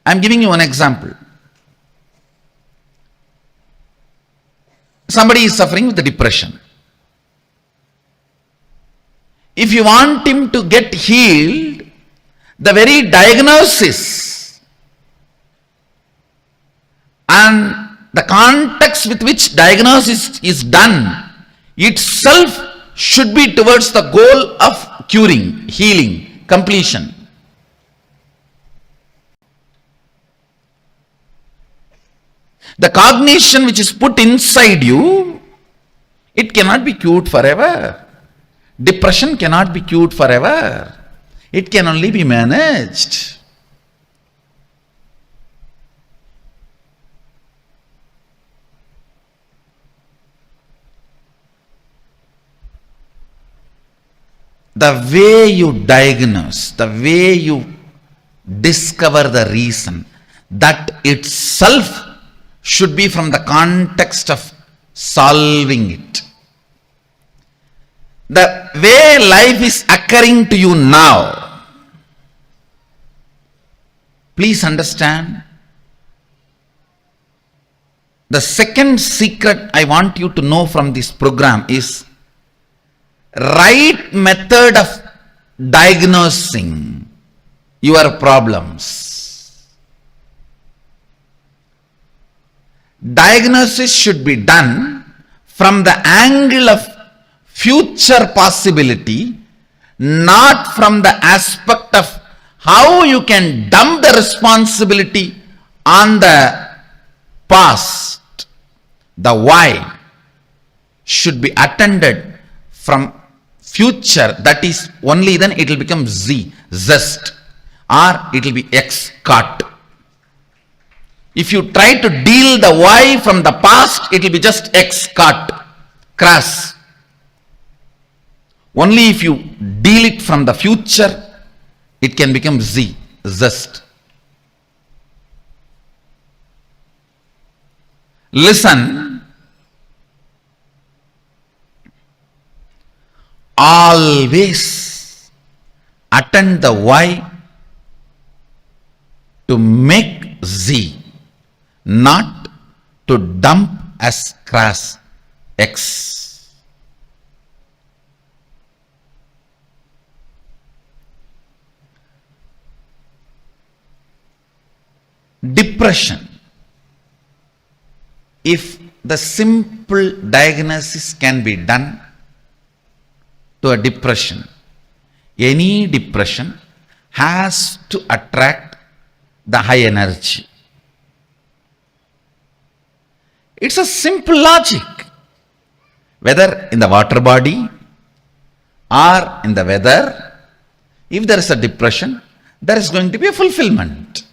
I am giving you an example. Somebody is suffering with depression. If you want him to get healed, the very diagnosis and the context with which diagnosis is done itself should be towards the goal of curing, healing, completion. The cognition which is put inside you, it cannot be cured forever. Depression cannot be cured forever. It can only be managed. The way you diagnose, the way you discover the reason, that itself should be from the context of solving it. The way life is occurring to you now, please understand, the second secret I want you to know from this program is right method of diagnosing your problems. Diagnosis should be done from the angle of future possibility, not from the aspect of how you can dump the responsibility on the past. The why should be attended from future, that is only then it will become Z, zest, or it will be X, cut. If you try to deal the Y from the past, it will be just X, cut, crass. Only if you deal it from the future, it can become Z, zest. Listen, always attend the Y to make Z, not to dump as crass X. Depression. If the simple diagnosis can be done to a depression, any depression has to attract the high energy. It's a simple logic. Whether in the water body or in the weather, if there is a depression, there is going to be a fulfillment.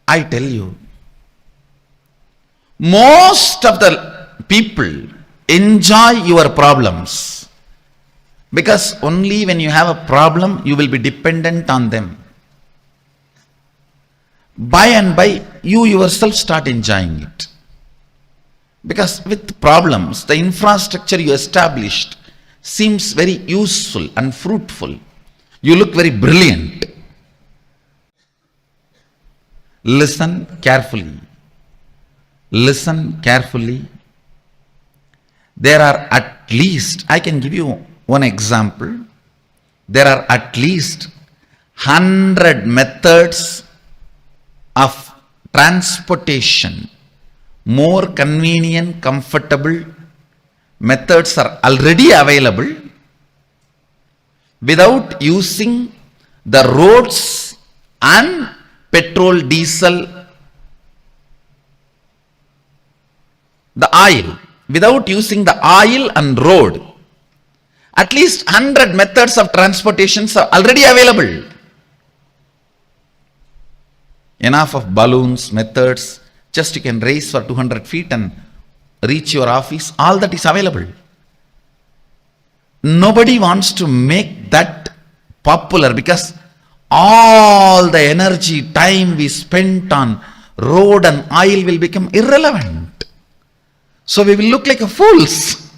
I tell you, most of the people enjoy your problems because only when you have a problem, you will be dependent on them. By and by, you yourself start enjoying it. Because with problems, the infrastructure you established seems very useful and fruitful. You look very brilliant. Listen carefully. Listen carefully. There are at least, I can give you one example. There are at least 100 methods of transportation. More convenient, comfortable methods are already available without using the roads and petrol, diesel, the oil. Without using the oil and road, at least 100 methods of transportations are already available. Enough of balloons, methods. Just you can race for 200 feet and reach your office. All that is available. Nobody wants to make that popular because all the energy, time we spent on road and oil will become irrelevant. So we will look like a fools.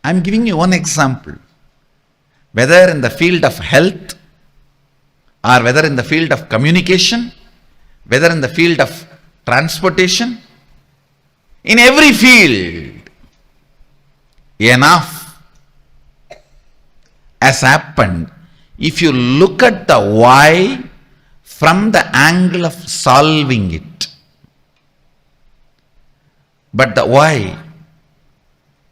I am giving you one example. Whether in the field of health, or whether in the field of communication, whether in the field of transportation, in every field, enough has happened. If you look at the why from the angle of solving it, but the why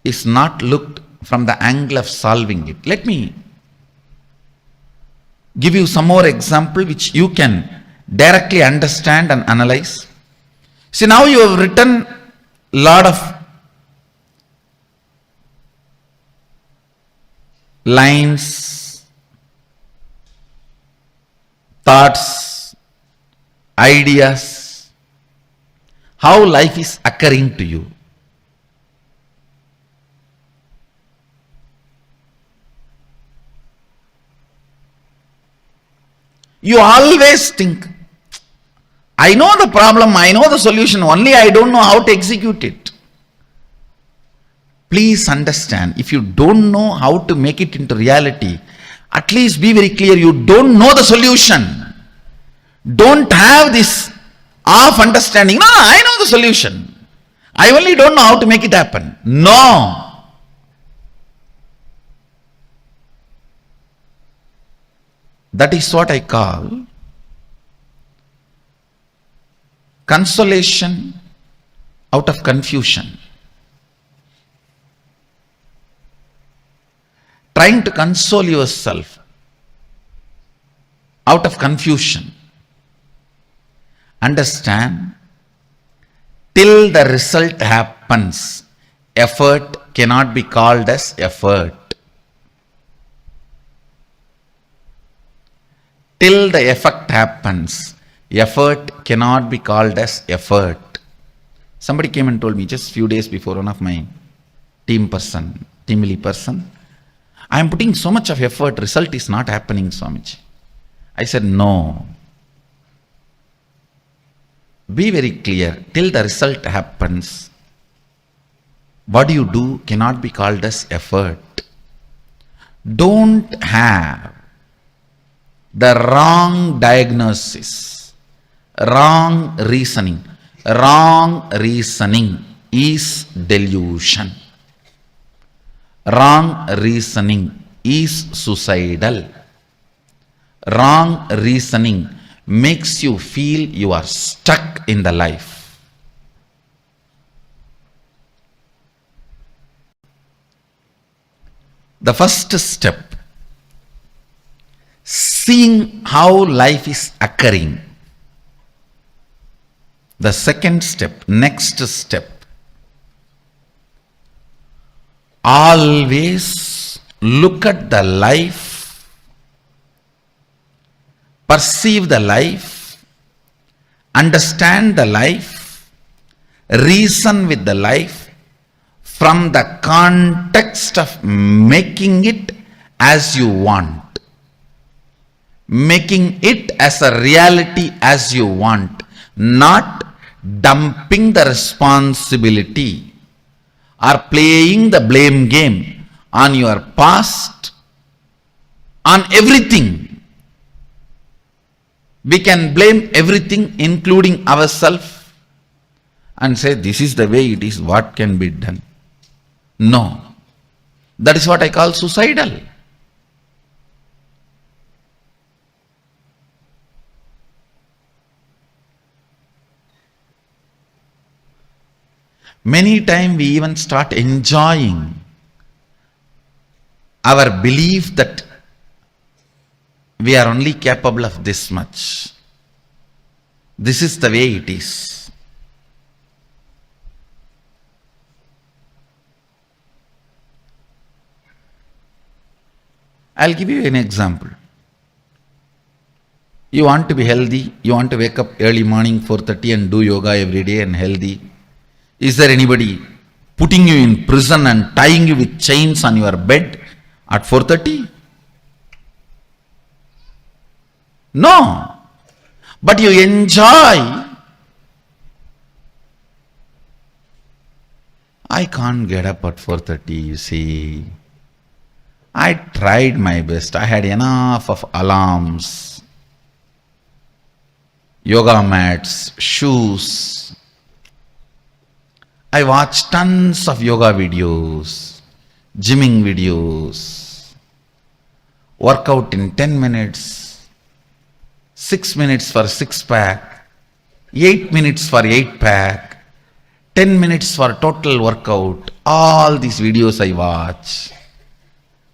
is not looked from the angle of solving it. Let me give you some more example which you can directly understand and analyze. See, now you have written lot of lines, thoughts, ideas, how life is occurring to you. You always think, I know the problem, I know the solution, only I don't know how to execute it. Please understand, if you don't know how to make it into reality, at least be very clear, you don't know the solution. Don't have this half understanding. No, I know the solution. I only don't know how to make it happen. No. That is what I call consolation out of confusion. Trying to console yourself out of confusion. Understand, till the result happens, effort cannot be called as effort. Till the effect happens, effort cannot be called as effort. Somebody came and told me just few days before, one of my team lead person, I am putting so much of effort, result is not happening, Swamiji. I said, no. Be very clear, till the result happens, what you do cannot be called as effort. Don't have the wrong diagnosis, wrong reasoning. Wrong reasoning is delusion. Wrong reasoning is suicidal. Wrong reasoning makes you feel you are stuck in the life. The first step, seeing how life is occurring. The second step, next step, always look at the life, perceive the life, understand the life, reason with the life from the context of making it as you want, making it as a reality as you want, not dumping the responsibility or playing the blame game on your past, on everything. We can blame everything, including ourselves, and say, this is the way it is, what can be done? No. That is what I call suicidal. Many times we even start enjoying our belief that we are only capable of this much. This is the way it is. I'll give you an example. You want to be healthy, you want to wake up early morning 4:30 and do yoga every day and healthy. Is there anybody putting you in prison and tying you with chains on your bed at 4:30? No. But you enjoy. I can't get up at 4:30, you see. I tried my best. I had enough of alarms, yoga mats, shoes. I watched tons of yoga videos, gymming videos, workout in 10 minutes, 6 minutes for 6-pack, 8 minutes for 8-pack, 10 minutes for total workout. All these videos I watch.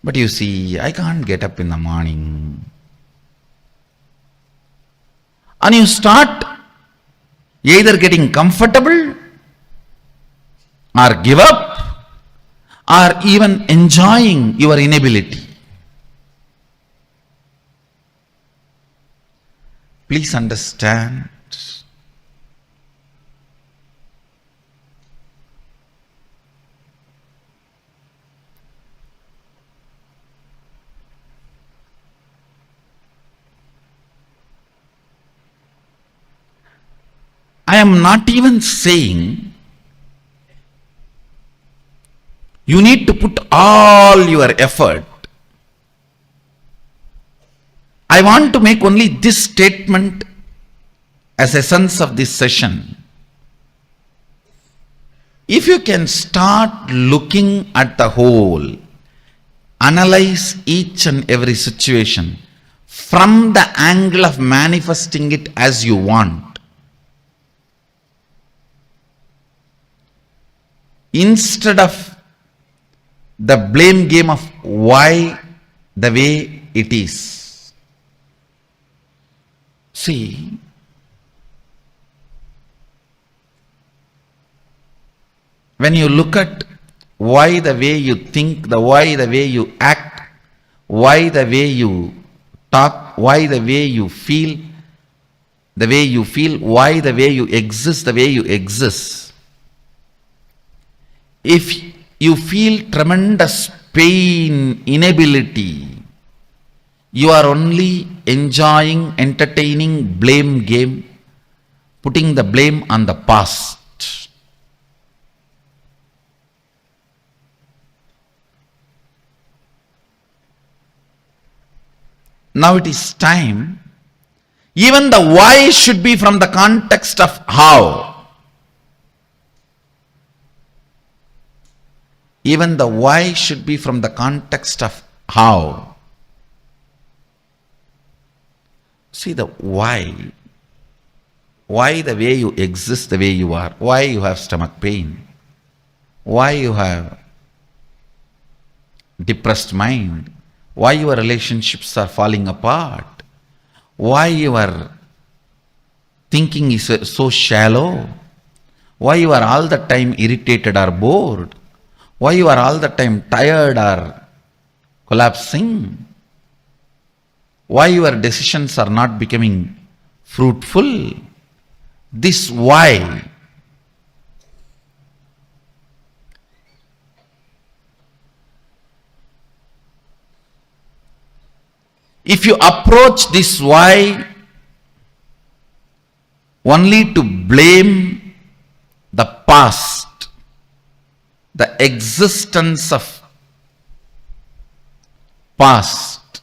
But you see, I can't get up in the morning. And you start either getting comfortable or give up or even enjoying your inability. Please understand, I am not even saying you need to put all your effort. I want to make only this statement as essence of this session. If you can start looking at the whole, analyze each and every situation from the angle of manifesting it as you want, instead of the blame game of why the way it is. See, when you look at why the way you think, why the way you act, why the way you talk, why the way you feel, why the way you exist, if you feel tremendous pain, inability, you are only enjoying, entertaining blame game, putting the blame on the past. Now it is time, even the why should be from the context of how. Even the why should be from the context of how. See the why. Why the way you exist the way you are. Why you have stomach pain. Why you have depressed mind. Why your relationships are falling apart. Why your thinking is so shallow? Why you are all the time irritated or bored? Why you are all the time tired or collapsing? Why your decisions are not becoming fruitful? This why. If you approach this why only to blame the past, the existence of past.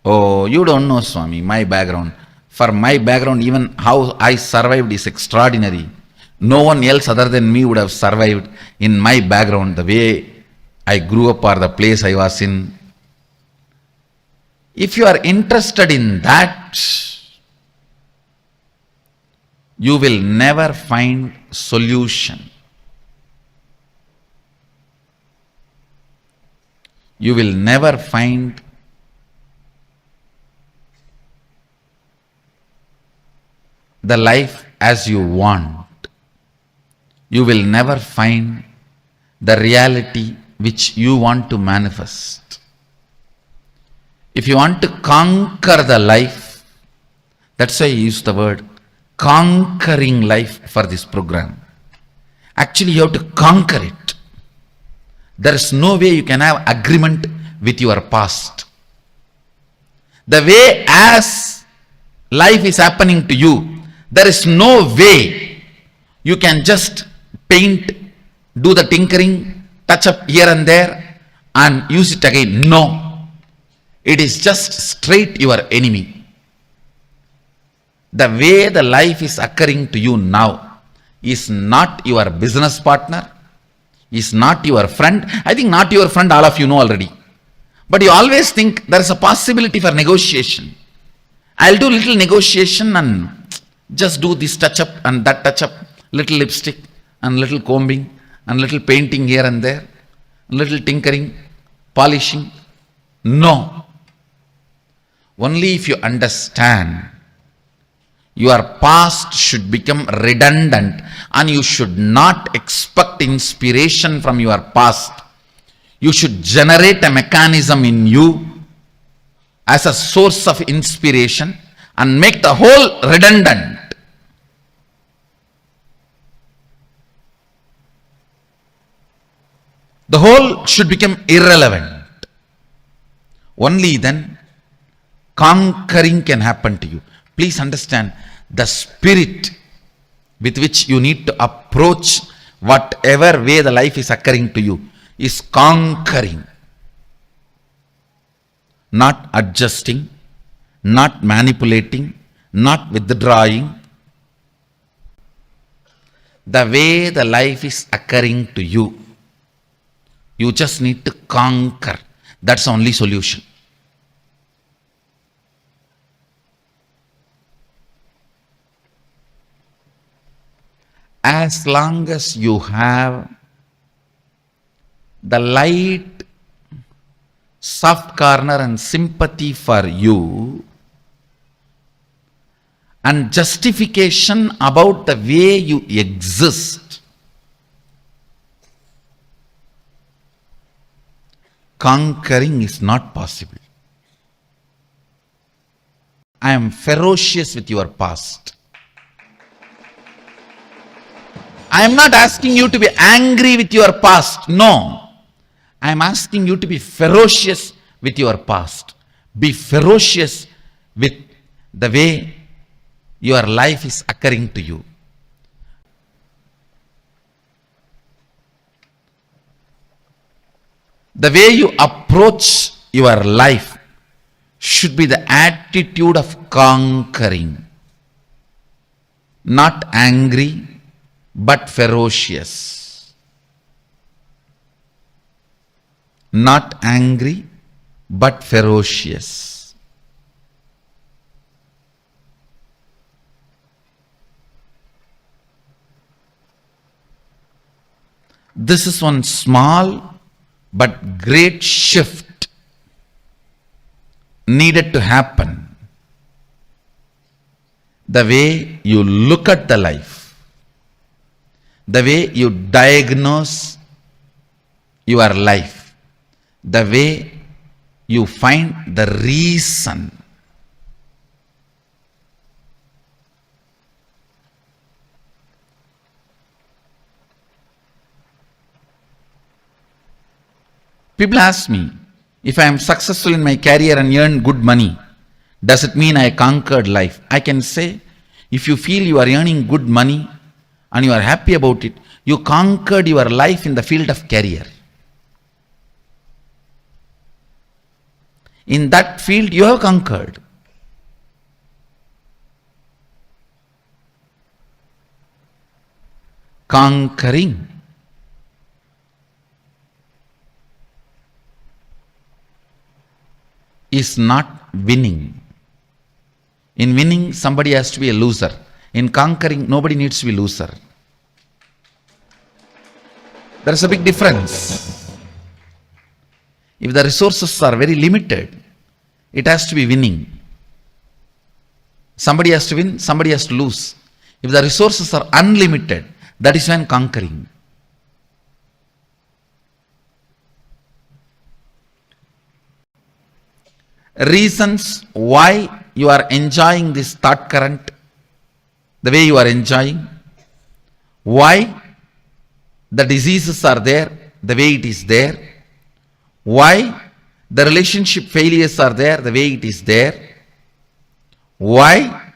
Oh, you don't know, Swami, my background. For my background, even how I survived is extraordinary. No one else other than me would have survived in my background, the way I grew up or the place I was in. If you are interested in that, you will never find solution. You will never find the life as you want. You will never find the reality which you want to manifest. If you want to conquer the life, that's why I use the word conquering life for this program. Actually, you have to conquer it. There is no way you can have agreement with your past. The way as life is happening to you, there is no way you can just paint, do the tinkering, touch up here and there and use it again. No. It is just straight your enemy. The way the life is occurring to you now is not your business partner, is not your friend. I think not your friend, all of you know already. But you always think there is a possibility for negotiation. I'll do little negotiation and just do this touch up and that touch up, little lipstick and little combing and little painting here and there, little tinkering, polishing. No. Only if you understand your past should become redundant and you should not expect inspiration from your past. You should generate a mechanism in you as a source of inspiration and make the whole redundant. The whole should become irrelevant. Only then conquering can happen to you. Please understand, the spirit with which you need to approach whatever way the life is occurring to you is conquering, not adjusting, not manipulating, not withdrawing. The way the life is occurring to you, you just need to conquer. That's the only solution. As long as you have the light, soft corner and sympathy for you and justification about the way you exist, conquering is not possible. I am ferocious with your past. I am not asking you to be angry with your past. No. I am asking you to be ferocious with your past. Be ferocious with the way your life is occurring to you. The way you approach your life should be the attitude of conquering. Not angry, but ferocious. Not angry, but ferocious. This is one small but great shift needed to happen the way you look at the life, the way you diagnose your life, the way you find the reason. People ask me, if I am successful in my career and earn good money, does it mean I conquered life? I can say, if you feel you are earning good money and you are happy about it, you conquered your life in the field of career. In that field you have conquered. Conquering is not winning. In winning, somebody has to be a loser. In conquering, nobody needs to be a loser. There is a big difference. If the resources are very limited, it has to be winning. Somebody has to win, somebody has to lose. If the resources are unlimited, that is when conquering. Reasons why you are enjoying this thought current the way you are enjoying, why the diseases are there the way it is there, why the relationship failures are there the way it is there, why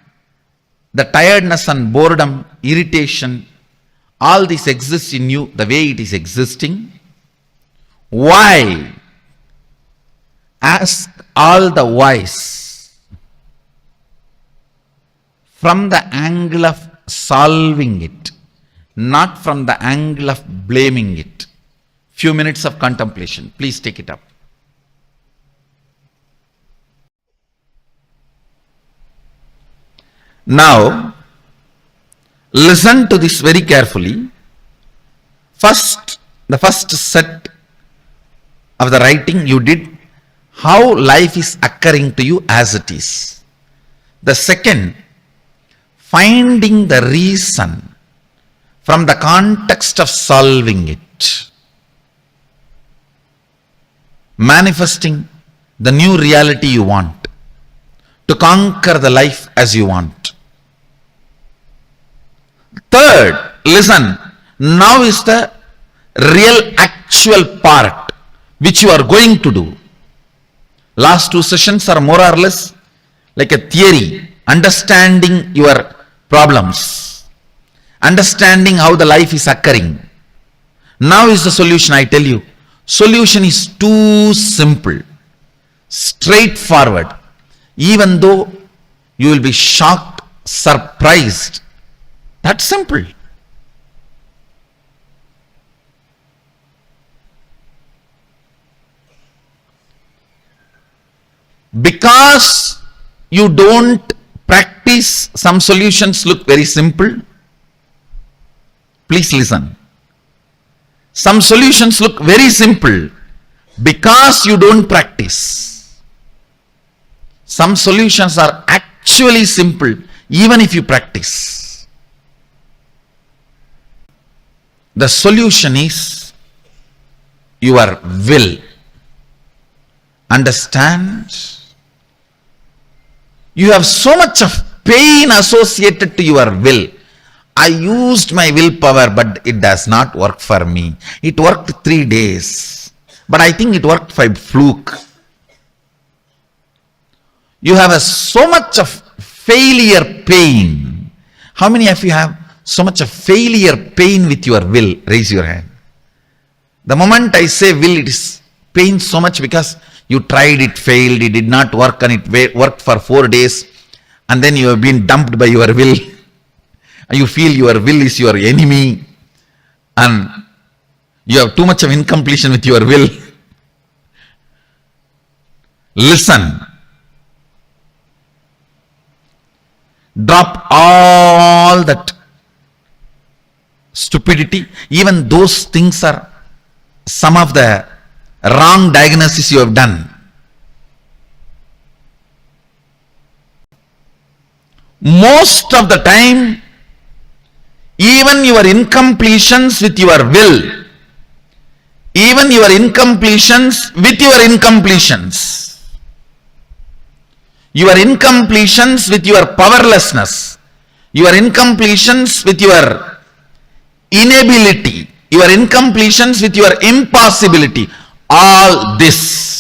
the tiredness and boredom, irritation, all this exists in you the way it is existing. Why? Ask all the whys from the angle of solving it, not from the angle of blaming it. Few minutes of contemplation. Please take it up. Now, listen to this very carefully. The first set of the writing you did, how life is occurring to you as it is. The second, finding the reason from the context of solving it. Manifesting the new reality you want, to conquer the life as you want. Third, listen, now is the real actual part which you are going to do. Last two sessions are more or less like a theory, understanding your problems, understanding how the life is occurring. Now is the solution, I tell you. Solution is too simple, straightforward. Even though you will be shocked, surprised, that's simple. Because you don't practice, some solutions look very simple. Please listen. Some solutions look very simple because you don't practice. Some solutions are actually simple even if you practice. The solution is your will. Understand? You have so much of pain associated to your will. I used my willpower, but it does not work for me. It worked 3 days, but I think it worked by fluke. You have so much of failure pain. How many of you have so much of failure pain with your will? Raise your hand. The moment I say will, it is pain so much because you tried, it failed, it did not work, and it worked for 4 days, and then you have been dumped by your will. You feel your will is your enemy, and you have too much of incompletion with your will. Listen. Drop all that stupidity. Even those things are some of the wrong diagnosis you have done. most of the time, even your incompletions with your will, even your incompletions with your incompletions, your incompletions with your powerlessness, your incompletions with your inability, your incompletions with your impossibility, all this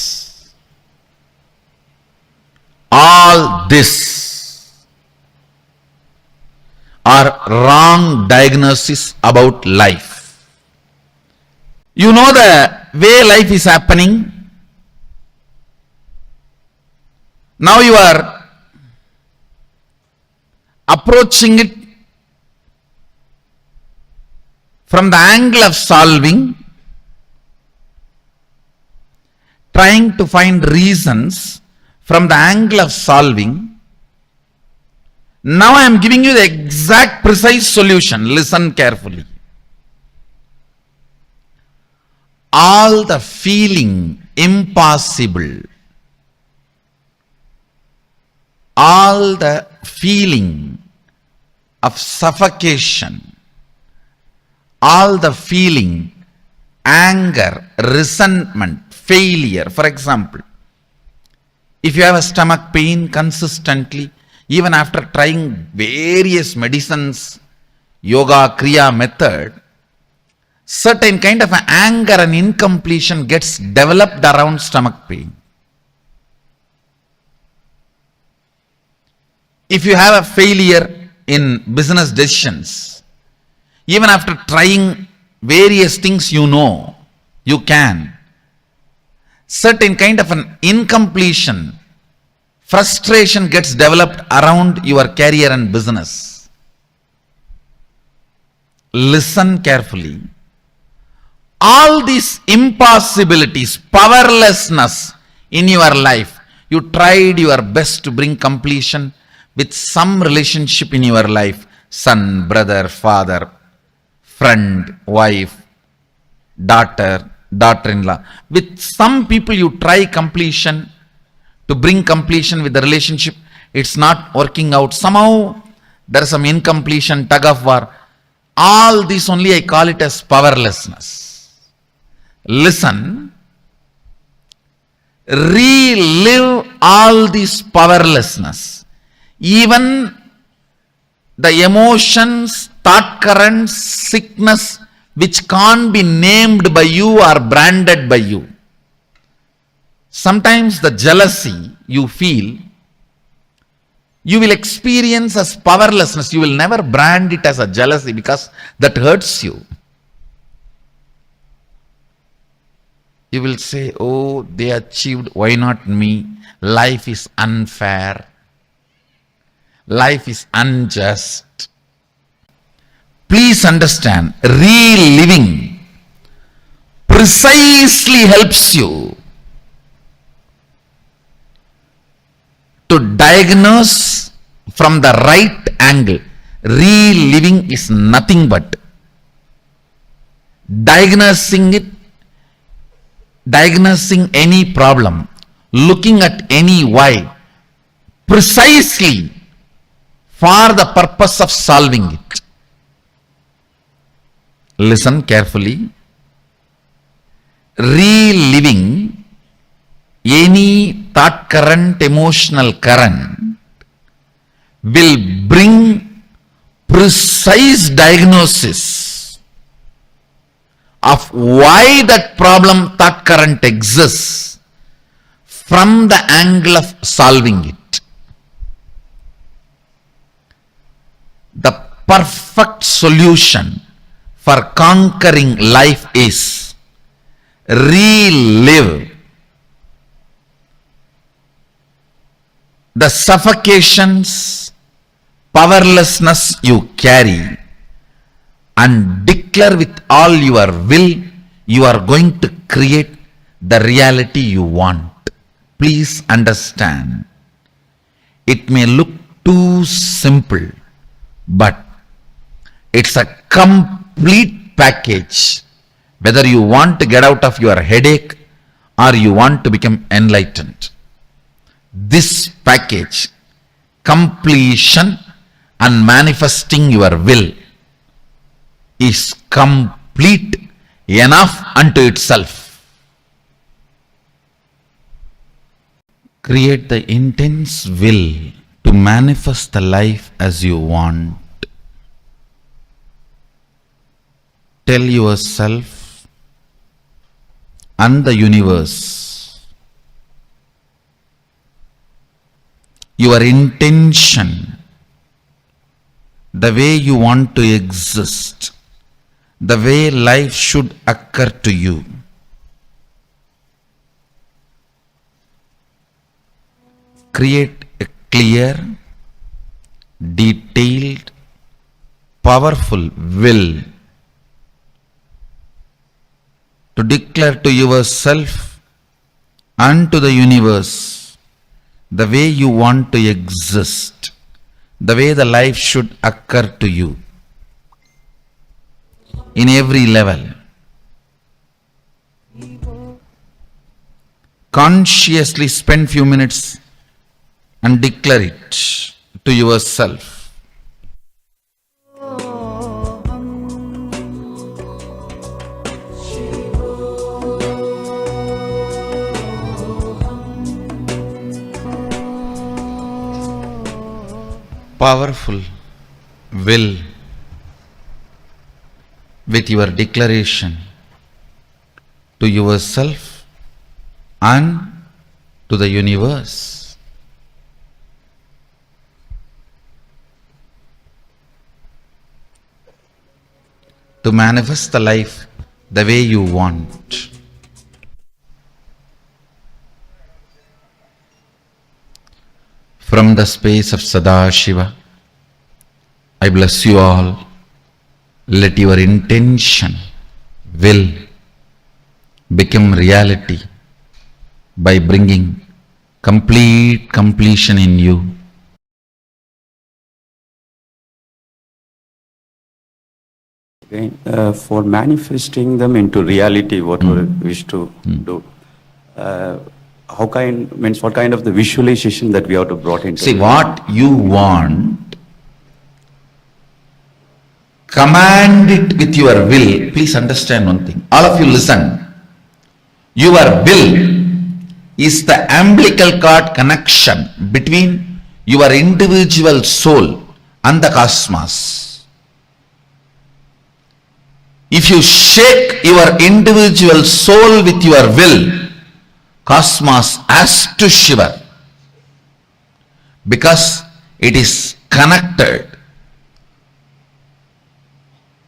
are wrong diagnosis about life. You know the way life is happening. Now you are approaching it from the angle of solving, trying to find reasons from the angle of solving. Now I am giving you the exact precise solution. Listen carefully. All the feeling impossible, all the feeling of suffocation, all the feeling anger, resentment, failure. For example, if you have a stomach pain consistently, even after trying various medicines, yoga, kriya method, certain kind of anger and incompletion gets developed around stomach pain. If you have a failure in business decisions, even after trying various things you know, you can, certain kind of an incompletion, frustration gets developed around your career and business. Listen carefully. All these impossibilities, powerlessness in your life, you tried your best to bring completion with some relationship in your life, son, brother, father, friend, wife, daughter, daughter-in-law. With some people you try completion, to bring completion with the relationship, it's not working out. Somehow there is some incompletion, tug of war. All this only I call it as powerlessness. Listen, relive all this powerlessness. Even the emotions, thought currents, sickness which can't be named by you or branded by you. Sometimes the jealousy you feel, you will experience as powerlessness. You will never brand it as a jealousy because that hurts you. You will say, oh, they achieved, why not me? Life is unfair. Life is unjust. Please understand, reliving precisely helps you to diagnose from the right angle. Reliving is nothing but diagnosing any problem, looking at any why, precisely for the purpose of solving it. Listen carefully. Reliving any thought current, emotional current will bring precise diagnosis of why that problem, thought current exists from the angle of solving it. The perfect solution for conquering life is relive the suffocations, powerlessness you carry and declare with all your will you are going to create the reality you want. Please understand, it may look too simple, but it's a complete package. Whether you want to get out of your headache or you want to become enlightened, this package, completion, and manifesting your will is complete enough unto itself. Create the intense will to manifest the life as you want. Tell yourself and the universe your intention, the way you want to exist, the way life should occur to you. Create a clear, detailed, powerful will to declare to yourself and to the universe the way you want to exist, the way the life should occur to you in every level. Consciously spend few minutes and declare it to yourself. Powerful will with your declaration to yourself and to the universe. To manifest the life the way you want. From the space of Sadashiva, I bless you all. Let your intention, will, become reality by bringing complete completion in you. Again, for manifesting them into reality, what we wish to do, what kind of the visualization that we have to brought into? See, what you want, command it with your will. Please understand one thing. All of you listen. Your will is the umbilical cord connection between your individual soul and the cosmos. If you shake your individual soul with your will, cosmos has to shiver, because it is connected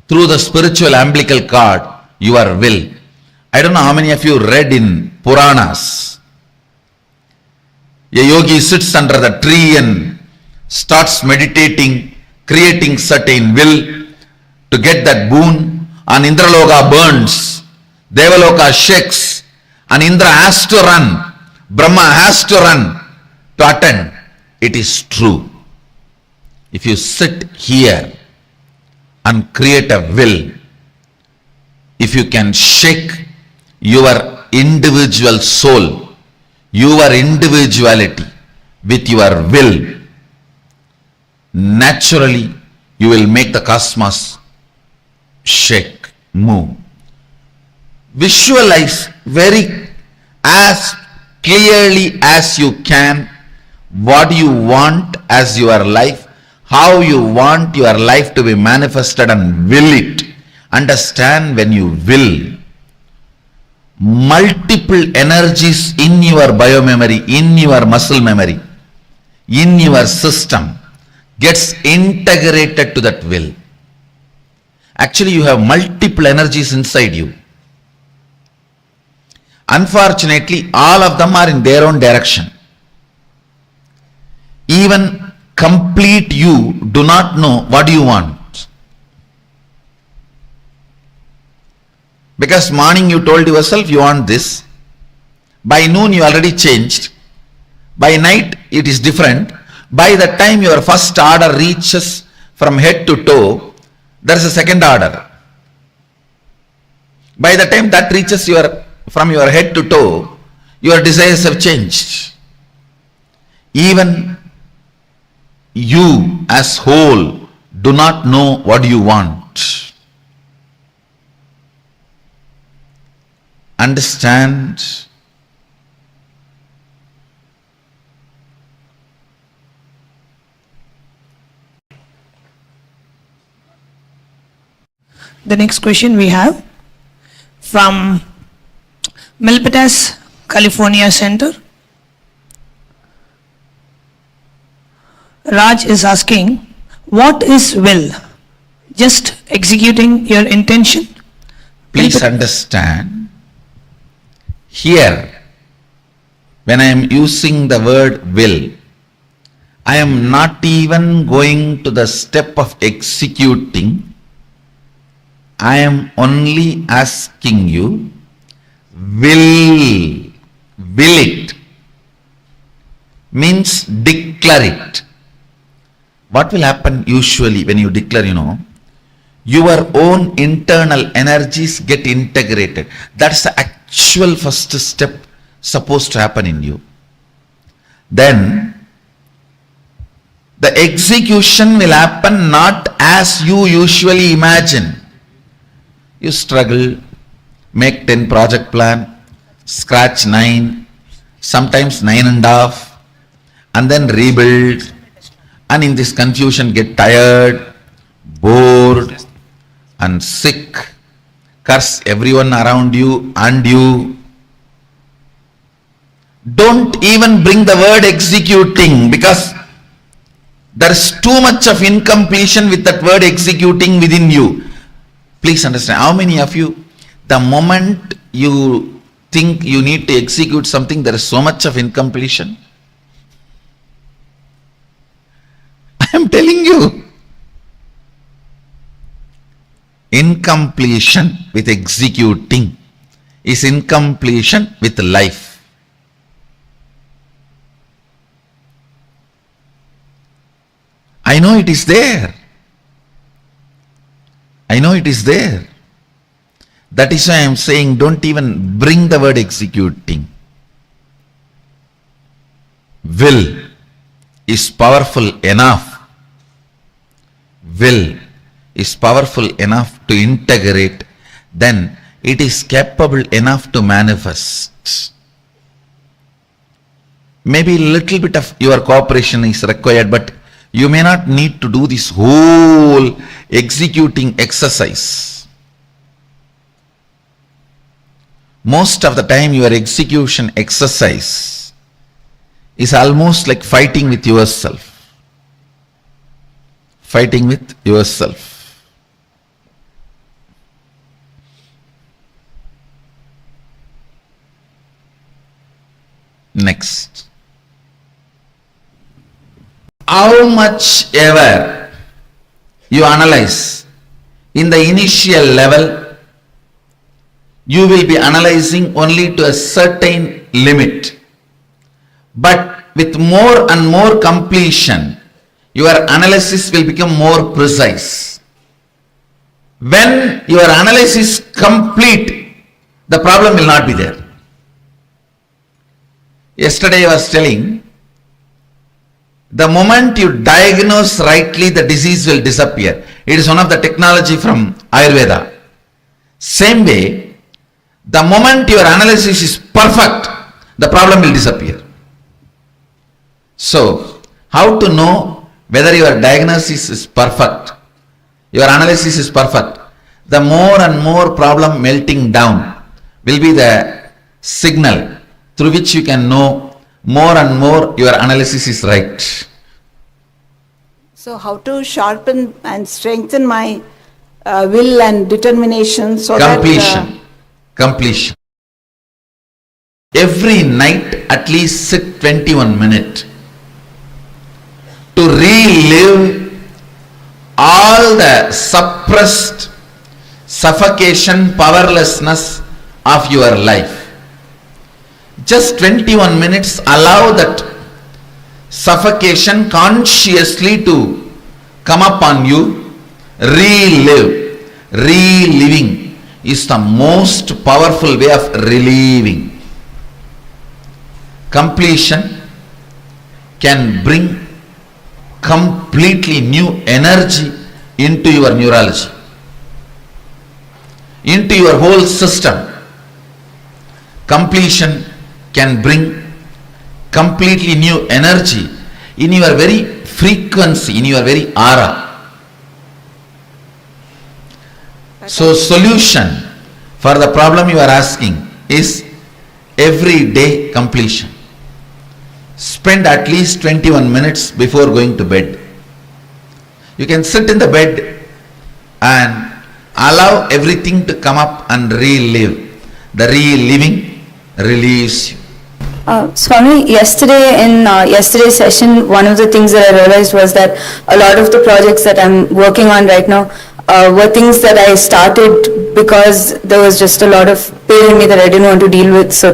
through the spiritual umbilical cord, your will. I don't know how many of you read in Puranas. A yogi sits under the tree and starts meditating, creating certain will to get that boon, and Indraloka burns, Devaloka shakes, and Indra has to run, Brahma has to run to attend. It is true. If you sit here and create a will, if you can shake your individual soul, your individuality with your will, naturally you will make the cosmos shake, move. Visualize very as clearly as you can what you want as your life, how you want your life to be manifested, and will it. Understand, when you will, multiple energies in your biomemory, in your muscle memory, in your system gets integrated to that will. Actually, you have multiple energies inside you. Unfortunately, all of them are in their own direction. Even complete you do not know what you want. Because morning you told yourself you want this. By noon you already changed. By night it is different. By the time your first order reaches from head to toe, there is a second order. By the time that reaches from your head to toe, your desires have changed. Even you as whole do not know what you want. Understand? The next question we have from Milpitas, California Center. Raj is asking, what is will? Just executing your intention? Please understand, here, when I am using the word will, I am not even going to the step of executing. I am only asking you, will it, means declare it. What will happen usually when you declare, your own internal energies get integrated. That's the actual first step supposed to happen in you. Then, the execution will happen not as you usually imagine. You struggle, make 10 project plan, scratch 9, sometimes 9.5, and then rebuild, and in this confusion get tired, bored, and sick, curse everyone around you and you. Don't even bring the word executing, because there is too much of incompletion with that word executing within you. Please understand, how many of you, the moment you think you need to execute something, there is so much of incompletion? I am telling you, incompletion with executing is incompletion with life. I know it is there. I know it is there. That is why I am saying, don't even bring the word executing. Will is powerful enough. Will is powerful enough to integrate. Then it is capable enough to manifest. Maybe a little bit of your cooperation is required, but you may not need to do this whole executing exercise. Most of the time your execution exercise is almost like fighting with yourself. Fighting with yourself. Next. How much ever you analyze in the initial level, you will be analyzing only to a certain limit. But with more and more completion, your analysis will become more precise. When your analysis is complete, the problem will not be there. Yesterday I was telling, the moment you diagnose rightly, the disease will disappear. It is one of the technology from Ayurveda. Same way, the moment your analysis is perfect, the problem will disappear. So, how to know whether your diagnosis is perfect, your analysis is perfect? The more and more problem melting down will be the signal through which you can know more and more your analysis is right. So how to sharpen and strengthen my will and determination so Completion. Completion. Every night at least sit 21 minutes to relive all the suppressed suffocation, powerlessness of your life. Just 21 minutes, allow that suffocation consciously to come upon you. Relive. Reliving is the most powerful way of relieving. Completion can bring completely new energy into your neurology, into your whole system. Completion can bring completely new energy in your very frequency, in your very aura. So solution for the problem you are asking is everyday completion. Spend at least 21 minutes before going to bed. You can sit in the bed and allow everything to come up and relive. The reliving relieves you. Swami, yesterday in yesterday's session, one of the things that I realized was that a lot of the projects that I'm working on right now were things that I started because there was just a lot of pain in me that I didn't want to deal with, so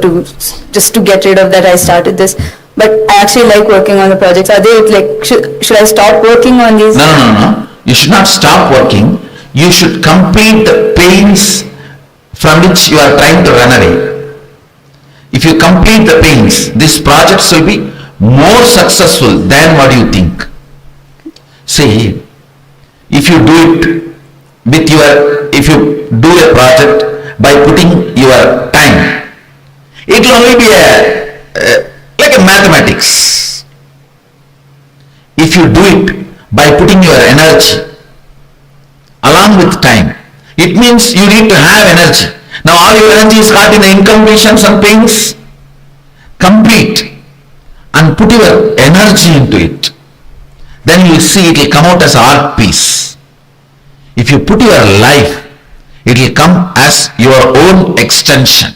just to get rid of that I started this. But I actually like working on the projects. Are they like, should I stop working on these? No. You should not stop working. You should complete the pains from which you are trying to run away. If you complete the pains, these projects will be more successful than what you think. See, if you do a project by putting your time, it will only be like a mathematics. If you do it by putting your energy along with time, it means you need to have energy. Now all your energy is caught in the incompletions and pains. Complete and put your energy into it. Then you will see it will come out as art piece. If you put your life, it will come as your own extension.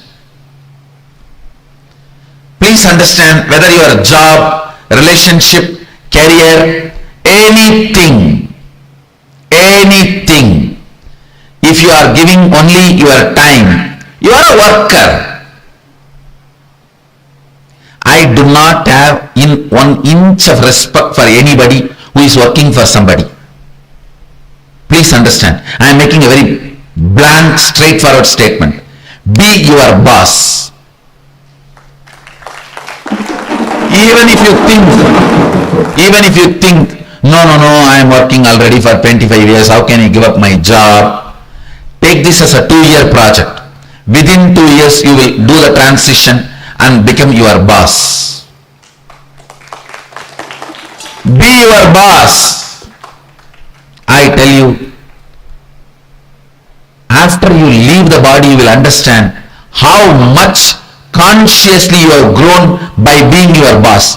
Please understand, whether your job, relationship, career, anything, if you are giving only your time, you are a worker. I do not have 1 inch of respect for anybody who is working for somebody. Please understand, I am making a very blank, straightforward statement. Be your boss. Even if you think, no, I am working already for 25 years, how can I give up my job? Take this as a 2-year project. Within 2 years, you will do the transition and become your boss. Be your boss. I tell you, after you leave the body, you will understand how much consciously you have grown by being your boss.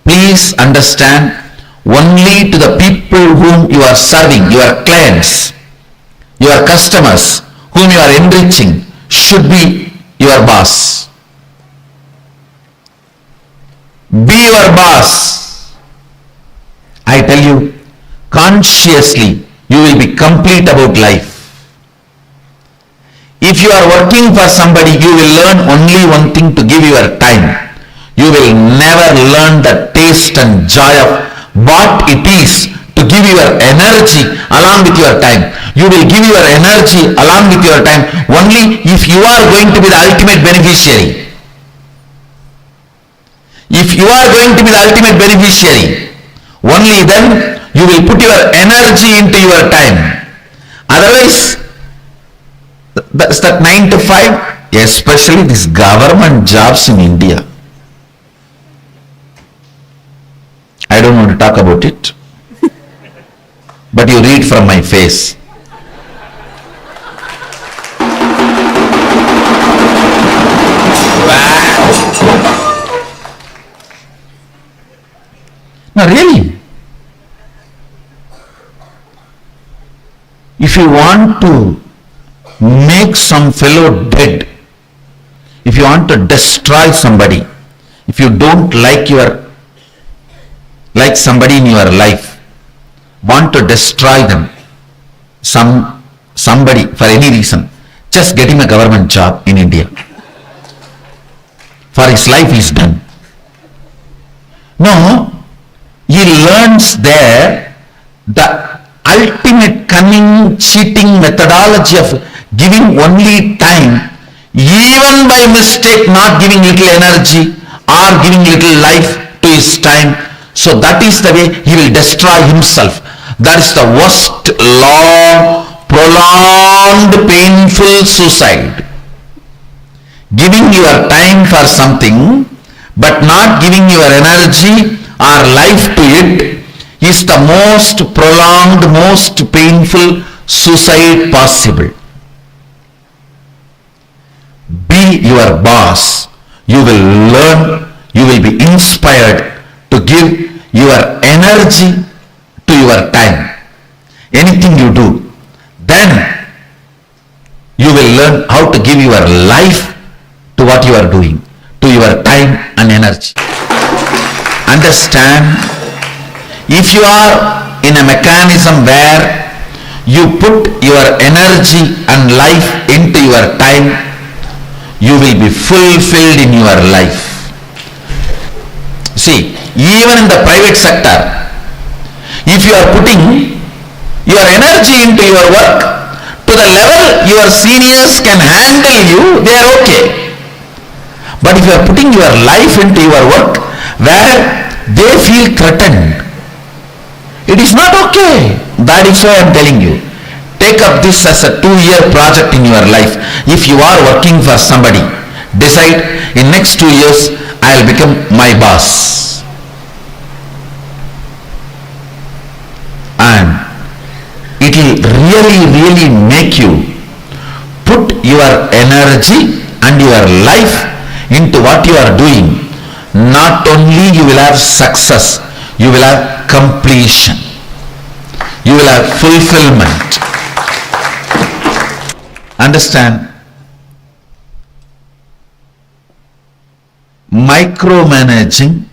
Please understand, only to the people whom you are serving, your clients, your customers, whom you are enriching, should be your boss. Be your boss. I tell you, consciously you will be complete about life. If you are working for somebody, you will learn only one thing: to give your time. You will never learn the taste and joy of what it is to give your energy along with your time. You will give your energy along with your time only if you are going to be the ultimate beneficiary. If you are going to be the ultimate beneficiary, only then you will put your energy into your time. Otherwise, that's that 9 to 5, especially these government jobs in India. I don't want to talk about it, but you read from my face. No, really. If you want to make some fellow dead, if you want to destroy somebody, if you don't like somebody in your life, want to destroy them, somebody for any reason, just get him a government job in India. For his life is done. No, he learns there the ultimate cunning, cheating methodology of giving only time, even by mistake not giving little energy or giving little life to his time, So that is the way he will destroy himself. That is the worst, long, prolonged, painful suicide. Giving your time for something, but not giving your energy or life to it is the most prolonged, most painful suicide possible. Be your boss. You will learn, you will be inspired to give your energy to your time. Anything you do, then you will learn how to give your life to what you are doing, to your time and energy. Understand, if you are in a mechanism where you put your energy and life into your time, you will be fulfilled in your life. See, even in the private sector, if you are putting your energy into your work to the level your seniors can handle you, they are okay. But if you are putting your life into your work where they feel threatened, it is not okay. That is why I am telling you, take up this as a 2-year project in your life. If you are working for somebody, decide in next 2 years I will become my boss. And it will really make you put your energy and your life into what you are doing. Not only you will have success, you will have completion, you will have fulfillment. Understand? Micromanaging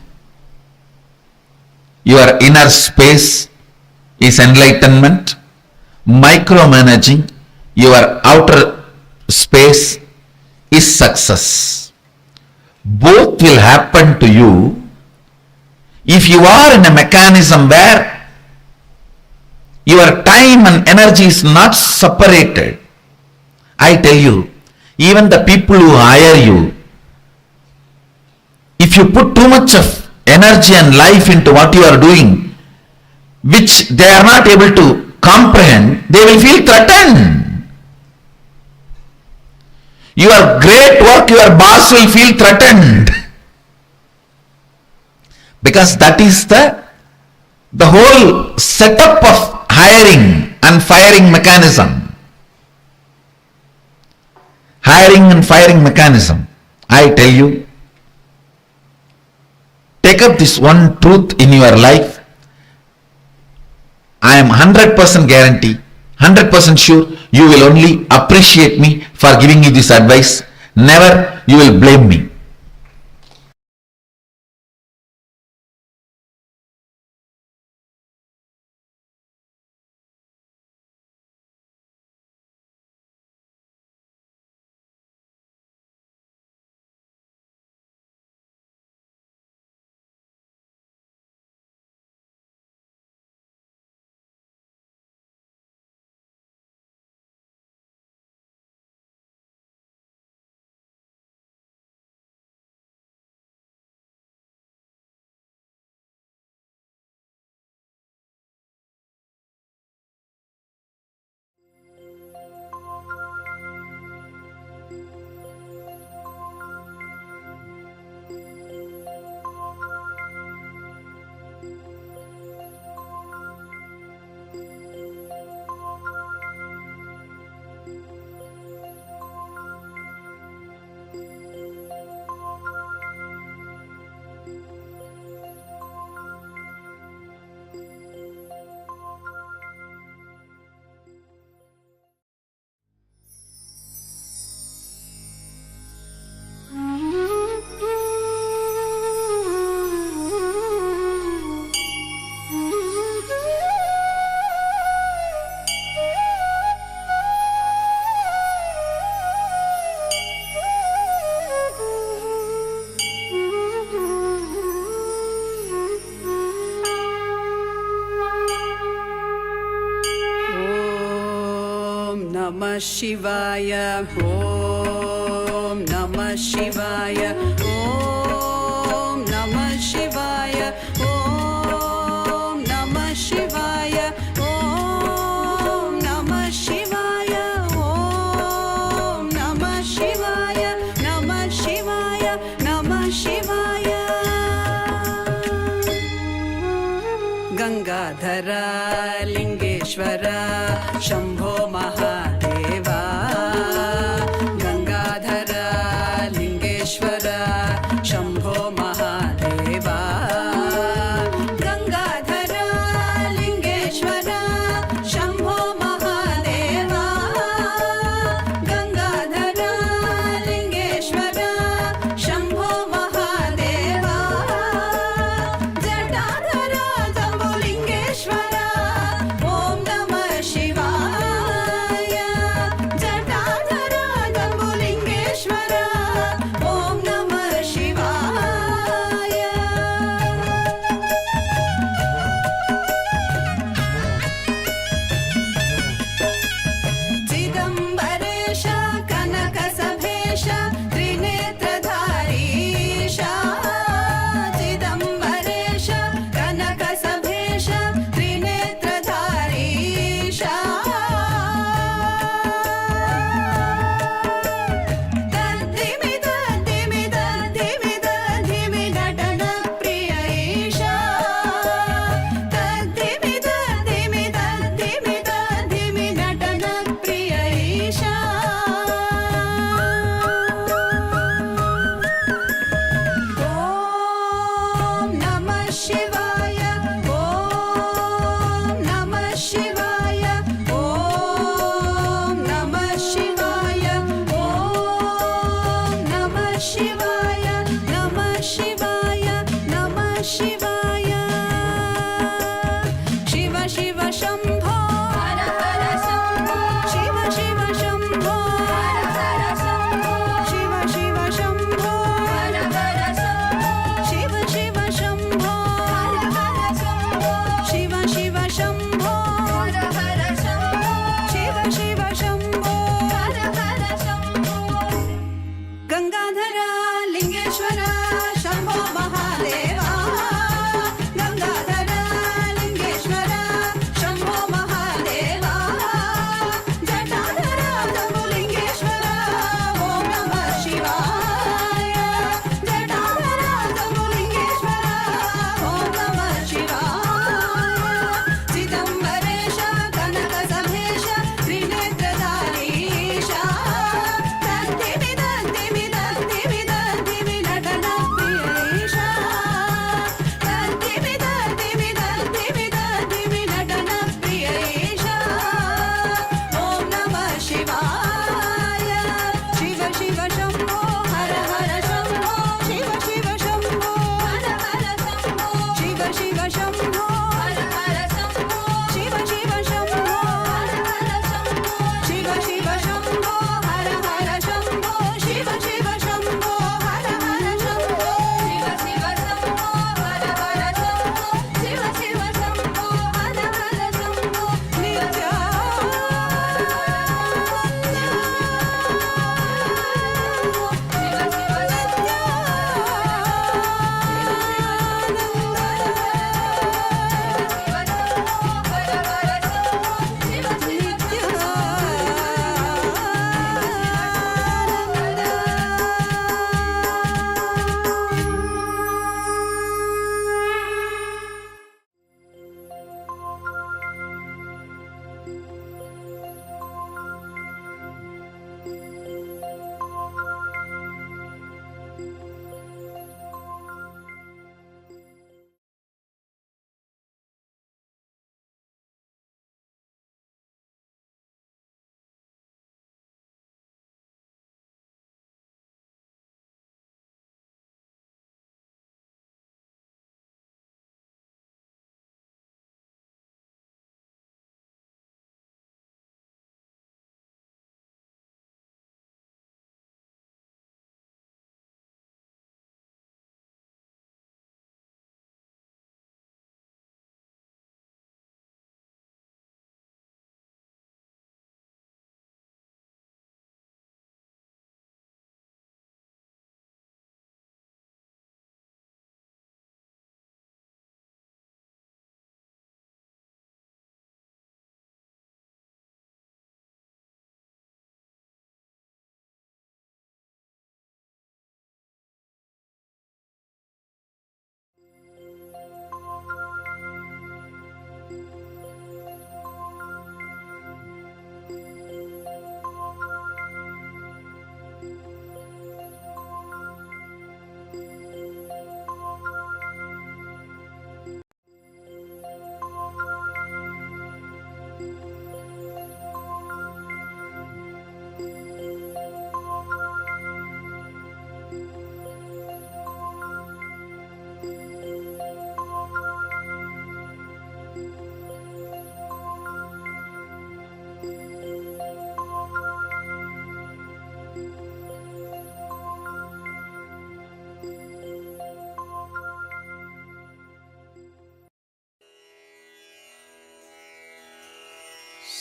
your inner space is enlightenment. Micromanaging your outer space is success. Both will happen to you if you are in a mechanism where your time and energy is not separated. I tell you, even the people who hire you, if you put too much of energy and life into what you are doing, which they are not able to comprehend, they will feel threatened. Your great work, your boss will feel threatened. Because that is the whole setup of hiring and firing mechanism. Hiring and firing mechanism. I tell you, take up this one truth in your life. I am 100% guarantee, 100% sure you will only appreciate me for giving you this advice. Never you will blame me. Shivaya, Om Namah Shivaya, Om Namah Shivaya, Om Gangadhara Lingeshwara ಶಂಭೋ ಮಹಾದೇವ ಗಂಗಾಧರ ಲಿಂಗೇಶ್ವರ ಶಂಭೋ ಮಹಾದೇವ ಗಂಗಾಧರ ಲಿಂಗೇಶ್ವರ ಶಂಭೋ ಮಹಾದೇವ ಗಂಗಾಧರ ಲಿಂಗೇಶ್ವರ ಶಂಭೋ ಮಹಾದೇವ ಜಟಾಧರ ಜಂಬುಲಿಂಗೇಶ್ವರ ಓಂ ನಮಃ ಶಿವಾಯ ಜಟಾಧರ ಜಂಬುಲಿಂಗೇಶ್ವರ ಓಂ ನಮಃ ಶಿವಾಯ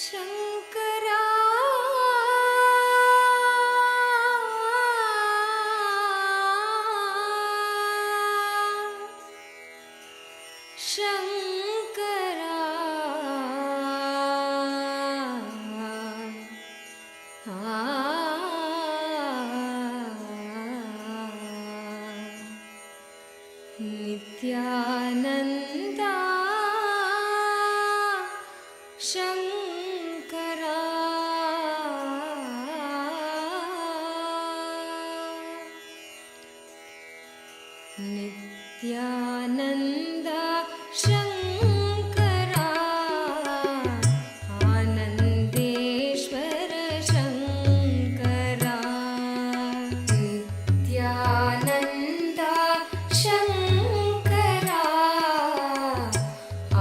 Shankara Nithyananda Shankara Nithyananda Shankara Anandeshwara Shankara Nithyananda Shankara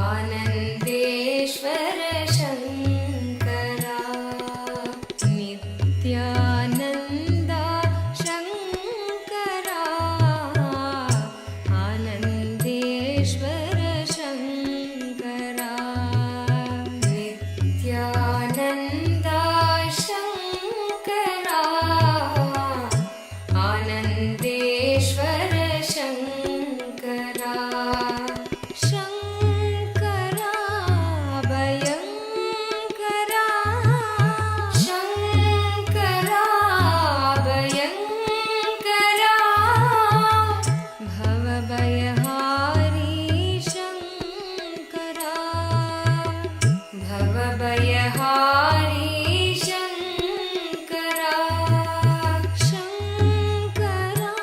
Anandeshwara Shankara Nithyananda Shankara Anandeshwara Shankara Nithyananda Shankara Anandeshwara Shankara Shankara Bhayankara Shankara Bhayankara Bhavabhayahari Shankara Bhavabhayahari Shankara Shankara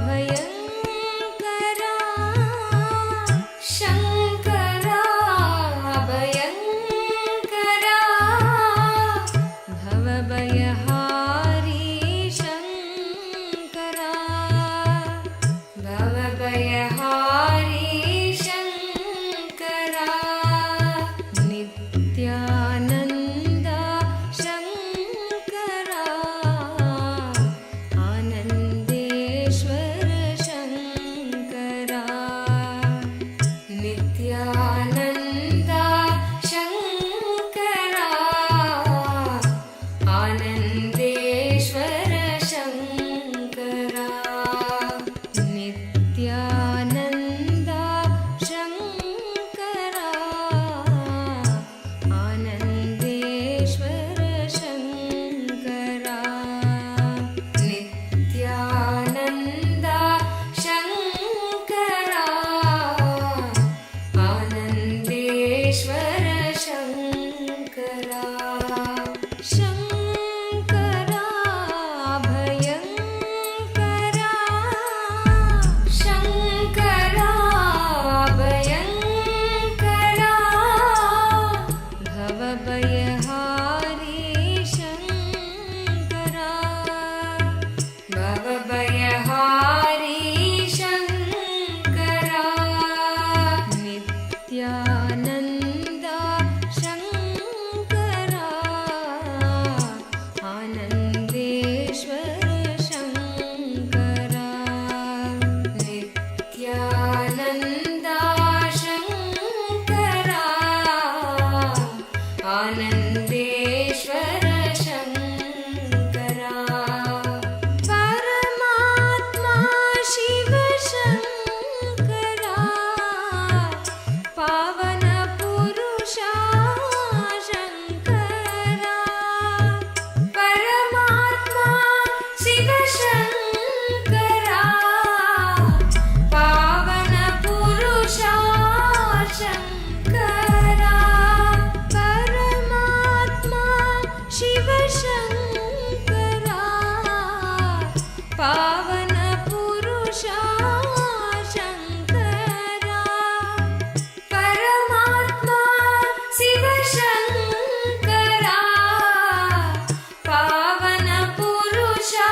Bhayankara Shankara Bhayankara Bhavabhayahari Shankara Bhavabhayahari Shankara Nithyananda Shankara Anandeshwara Shankara Nithyananda Shankara Anandeshwara Shankara Nithyananda Shankara Anandeshwara Shankara Nithyananda Shankara Anandeshwara Shankara Shankara Bhayankara Shankara Bhayankara Bhavabhayahari Shankara Bhavabhayahari Shankara Nithyananda Shankara Anandeshwara Shankara Nithyananda Shankara Anandeshwara Shankara Paramatma Shiva Shankara Pavana Purusha Shankara Paramatma Shiva Shankara Pavana Purusha Shankara Paramatma Shiva Shankara Pavana Purusha Shankara Paramatma Shiva Shankara Pavana Purusha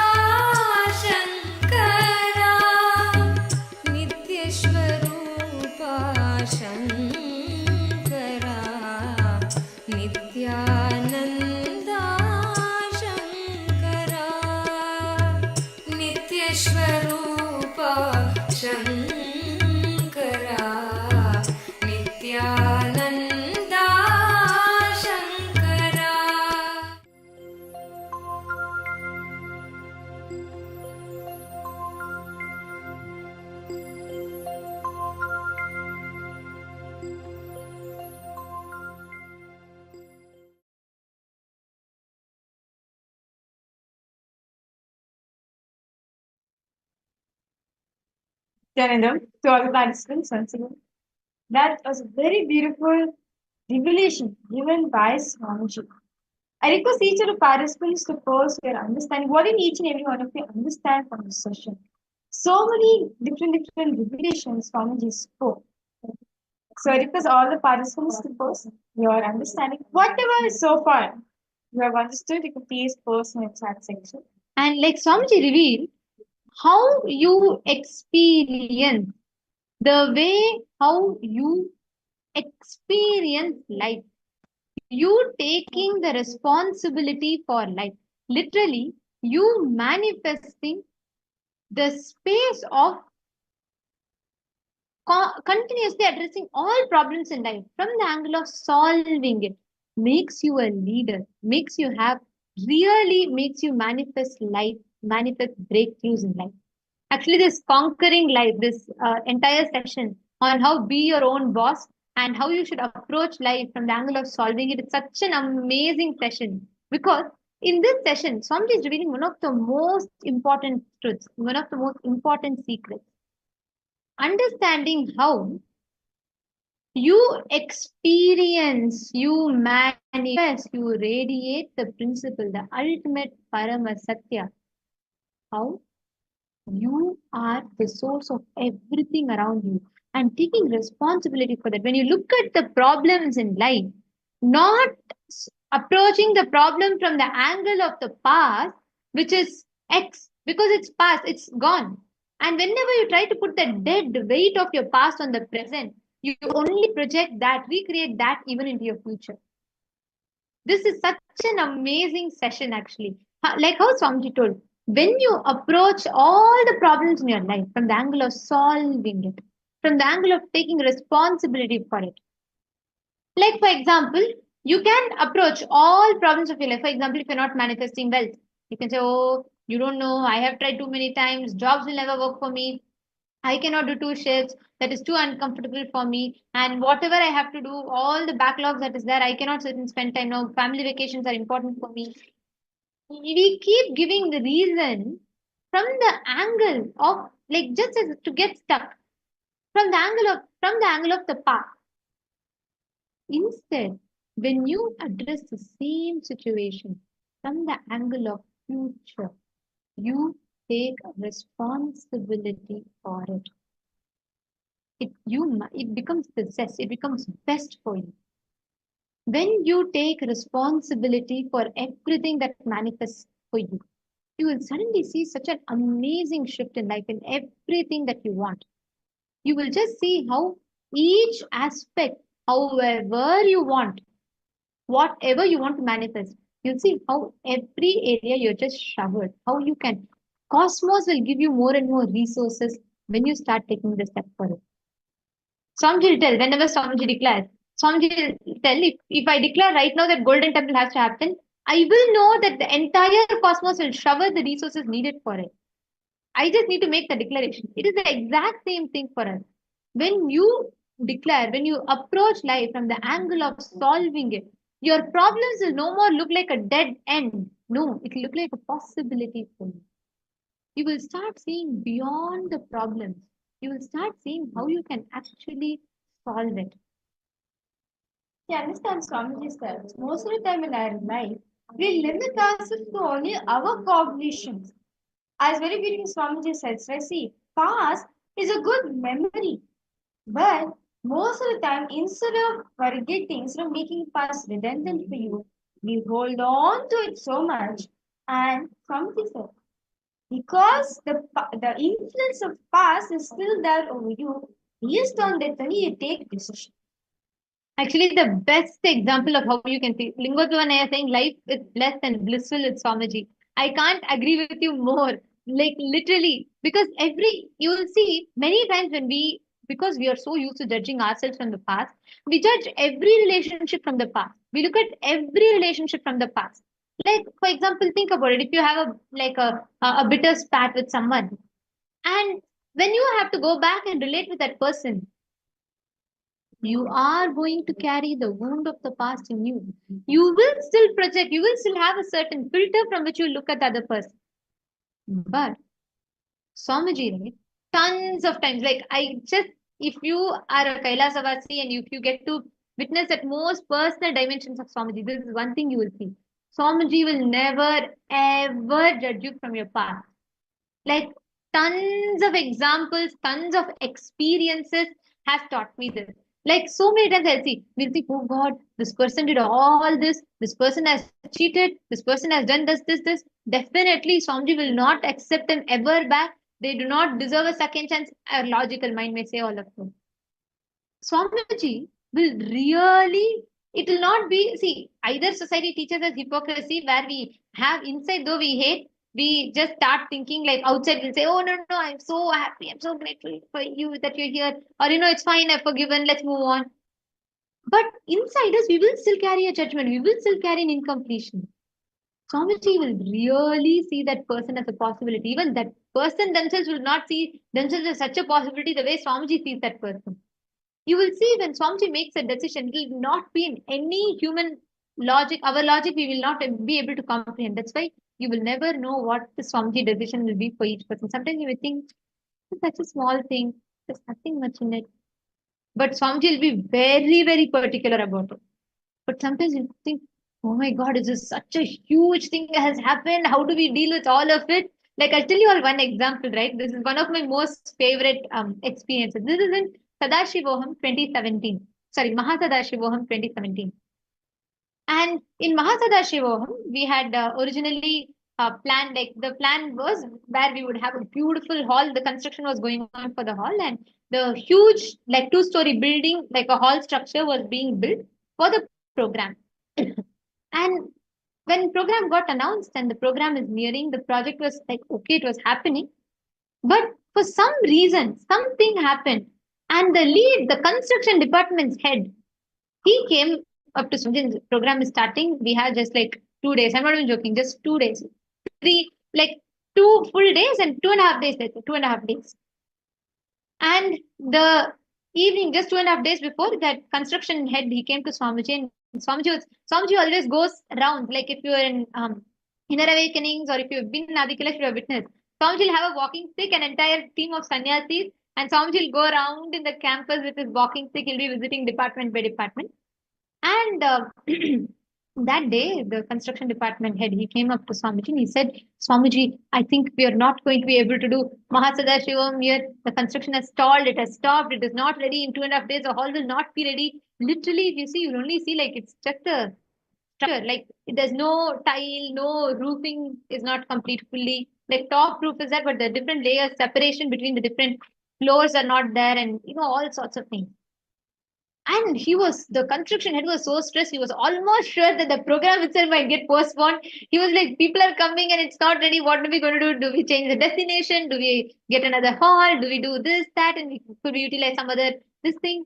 Shankara Nityashwarupa Shankara Nithyananda Shankara Nityashwarupa Shankara Nithyananda Shankara Nithyananda, to all the participants once again. That was a very beautiful revelation given by Swamiji. I request each of the participants to pose their understanding. What did each and every one of you understand from this session? So many different revelations Swamiji spoke. So I request all the participants to post your understanding. Whatever so far you have understood, you can please post in the chat section. And like Swamiji revealed, how you experience the way how you experience life. You taking the responsibility for life. Literally, you manifesting the space of continuously addressing all problems in life from the angle of solving it makes you a leader, makes you have really makes you manifest life, manifest breakthroughs in life. Actually, this conquering life, this entire session on how be your own boss and how you should approach life from the angle of solving it, it's such an amazing session because in this session, Swamiji is revealing one of the most important truths, one of the most important secrets. Understanding how you experience, you manifest, you radiate the principle, the ultimate Paramasatya. How you are the source of everything around you and taking responsibility for that. When you look at the problems in life, not approaching the problem from the angle of the past, which is X, because it's past, it's gone. And whenever you try to put the dead weight of your past on the present, you only project that, recreate that even into your future. This is such an amazing session, actually. Like how Swamiji told, when you approach all the problems in your life from the angle of solving it, from the angle of taking responsibility for it. Like, for example, you can approach all problems of your life. For example, if you're not manifesting wealth, you can say, oh, you don't know, I have tried too many times, jobs will never work for me. I cannot do 2 shifts. That is too uncomfortable for me. And whatever I have to do, all the backlogs that is there, I cannot sit and spend time now. Family vacations are important for me. We keep giving the reason from the angle of like just as to get stuck from the angle of the past. Instead, when you address the same situation from the angle of future, you take responsibility for it. It becomes possessed, it becomes best for you. When you take responsibility for everything that manifests for you, you will suddenly see such an amazing shift in life in everything that you want. You will just see how each aspect, however you want, whatever you want to manifest, you'll see how every area you're just showered, how you can. Cosmos will give you more and more resources when you start taking the step for it. Swamiji will tell, whenever Swamiji declares, Swamiji will tell, if I declare right now that Golden Temple has to happen, I will know that the entire cosmos will shower the resources needed for it. I just need to make the declaration. It is the exact same thing for us. When you declare, when you approach life from the angle of solving it, your problems will no more look like a dead end. No, it will look like a possibility for you. You will start seeing beyond the problems. You will start seeing how you can actually solve it. You understand Swamiji's terms. Most of the time in our life, we limit ourselves to only our cognitions. As very beautiful Swamiji says, I see, past is a good memory. But most of the time, instead of forgetting, instead of making past redundant for you, we hold on to it so much. And Swamiji said, because the influence of past is still there over you, based on that only you take decision. Actually, the best example of how you can see Lingotvana saying life is blessed and blissful with Swamiji. I can't agree with you more. Like literally, because you will see many times because we are so used to judging ourselves from the past, we judge every relationship from the past. We look at every relationship from the past. Like, for example, think about it. If you have a bitter spat with someone, and when you have to go back and relate with that person, you are going to carry the wound of the past in you. You will still project, you will still have a certain filter from which you look at the other person. But Swamiji, right, tons of times. Like if you are a Kailasavasi and if you get to witness at most personal dimensions of Swamiji, this is one thing you will see. Swamiji will never ever judge you from your past. Like tons of examples, tons of experiences has taught me this. Like so many times we'll see, oh God, this person did all this person has cheated, this person has done this. Definitely Swamiji will not accept them ever back. They do not deserve a second chance. Our logical mind may say all of them. Swamiji will really, it will not be, see, either society teaches us hypocrisy where we have inside though we hate, we just start thinking like outside we'll say, oh no, I'm so happy, I'm so grateful for you that you're here, or it's fine, I've forgiven, let's move on. But inside us, we will still carry a judgment, we will still carry an incompletion. Swamiji will really see that person as a possibility. Even that person themselves will not see themselves as such a possibility the way Swamiji sees that person. You will see when Swamiji makes a decision, it will not be in any human logic. Our logic, we will not be able to comprehend. That's why you will never know what the Swamiji decision will be for each person. Sometimes you will think, it's such a small thing, there's nothing much in it. But Swamiji will be very, very particular about it. But sometimes you think, oh my God, is this such a huge thing that has happened? How do we deal with all of it? Like, I'll tell you all one example, right? This is one of my most favorite experiences. This is in Sadashivoham 2017. Sorry, Mahasadashivoham 2017. And in Mahasadashivoham, we had originally planned, like the plan was where we would have a beautiful hall. The construction was going on for the hall, and the huge, like 2-story building, like a hall structure was being built for the program. And when program got announced and the program is nearing, the project was like, okay, it was happening. But for some reason, something happened. And the construction department's head, he came up to Swamiji. The program is starting. We have just like 2 days. I'm not even joking, just 2 days. 2 full days and 2.5 days later, 2.5 days. And the evening, just 2.5 days before, that construction head, he came to Swamiji, and Swamiji always goes around. Like if you're in Inner Awakenings or if you've been in Adikailash, you have witnessed. Swamiji will have a walking stick, an entire team of sannyasis, and Swamiji will go around in the campus with his walking stick. He'll be visiting department by department. And that day, the construction department head, he came up to Swamiji and he said, Swamiji, I think we are not going to be able to do Mahasadashivam here. The construction has stalled, it has stopped, it is not ready in 2.5 days. The hall will not be ready. Literally, if you see, you'll only see like it's just a structure. Like there's no tile, no roofing is not complete fully. Like top roof is there, but the different layers, separation between the different floors are not there, and all sorts of things. And the construction head was so stressed, he was almost sure that the program itself might get postponed. He was like, people are coming and it's not ready. What are we going to do? Do we change the destination? Do we get another hall? Do we do this, that? And could we utilize some other, this thing?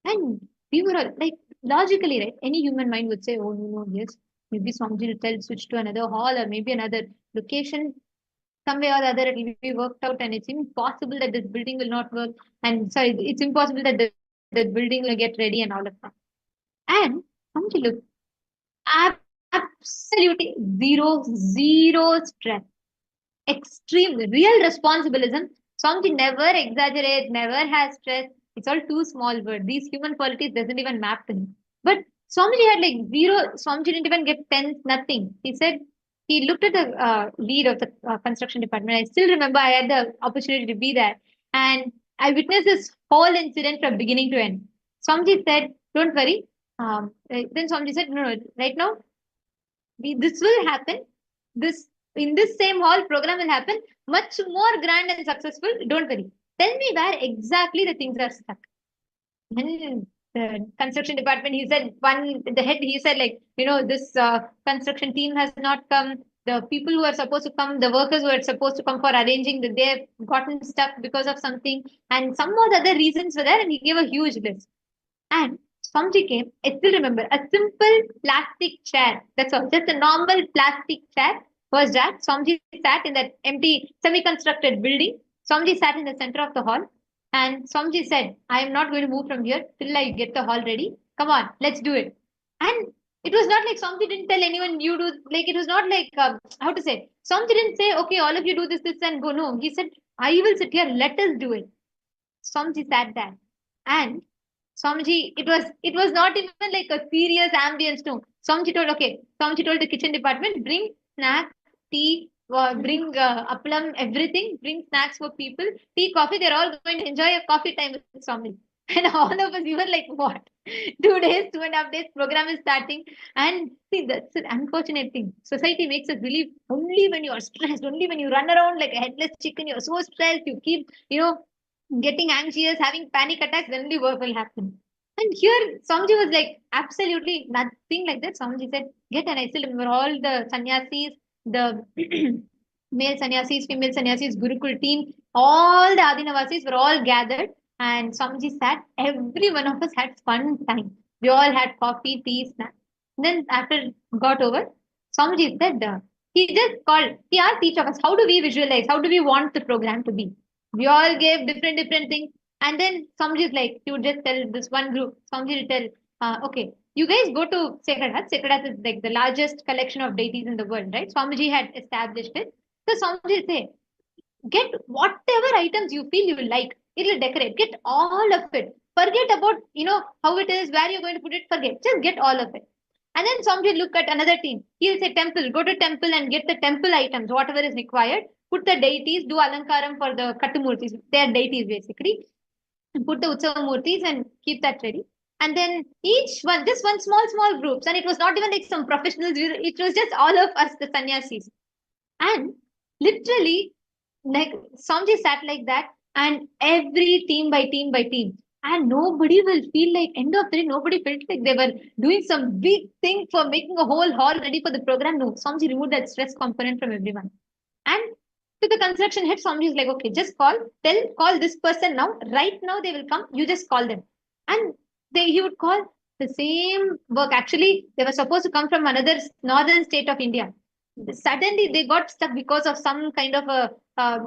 And we were all, like, logically, right? Any human mind would say, oh, no, yes. Maybe Swamiji will tell, switch to another hall or maybe another location. Some way or the other, it will be worked out, and it's impossible that this building will not work. And sorry, it's impossible that the building will get ready and all of that. And Swamiji look, absolutely zero stress. Extreme, real responsibilism. Swamiji never exaggerates, never has stress. It's all too small word. These human qualities doesn't even map to him. But Swamiji had like zero. Swamiji didn't even get tense, nothing. He said, he looked at the lead of the construction department. I still remember I had the opportunity to be there. And I witnessed this whole incident from beginning to end. Swamiji said, don't worry. Then Swamiji said, no, right now, this will happen. In this same hall, program will happen. Much more grand and successful. Don't worry. Tell me where exactly the things are stuck. And the construction department, he said, the head, he said, like, this construction team has not come. The people who are supposed to come, the workers who are supposed to come for arranging, they've gotten stuck because of something. And some more other reasons were there, and he gave a huge list. And Swamiji came, I still remember, a simple plastic chair. That's all, just a normal plastic chair was that. Swamiji sat in that empty, semi-constructed building. Swamiji sat in the center of the hall. And Swamiji said, I am not going to move from here till I get the hall ready. Come on, let's do it. And it was not like Swamiji didn't tell anyone you do, like it was not like, how to say, Swamiji didn't say, okay, all of you do this, and go. No, he said, I will sit here, let us do it. Swamiji sat there. And Swamiji, it was not even like a serious ambience. No. Swamiji told the kitchen department, bring snacks, tea, bring appalam, everything, bring snacks for people, tea, coffee. They're all going to enjoy a coffee time with Swamiji. And all of us, we were like, what? 2 days, 2.5 days, program is starting. And see, that's an unfortunate thing. Society makes us believe only when you are stressed, only when you run around like a headless chicken, you're so stressed, you keep, getting anxious, having panic attacks, then only work will happen. And here, Swamiji was like, absolutely nothing like that. Swamiji said, get, and I still remember all the sannyasis, the male sannyasis, female sannyasis, Gurukul team, all the Adinavasis were all gathered. And Swamiji sat, every one of us had fun time. We all had coffee, tea, snacks. Then after got over, Swamiji said, he just called, he asked each of us, how do we visualize? How do we want the program to be? We all gave different things. And then Swamiji is like, he would just tell this one group, Swamiji will tell, okay, you guys go to Sacred Heart. Sacred Heart is like the largest collection of deities in the world, right? Swamiji had established it. So Swamiji will say, get whatever items you feel you will like. It will decorate. Get all of it. Forget about, how it is, where you're going to put it. Forget. Just get all of it. And then somebody look at another team. He'll say temple. Go to temple and get the temple items, whatever is required. Put the deities, do alankaram for the kattumurtis. They are deities basically. And put the utsavamurtis and keep that ready. And then each one, just one small groups. And it was not even like some professionals. It was just all of us, the sannyasis. And literally, like Swamiji sat like that, and every team by team, and nobody will feel like end of the day, nobody felt like they were doing some big thing for making a whole hall ready for the program. No, Swamiji removed that stress component from everyone. And to the construction head, Swamiji is like, okay, just call this person now. Right now they will come. You just call them. And he would call the same work. Actually, they were supposed to come from another northern state of India. Suddenly they got stuck because of some kind of a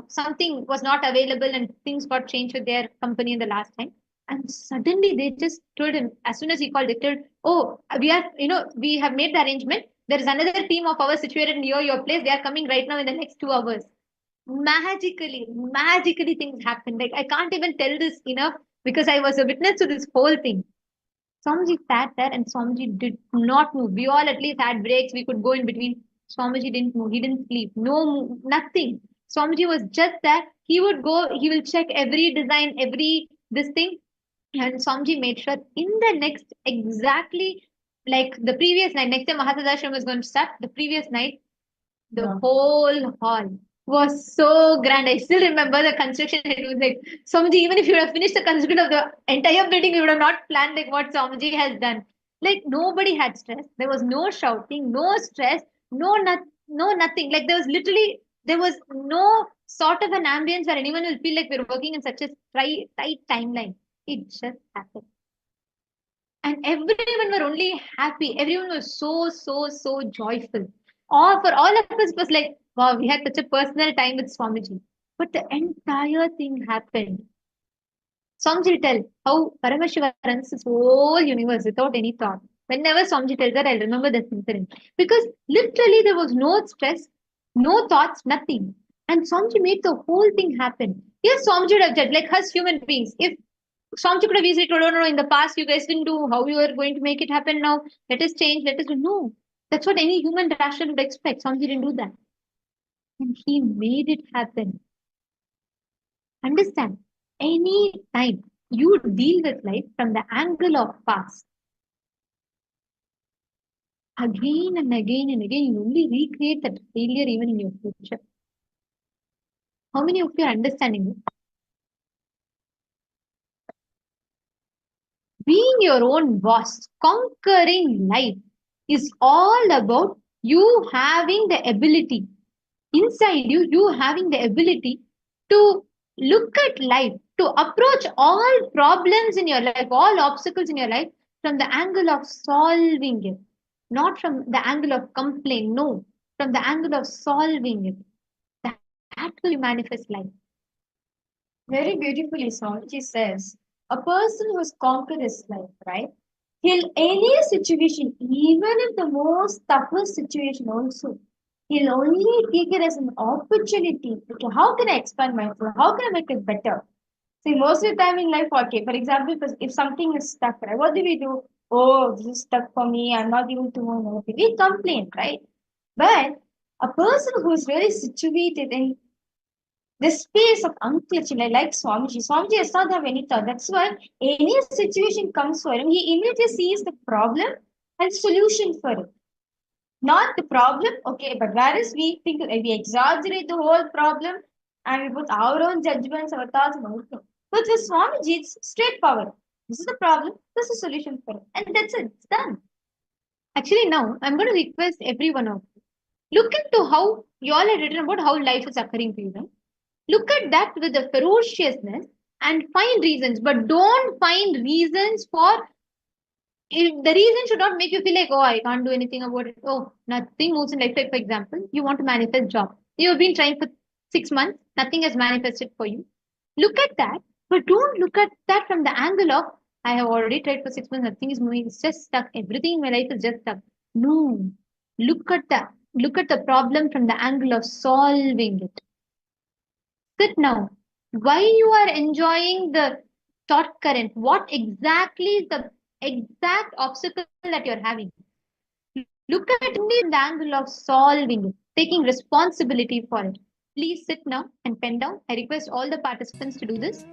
something was not available and things got changed with their company in the last time. And suddenly they just told him, as soon as he called, they told, oh, we have made the arrangement. There is another team of ours situated near your place. They are coming right now in the next 2 hours. Magically things happen. Like, I can't even tell this enough because I was a witness to this whole thing. Swamiji sat there and Swamiji did not move. We all at least had breaks. We could go in between. Swamiji didn't move. He didn't sleep. No, nothing. Swamiji was just there. He would go, he will check every design, every this thing. And Swamiji made sure in the next, exactly like the previous night, next time Mahasadashram was going to start, the previous night, the whole hall was so grand. I still remember the construction. It was like, Swamiji, even if you would have finished the construction of the entire building, we would have not planned like what Swamiji has done. Like, nobody had stress. There was no shouting, no stress, no nothing. Like, there was no sort of an ambience where anyone will feel like we're working in such a tight timeline. It just happened. And everyone were only happy. Everyone was so joyful. For all of us, it was like, wow, we had such a personal time with Swamiji. But the entire thing happened. Swamiji will tell how Paramashiva runs this whole universe without any thought. Whenever Swamiji tells that, I'll remember this incident. Because literally there was no stress, no thoughts, nothing. And Swamiji made the whole thing happen. Yes, Swamiji would have judged, like us human beings. If Swamiji could have easily told, oh, no, in the past you guys didn't do, how you are going to make it happen now? Let us change, let us do. No, that's what any human rational would expect. Swamiji didn't do that. And he made it happen. Understand, any time you deal with life from the angle of past, again and again and again, you only recreate that failure even in your future. How many of you are understanding it? Being your own boss, conquering life is all about you having the ability, inside you, you having the ability to look at life, to approach all problems in your life, all obstacles in your life from the angle of solving it, not from the angle of complaint, no, from the angle of solving it. That will manifest life. Very beautifully, Swamiji says, a person who's conquered his life, right? He'll any situation, even if the most toughest situation also, He'll only take it as an opportunity. Okay, how can I expand myself? How can I make it better? See, most of the time in life, okay, for example, if something is stuck, right, what do we do? Oh, this is stuck for me. I'm not able to move. Okay, we complain, right? But a person who is really situated in the space of unclenching, like Swamiji does not have any thought. That's why any situation comes for him, he immediately sees the problem and solution for it. Not the problem, okay, but whereas we think we exaggerate the whole problem and we put our own judgments, our thoughts, and everything. But with Swamiji, it's straightforward. This is the problem, this is the solution for it. And that's it, it's done. Actually, now I'm going to request every one of you. Look into how you all have written about how life is occurring to you. Right? Look at that with a ferociousness and find reasons, but don't find reasons for if the reason should not make you feel like, oh, I can't do anything about it. Oh, nothing moves in life. Like, for example, you want to manifest job. You've been trying for 6 months, nothing has manifested for you. Look at that, but don't look at that from the angle of I have already tried for 6 months, nothing is moving, it's just stuck. Everything in my life is just stuck. No. Look at that. Look at the problem from the angle of solving it. Sit now. Why you are enjoying the thought current? What exactly is the exact obstacle that you're having? Look at it from the angle of solving it, taking responsibility for it. Please sit now and pen down. I request all the participants to do this.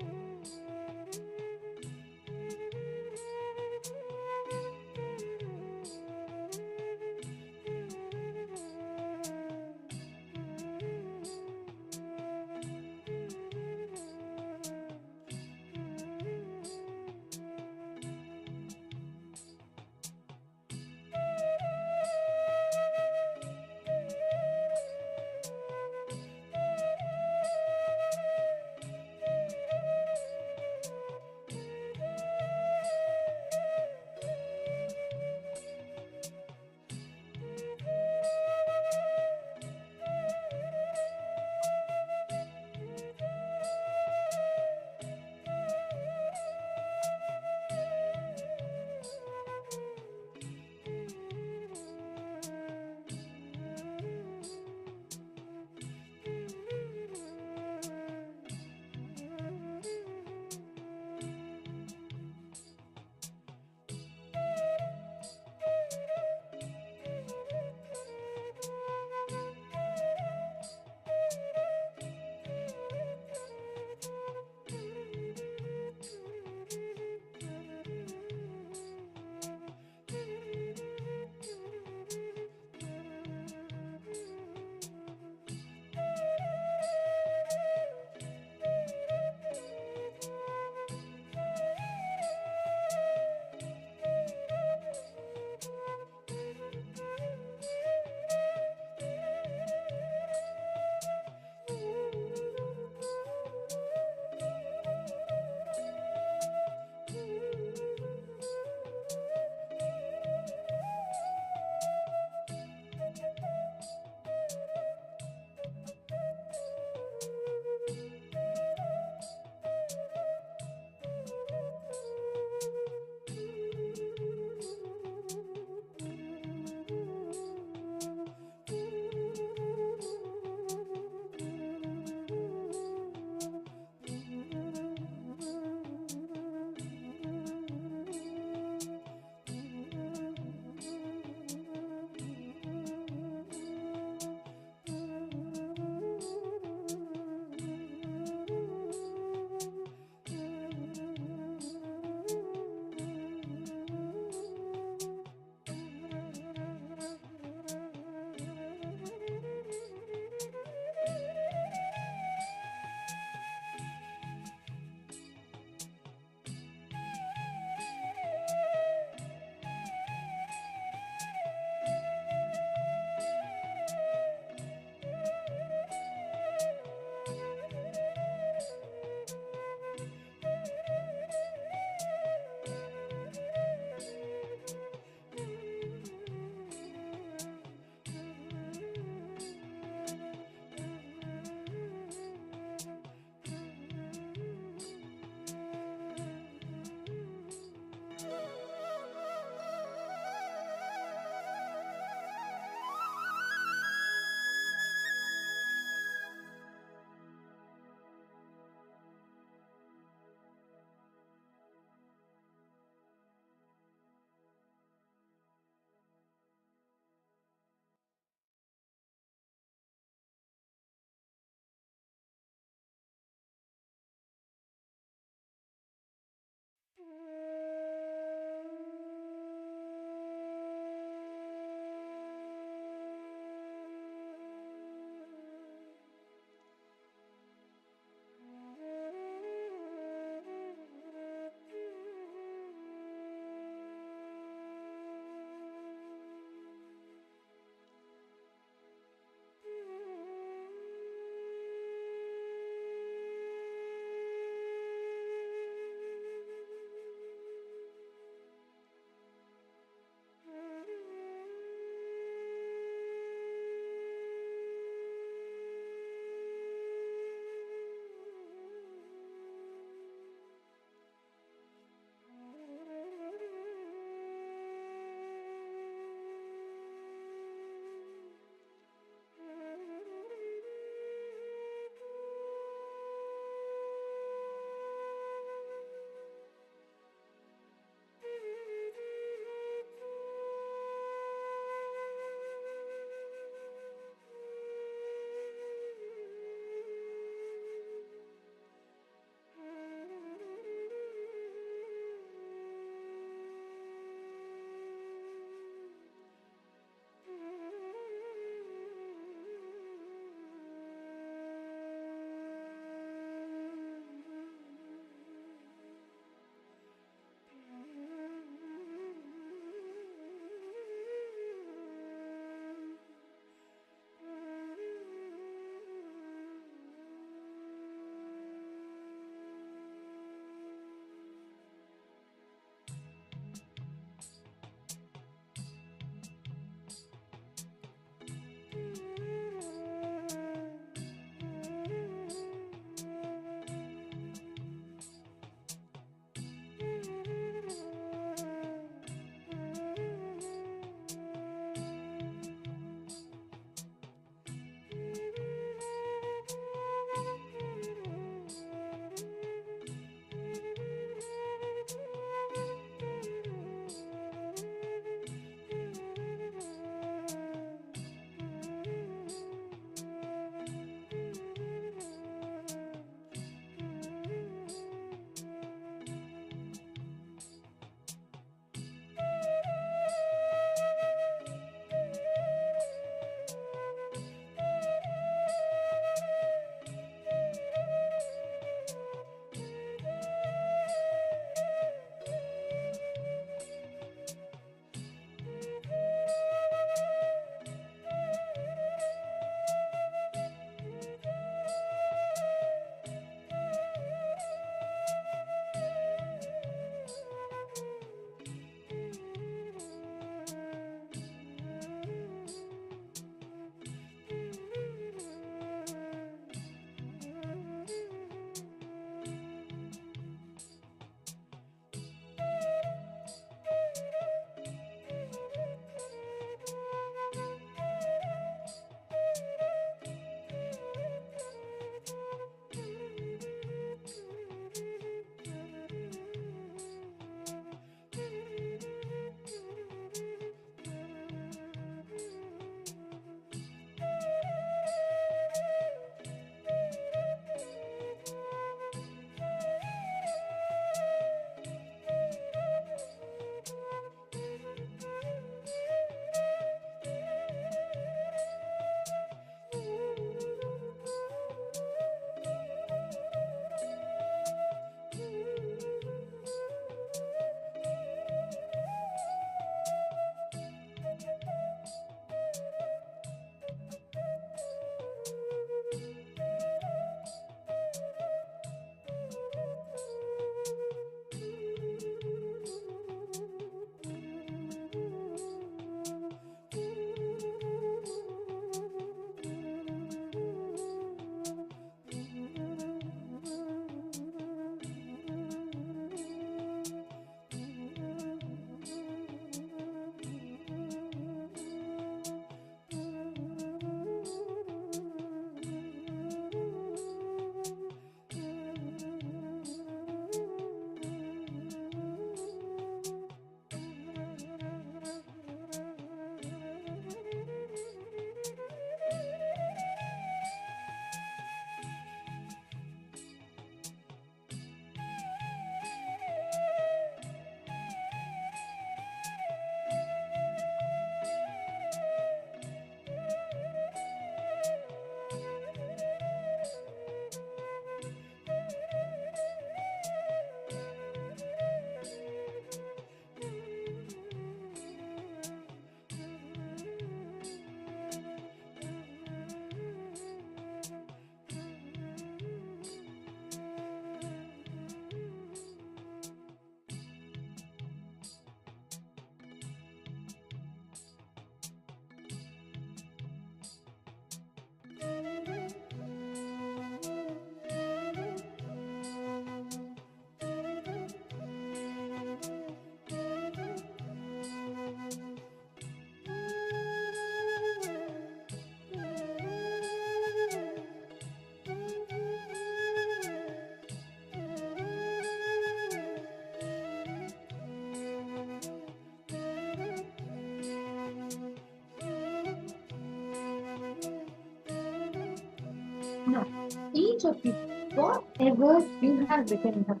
Now, each of you, whatever you have written down,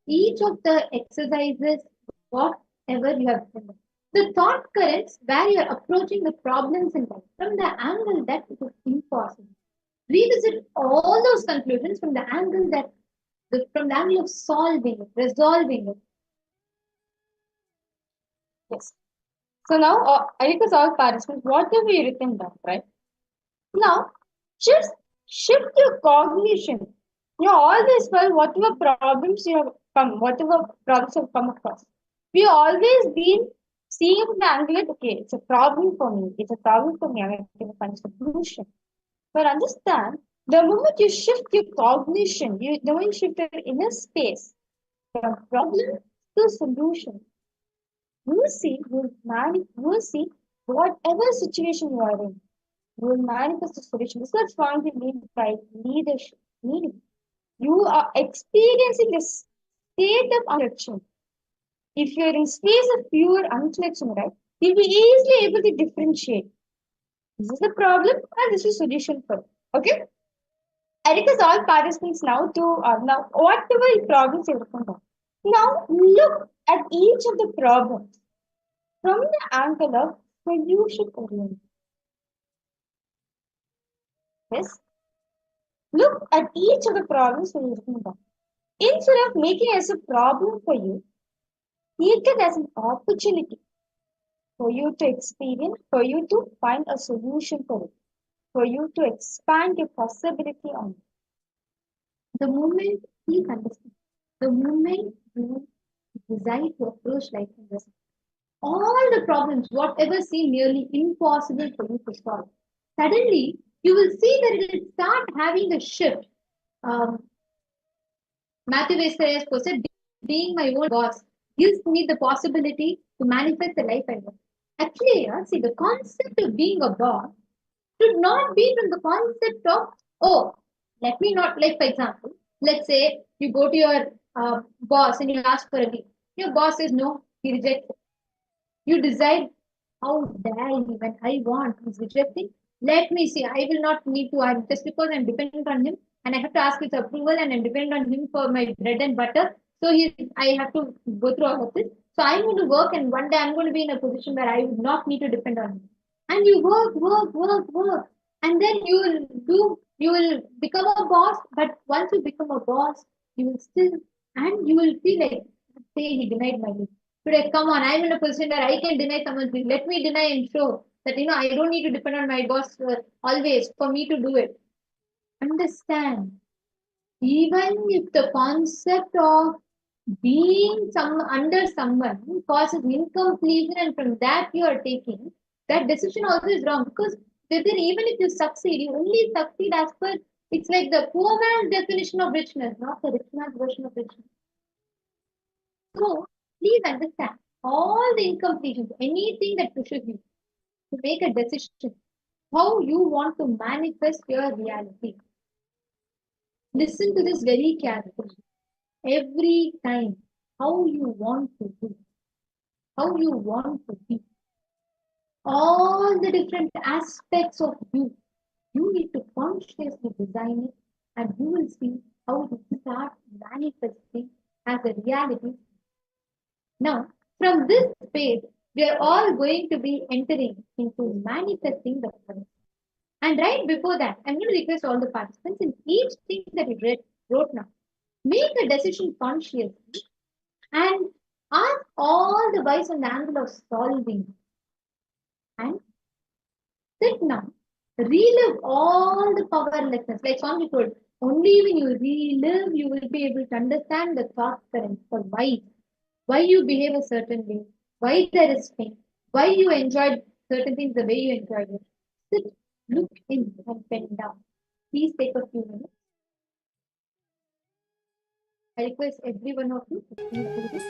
each of the exercises, whatever you have written down, the thought currents where you are approaching the problems in life from the angle that it is impossible. Revisit all those conclusions from the angle from the angle of solving it, resolving it. Yes. So now, I request all participants, whatever you written down, right? Now, just shift your cognition. You always felt whatever problems you have whatever problems have come across. We always been seeing the angle that, okay, it's a problem for me. It's a problem for me. I have to find a solution. But understand, the moment you shift your cognition, the moment you shift your inner space from problem to solution, you will see whatever situation you are in, you will manifest a solution. This is strongly mean by leadership. Meaning, you are experiencing the state of unconnection. If you are in space of pure unconnection, right, you'll be easily able to differentiate. This is the problem and this is solution for it. Okay? I request all participants now to now whatever problems you have. Now look at each of the problems from the angle of solution oriented. Yes. Look at each of the problems when you're looking down. Instead of making it as a problem for you, take it as an opportunity for you to experience, for you to find a solution for it, for you to expand your possibility on it. The moment you understand, the moment you decide to approach life in this, all the problems, whatever seem nearly impossible for you to solve, suddenly you will see that it will start having a shift. Matthew Vestaya's said, being my own boss gives me the possibility to manifest the life I want. Actually, see, the concept of being a boss should not be from the concept of, oh, let me not, like, for example, let's say you go to your boss and you ask for a leave. Your boss says no, he rejects it. You decide, how dare he, when I want, he's rejecting. Let me see, I will not need to, I'm just because I'm dependent on him and I have to ask his approval and I'm dependent on him for my bread and butter. So I have to go through all of this. So I'm going to work and one day I'm going to be in a position where I would not need to depend on him. And you work. And then you will become a boss. But once you become a boss, you will still, and you will feel like, say he denied my leave. Today, come on, I'm in a position where I can deny someone's leave. Let me deny and show that, I don't need to depend on my boss always for me to do it. Understand, even if the concept of being under someone causes incompletion and from that you are taking, that decision also is wrong because then even if you succeed, you only succeed as per, it's like the poor man's definition of richness, not the rich man's version of richness. So please understand all the incompletions, anything that pushes you to make a decision, how you want to manifest your reality. Listen to this very carefully. Every time, how you want to do, how you want to be, all the different aspects of you need to consciously design it and you will see how it will start manifesting as a reality. Now, from this space, we are all going to be entering into manifesting the present. And right before that, I'm going to request all the participants in each thing that you wrote now, make a decision consciously and ask all the whys on the angle of solving. And sit now, relive all the powerlessness. Like Swami told, only when you relive, you will be able to understand the thought current for why you behave a certain way, why there is pain, why you enjoyed certain things the way you enjoyed it. Sit, look in and pen down. Please take a few minutes. I request every one of you to please do this.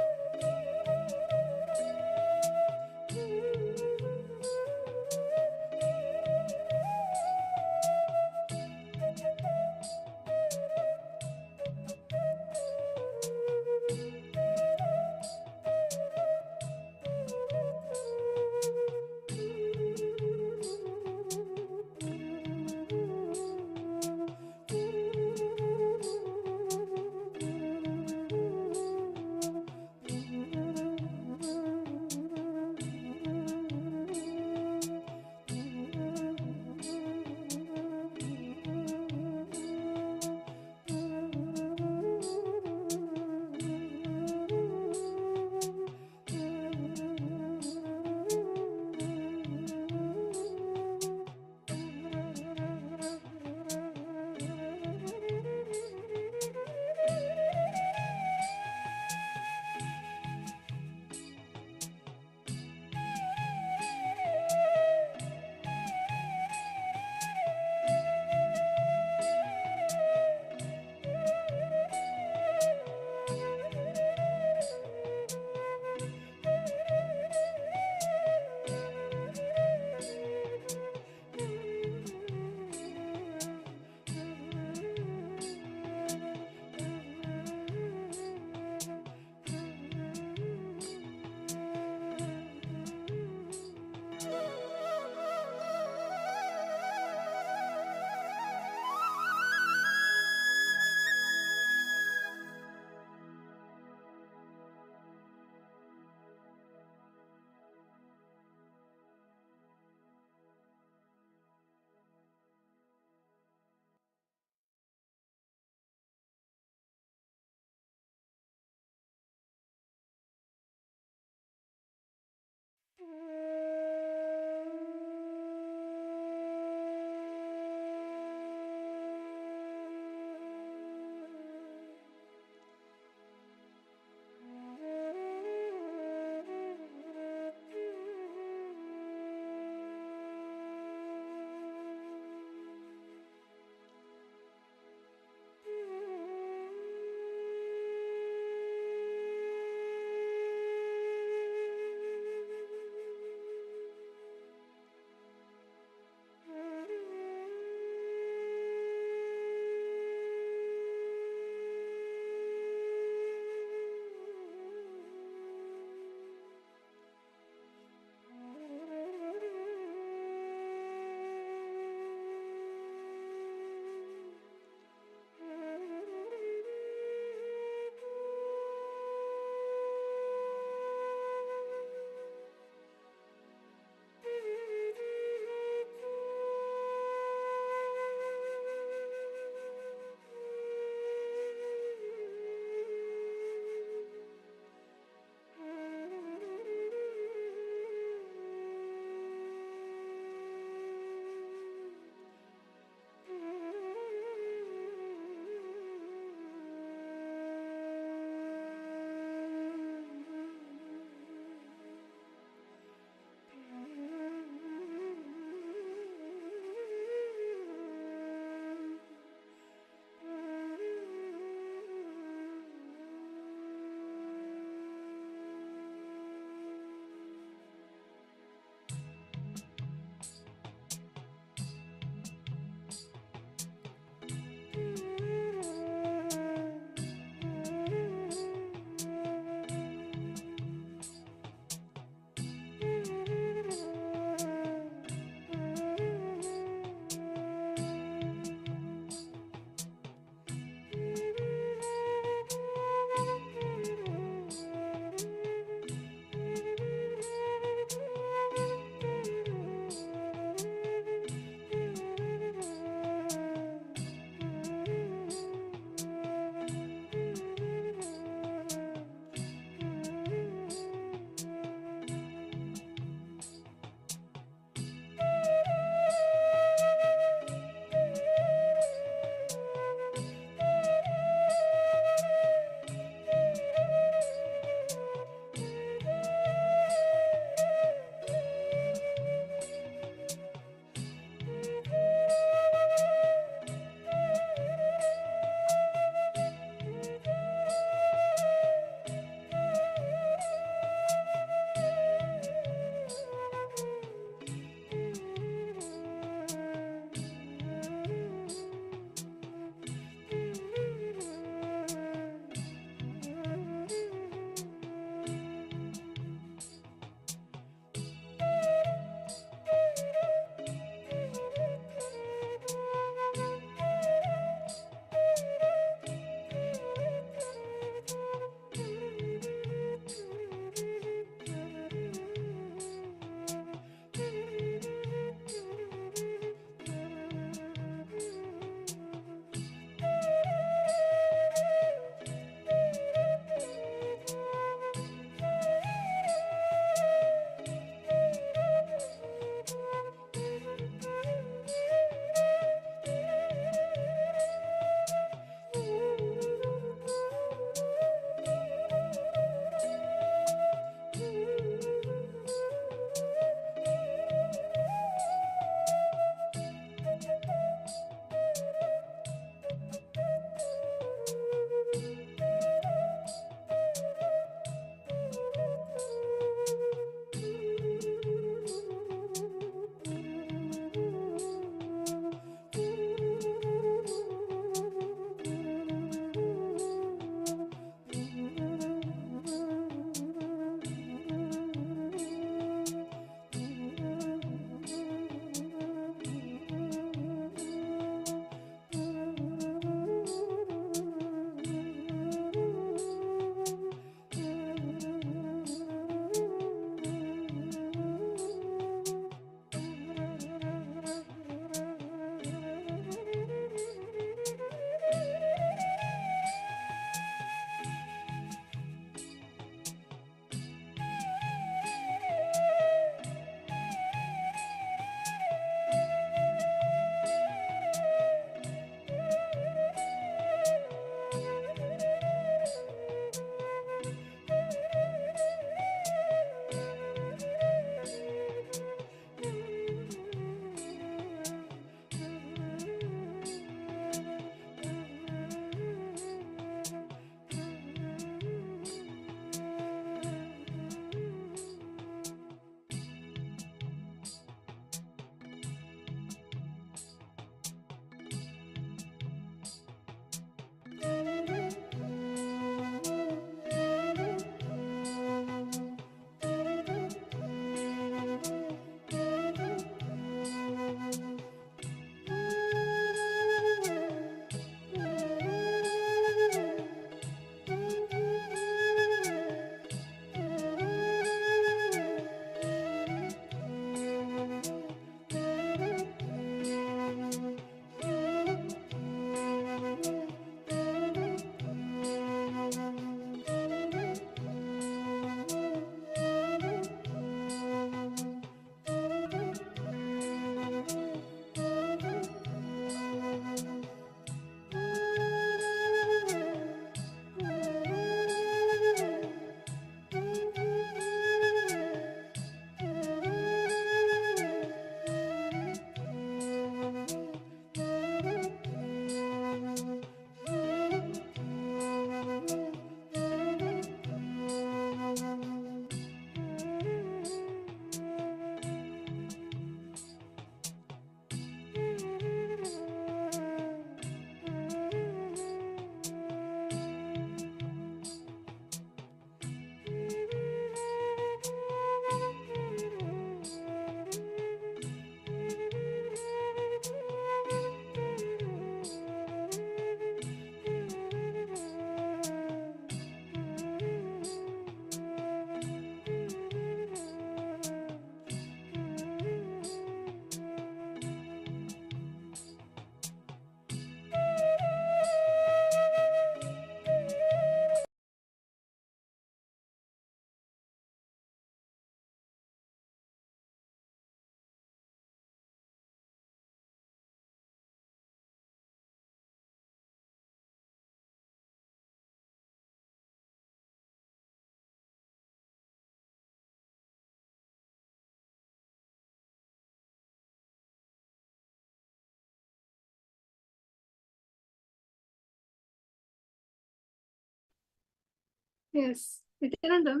Yes, Nithyananda.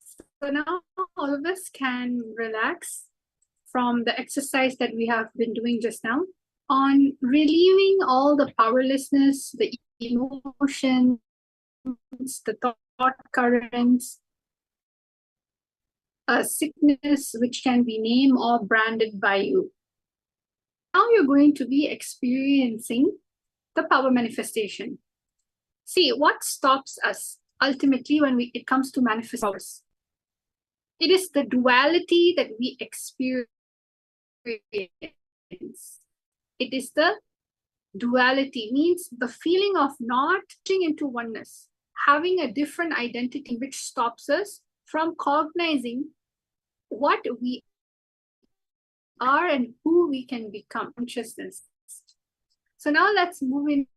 So now all of us can relax from the exercise that we have been doing just now on relieving all the powerlessness, the emotions, the thought currents, a sickness which can be named or branded by you. Now you're going to be experiencing the power manifestation. See, what stops us ultimately when it comes to manifest powers? It is the duality that we experience. It is the duality, means the feeling of not touching into oneness, having a different identity, which stops us from cognizing what we are and who we can become, consciousness. So now let's move into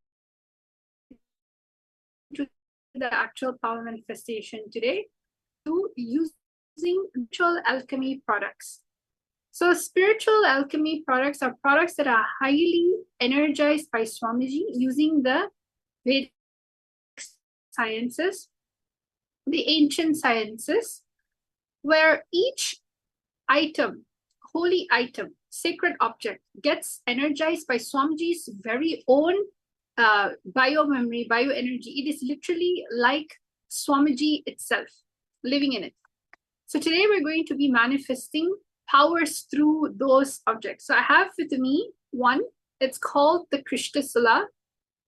the actual power manifestation today to using spiritual alchemy products. So spiritual alchemy products are products that are highly energized by Swamiji using the Vedic sciences, the ancient sciences, where each item, holy item, sacred object gets energized by Swamiji's very own bio-memory, bioenergy. It is literally like Swamiji itself, living in it. So today we're going to be manifesting powers through those objects. So I have with me one, it's called the Krishtasila.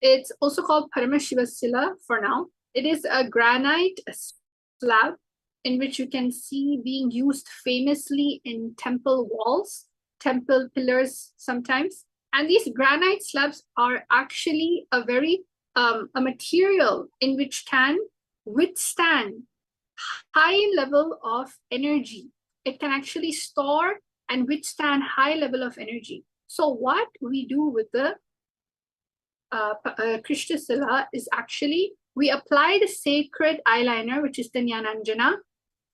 It's also called Paramashivoham for now. It is a granite slab in which you can see being used famously in temple walls, temple pillars sometimes. And these granite slabs are actually a very a material in which can withstand high level of energy. It can actually store and withstand high level of energy. So what we do with the Krishtasila is actually we apply the sacred eyeliner, which is the Nithyananda,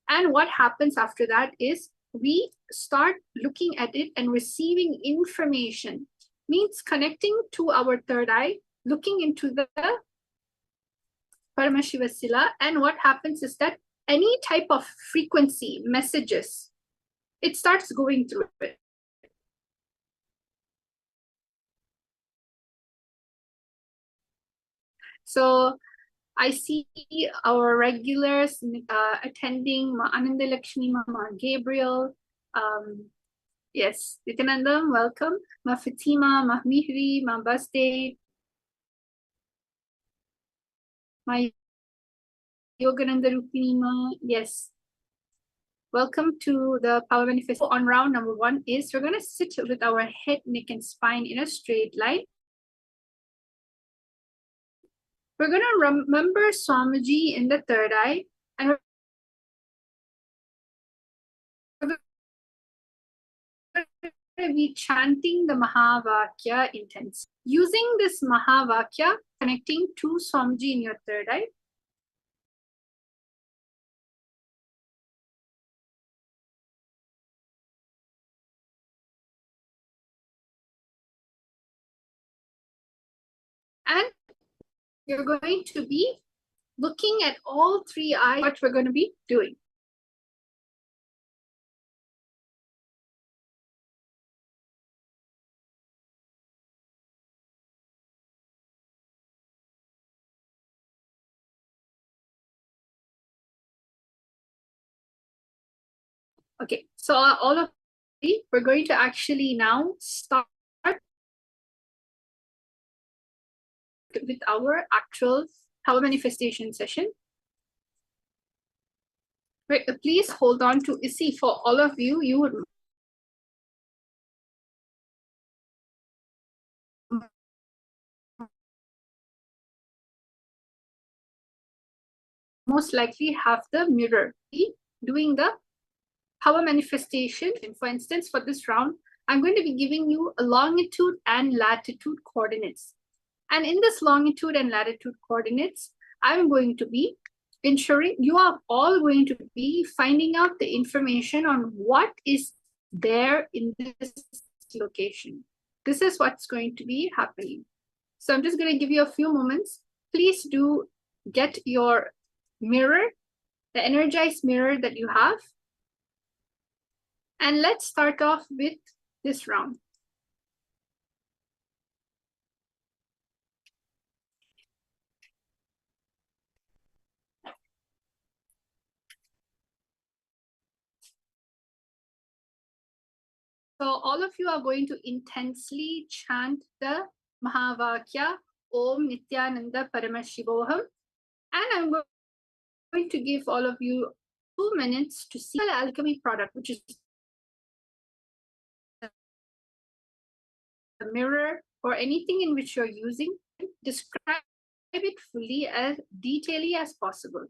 and what happens after that is we start looking at it and receiving information, means connecting to our third eye, looking into the Paramashivoham, and what happens is that any type of frequency, messages, it starts going through it. So I see our regulars attending, Ma Ananda Lakshmi, Ma Gabriel, yes, Nithyananda, welcome, Ma Fatima, Ma Mihri, Ma Basde, Ma Yogananda Rupini, Ma, yes. Welcome to the Power Manifest. On round number 1 is we're going to sit with our head, neck, and spine in a straight line. We're going to remember Swamiji in the third eye, and we're going to be chanting the Mahavakya intensely. Using this Mahavakya, connecting to Swamiji in your third eye. And you're going to be looking at all 3 eyes, what we're going to be doing. Okay, so all of you, we're going to actually now start with our actual power manifestation session. Wait, please hold on to Issy. For all of you, you would most likely have the mirror doing the power manifestation. And for instance, for this round, I'm going to be giving you a longitude and latitude coordinates. And in this longitude and latitude coordinates, I'm going to be ensuring you are all going to be finding out the information on what is there in this location. This is what's going to be happening. So I'm just going to give you a few moments please do get your mirror, the energized mirror that you have. And let's start off with this round. So all of you are going to intensely chant the Mahavakya, Om Nithyananda Paramashivoham. And I'm going to give all of you 2 minutes to see the alchemy product, which is the mirror or anything in which you're using. Describe it fully as detailedly as possible.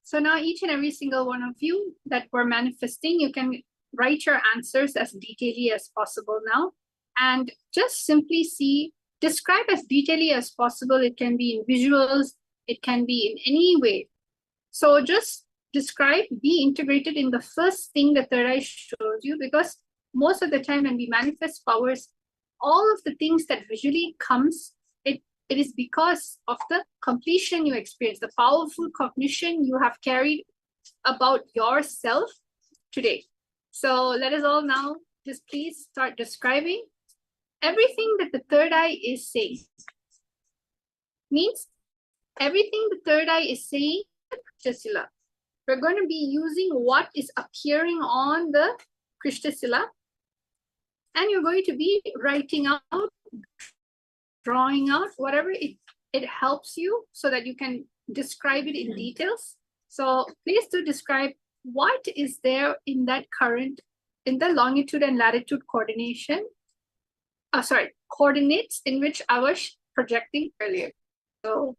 So now each and every single one of you that were manifesting, you can write your answers as detailedly as possible now. And just simply describe as detailedly as possible. It can be in visuals, it can be in any way. So just describe, be integrated in the first thing the third eye shows you, because most of the time when we manifest powers, all of the things that visually comes, it is because of the completion you experience, the powerful cognition you have carried about yourself today. So let us all now just please start describing everything that the third eye is saying. Means everything the third eye is saying, Krishnasila. We're going to be using what is appearing on the Krishnasila, and you're going to be writing out, drawing out, whatever it helps you so that you can describe it in details. So please do describe what is there in that current, in the longitude and latitude coordination, coordinates in which I was projecting earlier. So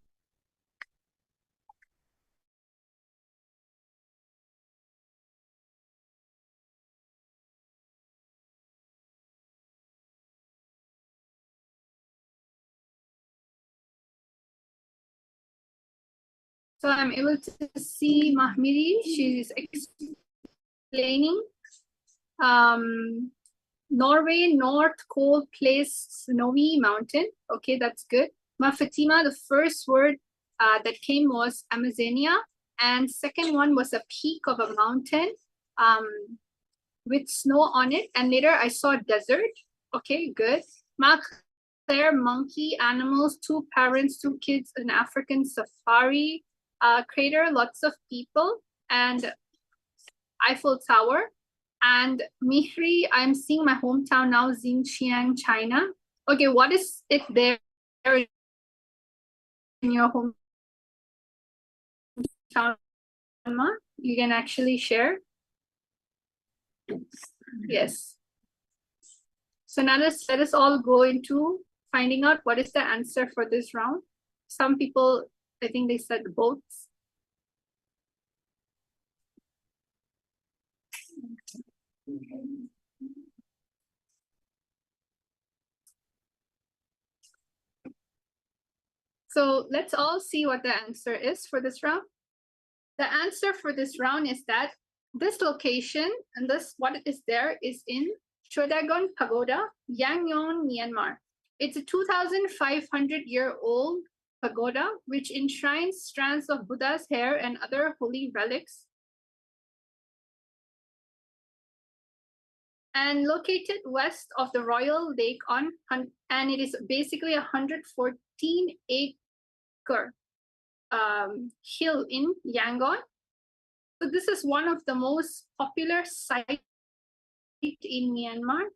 I'm able to see Mahmiri. She's explaining Norway, North Cold Place, Snowy Mountain. Okay, that's good. Fatima, the first word that came was Amazonia, and second one was a peak of a mountain with snow on it, and later I saw desert. Okay, good. Claire, monkey, animals, 2 parents, 2 kids, an African safari, crater, lots of people, and Eiffel Tower. And Mihri, I'm seeing my hometown now, Xinjiang, China. Okay, what is it there in your hometown? You can actually share. Yes. So now let us all go into finding out what is the answer for this round. Some people, I think they said boats. So let's all see what the answer is for this round. The answer for this round is that this location and what is there is in Shodagon Pagoda, Yangon, Myanmar. It's a 2,500-year-old pagoda which enshrines strands of Buddha's hair and other holy relics, and located west of the Royal Lake and it is basically 114-acre hill in Yangon. So this is one of the most popular sites in Myanmar.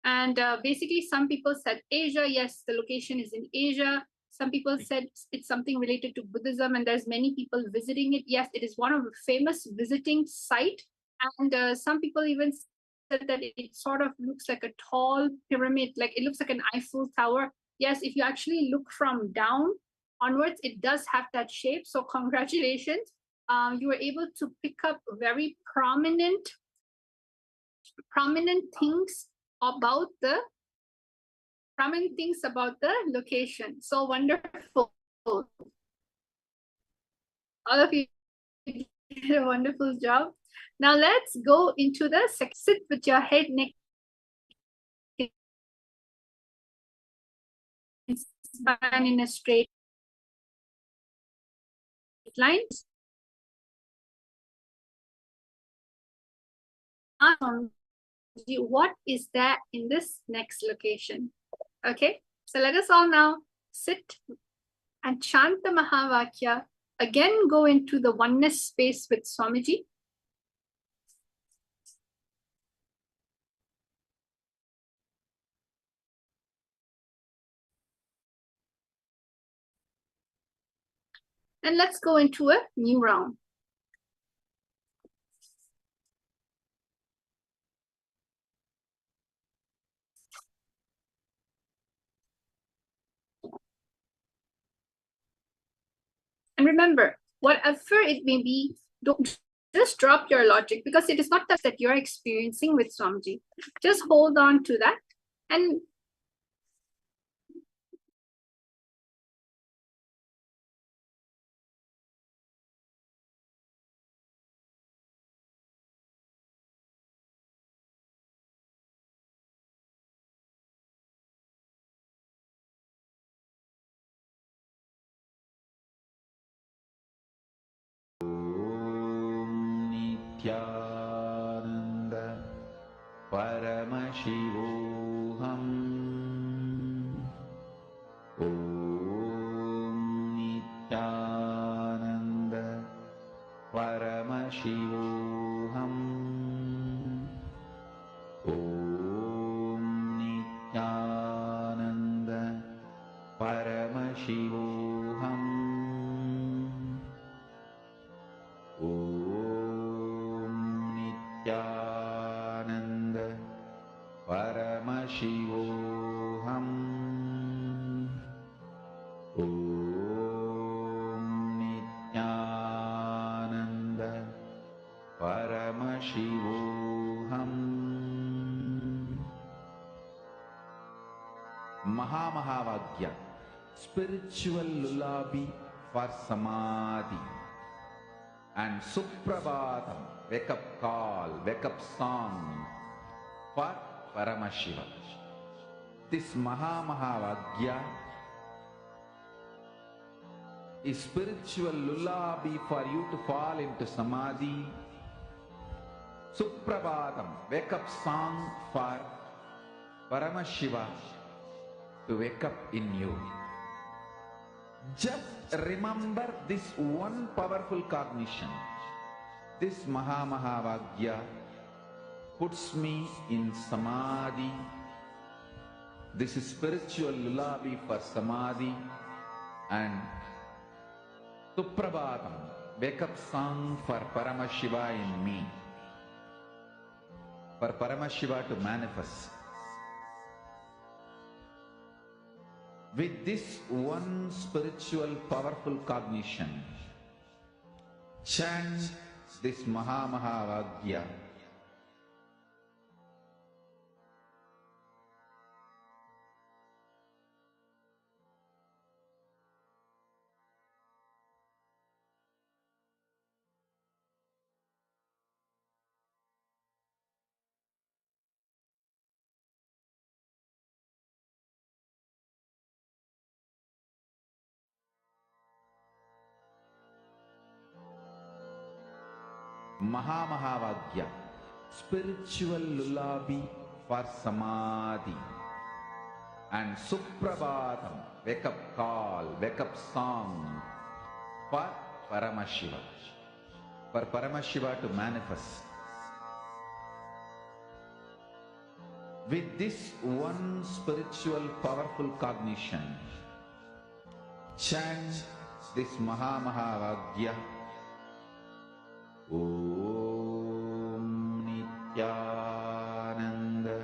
And basically some people said Asia. Yes, the location is in Asia. Some people said it's something related to Buddhism and there's many people visiting it. Yes, it is one of the famous visiting site. And some people even said that it sort of looks like a tall pyramid, like it looks like an Eiffel Tower. Yes, if you actually look from down onwards, it does have that shape. So congratulations. You were able to pick up very prominent things about the location. So wonderful. All of you did a wonderful job. Now let's go into the sit with your head, neck, spine in a straight line. What is that in this next location? Okay, so let us all now sit and chant the Mahavakya. Again, go into the oneness space with Swamiji. And let's go into a new round. And remember, whatever it may be, don't just drop your logic, because it is not that you're experiencing with Swamiji. Just hold on to that and Nithyananda Paramashivoham Om Nithyananda Paramashivoham Om Nithyananda Paramashivoham Om Nithyananda Paramashivoham Om Nithyananda Paramashivoham. Mahamahāvāgya, spiritual lullaby for samadhi, and Suprabhatam, wake up call, wake up song for Paramashiva. This Mahamahāvāgya is spiritual lullaby for you to fall into samadhi. Suprabhatam, wake up song for Paramashiva to wake up in you. Just remember this one powerful cognition. This Mahamahāvāgya puts me in samadhi. This is spiritual lullaby for samadhi, and Suprabhatam, wake up song for Paramashiva in me, for Paramashiva to manifest. With this one spiritual powerful cognition, chant this Mahamahāvāgya. Mahamahāvāgya, spiritual lullaby for samadhi, and Suprabhatam, wake up call, wake up song for Paramashiva, for Paramashiva to manifest. With this one spiritual powerful cognition, chant this Mahamahāvāgya. Om Nithyananda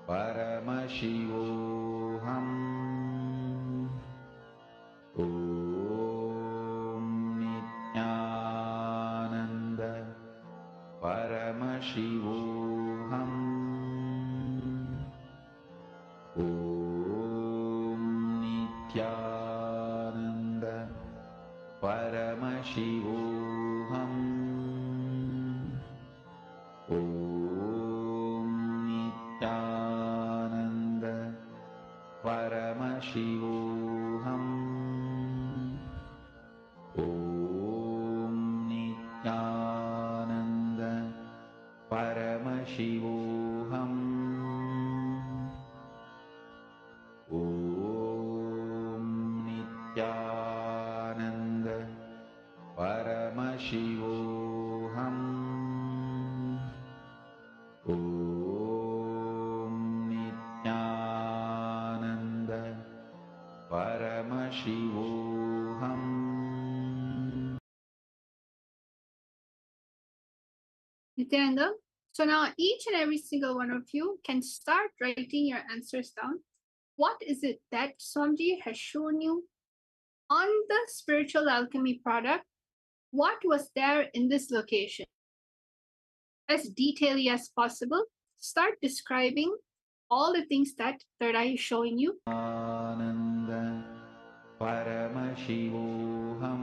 Paramashivoham. Om Nithyananda Paramashivoham. Om Nithyananda Paramashivoham. Om Nithyananda Paramashivoham. Om Nithyananda Paramashivoham. Om Nithyananda Paramashivoham. Om Nithyananda Paramashivoham. Nithyananda. So now each and every single one of you can start writing your answers down. What is it that Swamiji has shown you on the spiritual alchemy product what was there in this location? As detailed as possible, start describing all the things that third eye is showing you. Ananda Paramashivoham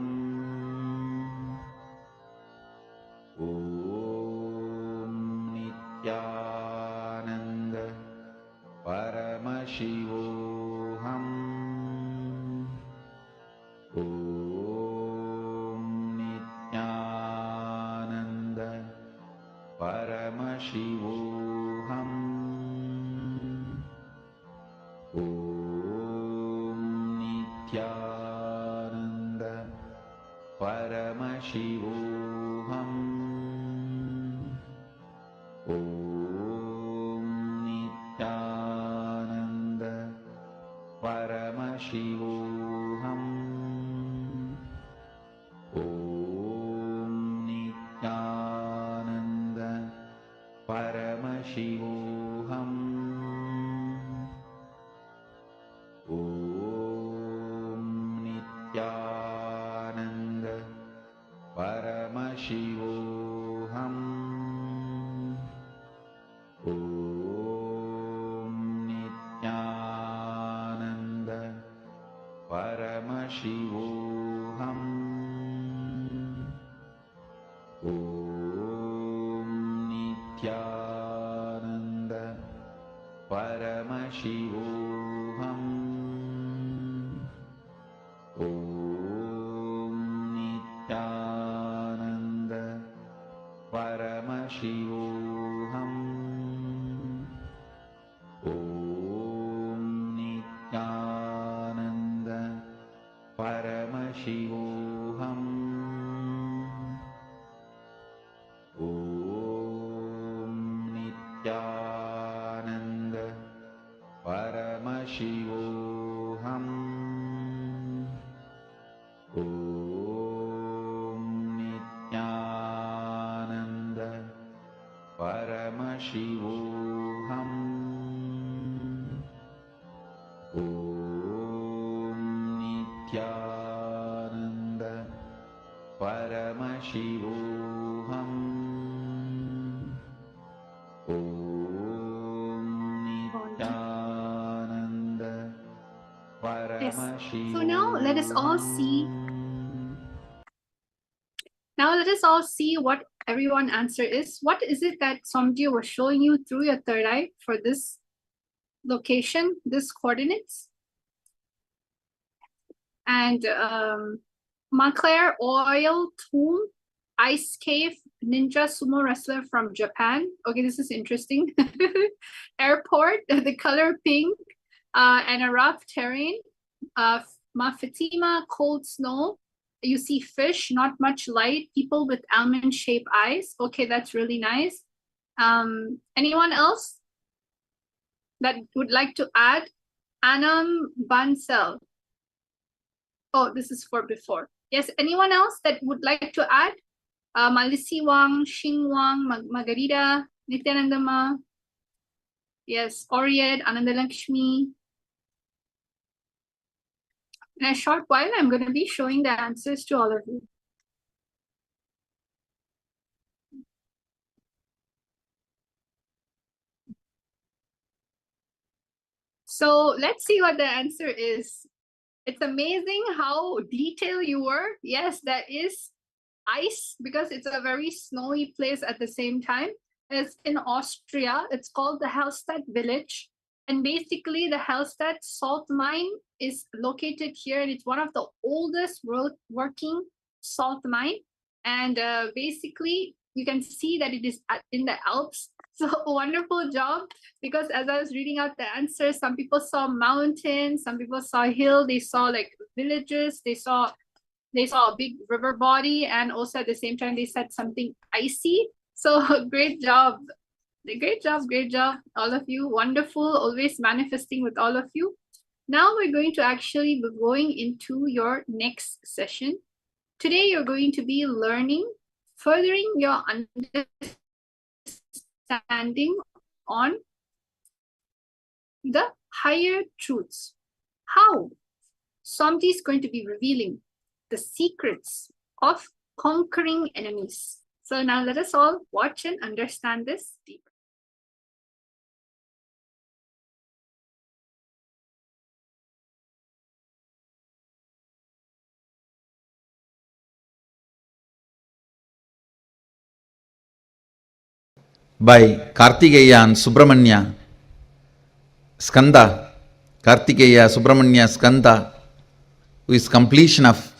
Om Nithyananda Paramashivoham Om Nithyananda Paramashivoham Om Nithyananda Paramashivoham Om Nithyananda Paramashivoham Om Nithyananda Paramashivoham Om Nithyananda Paramashivoham Om Nithyananda Paramashivoham Om Nithyananda Paramashivoham Om Nithyananda Paramashivoham Om Nithyananda Paramashivoham Om Nithyananda Paramashivoham Om Nithyananda Paramashivoham Om Nithyananda Paramashivoham Om Nithyananda Yes. Paramashivoham. So now let us all see. Now let us all see what everyone answer is. What is it that Swamiji was showing you through your third eye for this location, this coordinates? And Moncler Oil Tomb, Ice Cave, Ninja Sumo Wrestler from Japan. Okay, this is interesting. Airport, the color pink, and a rough terrain. Fatima, cold snow. You see fish, not much light, people with almond-shaped eyes. Okay, that's really nice. Anyone else that would like to add? Anam Bansal. Oh, this is for before. Yes, anyone else that would like to add? Malisi Wang, Xing Wang, Margarita, Nithyananda Ma. Yes, Oriad, Anandalakshmi. In a short while, I'm going to be showing the answers to all of you. So let's see what the answer is. It's amazing how detailed you were. Yes, that is ice because it's a very snowy place at the same time. It's in Austria. It's called the Hallstatt village. And basically the Hallstatt salt mine is located here and it's one of the oldest working salt mine. And basically you can see that it is in the Alps. So wonderful job, because as I was reading out the answers, some people saw mountains, some people saw hill, they saw like villages, they saw a big river body, and also at the same time they said something icy. So great job. Great job, all of you. Wonderful, always manifesting with all of you. Now we're going to actually be going into your next session. Today you're going to be learning, furthering your understanding on the higher truths. How? Swamiji is going to be revealing the secrets of conquering enemies. So now let us all watch and understand this deeper. By Kartikeya and Subramanya, Skanda, Kartikeya, Subramanya, Skanda, who is completion of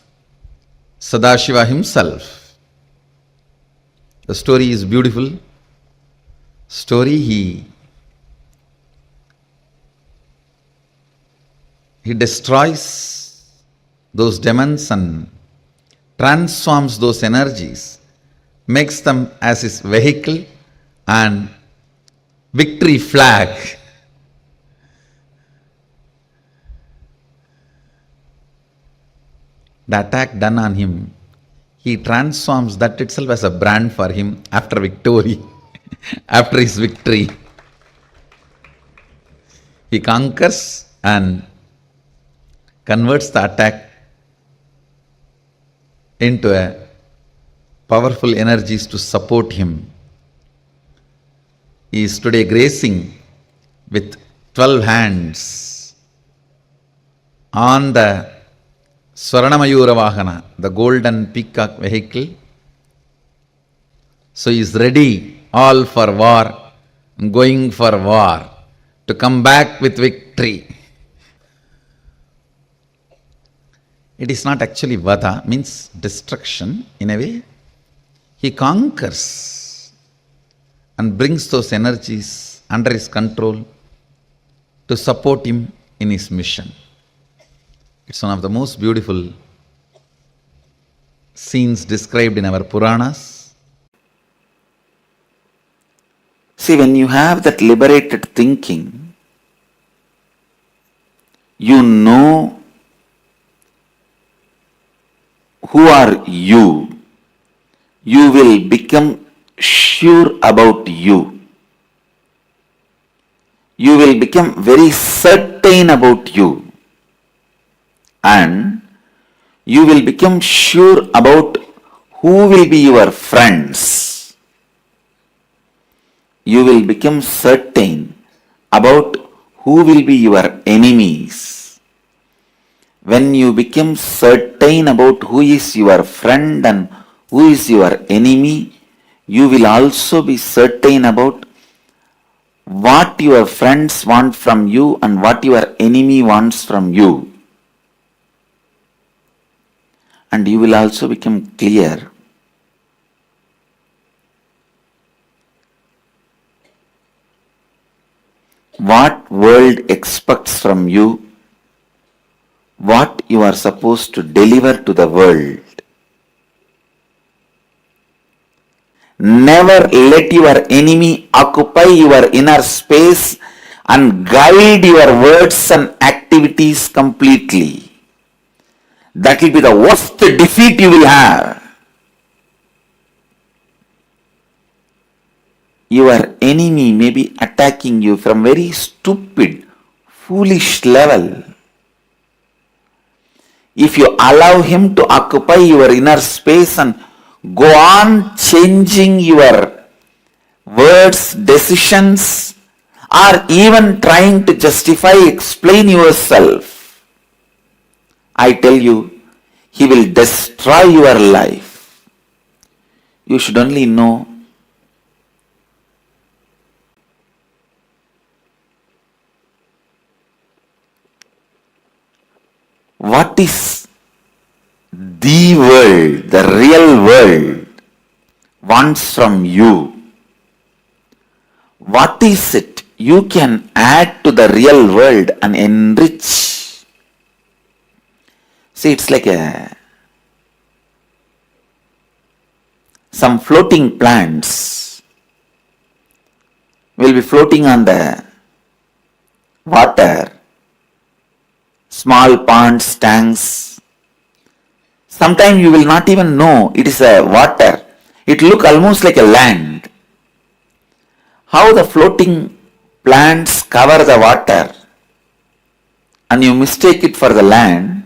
Sadashiva himself. The story is beautiful. Story he destroys those demons and transforms those energies, makes them as his vehicle and victory flag. The attack done on him, he transforms that itself as a brand for him after victory, after his victory. He conquers and converts the attack into a powerful energies to support him. He is today gracing with 12 hands on the Swarnamayura Vahana, the golden peacock vehicle. So he is ready, all for war, going for war, to come back with victory. It is not actually vada, means destruction in a way. He conquers and brings those energies under his control to support him in his mission. It's one of the most beautiful scenes described in our Puranas. See, when you have that liberated thinking, you know who are you. You will become sure about you. You will become very certain about you. And you will become sure about who will be your friends. You will become certain about who will be your enemies. When you become certain about who is your friend and who is your enemy, you will also be certain about what your friends want from you and what your enemy wants from you. And you will also become clear what world expects from you, what you are supposed to deliver to the world. Never let your enemy occupy your inner space and guide your words and activities completely. That will be the worst defeat you will have. Your enemy may be attacking you from very stupid, foolish level. If you allow him to occupy your inner space and go on changing your words, decisions, or even trying to justify, explain yourself, I tell you, he will destroy your life. You should only know what is the world, the real world wants from you. What is it you can add to the real world and enrich? See, it's like some floating plants will be floating on the water, small ponds, tanks. Sometimes you will not even know it is a water. It look almost like a land. How the floating plants cover the water and you mistake it for the land,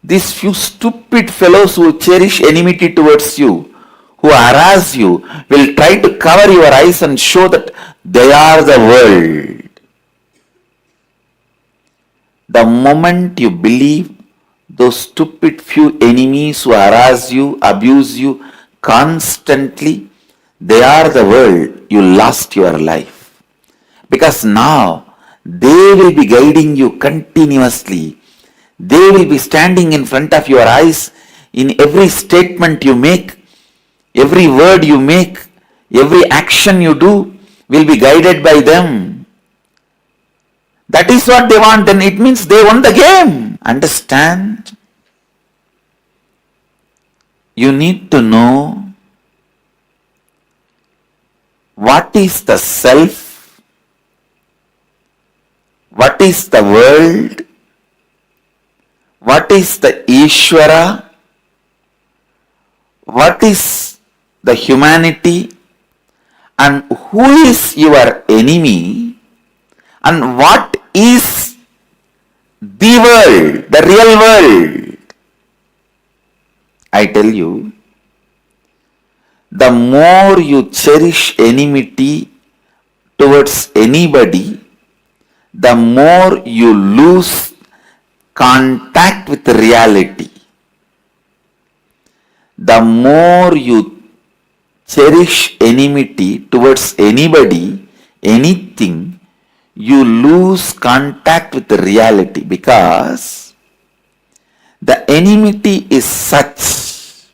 These few stupid fellows who cherish enmity towards you, who harass you, will try to cover your eyes and show that they are the world. The moment you believe those stupid few enemies who harass you, abuse you constantly, they are the world, you lost your life. Because now they will be guiding you continuously. They will be standing in front of your eyes in every statement you make, every word you make, every action you do will be guided by them. That is what they want, and it means they won the game. Understand? You need to know what is the self, what is the world, what is the Ishvara, what is the humanity, and who is your enemy, and what is the world, the real world. I tell you, the more you cherish enmity towards anybody, the more you lose contact with reality. The more you cherish enmity towards anybody, anything, you lose contact with the reality, because the enmity is such,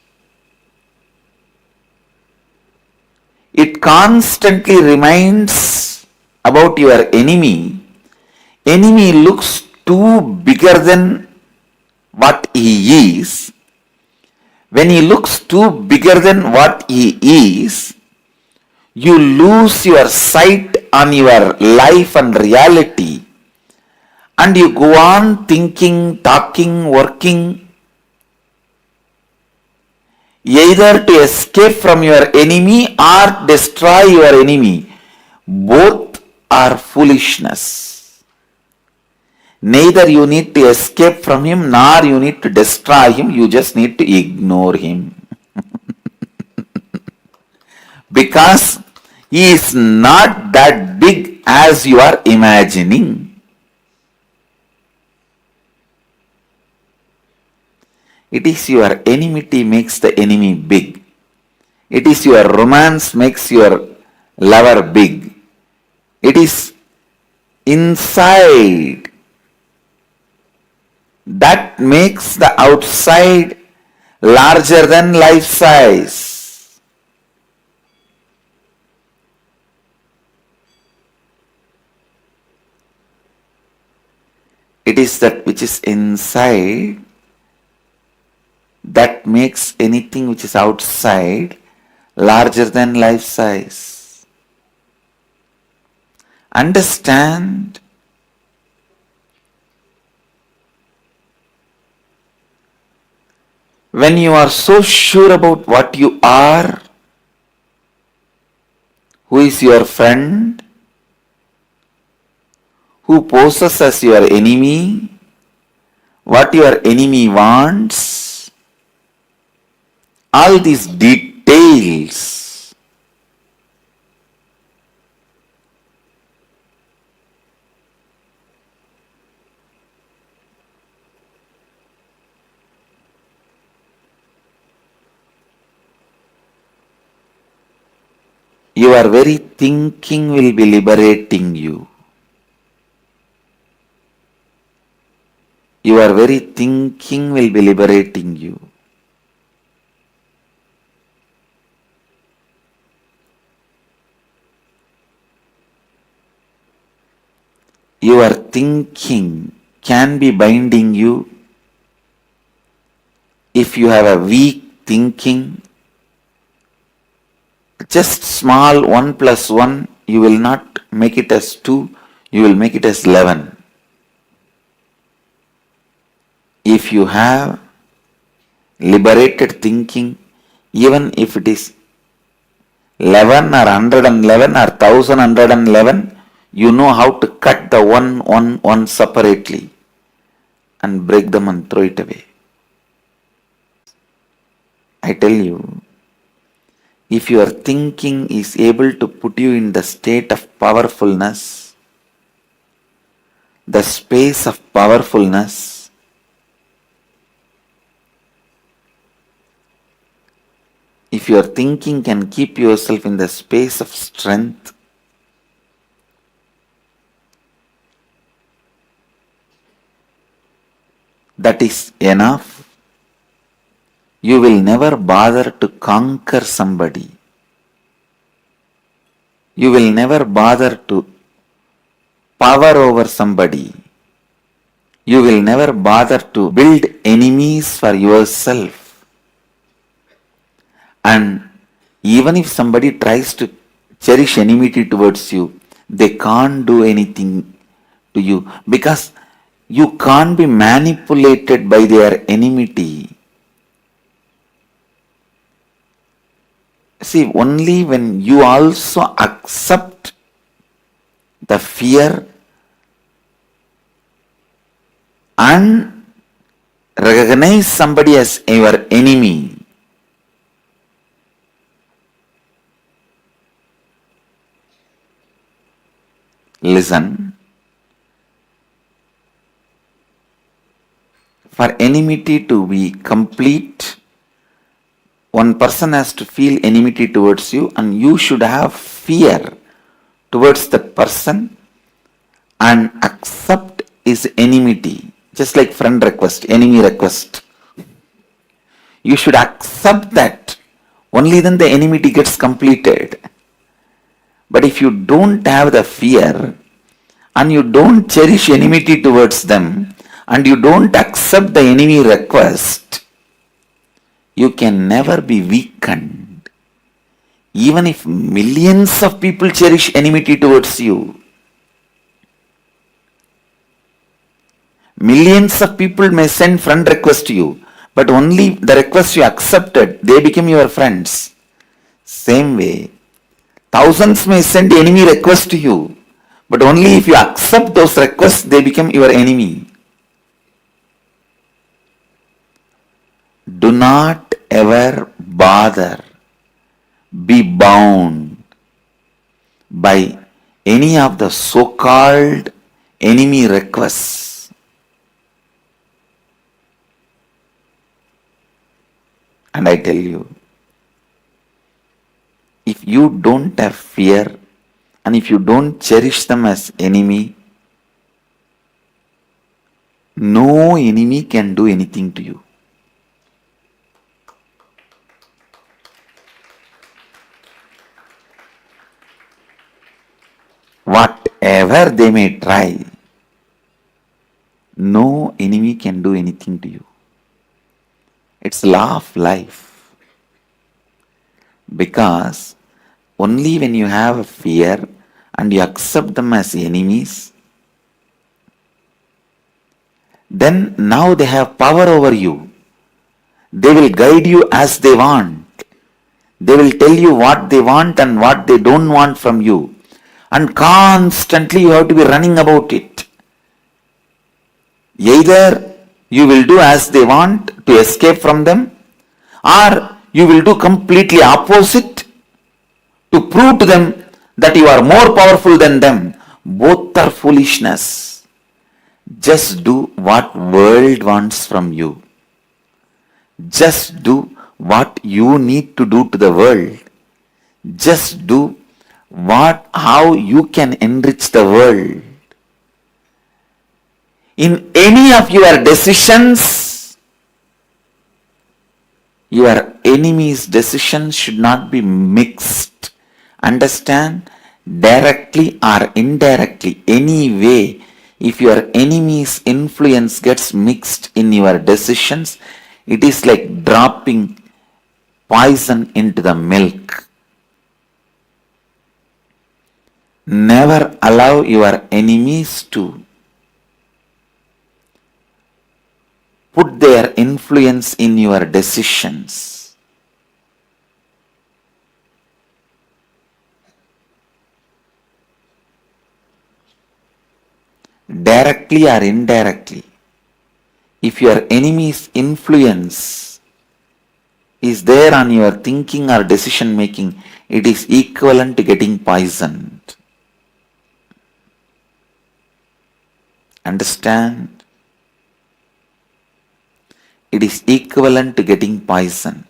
it constantly reminds about your enemy. Enemy looks too bigger than what he is. When he looks too bigger than what he is, you lose your sight on your life and reality, and you go on thinking, talking, working, either to escape from your enemy or destroy your enemy. Both are foolishness. Neither you need to escape from him, nor you need to destroy him. You just need to ignore him. Because he is not that big as you are imagining. It is your enmity makes the enemy big. It is your romance makes your lover big. It is inside that makes the outside larger than life size. It is that which is inside that makes anything which is outside larger than life size. Understand? When you are so sure about what you are, who is your friend, who poses as your enemy, what your enemy wants, all these details your very thinking will be liberating you. Your very thinking will be liberating you. Your thinking can be binding you if you have a weak thinking. Just small 1 plus 1, you will not make it as 2, you will make it as 11. If you have liberated thinking, even if it is 11 or 111 or 1111, you know how to cut the one separately and break them and throw it away. I tell you, if your thinking is able to put you in the state of powerfulness, the space of powerfulness, if your thinking can keep yourself in the space of strength, that is enough. You will never bother to conquer somebody. You will never bother to power over somebody. You will never bother to build enemies for yourself. And even if somebody tries to cherish enmity towards you, they can't do anything to you because you can't be manipulated by their enmity. See, only when you also accept the fear and recognize somebody as your enemy, listen, for enmity to be complete, one person has to feel enmity towards you and you should have fear towards that person and accept his enmity. Just like friend request, enemy request. You should accept that. Only then the enmity gets completed. But if you don't have the fear and you don't cherish enmity towards them and you don't accept the enemy request, you can never be weakened. Even if millions of people cherish enmity towards you, millions of people may send friend request to you, but only the request you accepted, they become your friends. Same way, thousands may send enemy request to you, but only if you accept those requests, they become your enemy. Do not ever bother, be bound by any of the so-called enemy requests. And I tell you, if you don't have fear and if you don't cherish them as enemy, no enemy can do anything to you. Whatever they may try, no enemy can do anything to you. It's law of life. Because only when you have a fear and you accept them as enemies, then now they have power over you. They will guide you as they want. They will tell you what they want and what they don't want from you. And constantly you have to be running about it. Either you will do as they want to escape from them, or you will do completely opposite to prove to them that you are more powerful than them. Both are foolishness. Just do what world wants from you. Just do what you need to do to the world. Just do how you can enrich the world. In any of your decisions, your enemy's decisions should not be mixed. Understand? Directly or indirectly, any way, if your enemy's influence gets mixed in your decisions, it is like dropping poison into the milk. Never allow your enemies to put their influence in your decisions. Directly or indirectly, if your enemy's influence is there on your thinking or decision making, it is equivalent to getting poisoned. Understand? It is equivalent to getting poisoned.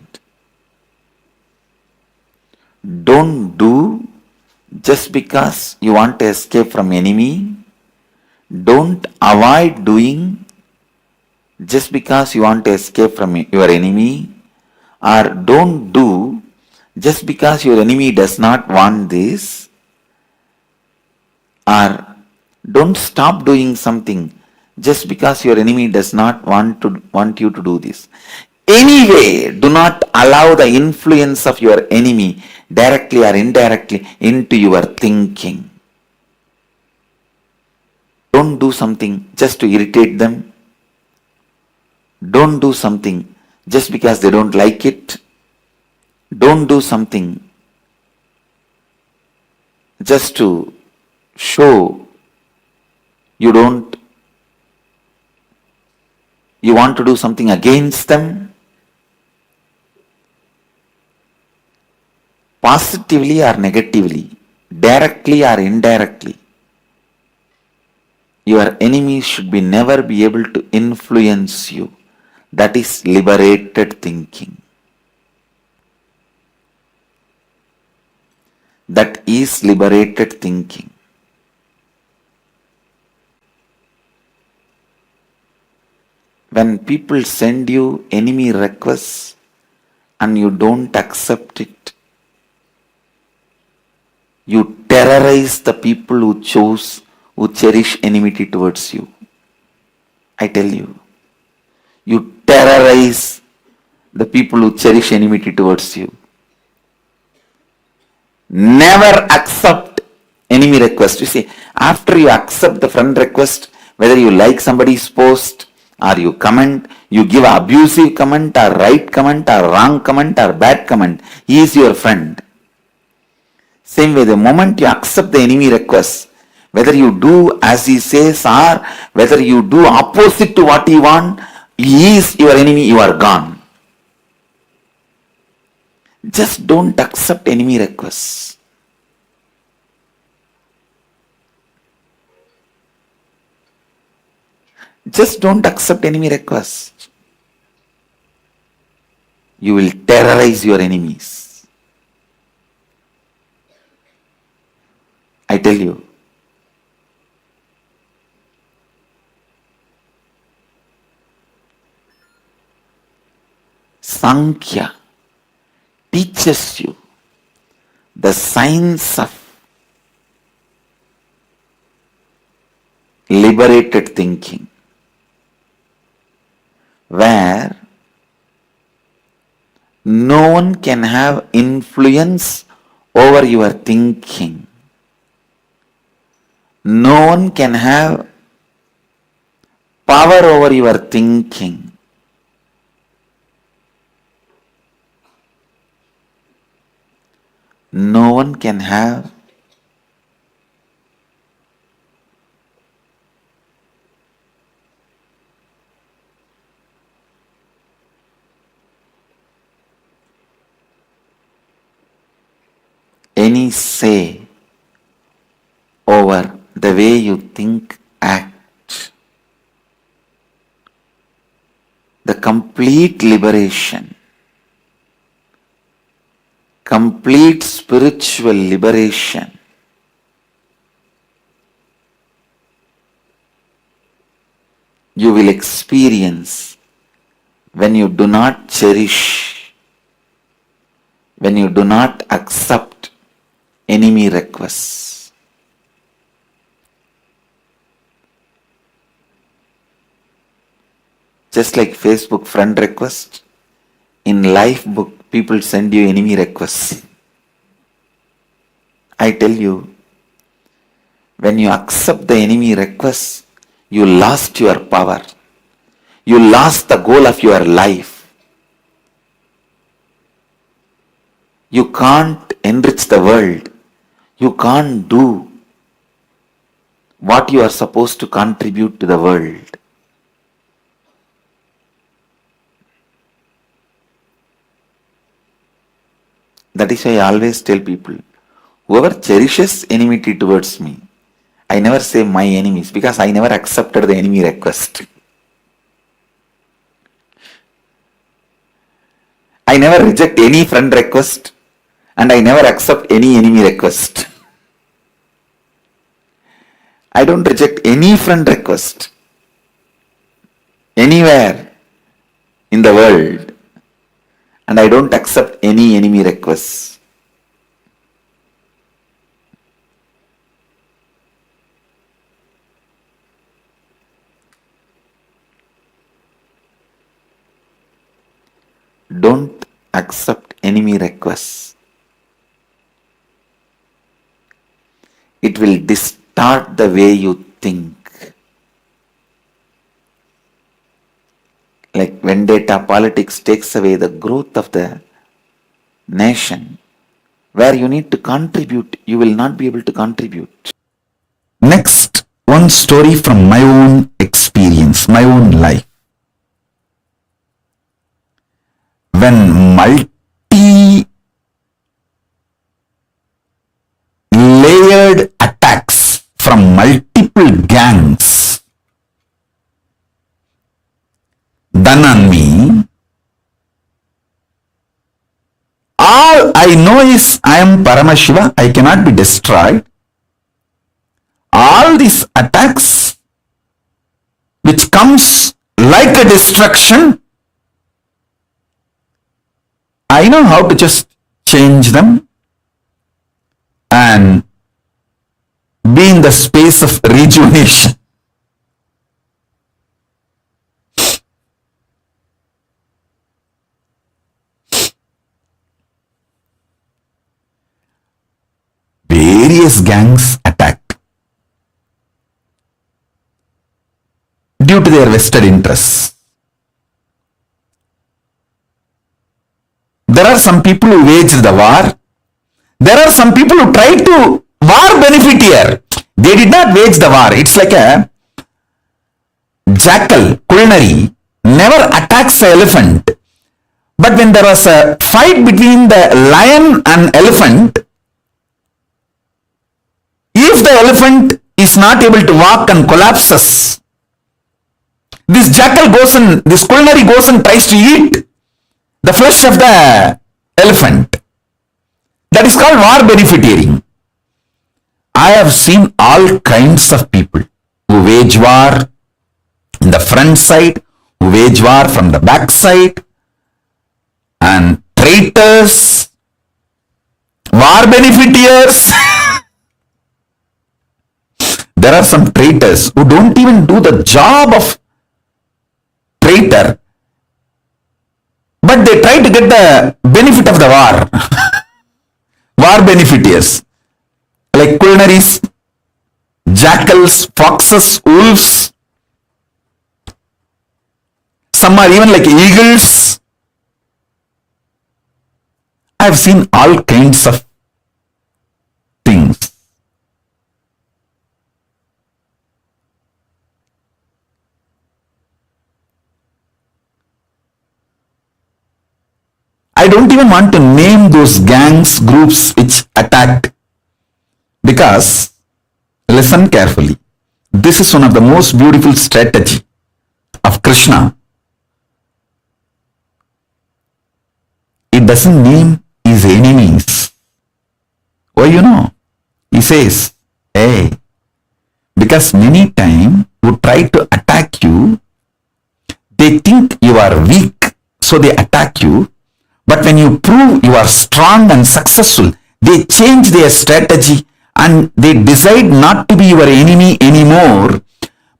Don't do just because you want to escape from enemy. Don't avoid doing just because you want to escape from your enemy. Or don't do just because your enemy does not want this. Or don't stop doing something just because your enemy does not want you to do this. Anyway, do not allow the influence of your enemy directly or indirectly into your thinking. Don't do something just to irritate them. Don't do something just because they don't like it. Don't do something just to show you want to do something against them. Positively or negatively, directly or indirectly, your enemies should never be able to influence you. That is liberated thinking. That is liberated thinking. When people send you enemy requests and you don't accept it, you terrorize the people who cherish enmity towards you. I tell you, you terrorize the people who cherish enmity towards you. Never accept enemy request. You see, after you accept the friend request, whether you like somebody's post or you comment, you give abusive comment or right comment or wrong comment or bad comment, he is your friend. Same way, the moment you accept the enemy request, whether you do as he says or whether you do opposite to what he wants, he is your enemy, you are gone. Just don't accept enemy requests. Just don't accept enemy requests. You will terrorize your enemies. I tell you. Sankhya teaches you the science of liberated thinking, where no one can have influence over your thinking. No one can have power over your thinking. No one can have any say over the way you think, act. The complete liberation, complete spiritual liberation you will experience when you do not cherish, when you do not accept enemy requests. Just like Facebook friend request, in life book people send you enemy requests. I tell you, when you accept the enemy requests, you lost your power. You lost the goal of your life. You can't enrich the world. You can't do what you are supposed to contribute to the world. That is why I always tell people, whoever cherishes enmity towards me, I never say my enemies, because I never accepted the enemy request. I never reject any friend request, and I never accept any enemy request. I don't reject any friend request anywhere in the world, and I don't accept any enemy requests. Don't accept enemy requests. It will distort the way you think. Like vendetta politics takes away the growth of the nation. Where you need to contribute, you will not be able to contribute. Next, one story from my own experience, my own life. When multi-layered attacks from multiple gangs done on me, all I know is I am Paramashiva, I cannot be destroyed. All these attacks which comes like a destruction, I know how to just change them and be in the space of rejuvenation. Various gangs attacked due to their vested interests. There are some people who waged the war. There are some people who tried to war beneficiary. They did not wage the war. It's like a jackal, culinary, never attacks the elephant. But when there was a fight between the lion and elephant, if the elephant is not able to walk and collapses, this jackal goes and, this culinary goes and tries to eat the flesh of the elephant. That is called war beneficiating. I have seen all kinds of people who wage war in the front side, who wage war from the back side, and traitors, war beneficiaries. There are some traitors who don't even do the job of traitor, but they try to get the benefit of the war. War beneficiaries, like culinaries, jackals, foxes, wolves. Some are even like eagles. I have seen all kinds of things. I don't even want to name those gangs, groups which attacked, because, listen carefully, this is one of the most beautiful strategy of Krishna. He doesn't name his enemies. Why, you know? He says, hey, because many times who try to attack you, they think you are weak, so they attack you. But when you prove you are strong and successful, they change their strategy and they decide not to be your enemy anymore.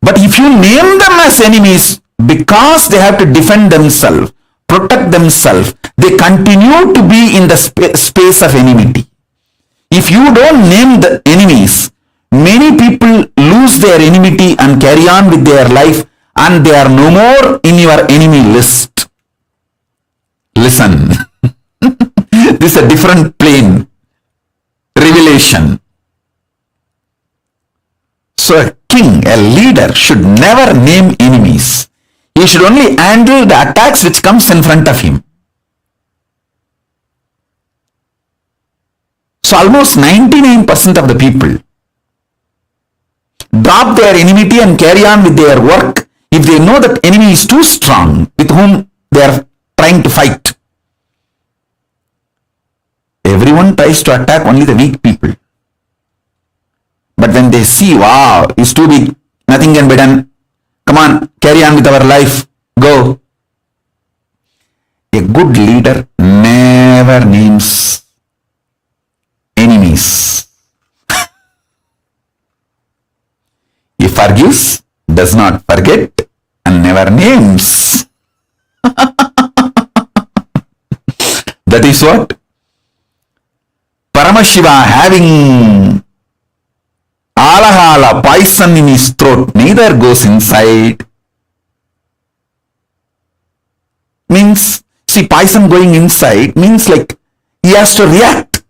But if you name them as enemies, because they have to defend themselves, protect themselves, they continue to be in the space of enmity. If you don't name the enemies, many people lose their enmity and carry on with their life, and they are no more in your enemy list. Listen, this is a different plane. Revelation. So a king, a leader should never name enemies. He should only handle the attacks which comes in front of him. So almost 99% of the people drop their enmity and carry on with their work if they know that enemy is too strong with whom they are trying to fight. Everyone tries to attack only the weak people. But when they see, wow, it's too big, nothing can be done, come on, carry on with our life, go. A good leader never names enemies. He forgives, does not forget, and never names. That is what Paramashiva, having alahala poison in his throat, neither goes inside. Means, see, poison going inside means like he has to react.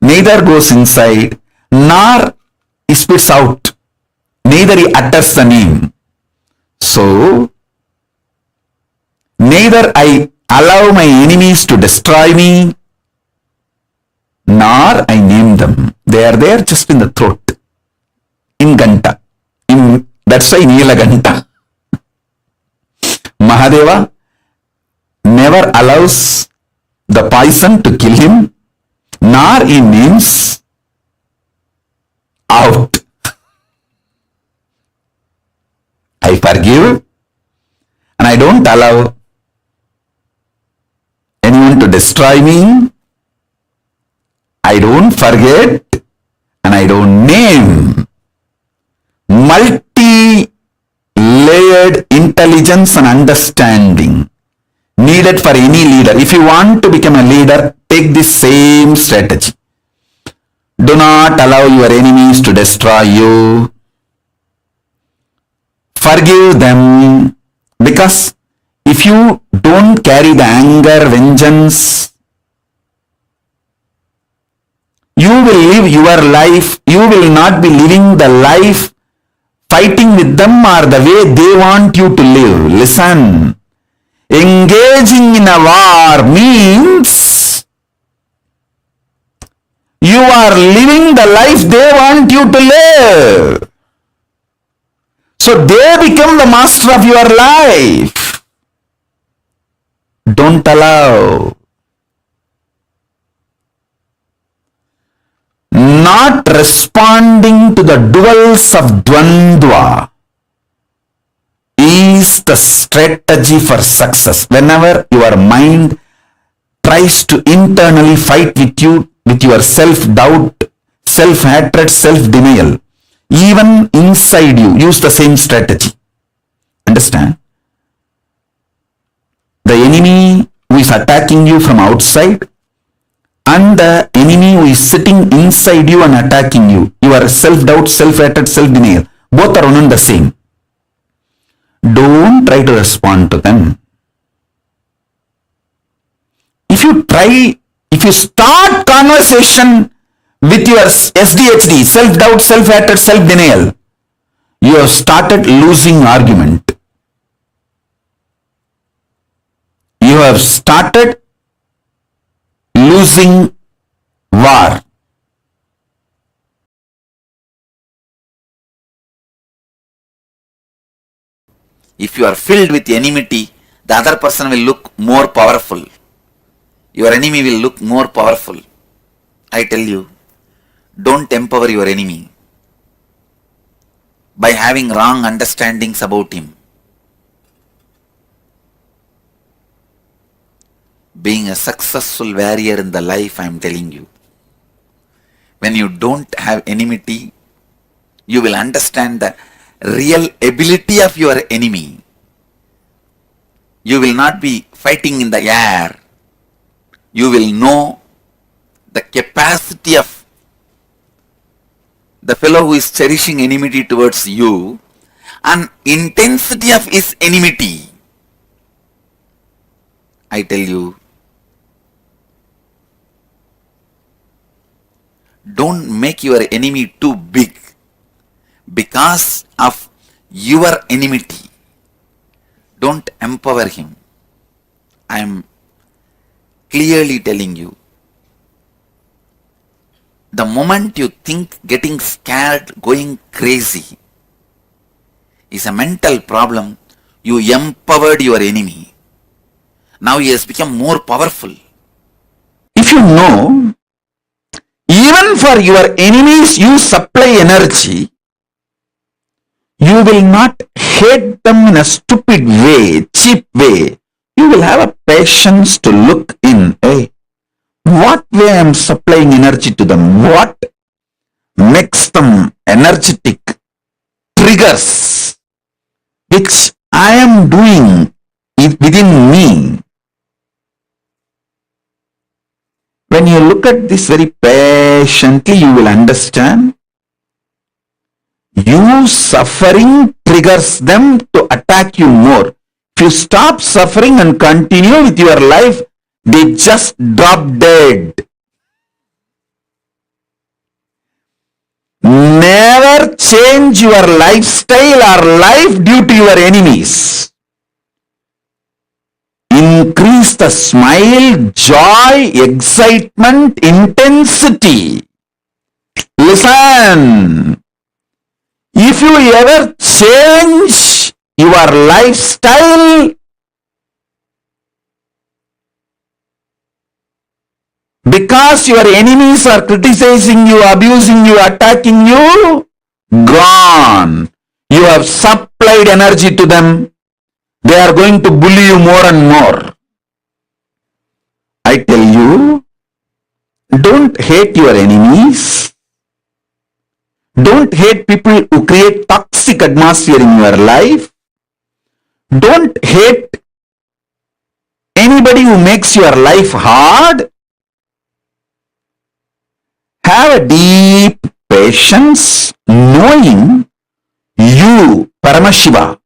Neither goes inside, nor he spits out, neither he utters the name. So, neither I allow my enemies to destroy me, nor I name them. They are there just in the throat, in Ganta. That's why Neela Ganta. Mahadeva never allows the poison to kill him, nor he names out. I forgive and I don't allow anyone to destroy me. I don't forget and I don't name. Multi-layered intelligence and understanding needed for any leader. If you want to become a leader, take this same strategy. Do not allow your enemies to destroy you. Forgive them, because if you don't carry the anger, vengeance, you will live your life, you will not be living the life fighting with them or the way they want you to live. Listen, engaging in a war means you are living the life they want you to live. So they become the master of your life. Don't allow. Not responding to the duels of Dvandva is the strategy for success. Whenever your mind tries to internally fight with you, with your self-doubt, self-hatred, self-denial, even inside you, use the same strategy. Understand? The enemy who is attacking you from outside and the enemy who is sitting inside you and attacking you, your self-doubt, self-hatred, self-denial, both are one and the same. Don't try to respond to them. If you start conversation with your SDHD, self-doubt, self-hatred, self-denial, you have started losing argument. You have started losing war. If you are filled with enmity, the other person will look more powerful. Your enemy will look more powerful. I tell you, don't empower your enemy by having wrong understandings about him. Being a successful warrior in the life, I am telling you, when you don't have enmity, you will understand the real ability of your enemy. You will not be fighting in the air. You will know the capacity of the fellow who is cherishing enmity towards you and intensity of his enmity. I tell you, don't make your enemy too big because of your enmity. Don't empower him. I am clearly telling you, the moment you think getting scared, going crazy is a mental problem, you empowered your enemy. Now he has become more powerful. If you know, even for your enemies you supply energy, you will not hate them in a stupid way, cheap way. You will have a patience to look in. Hey, what way I am supplying energy to them? What makes them energetic? Triggers which I am doing within me. When you look at this very patiently, you will understand. You suffering triggers them to attack you more. If you stop suffering and continue with your life, they just drop dead. Never change your lifestyle or life due to your enemies. Increase the smile, joy, excitement, intensity. Listen. If you ever change your lifestyle, because your enemies are criticizing you, abusing you, attacking you, gone. You have supplied energy to them. They are going to bully you more and more. I tell you, don't hate your enemies. Don't hate people who create toxic atmosphere in your life. Don't hate anybody who makes your life hard. Have a deep patience, knowing you, Paramashiva,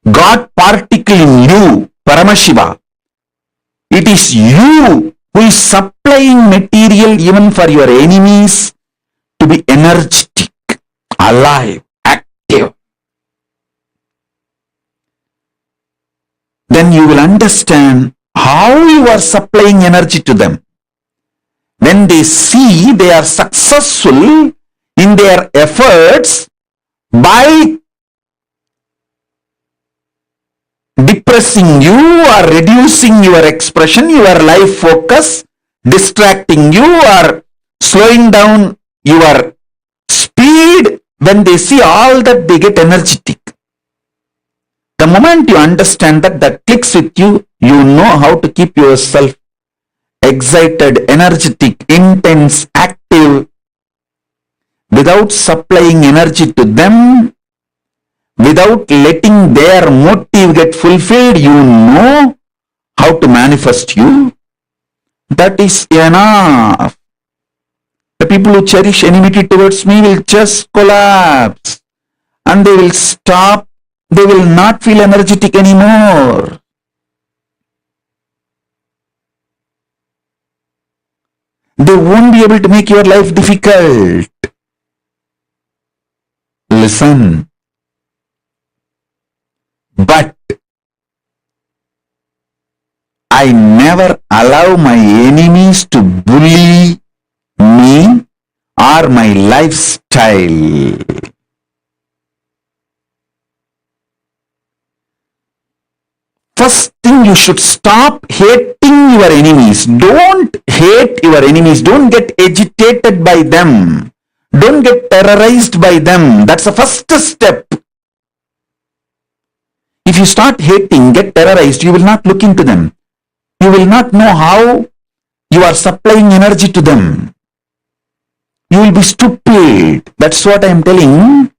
God particle in you, Paramashiva. It is you who is supplying material even for your enemies to be energetic, alive, active. Then you will understand how you are supplying energy to them. When they see they are successful in their efforts by depressing you or reducing your expression, your life focus, distracting you or slowing down your speed, when they see all that, they get energetic. The moment you understand that, that clicks with you, you know how to keep yourself excited, energetic, intense, active, without supplying energy to them, without letting their motive get fulfilled. You know how to manifest you. That is enough. The people who cherish enmity towards me will just collapse and they will stop. They will not feel energetic anymore. They won't be able to make your life difficult. Listen. But I never allow my enemies to bully me or my lifestyle. First thing, you should stop hating your enemies. Don't hate your enemies. Don't get agitated by them. Don't get terrorized by them. That's the first step. If you start hating, get terrorized, you will not look into them. You will not know how you are supplying energy to them. You will be stupid. That's what I am telling.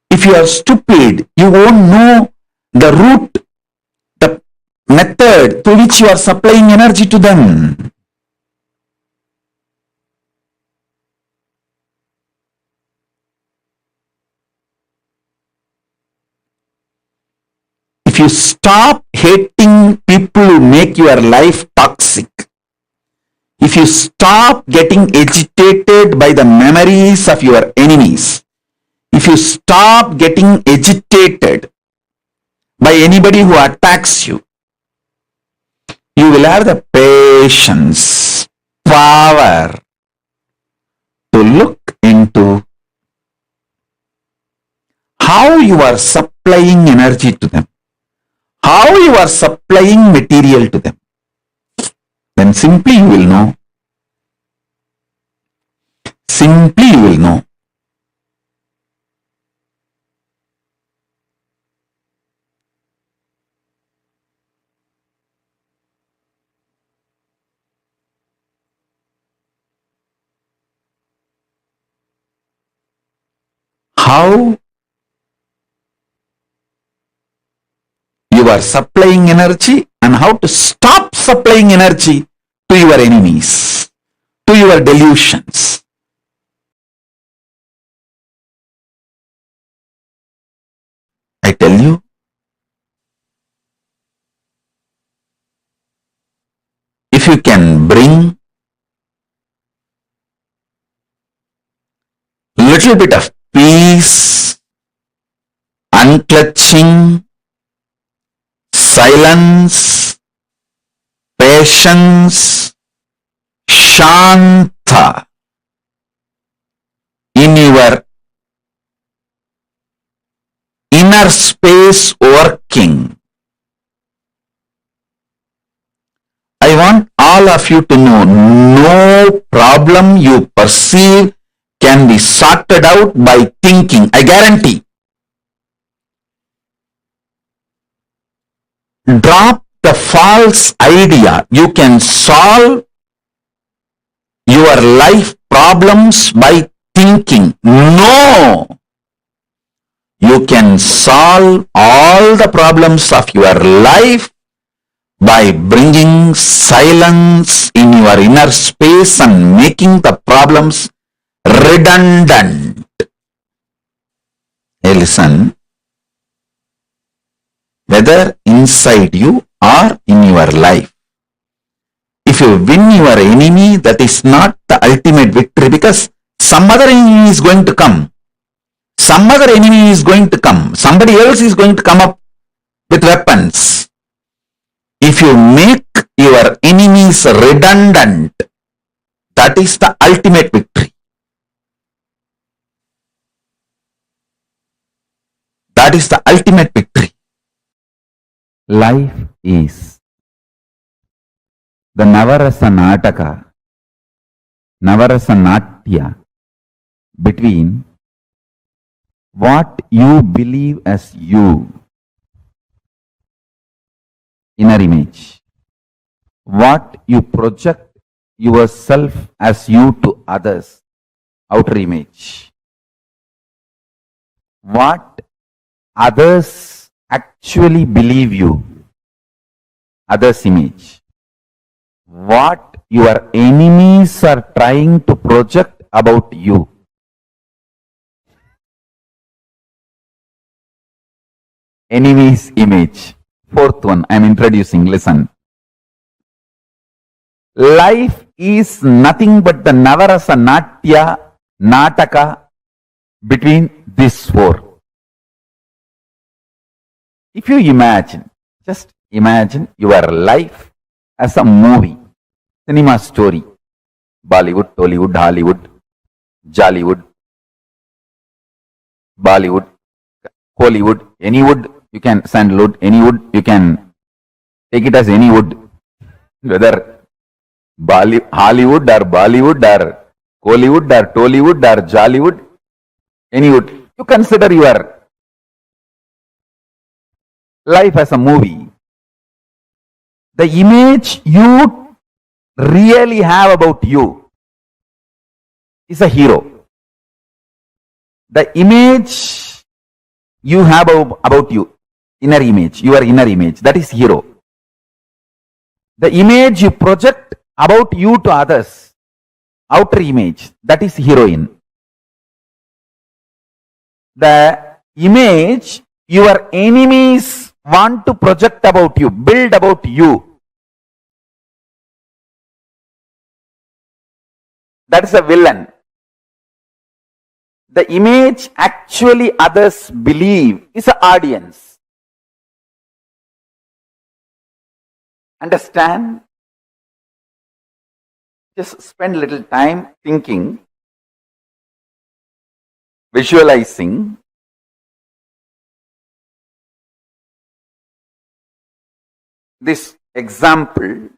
If you are stupid, you won't know the route, the method to which you are supplying energy to them. If you stop hating people who make your life toxic, if you stop getting agitated by the memories of your enemies, if you stop getting agitated by anybody who attacks you, You will have the patience, power to look into how you are supplying energy to them, how you are supplying material to them. Then simply you will know. Simply you will know. How you are supplying energy and how to stop supplying energy to your enemies, to your delusions. I tell you, if you can bring little bit of peace, unclutching, silence, patience, shanta in your inner space working. I want all of you to know, no problem you perceive can be sorted out by thinking. I guarantee. Drop the false idea. You can solve your life problems by thinking. No! You can solve all the problems of your life by bringing silence in your inner space and making the problems redundant. Hey, listen. Whether inside you or in your life, if you win your enemy, that is not the ultimate victory, because some other enemy is going to come. Some other enemy is going to come. Somebody else is going to come up with weapons. If you make your enemies redundant, that is the ultimate victory. That is the ultimate victory. Life is the Navarasa Nataka, Navarasa Natya, between what you believe as you, inner image, what you project yourself as you to others, outer image, what others actually believe you, others' image, what your enemies are trying to project about you. Enemy's image. Fourth one I am introducing, listen. Life is nothing but the Navarasa Natya, Nataka between these four. If you imagine, just imagine your life as a movie, cinema story, Bollywood, Tollywood, Hollywood, Jollywood, Bollywood, Hollywood, any wood, you can sandalwood, any wood, you can take it as any wood, whether Hollywood or Bollywood or Hollywood or Tollywood or Jollywood, any wood. You consider your life as a movie. The image you really have about you is a hero. The image you have about you, inner image, your inner image, that is hero. The image you project about you to others, outer image, that is heroine. The image your enemies want to project about you, build about you, that is a villain. The image actually others believe is an audience. understand, just spend a little time thinking, visualizing, this example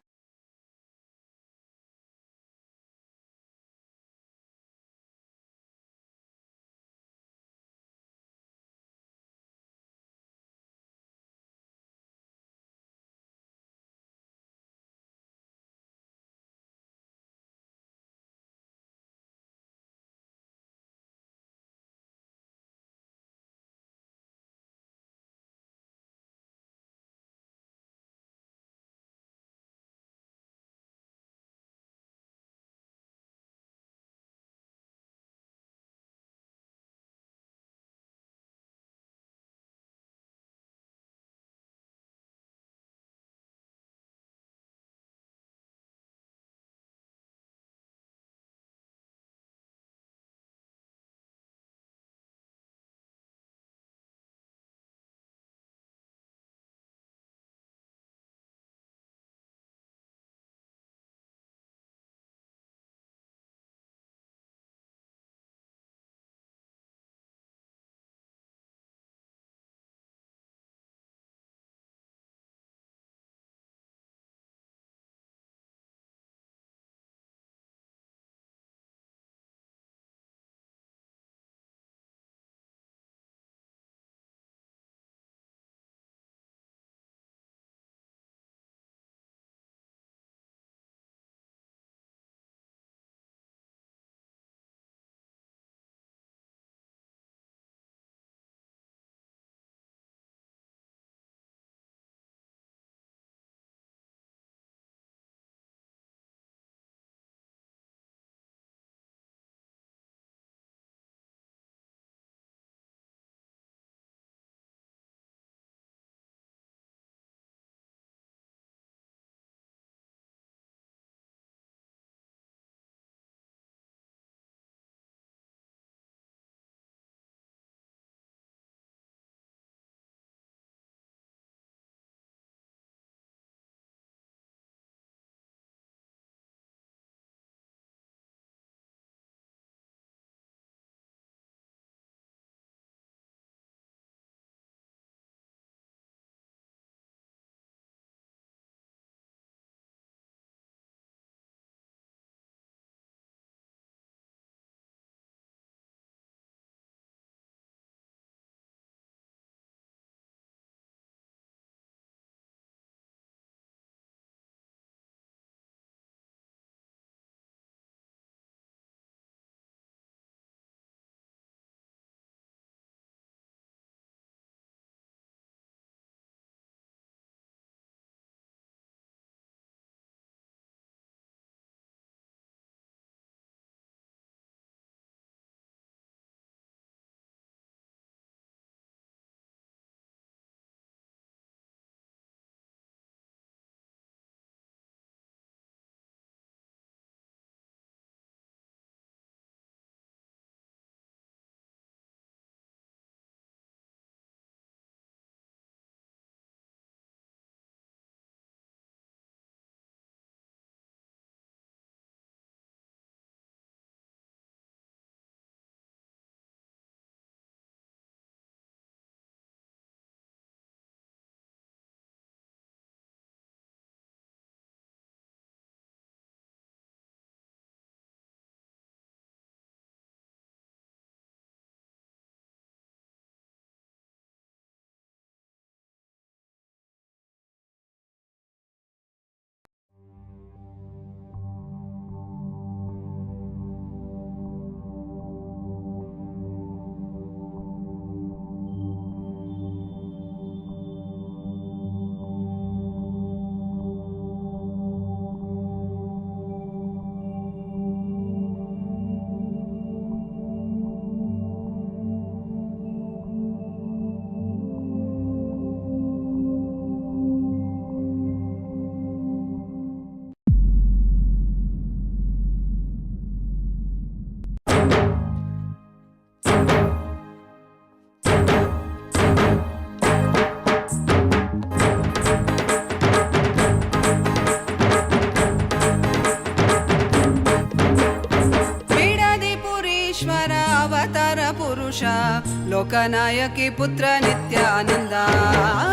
लोकनायकी पुत्र नित्यानंद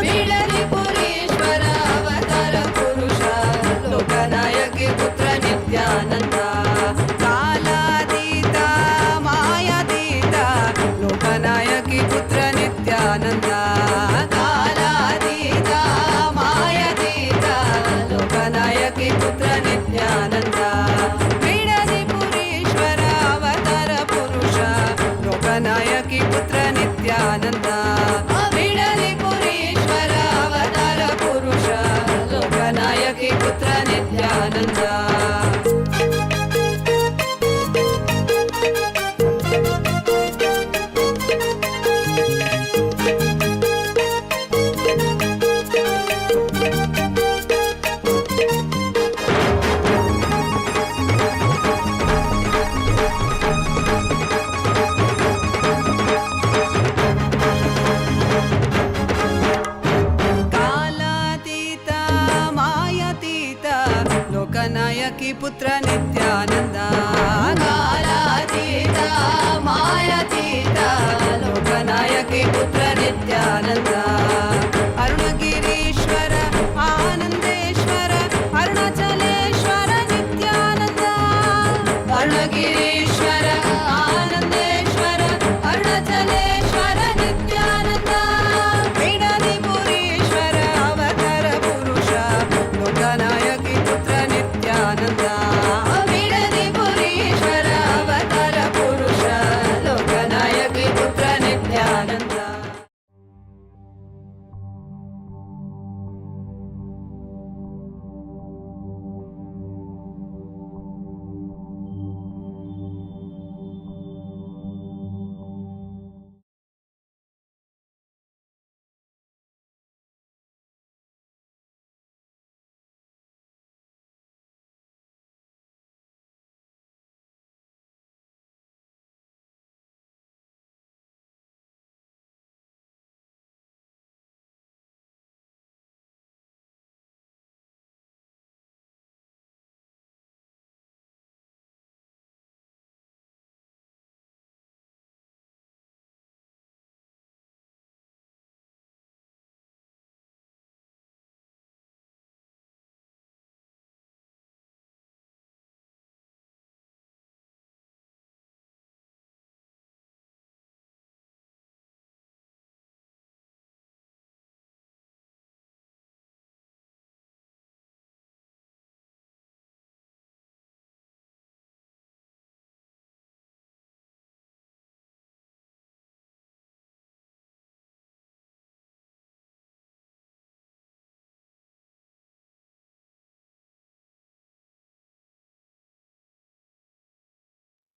बिडली पुरीश्वर अवतार पुरुष लोकनायकी पुत्र नित्यानंद कालातीत मायातीत लोकनायकी पुत्र नित्यानंद कालातीत मायातीत लोकनायकी पुत्र नित्यानंद बिडली पुरीश्वर अवतार पुरुष लोकनायकी पुत्र नित्यानंद बिडली पुरीश्वर अवतार पुरुष लोकनायकी पुत्र नित्यानंद कालातीत मायातीत लोकनायकी पुत्र नित्यानंद कालातीत मायातीत लोकनायकी पुत्र नित्यानंद अरुणगिरीश्वर आनंदेश्वर अरुणाचलेश्वर नित्यानंद अरुणगिरीश्वर आनंदेश्वर अरुणाचलेश्वर नित्यानंद बिडली पुरीश्वर अवतार पुरुष लोकनायकी पुत्र नित्यानंद बिडली पुरीश्वर अवतार पुरुष लोकनायकी पुत्र Nityanand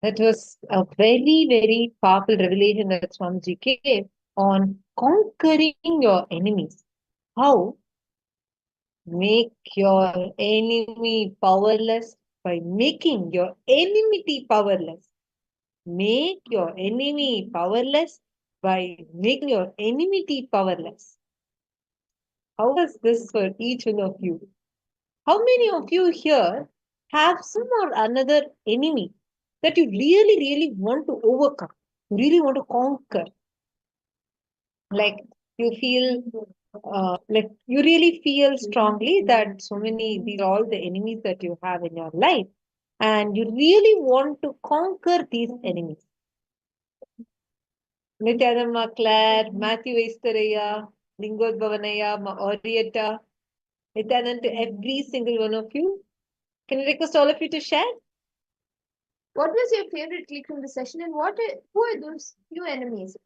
That was a very, very powerful revelation that Swamiji gave on conquering your enemies. How? Make your enemy powerless by making your enmity powerless. Make your enemy powerless by making your enmity powerless. How is this for each one of you? How many of you here have some or another enemy that you really, really want to overcome, you really want to conquer? Like you feel, like you really feel strongly that these are all the enemies that you have in your life, and you really want to conquer these enemies. Nithyananda, Claire, Matthew Esteraya, Lingod Bhavanaya, Ajeyatva, Nithyananda, to every single one of you. Can I request all of you to share? What was your favorite click from the session, and who are those few enemies?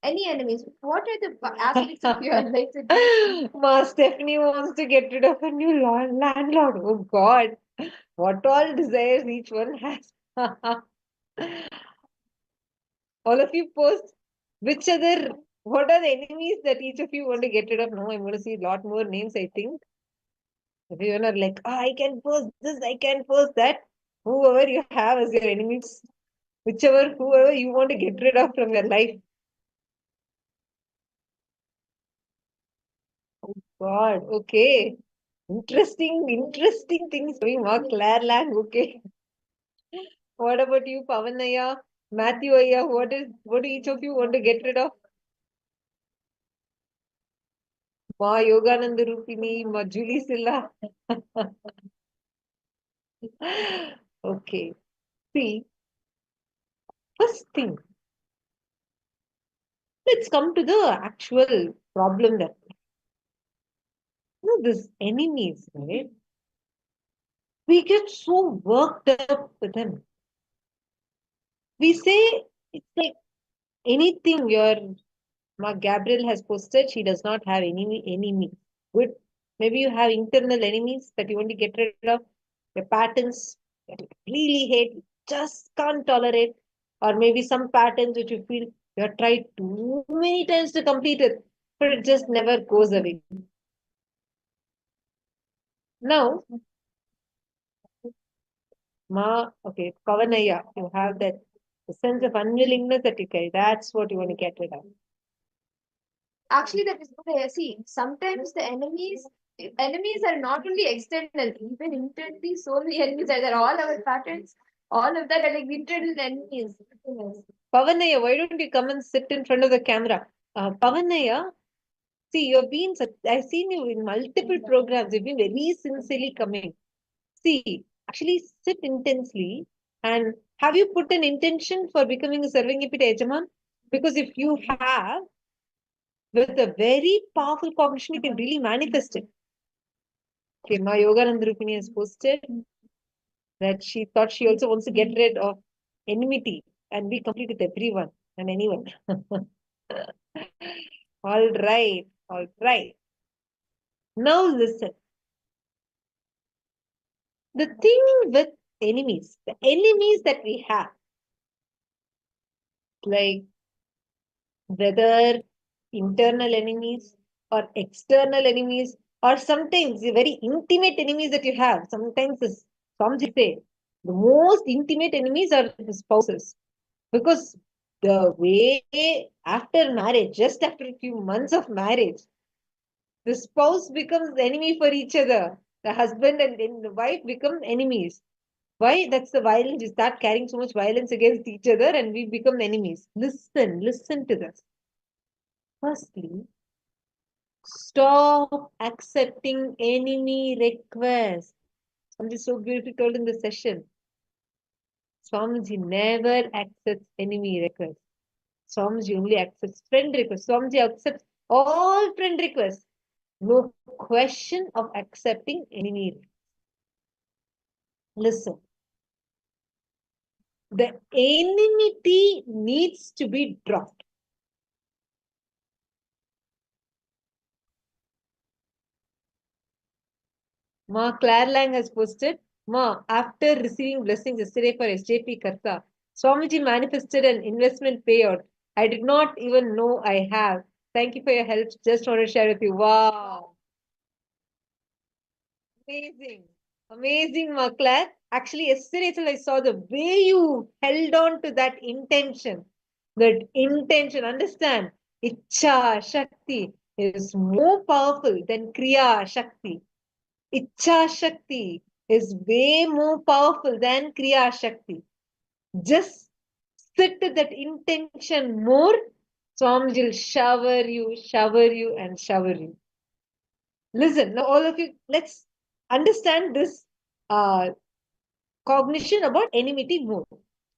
Any enemies? What are the aspects of your life that Ma Stephanie wants to get rid of a new landlord. Oh God, what all desires each one has. All of you post what are the enemies that each of you want to get rid of? No, I'm going to see a lot more names, I think. Everyone are like, oh, I can post this, I can post that. Whoever you have as your enemies, whoever you want to get rid of from your life. Oh God, okay. Interesting things going on. Claire Lang, okay. What about you, Pavanaya? Matthew, Ayya, what do each of you want to get rid of? Ma Yogananda Rupini, Ma Julie Silla. Okay. See, first thing, let's come to the actual problem that this enemies, right? We get so worked up with them. We say it's like anything Mark Gabriel has posted, she does not have any enemies. Good. Maybe you have internal enemies that you want to get rid of, your patterns that you really hate, you just can't tolerate, or maybe some patterns which you feel you have tried too many times to complete it, but it just never goes away. Now, okay, Kavanaya, you have that the sense of unwillingness that you carry. That's what you want to get rid of. Actually, that is what I see. Sometimes the enemies are not only external, even internally, so many enemies are there. All our patterns, all of that are like internal enemies. Pavanaya, why don't you come and sit in front of the camera? Pavanaya, see, you've been, I've seen you in multiple programs. You've been very sincerely coming. See, actually sit intensely. And have you put an intention for becoming a serving Epita Ejaman? Because if you have, with a very powerful cognition, you can really manifest it. Okay, my Yogananda Rupini has posted that she thought she also wants to get rid of enmity and be complete with everyone and anyone. All right, all right. Now listen. The thing with enemies, the enemies that we have, like whether internal enemies or external enemies, or sometimes the very intimate enemies that you have. Sometimes some say the most intimate enemies are the spouses, because the way after marriage, just after a few months of marriage, the spouse becomes the enemy for each other. The husband and the wife become enemies. Why? That's the violence. You start carrying so much violence against each other and we become enemies. Listen to this. Firstly, stop accepting enemy requests. Something so beautifully told in the session. Swamiji never accepts enemy requests. Swamiji only accepts friend requests. Swamiji accepts all friend requests. No question of accepting enemy requests. Listen. The enmity needs to be dropped. Ma Claire Lang has posted, Ma, after receiving blessings yesterday for SJP Karta, Swamiji manifested an investment payout. I did not even know I have. Thank you for your help. Just want to share with you. Wow. Amazing. Amazing, Ma Claire. Actually, yesterday I saw the way you held on to that intention. That intention, understand? Ichcha Shakti is more powerful than Kriya Shakti. Ichcha Shakti is way more powerful than Kriya Shakti. Just sit with that intention more. Swamiji will shower you, and shower you. Listen, now all of you, let's understand this cognition about enmity more.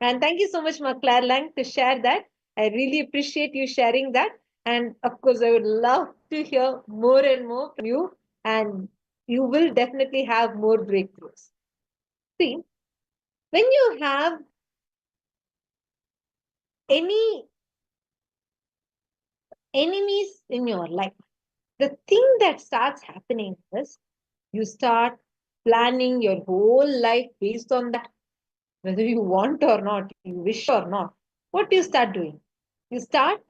And thank you so much, Ma Claire Lang, to share that. I really appreciate you sharing that. And of course, I would love to hear more and more from you. And you will definitely have more breakthroughs. See, when you have any enemies in your life, the thing that starts happening is you start planning your whole life based on that, whether you want or not, you wish or not. What do you start doing? You start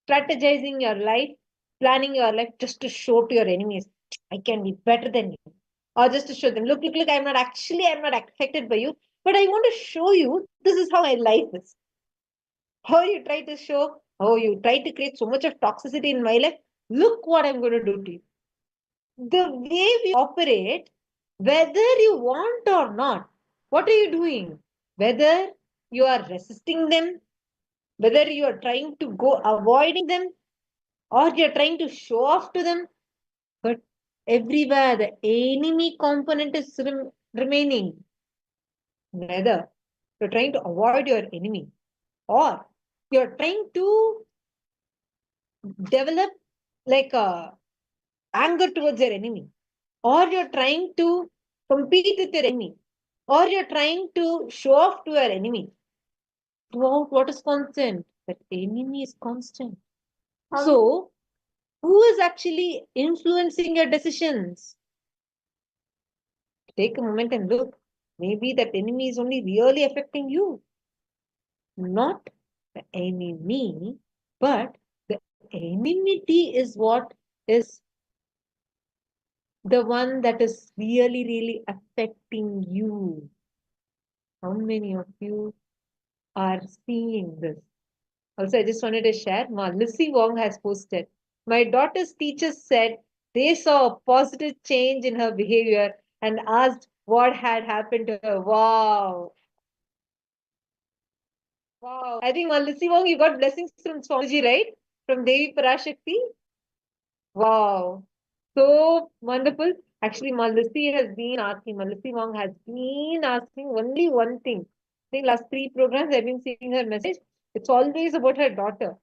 strategizing your life, planning your life just to show to your enemies, I can be better than you. Or just to show them, look, I'm not affected by you, but I want to show you this is how my life is. How you try to show, you try to create so much of toxicity in my life. Look what I'm going to do to you. The way we operate, whether you want or not, what are you doing? Whether you are resisting them, Whether you are trying to go avoiding them or you're trying to show off to them, but everywhere the enemy component is remaining. Whether you're trying to avoid your enemy or you're trying to develop like a anger towards your enemy, or you're trying to compete with your enemy, or you're trying to show off to your enemy. Throughout, what is constant? That enemy is constant. So, who is actually influencing your decisions? Take a moment and look. Maybe that enemy is only really affecting you. Not the enemy, but the enmity is what is the one that is really affecting you. How many of you are seeing this? Also, I just wanted to share, Lissy Wong has posted, my daughter's teachers said they saw a positive change in her behavior and asked what had happened to her. Wow. Wow. I think, Lissy Wong, you got blessings from Swamiji, right? From Devi Parashakti. Wow. So wonderful. Actually, Lissy Wong has been asking only one thing. I think last 3 programs I've been seeing her message. It's always about her daughter.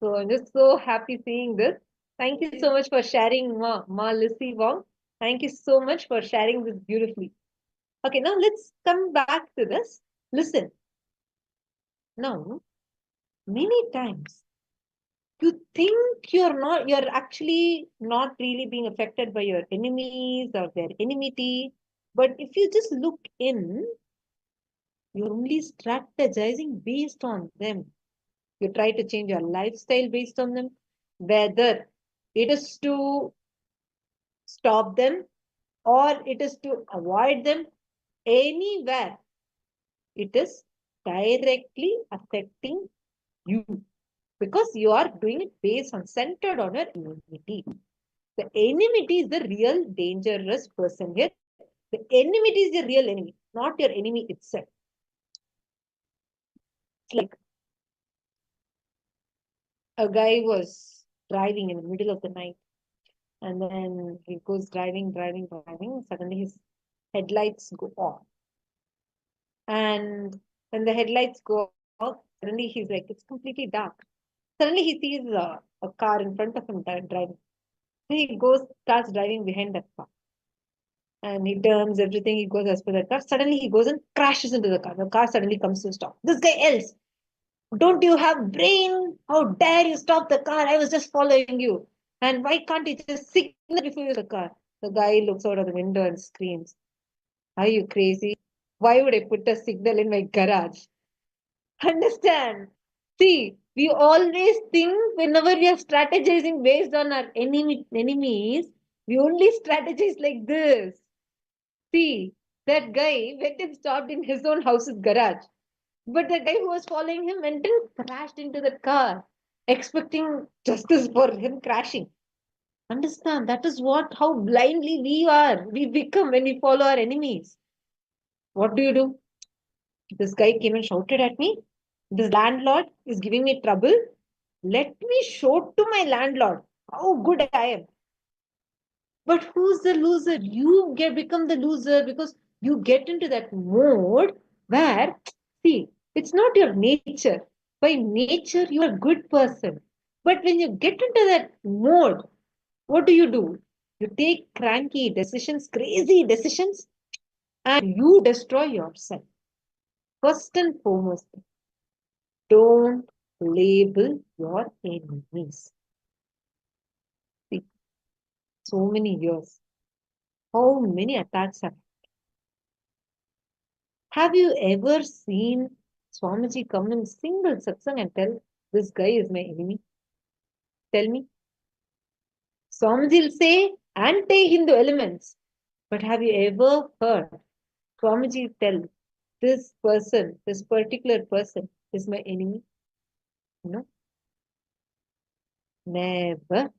So I'm just so happy seeing this. Thank you so much for sharing, Lissy Wong. Thank you so much for sharing this beautifully. Okay, now let's come back to this. Listen. Now, many times you think you're actually not really being affected by your enemies or their enmity. But if you just look in, you're only strategizing based on them. You try to change your lifestyle based on them, whether it is to stop them or it is to avoid them. Anywhere, it is directly affecting you because you are doing it based on centered on your enmity. The enmity is the real dangerous person here. The enmity is the real enemy, not your enemy itself. It's like a guy was driving in the middle of the night, and then he goes driving. Suddenly his headlights go off. And when the headlights go off, suddenly he's like, it's completely dark. Suddenly he sees a car in front of him driving. So he starts driving behind that car. And he turns everything, he goes as per the car. Suddenly he goes and crashes into the car. The car suddenly comes to a stop. This guy yells, don't you have brain? How dare you stop the car? I was just following you. And why can't you just signal before you the car? The guy looks out of the window and screams, are you crazy? Why would I put a signal in my garage? Understand? See, we always think whenever we are strategizing based on our enemies, we only strategize like this. See, that guy went and stopped in his own house's garage. But the guy who was following him went and crashed into the car, expecting justice for him crashing. Understand, that is how blindly we become when we follow our enemies. What do? This guy came and shouted at me. This landlord is giving me trouble. Let me show to my landlord how good I am. But who's the loser? You become the loser because you get into that mode where, see, it's not your nature. By nature, you are a good person. But when you get into that mode, what do? You take cranky decisions, crazy decisions, and you destroy yourself. First and foremost, don't label your enemies. See, so many years, how many attacks have you ever seen Swamiji come in single satsang and tell, this guy is my enemy? Tell me. Swamiji will say anti-Hindu elements. But have you ever heard Swamiji tell, this particular person is my enemy? No. Never.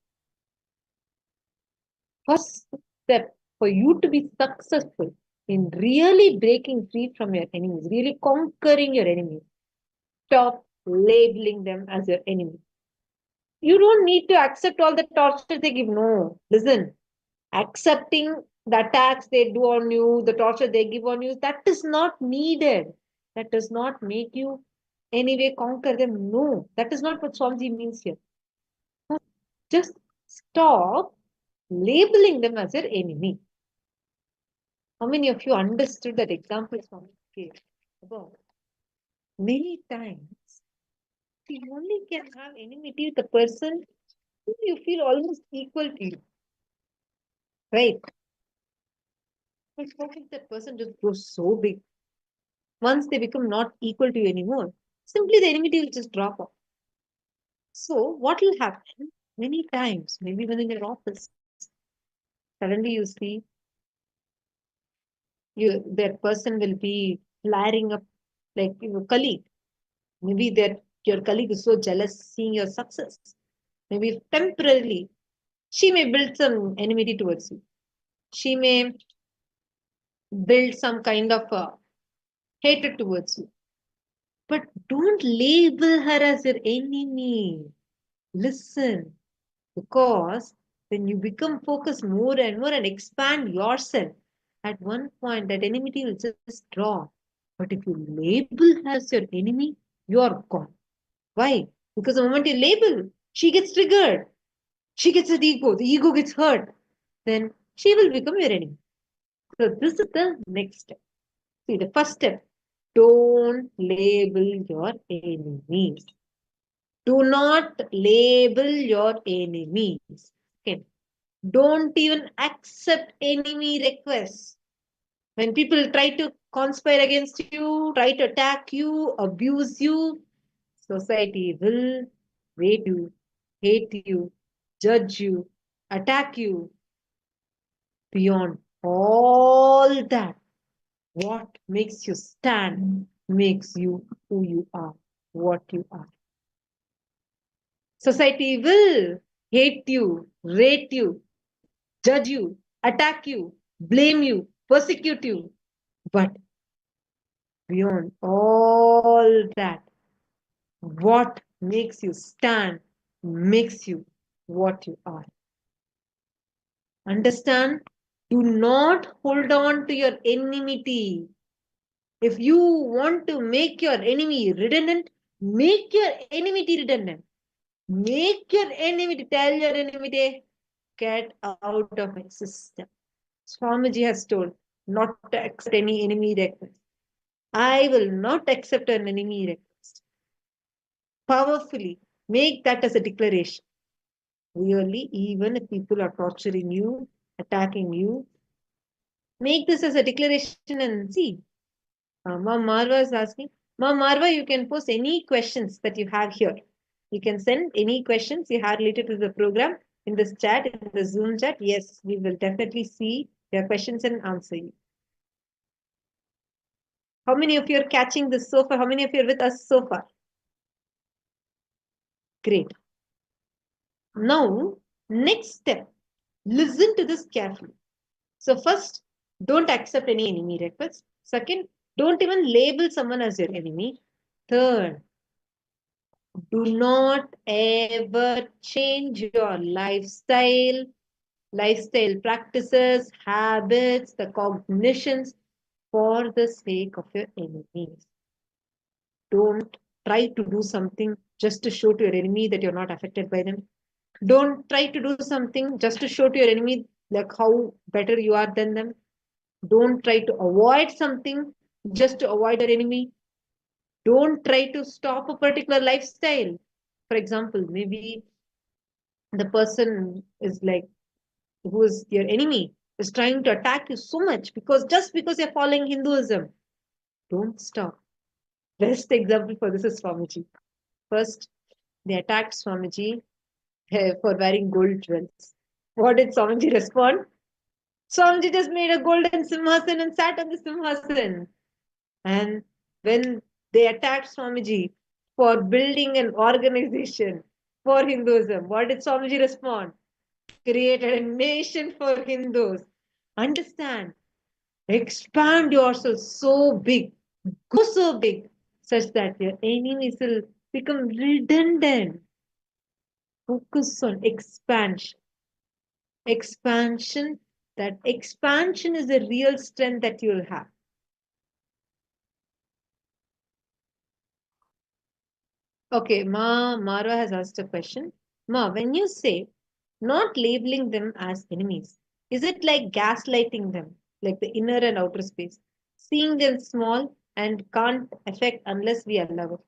First step for you to be successful in really breaking free from your enemies, really conquering your enemies, stop labeling them as your enemy. You don't need to accept all the torture they give. No, listen. Accepting the attacks they do on you, the torture they give on you, that is not needed. That does not make you anyway conquer them. No, that is not what Swamiji means here. Just stop labeling them as your enemy. How many of you understood that example Swamiji gave above? Many times, you only can have enmity with a person who you feel almost equal to you. Right? But how can that person just grow so big? Once they become not equal to you anymore, simply the enmity will just drop off. So what will happen many times, maybe when in your office, suddenly you see that person will be flaring up like your colleague. Maybe that your colleague is so jealous seeing your success. Maybe temporarily, she may build some enmity towards you. She may build some kind of hatred towards you. But don't label her as your enemy. Listen, because when you become focused more and more and expand yourself, at one point that enmity will just drop. But if you label her as your enemy, you are gone. Why? Because the moment you label, she gets triggered. She gets an ego. The ego gets hurt. Then she will become your enemy. So this is the next step. See, the first step, don't label your enemies. Do not label your enemies. Okay. Don't even accept enemy requests. When people try to conspire against you, try to attack you, abuse you, society will hate you, judge you, attack you. Beyond all that, what makes you stand makes you who you are, what you are. Society will hate you, rate you, judge you, attack you, blame you, persecute you. But beyond all that, what makes you stand makes you what you are. Understand? Do not hold on to your enmity. If you want to make your enemy redundant, make your enmity redundant. Make your enemy, tell your enemy, get out of my system. Swamiji has told not to accept any enemy request. I will not accept an enemy request. Powerfully make that as a declaration. Really, even if people are torturing you, attacking you, make this as a declaration and see. Ma'am Marva is asking. Ma'am Marva, you can post any questions that you have here. You can send any questions you have related to the program in this chat, in the Zoom chat. Yes, we will definitely see your questions and answer you. How many of you are catching this so far? How many of you are with us so far? Great. Now, next step, listen to this carefully. So first, don't accept any enemy requests. Second, don't even label someone as your enemy. Third, do not ever change your lifestyle practices, habits, the cognitions for the sake of your enemies. Don't try to do something just to show to your enemy that you're not affected by them. Don't try to do something just to show to your enemy like how better you are than them. Don't try to avoid something just to avoid your enemy. Don't try to stop a particular lifestyle. For example, maybe the person is like, who is your enemy, is trying to attack you so much just because you're following Hinduism. Don't stop. Best example for this is Swamiji. First, they attacked Swamiji for wearing gold jewels. What did Swamiji respond? Swamiji just made a golden simhasan and sat on the simhasan. And when they attacked Swamiji for building an organization for Hinduism, what did Swamiji respond? Created a nation for Hindus. Understand, expand yourself so big, go so big, such that your enemies will become redundant. Focus on expansion. Expansion, that expansion is the real strength that you'll have. Okay, Marwa has asked a question. Ma, when you say not labeling them as enemies, is it like gaslighting them, like the inner and outer space, seeing them small and can't affect unless we allow it?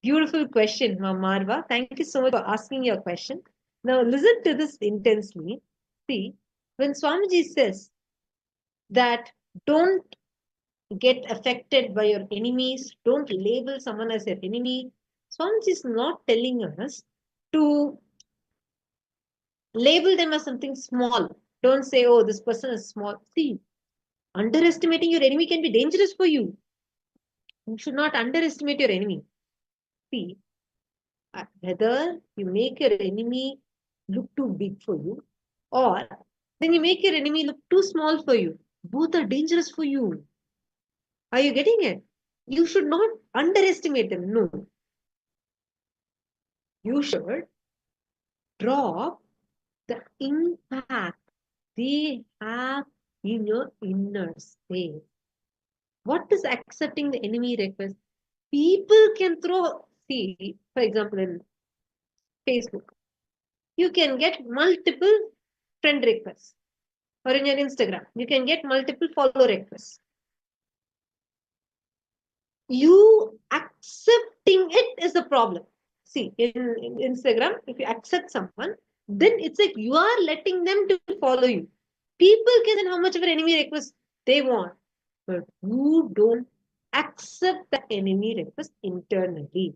Beautiful question, Ma Marwa. Thank you so much for asking your question. Now listen to this intensely. See, when Swamiji says that don't get affected by your enemies, don't label someone as your enemy, Swamiji is not telling us to label them as something small. Don't say, oh, this person is small. See, underestimating your enemy can be dangerous for you. You should not underestimate your enemy. See, whether you make your enemy look too big for you, or then you make your enemy look too small for you. Both are dangerous for you. Are you getting it? You should not underestimate them. No. You should drop the impact they have in your inner space. What is accepting the enemy request? People can throw, see, for example, in Facebook, you can get multiple friend requests. Or in your Instagram, you can get multiple follow requests. You accepting it is the problem. See, in Instagram, if you accept someone, then it's like you are letting them to follow you. People can send how much of an enemy request they want, but you don't accept the enemy request internally.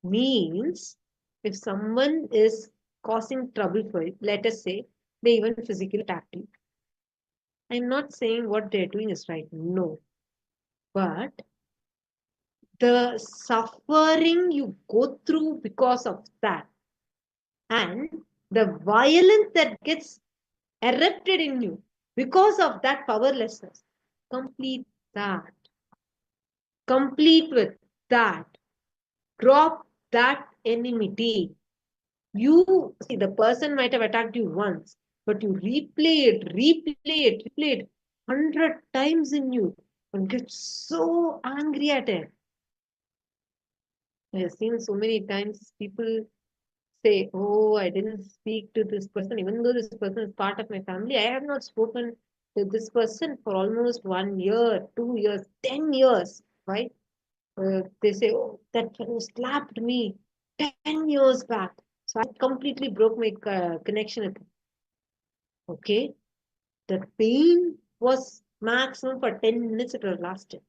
Means if someone is causing trouble for you, let us say they even physically attack you. I'm not saying what they're doing is right. No. But the suffering you go through because of that and the violence that gets erupted in you because of that powerlessness, complete that. Complete with that. Drop that enmity. You see, the person might have attacked you once, but you replay it 100 times in you and get so angry at it. I have seen so many times people say, oh, I didn't speak to this person, even though this person is part of my family. I have not spoken to this person for almost 1 year, 2 years, 10 years. Right? They say, oh, that fellow slapped me 10 years back. So I completely broke my connection with him. Okay? The pain was maximum for 10 minutes it was lasted.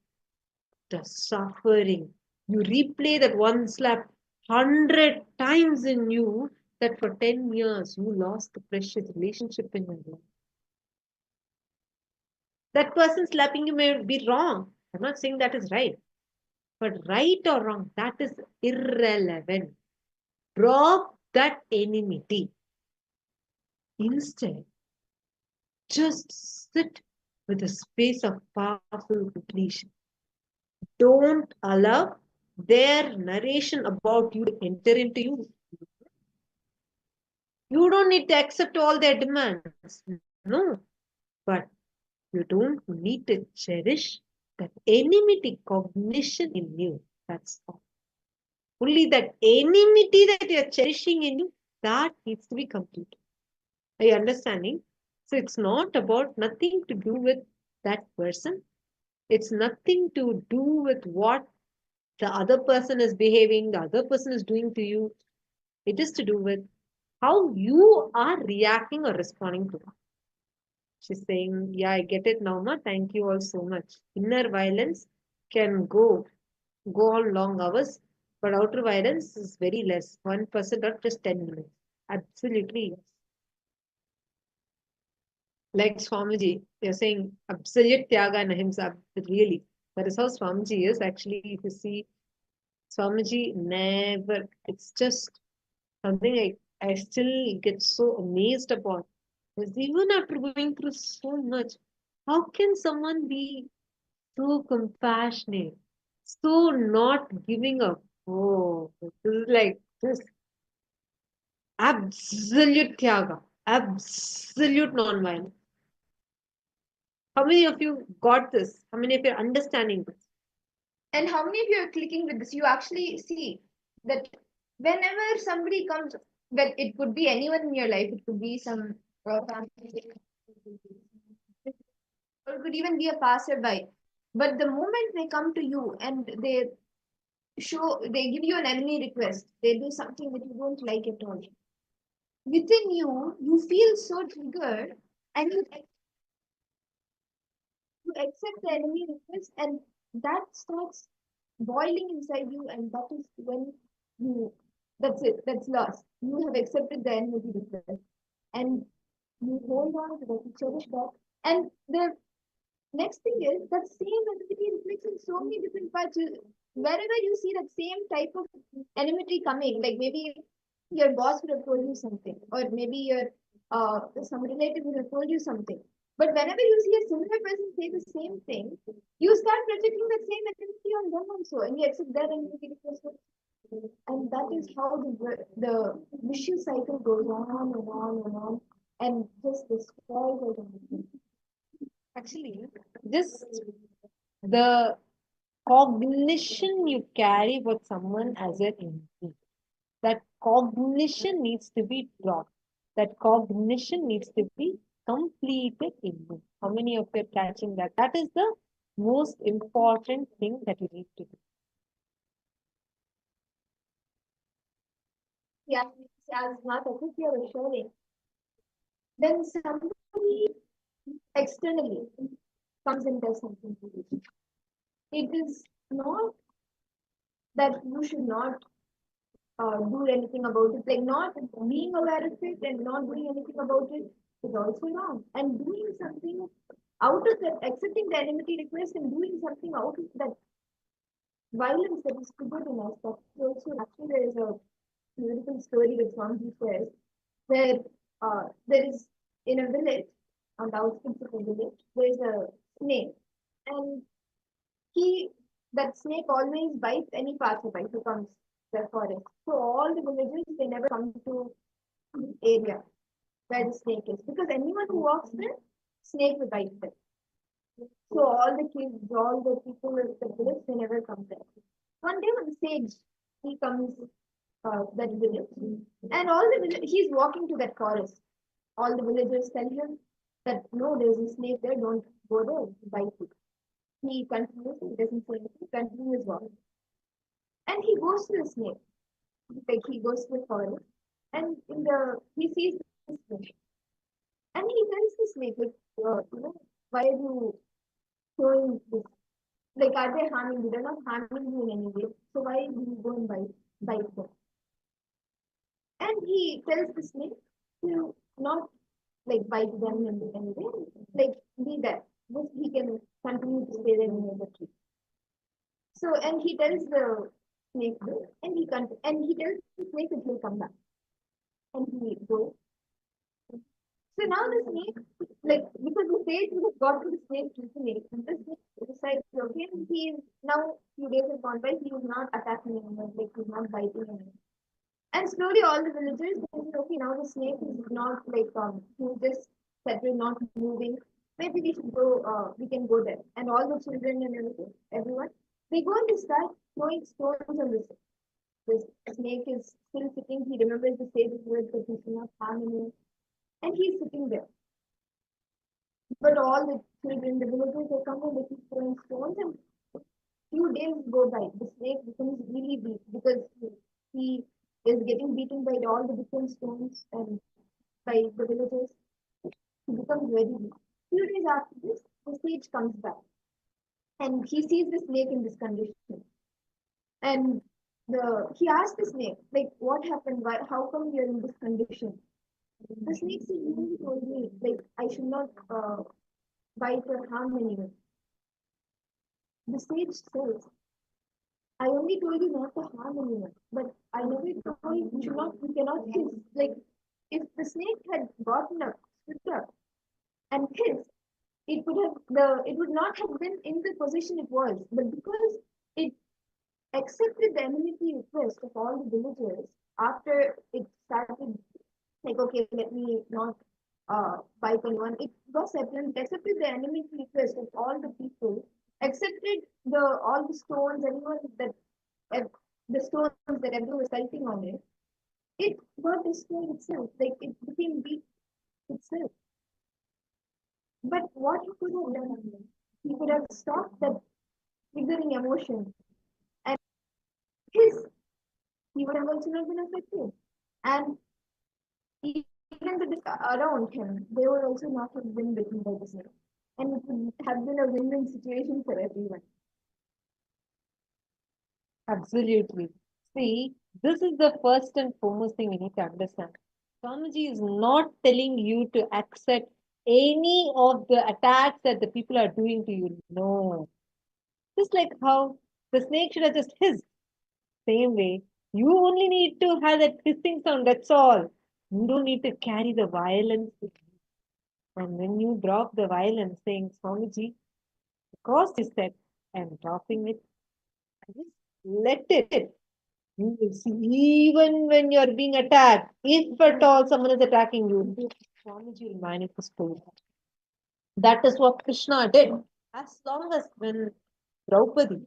The suffering. You replay that one slap 100 times in you that for 10 years you lost the precious relationship in your life. That person slapping you may be wrong. I'm not saying that is right. But right or wrong, that is irrelevant. Drop that enmity. Instead, just sit with a space of powerful completion. Don't allow their narration about you to enter into you. You don't need to accept all their demands. No. But you don't need to cherish that enmity cognition in you. That's all. Only that enmity that you're cherishing in you, that needs to be complete. Are you understanding? So it's not about nothing to do with that person. It's nothing to do with what the other person is behaving, the other person is doing to you. It is to do with how you are reacting or responding to that. She's saying, yeah, I get it now, ma. Thank you all so much. Inner violence can go on long hours, but outer violence is very less. 1% or just 10 minutes. Absolutely, yes. Like Swamiji, you're saying absolute Tyaga and Ahimsa. Really, that is how Swamiji is. Actually, if you see, Swamiji never, it's just something I still get so amazed about. Because even after going through so much, how can someone be so compassionate, so not giving up? Oh, this is like just absolute tyaga, absolute non-violence. How many of you got this? How many of you are understanding this? And how many of you are clicking with this? You actually see that whenever somebody comes, that it could be anyone in your life, it could be some family, or it could even be a passerby. But the moment they come to you and they give you an enemy request, they do something that you don't like at all. Within you, you feel so triggered, and you accept the enemy request, and that starts boiling inside you, and that is when you that's it, that's lost. You have accepted the enemy request, and you hold on to that, you cherish that. And the next thing is that same enmity reflects in so many different parts. Wherever you see that same type of enmity coming, like maybe your boss would have told you something, or maybe your some relative would have told you something. But whenever you see a similar person say the same thing, you start projecting the same enmity on them also, and you accept their enmity because and that is how the vicious cycle goes on and on and on, and just destroys everything. Actually, just the cognition you carry with someone as an enemy, that cognition needs to be dropped. That cognition needs to be completed in you. How many of you are catching that? That is the most important thing that you need to do. Yeah, as Mata Kutya was showing, when somebody externally comes and does something to you, it is not that you should not do anything about it. Like not being aware of it and not doing anything about it is also wrong. And doing something out of that, accepting the enmity request and doing something out of that violence that is triggered in us, that's also actually there is a beautiful story that Swamiji shares where there is in a village, on the outskirts of a village, there is a snake, and that snake always bites any passerby who comes to the forest. So all the villagers they never come to the area where the snake is because anyone who walks there, snake will bite them. So all the kids, all the people in the village, they never come there. One day when the sage he comes that village, and all the he's walking to that forest. All the villagers tell him that no, there's a snake there, don't go there, bite you. He continues, he doesn't say anything, continues walking. And he goes to the snake. Like he goes to the forest and he sees the snake. And he tells the snake, like, why are you showing this? Like, are they harming you? They're not harming you in any way. So why do you go and bite them? And he tells the snake to not like bite them in any way. Like be there. Just he can continue to stay there near the tree. So and he tells the snake this, and he tells the snake that he'll come back. And he goes. So now the snake, like because the sage would have got to the snake to the snake, and the snake decides, okay, he is now few days have gone by, he is not attacking anyone, like he's not biting anyone. And slowly all the villagers they say, okay, now the snake is not like he's just settled, not moving. Maybe we should go, we can go there. And all the children and everyone, they go and they start throwing stones on the snake. The snake is still sitting, he remembers the sage's words that he should not harm anyone. And he's sitting there. But all the children, the villagers, they come and they keep throwing stones, and few days go by. The snake becomes really weak because he is getting beaten by all the different stones and by the villagers. He becomes very weak. Few days after this, the sage comes back, and he sees the snake in this condition. And he asks the snake, like, what happened? Why? How come you're in this condition? The snake said, you told me, like, I should not bite or harm anyone. The sage says, I only told you not to harm anyone, but I never told you cannot kiss. Like, if the snake had gotten up, stood up, and kissed, it would not have been in the position it was. But because it accepted the enmity request of all the villagers after it started, like, okay, let me not fight anyone. It was accepted the enmity request of all the people, accepted all the stones, anyone that the stones that everyone was fighting on it. It got destroyed itself, like it became weak itself. But what he could have done, he could have stopped that triggering emotion, and he would have also not been affected. And even the around him, they would also not have been bitten by the snake. And it would have been a win-win situation for everyone. Absolutely. See, this is the first and foremost thing we need to understand. Swamiji is not telling you to accept any of the attacks that the people are doing to you. No. Just like how the snake should have just hissed. Same way, you only need to have that hissing sound, that's all. You don't need to carry the violence with you. And when you drop the violence, saying, Swamiji, because you said, I'm dropping it, I just let it. You will see, even when you're being attacked, if at all someone is attacking you, Swamiji will manifest for you. That is what Krishna did. As long as when Draupadi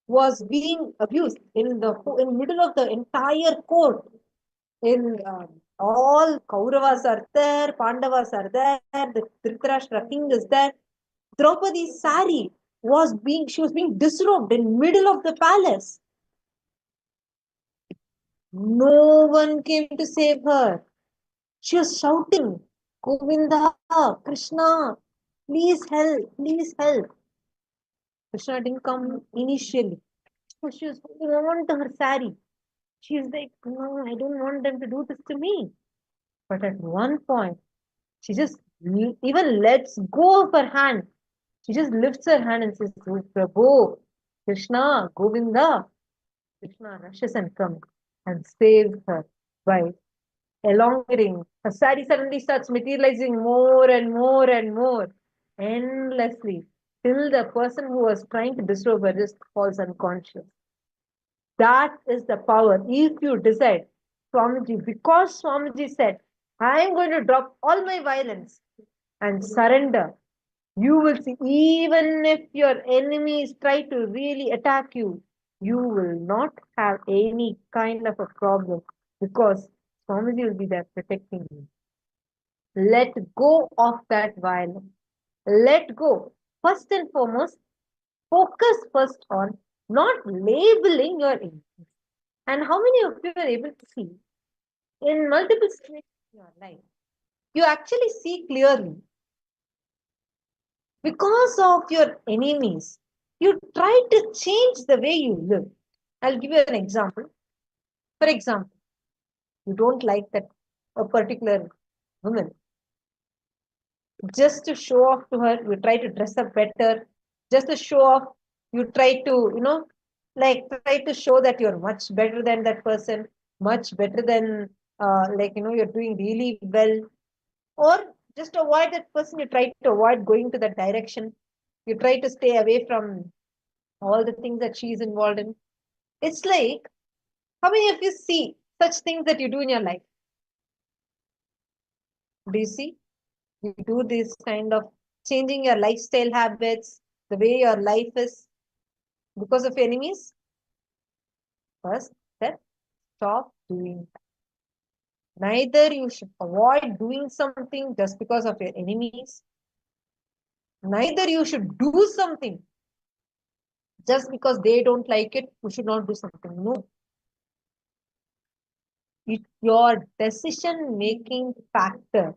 was being abused in middle of the entire court, in all Kauravas are there, Pandavas are there, the Dhritarashtra king is there. Draupadi's sari she was being disrobed in middle of the palace. No one came to save her. She was shouting, Govinda, Krishna, please help, please help. Krishna didn't come initially. So she was holding on to her sari. She was like, no, I don't want them to do this to me. But at one point, she just even lets go of her hand. She just lifts her hand and says, oh, Prabhu, Krishna, Govinda. Krishna rushes and comes and saves her by elongating. Her sari suddenly starts materializing more and more and more, endlessly, till the person who was trying to disrobe her just falls unconscious. That is the power. If you decide, Swamiji, because Swamiji said, I am going to drop all my violence and surrender, you will see, even if your enemies try to really attack you, you will not have any kind of a problem because Swamiji will be there protecting you. Let go of that violence. Let go. First and foremost, focus first on not labeling your enemies. And how many of you are able to see in multiple situations in your life, you actually see clearly because of your enemies, you try to change the way you live. I'll give you an example. For example, you don't like that a particular woman. Just to show off to her, you try to dress up better. Just to show off, you try to, try to show that you're much better than that person, much better than, you're doing really well. Or just to avoid that person, you try to avoid going to that direction. You try to stay away from all the things that she's involved in. It's like, how many of you see such things that you do in your life? Do you see? You do this kind of changing your lifestyle habits, the way your life is because of enemies? First step, stop doing that. Neither you should avoid doing something just because of your enemies. Neither you should do something just because they don't like it, you should not do something. No. Your decision-making factor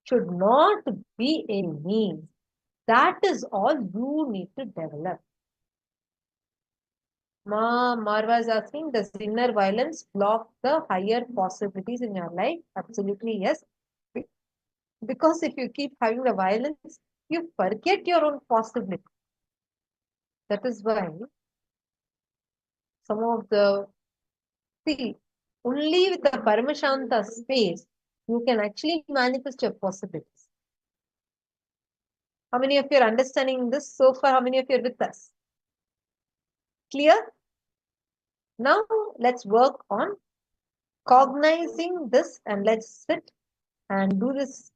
should not be a means. That is all you need to develop. Marva is asking, does inner violence block the higher possibilities in your life? Absolutely, yes. Because if you keep having the violence, you forget your own possibility. That is why some of the, only with the Paramashanta space, you can actually manifest your possibilities. How many of you are understanding this so far? How many of you are with us? Clear? Now let's work on cognizing this, and let's sit and do this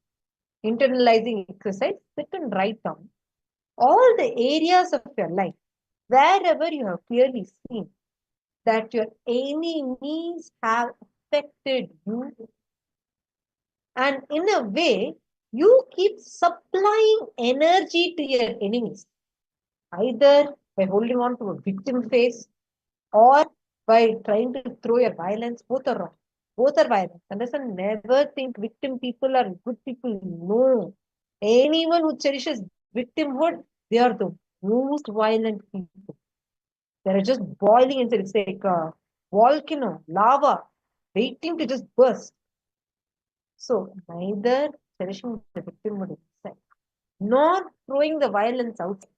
internalizing exercise. Sit and write down all the areas of your life wherever you have clearly seen that your enemies have affected you, and in a way you keep supplying energy to your enemies, either by holding on to a victim face or by trying to throw your violence. Both are wrong. Both are violence. Understand? Never think victim people are good people. No. Anyone who cherishes victimhood, they are the most violent people. They're just boiling inside. It's like a volcano, lava, waiting to just burst. So neither cherishing the victimhood inside, nor throwing the violence outside,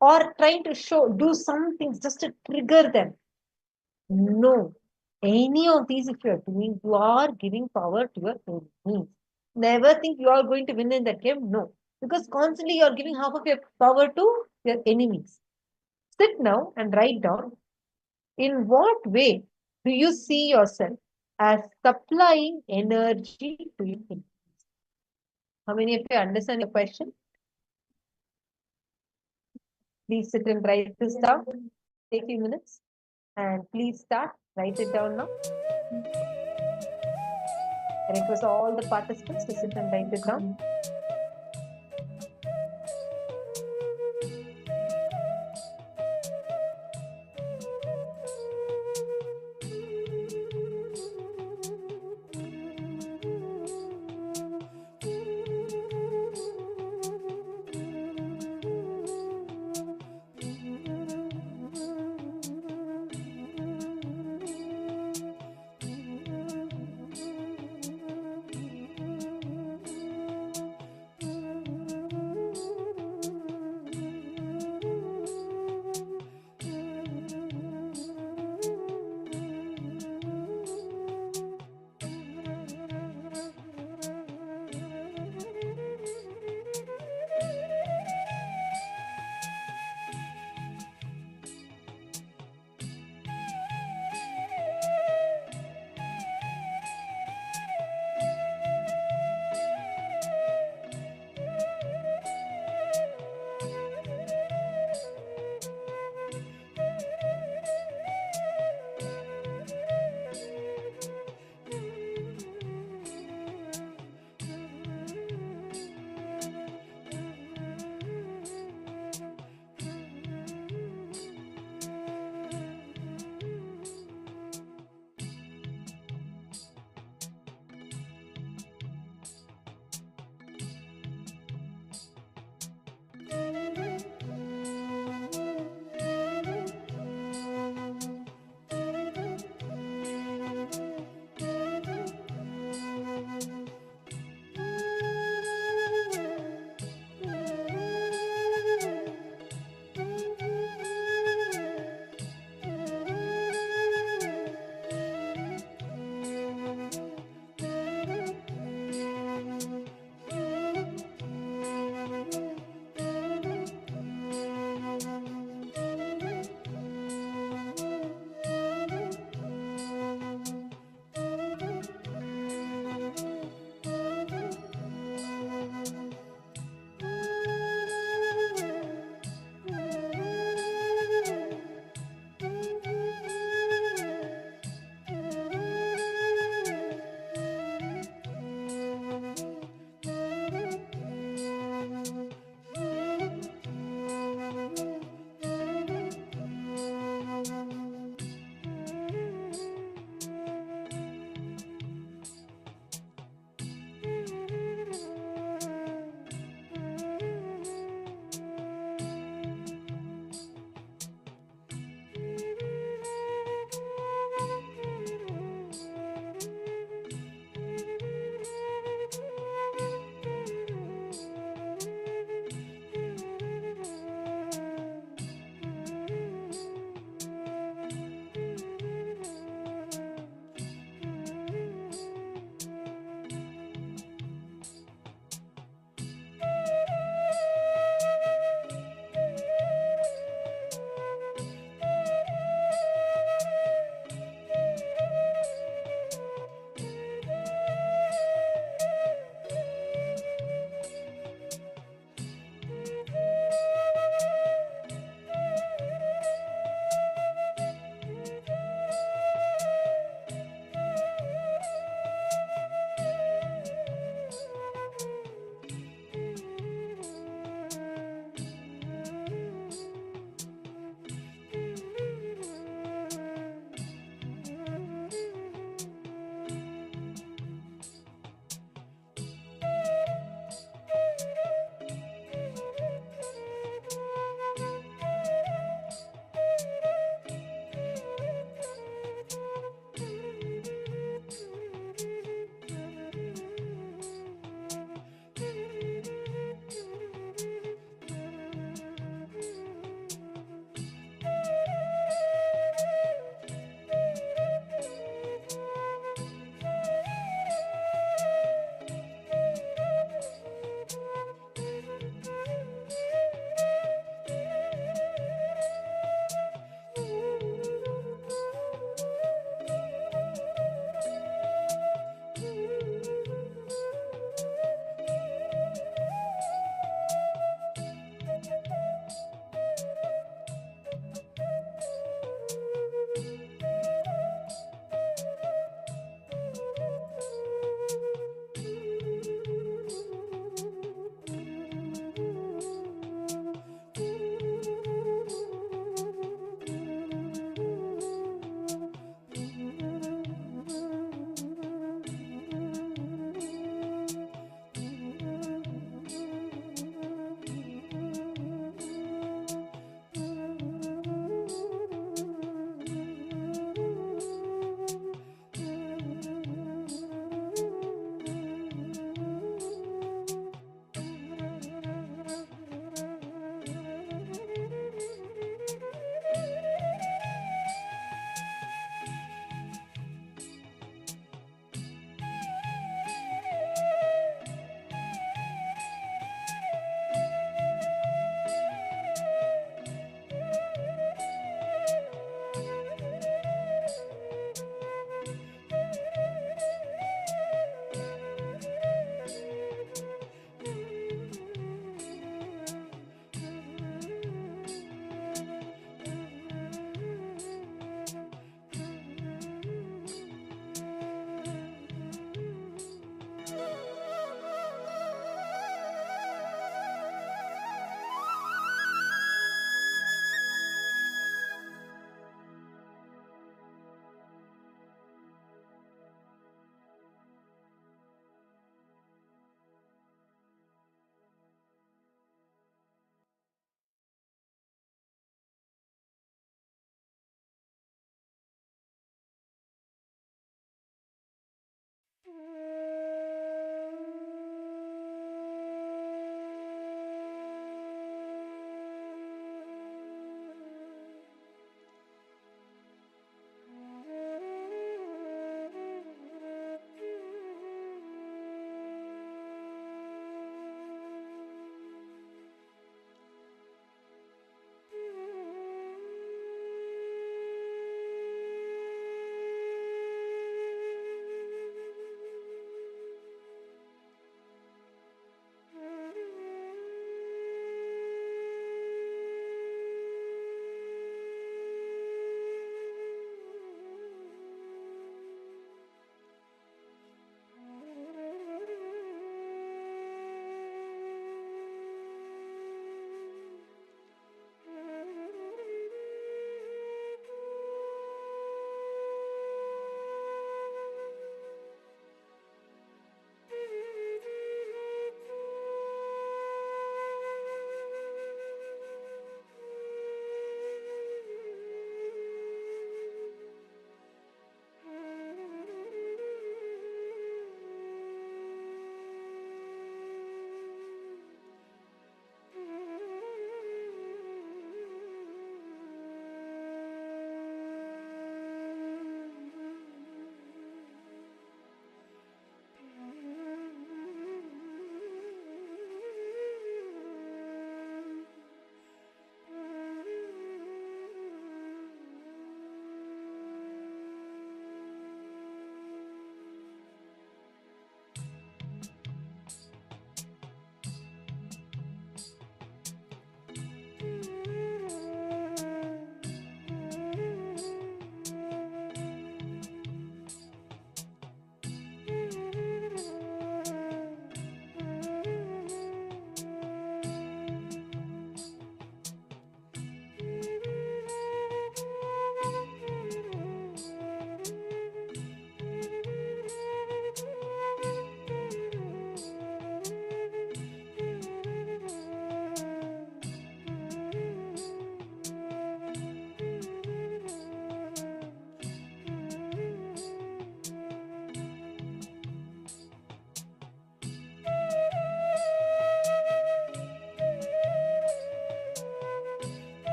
or trying to do some things just to trigger them. No. Any of these, if you are doing, you are giving power to your enemies. Never think you are going to win in that game. No. Because constantly you are giving half of your power to your enemies. Sit now and write down, in what way do you see yourself as supplying energy to your enemies? How many of you understand your question? Please sit and write this down. Take a few minutes. And please start. Write it down now. I request all the participants to sit and write it down.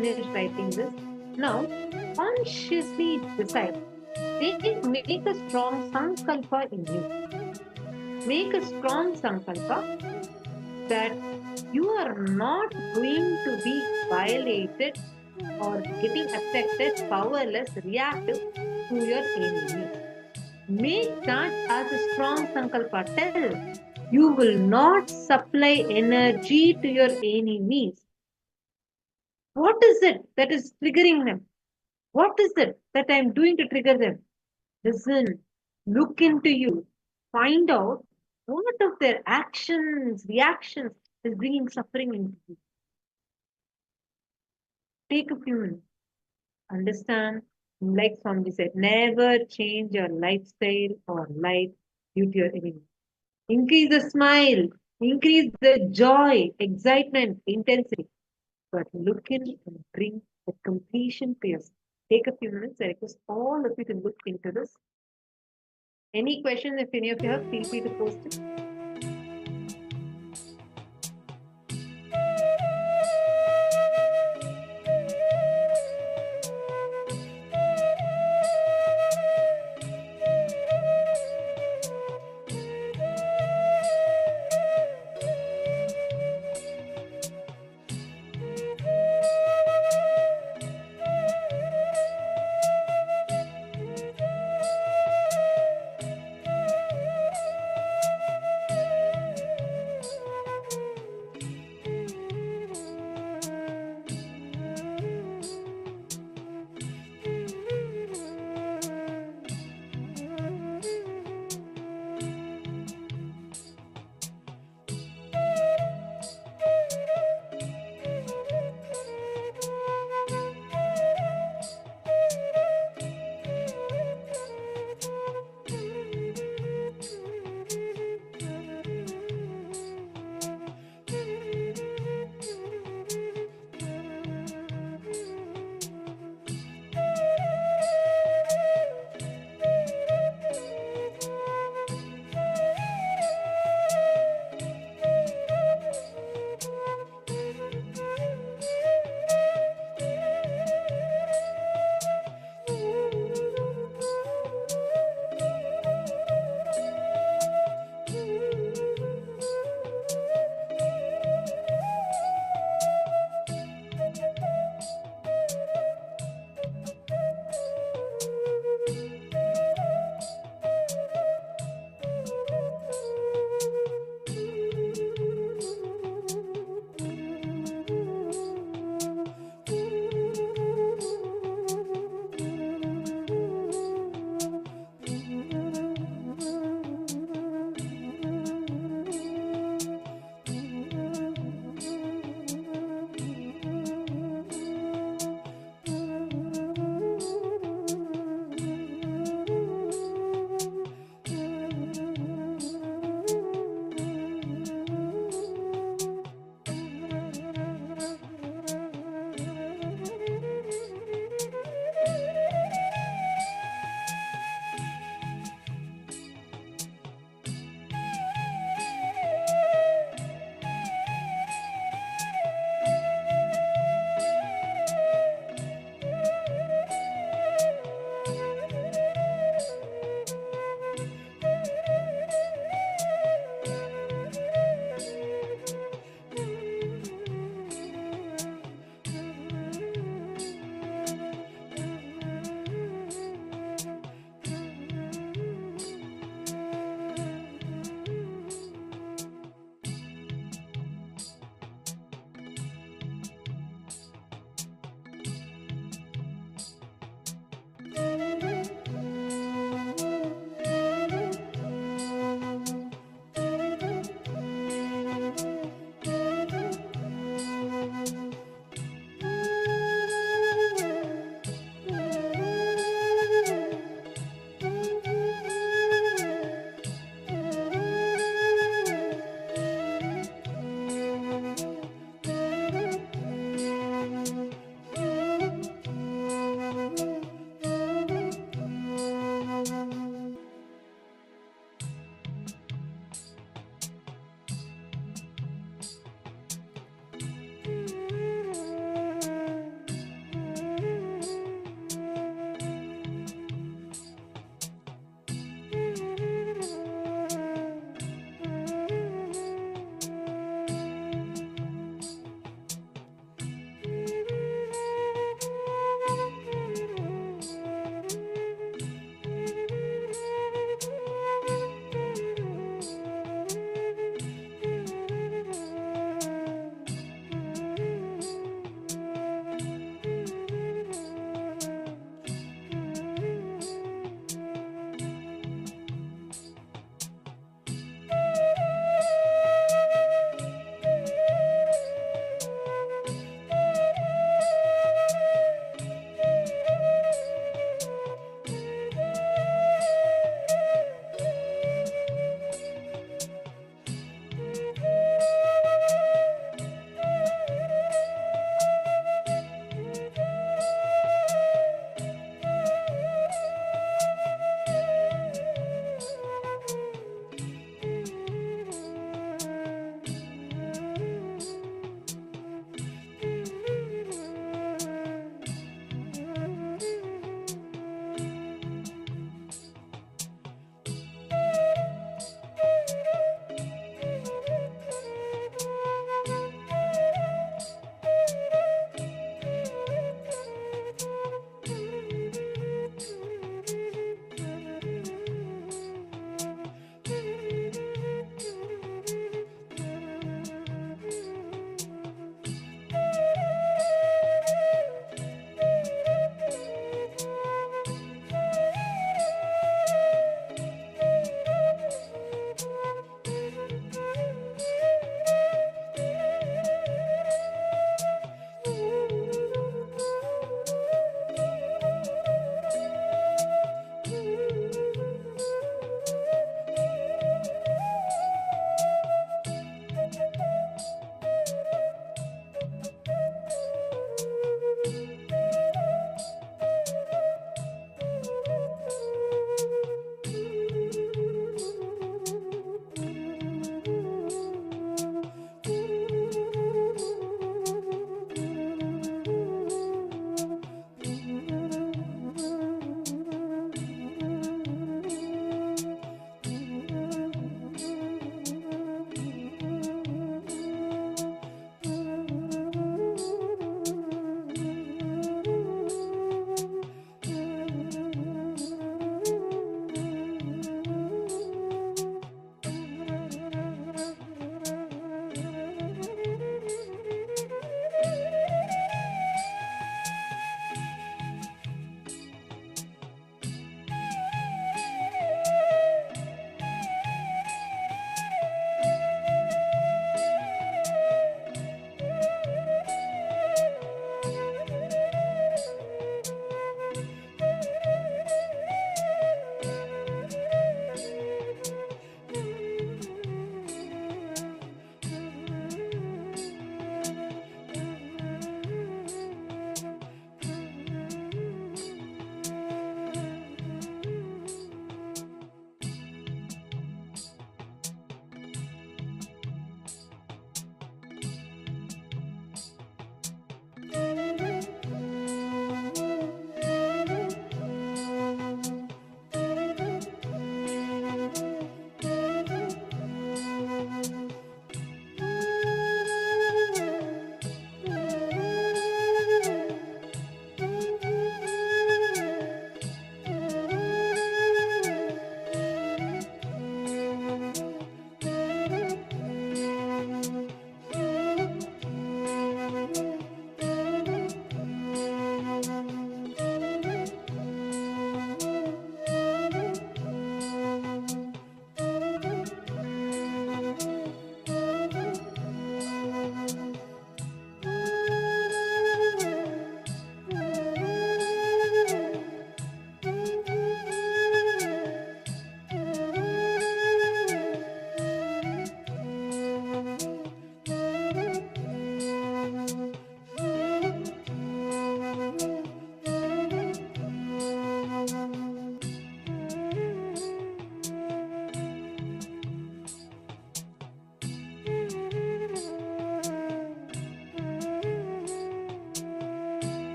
finish writing this. Now, consciously decide. Make a strong sankalpa in you. Make a strong sankalpa that you are not going to be violated or getting affected, powerless, reactive to your enemy. Make that as a strong sankalpa. Tell you will not supply energy to your enemies. What is it that is triggering them? What is it that I am doing to trigger them? Listen, look into you, find out what of their actions, reactions is bringing suffering into you. Take a few minutes. Understand, like Swami said, never change your lifestyle or life due to your enemy. Increase the smile, increase the joy, excitement, intensity. But look in and bring the completion to yourself. Take a few minutes. I request all of you to look into this. Any questions, if any of you have, feel free to post it.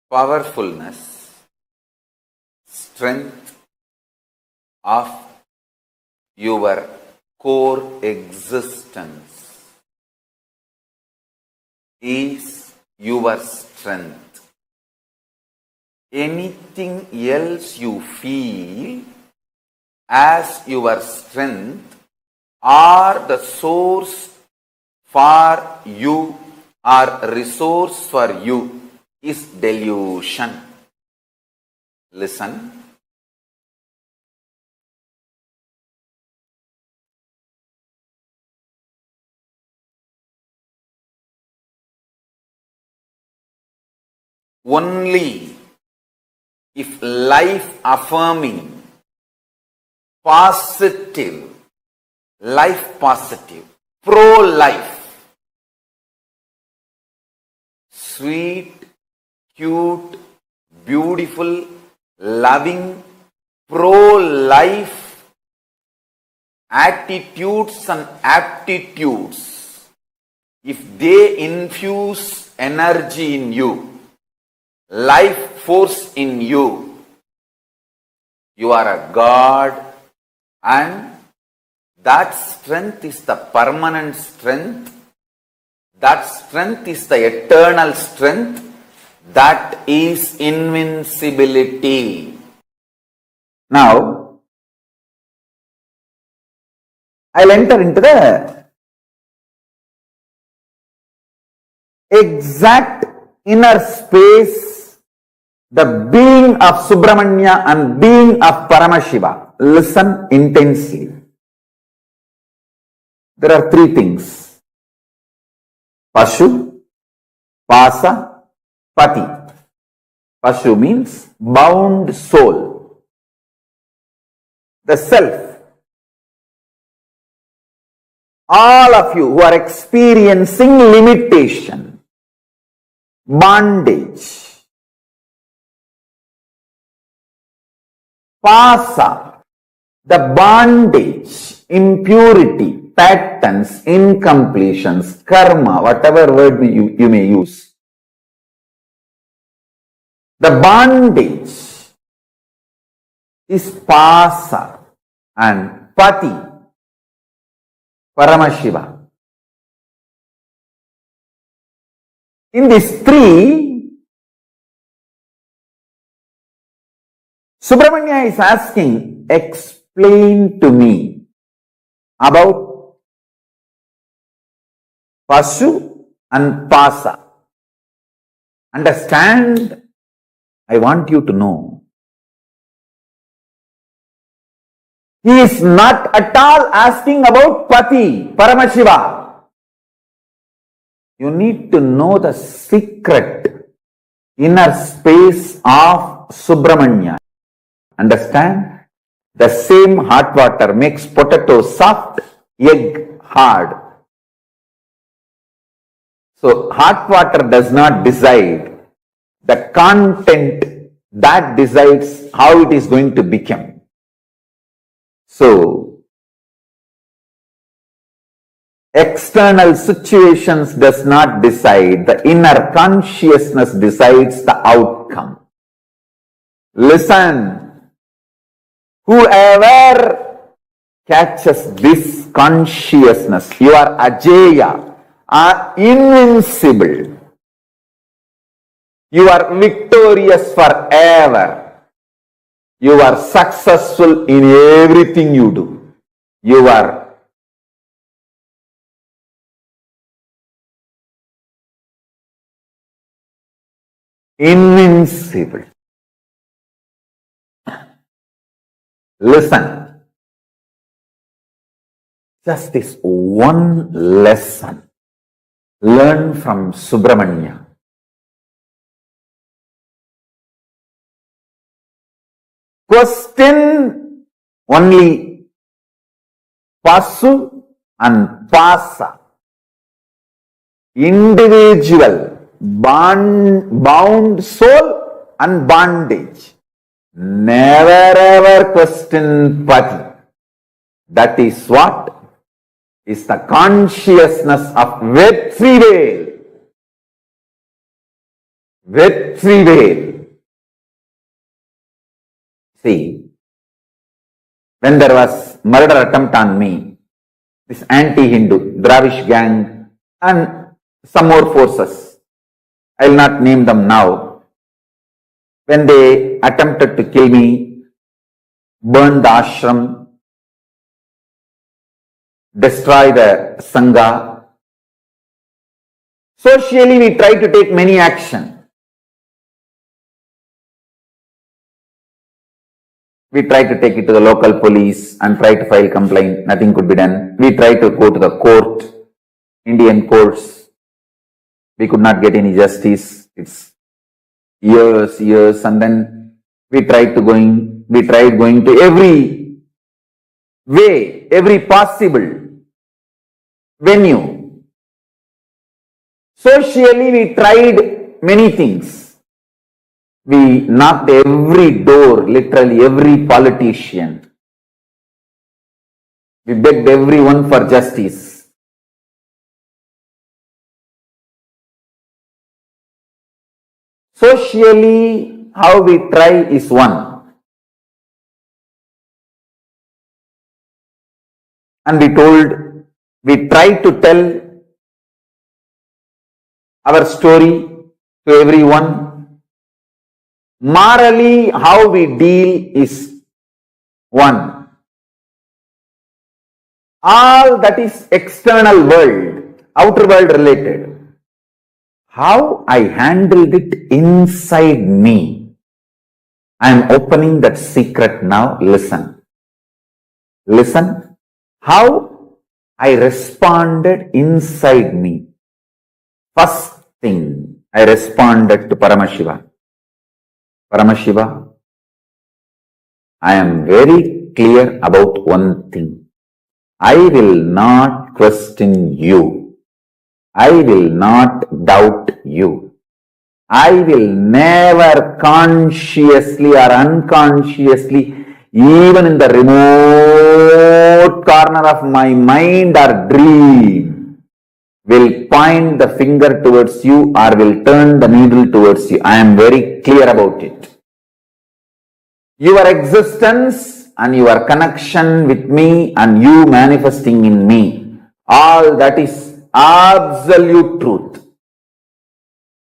powerfulness, strength of your core existence is your strength. Anything else you feel as your strength or the source for you or resource for you is delusion. Listen. Only if life affirming, positive, life positive, pro-life, sweet, cute, beautiful, loving, pro-life attitudes and aptitudes, if they infuse energy in you, life force in you, you are a God, and that strength is the permanent strength, that strength is the eternal strength, that is invincibility. Now, I'll enter into the exact inner space, the being of Subramanya and being of Paramashiva. Listen intensely. There are three things: phaleṣhu, pasa, pati. Phaleṣhu means bound soul, the self. All of you who are experiencing limitation, bondage, pasa, the bondage, impurity, patterns, incompletions, karma, whatever word you may use. The bondage is pasa and pati, Paramashiva. In these three, Subramanya is asking, explain to me about phaleṣhu and pasa. Understand, I want you to know. He is not at all asking about Pati, Paramashiva. You need to know the secret inner space of Subramanya. Understand? The same hot water makes potato soft, egg hard. So hot water does not decide the content, that decides how it is going to become. So external situations does not decide, the inner consciousness decides the outcome. Listen, whoever catches this consciousness, you are Ajeya, are invincible. You are victorious forever. You are successful in everything you do. You are invincible. Listen. Just this one lesson. Learn from Subramanya. Question only phaleṣhu and pasa. Individual, bound soul and bondage. Never ever question Pati. That is what is the consciousness of Level-3. everywhere. See, when there was murder attempt on me, this anti-Hindu, Dravish gang and some more forces, I will not name them now, when they attempted to kill me, burn the ashram, destroy the Sangha, socially we try to take many action. We try to take it to the local police and try to file complaint. Nothing could be done. We try to go to the court, Indian courts. We could not get any justice. It's years, and then we tried going to every way, every possible venue. Socially, we tried many things. We knocked every door, literally every politician. We begged everyone for justice. Socially, how we try is one. And we tried to tell our story to everyone. Morally, how we deal is one. All that is external world, outer world related. How I handled it inside me. I am opening that secret now. Listen. Listen. How I responded inside me. First thing, I responded to Paramashiva. Paramashiva, I am very clear about one thing. I will not question you. I will not doubt you. I will never consciously or unconsciously, even in the remote corner of my mind or dream, will point the finger towards you or will turn the needle towards you. I am very clear about it. Your existence and your connection with me and you manifesting in me, all that is absolute truth.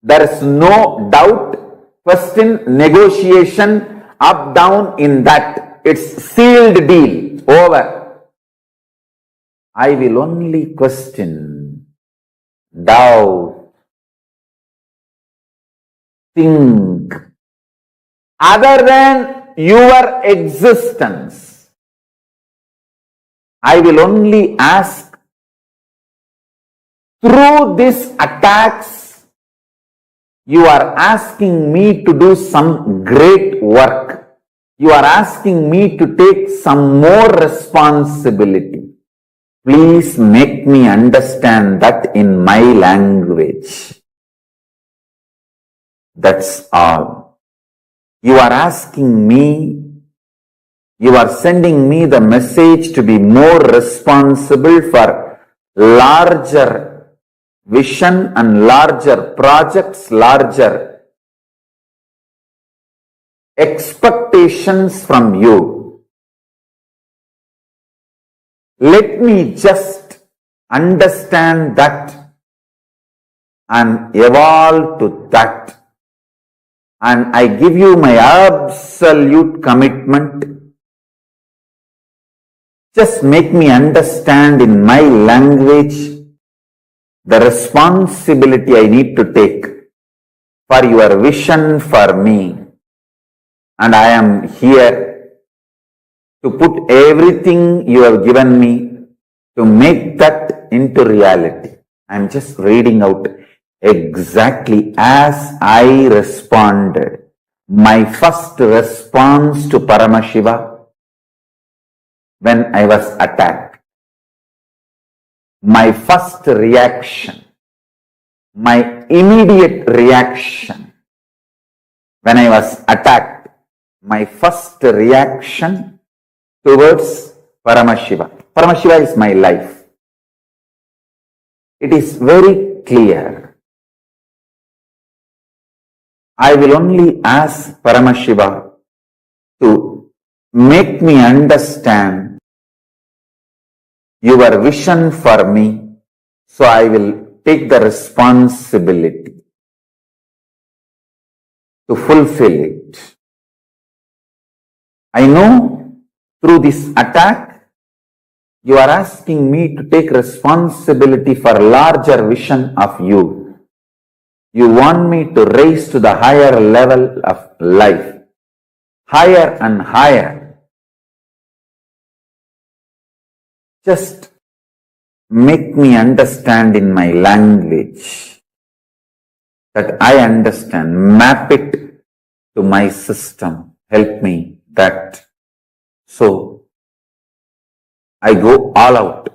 There is no doubt, question, negotiation, up, down in that. It's sealed deal. Over. I will only question, doubt, think, other than your existence. I will only ask, through these attacks, you are asking me to do some great work. You are asking me to take some more responsibility. Please make me understand that in my language. That's all. You are asking me, you are sending me the message to be more responsible for larger vision and larger projects, larger expectations from you. Let me just understand that and evolve to that. And I give you my absolute commitment. Just make me understand in my language the responsibility I need to take for your vision for me. And I am here to put everything you have given me to make that into reality. I am just reading out exactly as I responded. My first response to Paramashiva when I was attacked. My first reaction, my immediate reaction when I was attacked, my first reaction towards Paramashiva. Paramashiva is my life. It is very clear. I will only ask Paramashiva to make me understand your vision for me, so I will take the responsibility to fulfill it. I know through this attack, you are asking me to take responsibility for larger vision of you. You want me to raise to the higher level of life, higher and higher. Just make me understand in my language that I understand. Map it to my system. Help me that. So I go all out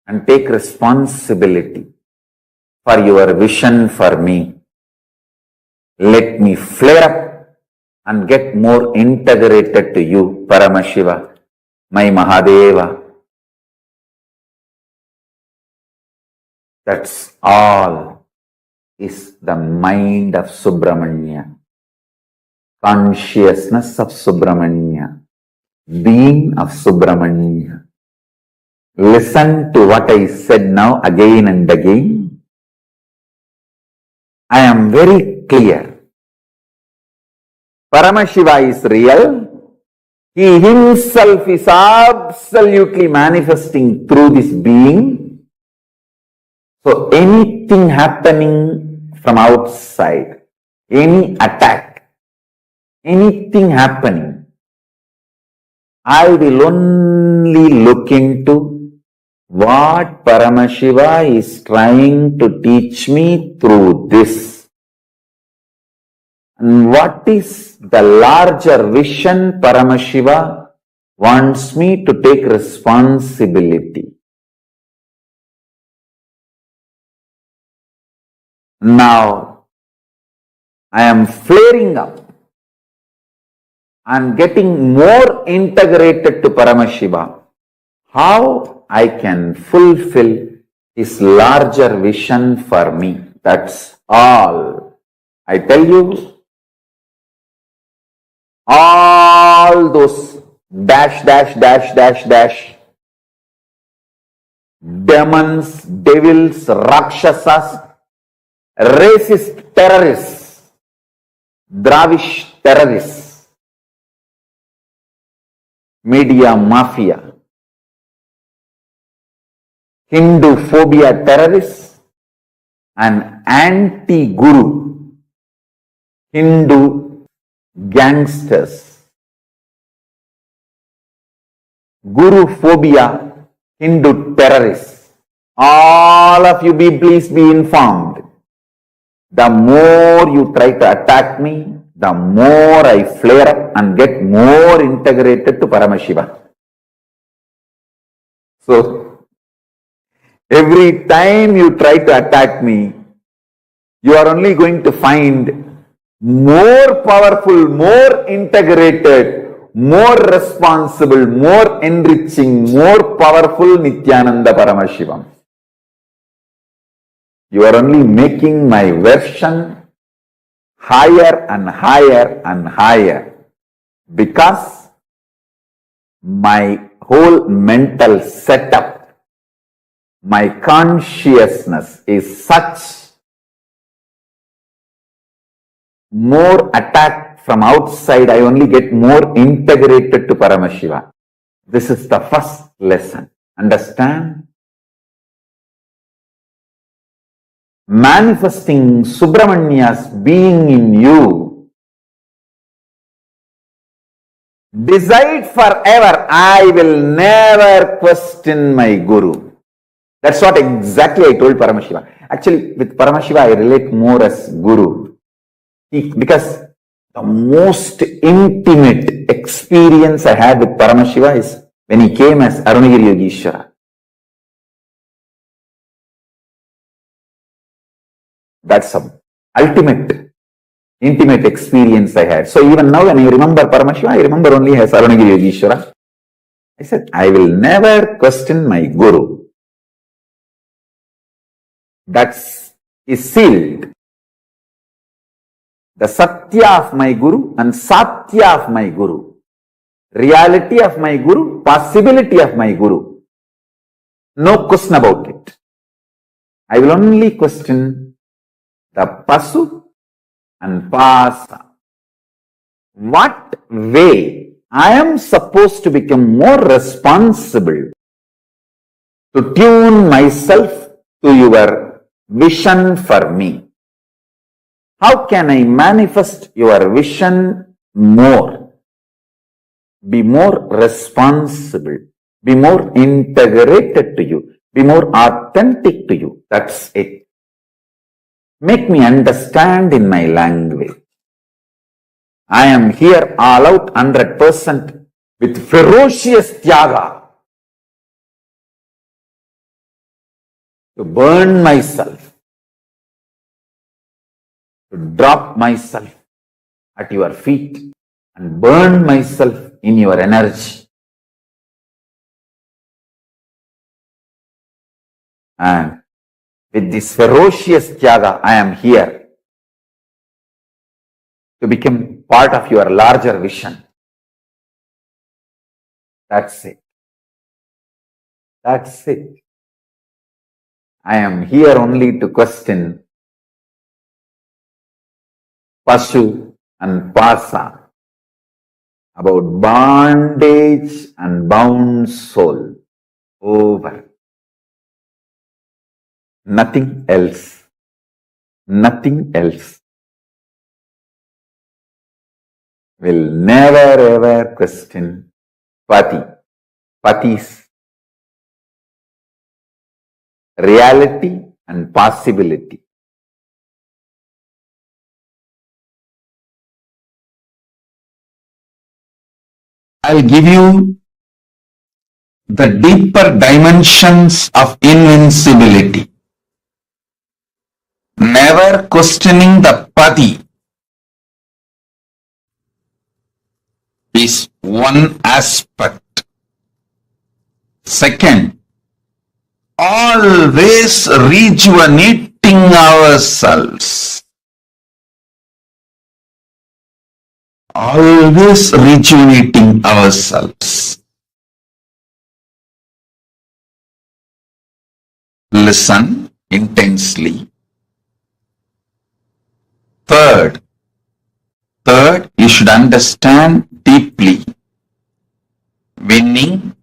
and take responsibility for your vision for me. Let me flare up and get more integrated to you, Paramashiva, my Mahadeva. That's all is the mind of Subramanya, consciousness of Subramanya, being of Subramanya. Listen to what I said now again and again. I am very clear. Paramashiva is real. He himself is absolutely manifesting through this being. So anything happening from outside, any attack, anything happening, I will only look into what Paramashiva is trying to teach me through this. And what is the larger vision Paramashiva wants me to take responsibility. Now, I am flaring up and getting more integrated to Paramashiva. How I can fulfill his larger vision for me. That's all. I tell you, all those dash, demons, devils, rakshasas, racist terrorists, Dravish terrorists, media mafia, Hindu phobia terrorists, and anti-guru Hindu gangsters, guru phobia Hindu terrorists. All of you please be informed. The more you try to attack me, the more I flare up and get more integrated to Paramashiva. So, every time you try to attack me, you are only going to find more powerful, more integrated, more responsible, more enriching, more powerful Nithyananda Paramashivam. You are only making my version higher and higher and higher, because my whole mental setup, my consciousness is such. More attack from outside, I only get more integrated to Paramashiva. This is the first lesson. Understand? Manifesting Subramanya's being in you. Decide forever, I will never question my Guru. That's what exactly I told Paramashiva. Actually, with Paramashiva, I relate more as Guru. Because the most intimate experience I had with Paramashiva is when he came as Arunagiri Yogeshwara. That's the ultimate intimate experience I had. So even now when I remember Paramashiva, I remember only as Arunagiri Yogeshwara. I said, I will never question my Guru. That's is sealed. the Satya of my Guru and Satya of my Guru, reality of my Guru, possibility of my Guru. No question about it. I will only question the phaleṣhu and pasa. What way I am supposed to become more responsible to tune myself to your vision for me? How can I manifest your vision more? Be more responsible, be more integrated to you, be more authentic to you. That's it. Make me understand in my language. I am here all out 100% with ferocious tyaga to burn myself, to drop myself at your feet and burn myself in your energy. And with this ferocious tyaga, I am here to become part of your larger vision. That's it. That's it. I am here only to question phaleṣhu and pasa about bondage and bound soul. Over. Nothing else. Nothing else. Will never ever question Pati's reality and possibility. I'll give you the deeper dimensions of invincibility. Never questioning the Pati is one aspect. Second, always rejuvenating ourselves. Always rejuvenating ourselves. Listen intensely. Third, you should understand deeply. Winning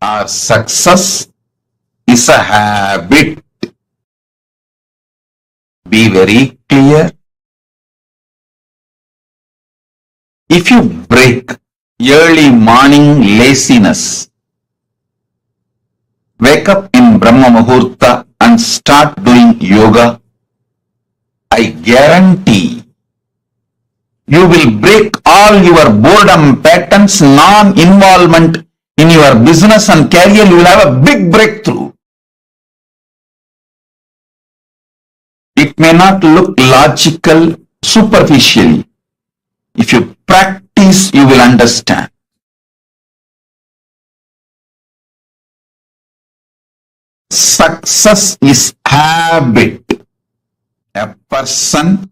or success is a habit. Be very clear. If you break early morning laziness, wake up in Brahma Muhurta and start doing yoga, I guarantee you will break all your boredom patterns, non-involvement in your business and career. You will have a big breakthrough. It may not look logical superficially. If you practice, you will understand. Success is habit. A person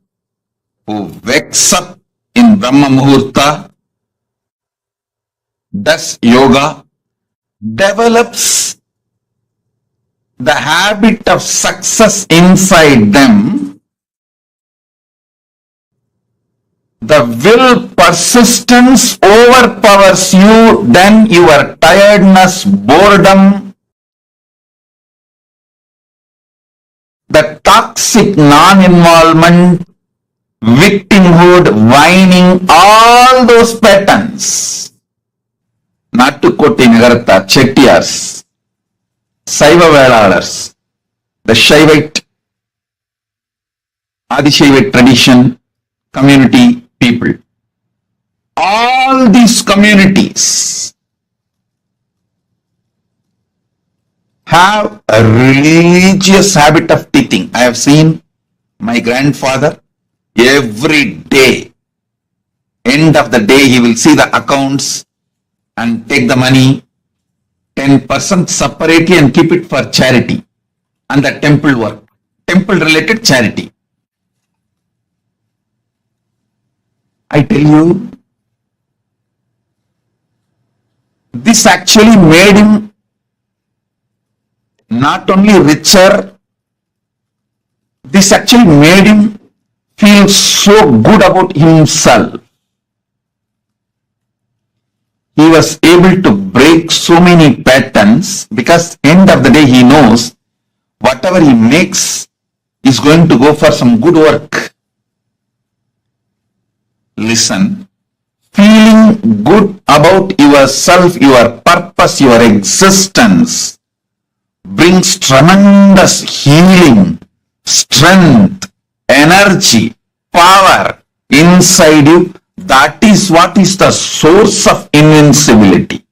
who wakes up in Brahma Muhurta, does yoga, develops the habit of success inside them, the will persistence overpowers you, then your tiredness, boredom, the toxic non-involvement, victimhood, whining, all those patterns. Nattukoti Nagartha, Chettiars, Saiva Velalars, the Shaivite, Adishaivite tradition, community people. All these communities have a religious habit of teaching. I have seen my grandfather every day, end of the day, he will see the accounts and take the money, 10% separately and keep it for charity and the temple work, temple related charity. I tell you, this actually made him not only richer, this actually made him feel so good about himself. He was able to break so many patterns because end of the day he knows whatever he makes is going to go for some good work. Listen, feeling good about yourself, your purpose, your existence brings tremendous healing, strength, energy, power inside you. That is what is the source of invincibility.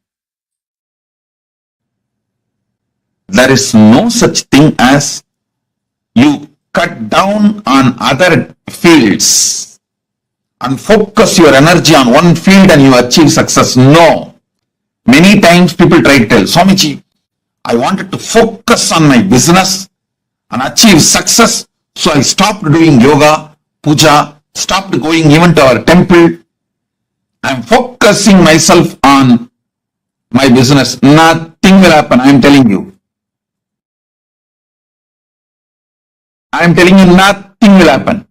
There is no such thing as you cut down on other fields and focus your energy on one field and you achieve success. No. Many times people try to tell, Swamiji, I wanted to focus on my business and achieve success, so I stopped doing yoga, puja, stopped going even to our temple. I'm focusing myself on my business. Nothing will happen, I'm telling you. I'm telling you, nothing will happen.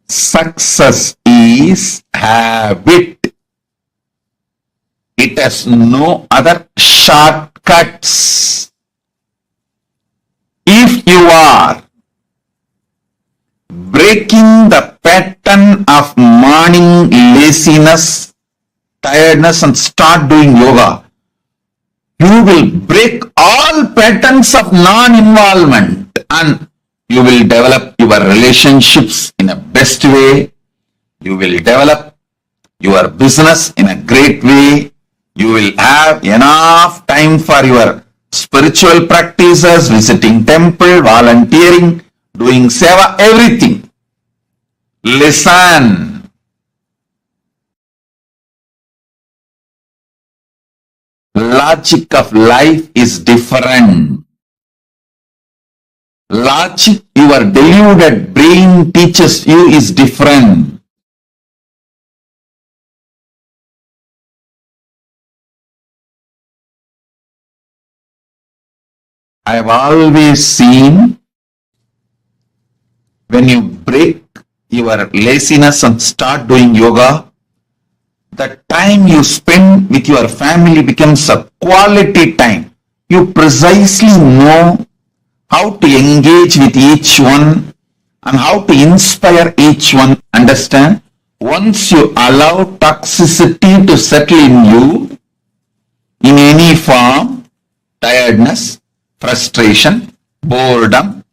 Success is habit. It has no other shortcuts. If you are breaking the pattern of morning laziness, tiredness and start doing yoga, you will break all patterns of non-involvement and you will develop your relationships in a best way. You will develop your business in a great way. You will have enough time for your spiritual practices, visiting temple, volunteering, doing seva, everything. Listen. Logic of life is different. Logic your deluded brain teaches you is different. I have always seen when you break your laziness and start doing yoga, the time you spend with your family becomes a quality time. You precisely know how to engage with each one and how to inspire each one. Understand? Once you allow toxicity to settle in you in any form, tiredness, frustration, boredom,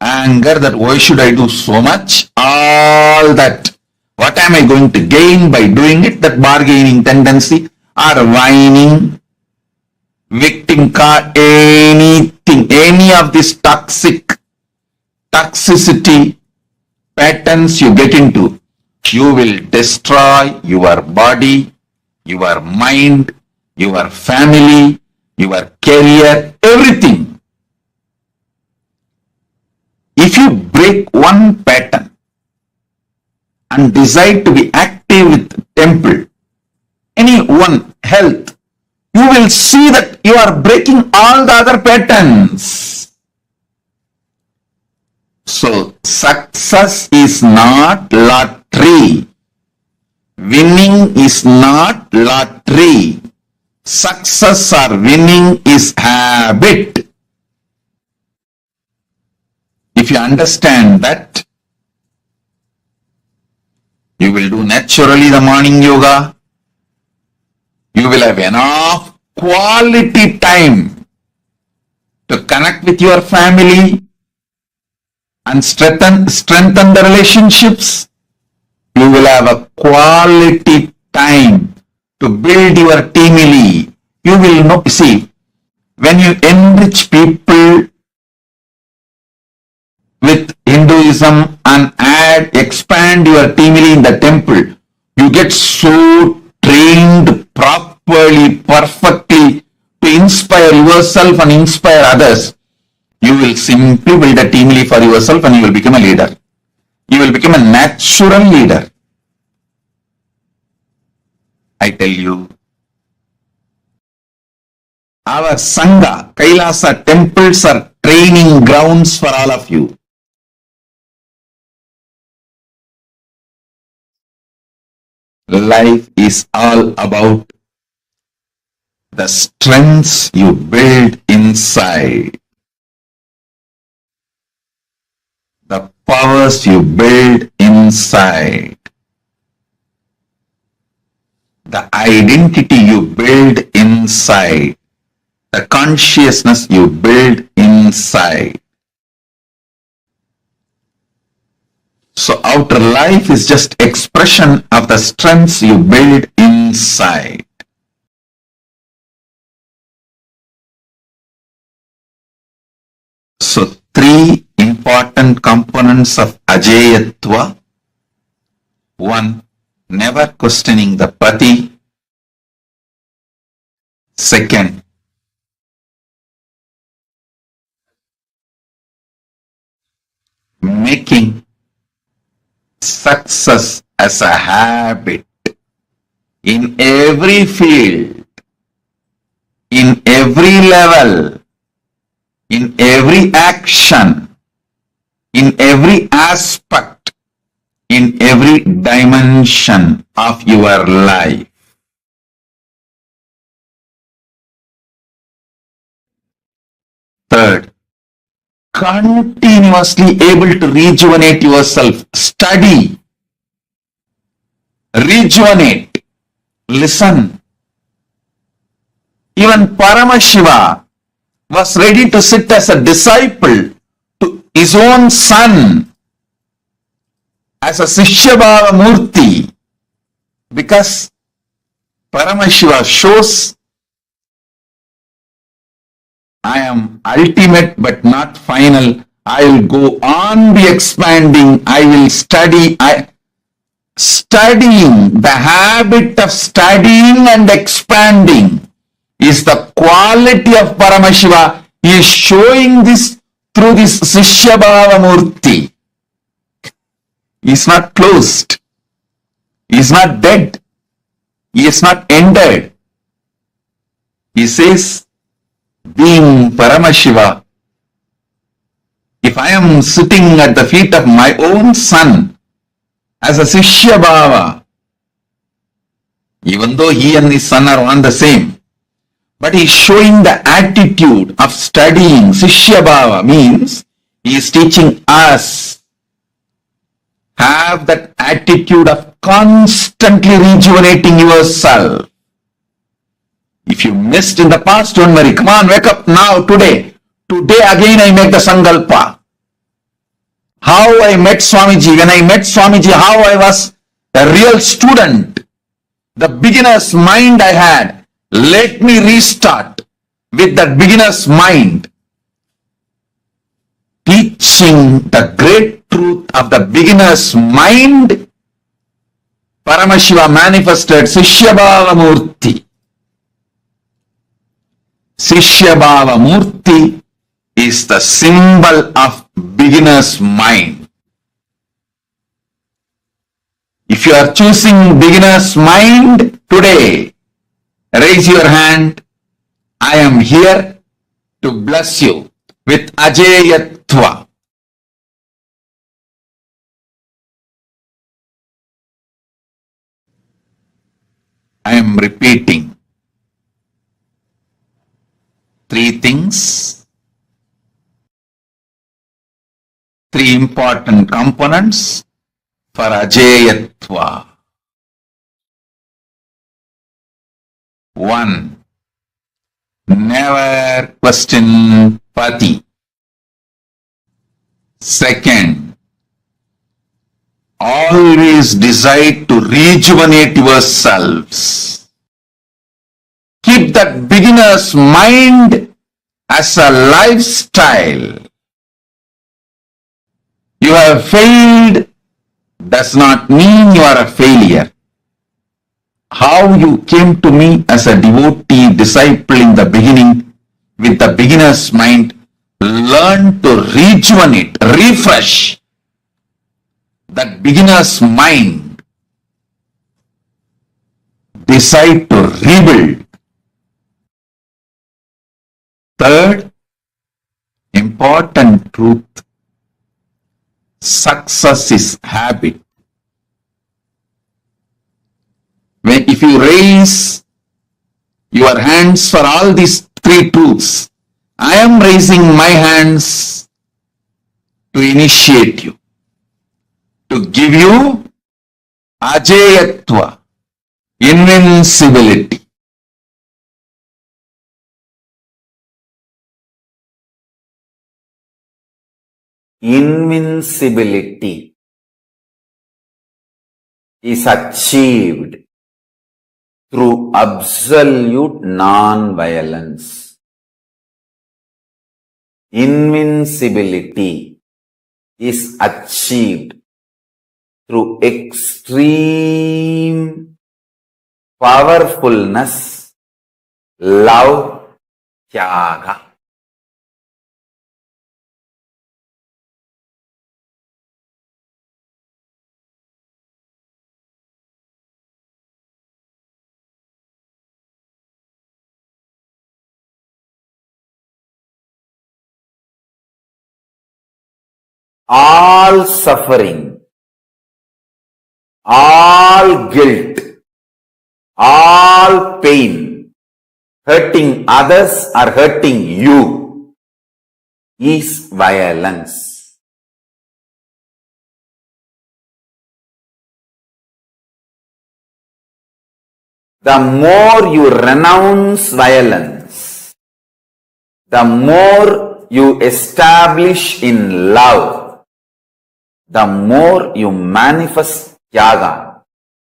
anger, that why should I do so much, all that, what am I going to gain by doing it, that bargaining tendency, or whining, victim card, anything, any of this toxicity patterns you get into, you will destroy your body, your mind, your family, your career, everything. If you break one pattern and decide to be active with temple, any one health, you will see that you are breaking all the other patterns. So success is not lottery. Winning is not lottery. Success or winning is habit. If you understand that, you will do naturally the morning yoga. You will have enough quality time to connect with your family and strengthen the relationships. You will have a quality time to build your teamily. You will know, see, when you enrich people with Hinduism and expand your teamily in the temple, you get so trained properly, perfectly to inspire yourself and inspire others. You will simply build a teamily for yourself and you will become a leader. You will become a natural leader. I tell you, our Sangha, KAILASA temples are training grounds for all of you. Life is all about the strengths you build inside, the powers you build inside, the identity you build inside, the consciousness you build inside. So outer life is just expression of the strengths you build inside. So three important components of Ajeyatva. One, never questioning the Pati. Second, making success as a habit in every field, in every level, in every action, in every aspect, in every dimension of your life. Third, continuously able to rejuvenate yourself. Study, rejuvenate, listen. Even Paramashiva was ready to sit as a disciple to his own son as a Sishya Bhava Murti, because Paramashiva shows, I am ultimate but not final. I will go on be expanding. I will study. Studying, the habit of studying and expanding is the quality of Paramashiva. He is showing this through this Sishya Bhava Murti. He is not closed. He is not dead. He is not ended. He says, being Paramashiva, if I am sitting at the feet of my own son as a Sishya Bhava, even though he and his son are one the same, but he is showing the attitude of studying. Sishya Bhava means he is teaching us, have that attitude of constantly rejuvenating yourself. If you missed in the past, don't worry. Come on, wake up now, today. Today again I make the Sankalpa. How I met Swamiji. When I met Swamiji, how I was a real student. The beginner's mind I had. Let me restart with that beginner's mind. Teaching the great truth of the beginner's mind, Paramashiva manifested Sishya Bhava Murti. Sishya Bhava Murti is the symbol of beginner's mind. If you are choosing beginner's mind today, raise your hand. I am here to bless you with Ajeyatva. I am repeating three things, three important components for Ajeyatva. One, never question Pati. Second, always decide to rejuvenate yourselves. Keep that beginner's mind as a lifestyle. You have failed does not mean you are a failure. How you came to me as a devotee disciple in the beginning with the beginner's mind, learn to rejuvenate, refresh. that beginner's mind decide to rebuild. Third important truth, success is habit. If you raise your hands for all these three truths, I am raising my hands to initiate you, to give you Ajeyatva, invincibility. Invincibility is achieved through absolute non-violence. Invincibility is achieved through extreme powerfulness, love, tyaga. All suffering, all guilt, all pain, hurting others or hurting you is violence. The more you renounce violence, the more you establish in love, the more you manifest tyaga,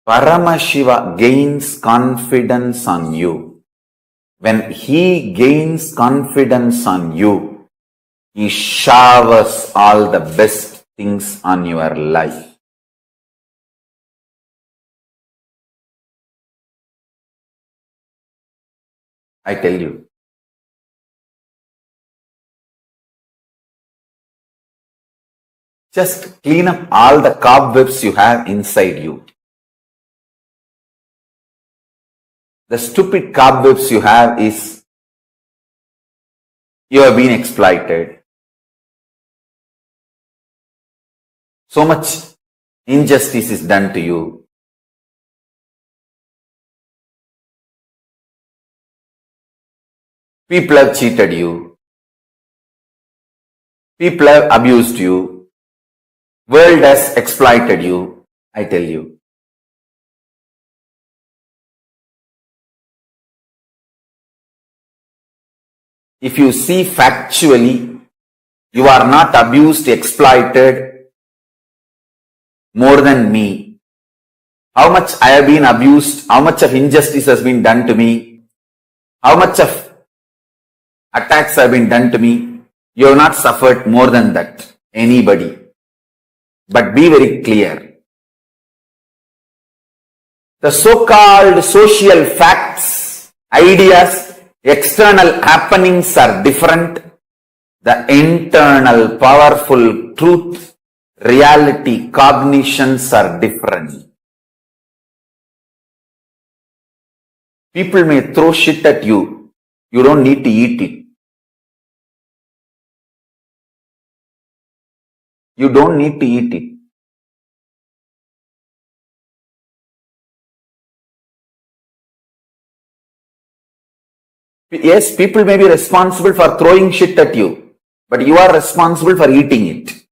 Paramashiva gains confidence on you. When he gains confidence on you, he showers all the best things on your life. I tell you, just clean up all the cobwebs you have inside you. The stupid cobwebs you have is you have been exploited. So much injustice is done to you. People have cheated you. People have abused you. World has exploited you. I tell you. If you see factually, you are not abused, exploited more than me. How much I have been abused, how much of injustice has been done to me, how much of attacks have been done to me, you have not suffered more than that, anybody. But be very clear. The so-called social facts, ideas, external happenings are different. The internal powerful truth, reality, cognitions are different. People may throw shit at you. You don't need to eat it. You don't need to eat it. Yes, people may be responsible for throwing shit at you, but you are responsible for eating it.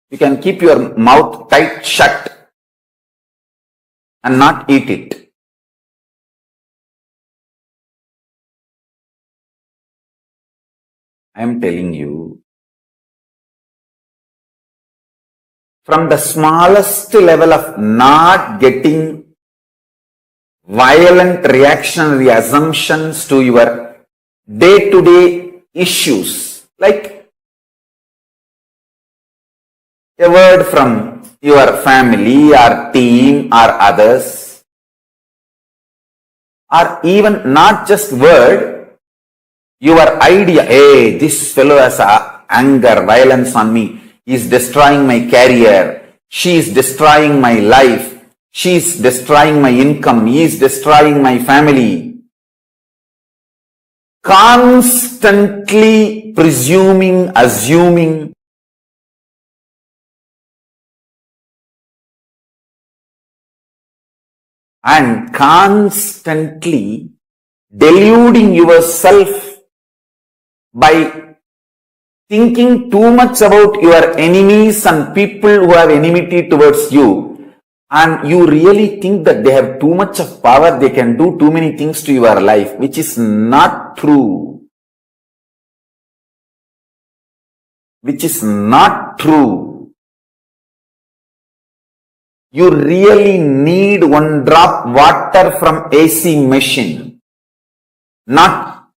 You can keep your mouth tight shut and not eat it. I am telling you, from the smallest level of not getting violent reactionary assumptions to your day-to-day issues, like a word from your family or team or others, or even not just word, your idea, hey, this fellow has anger, violence on me, He is destroying my career. She is destroying my life. She is destroying my income. He is destroying my family. Constantly presuming, assuming, and constantly deluding yourself by thinking too much about your enemies and people who have enmity towards you, and you really think that they have too much of power, they can do too many things to your life, which is not true. Which is not true. You really need one drop water from AC machine, not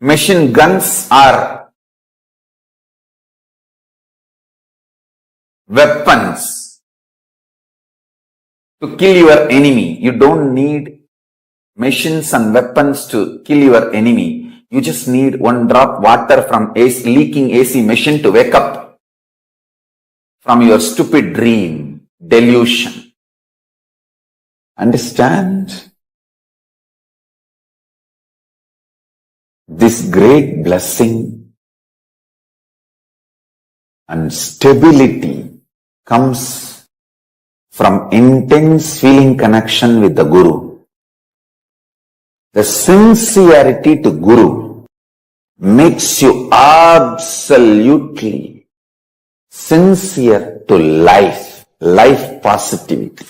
machine guns or weapons to kill your enemy. You don't need machines and weapons to kill your enemy. You just need one drop water from leaking AC machine to wake up from your stupid dream, delusion. Understand? This great blessing and stability comes from intense feeling connection with the Guru. The sincerity to Guru makes you absolutely sincere to life, life positivity.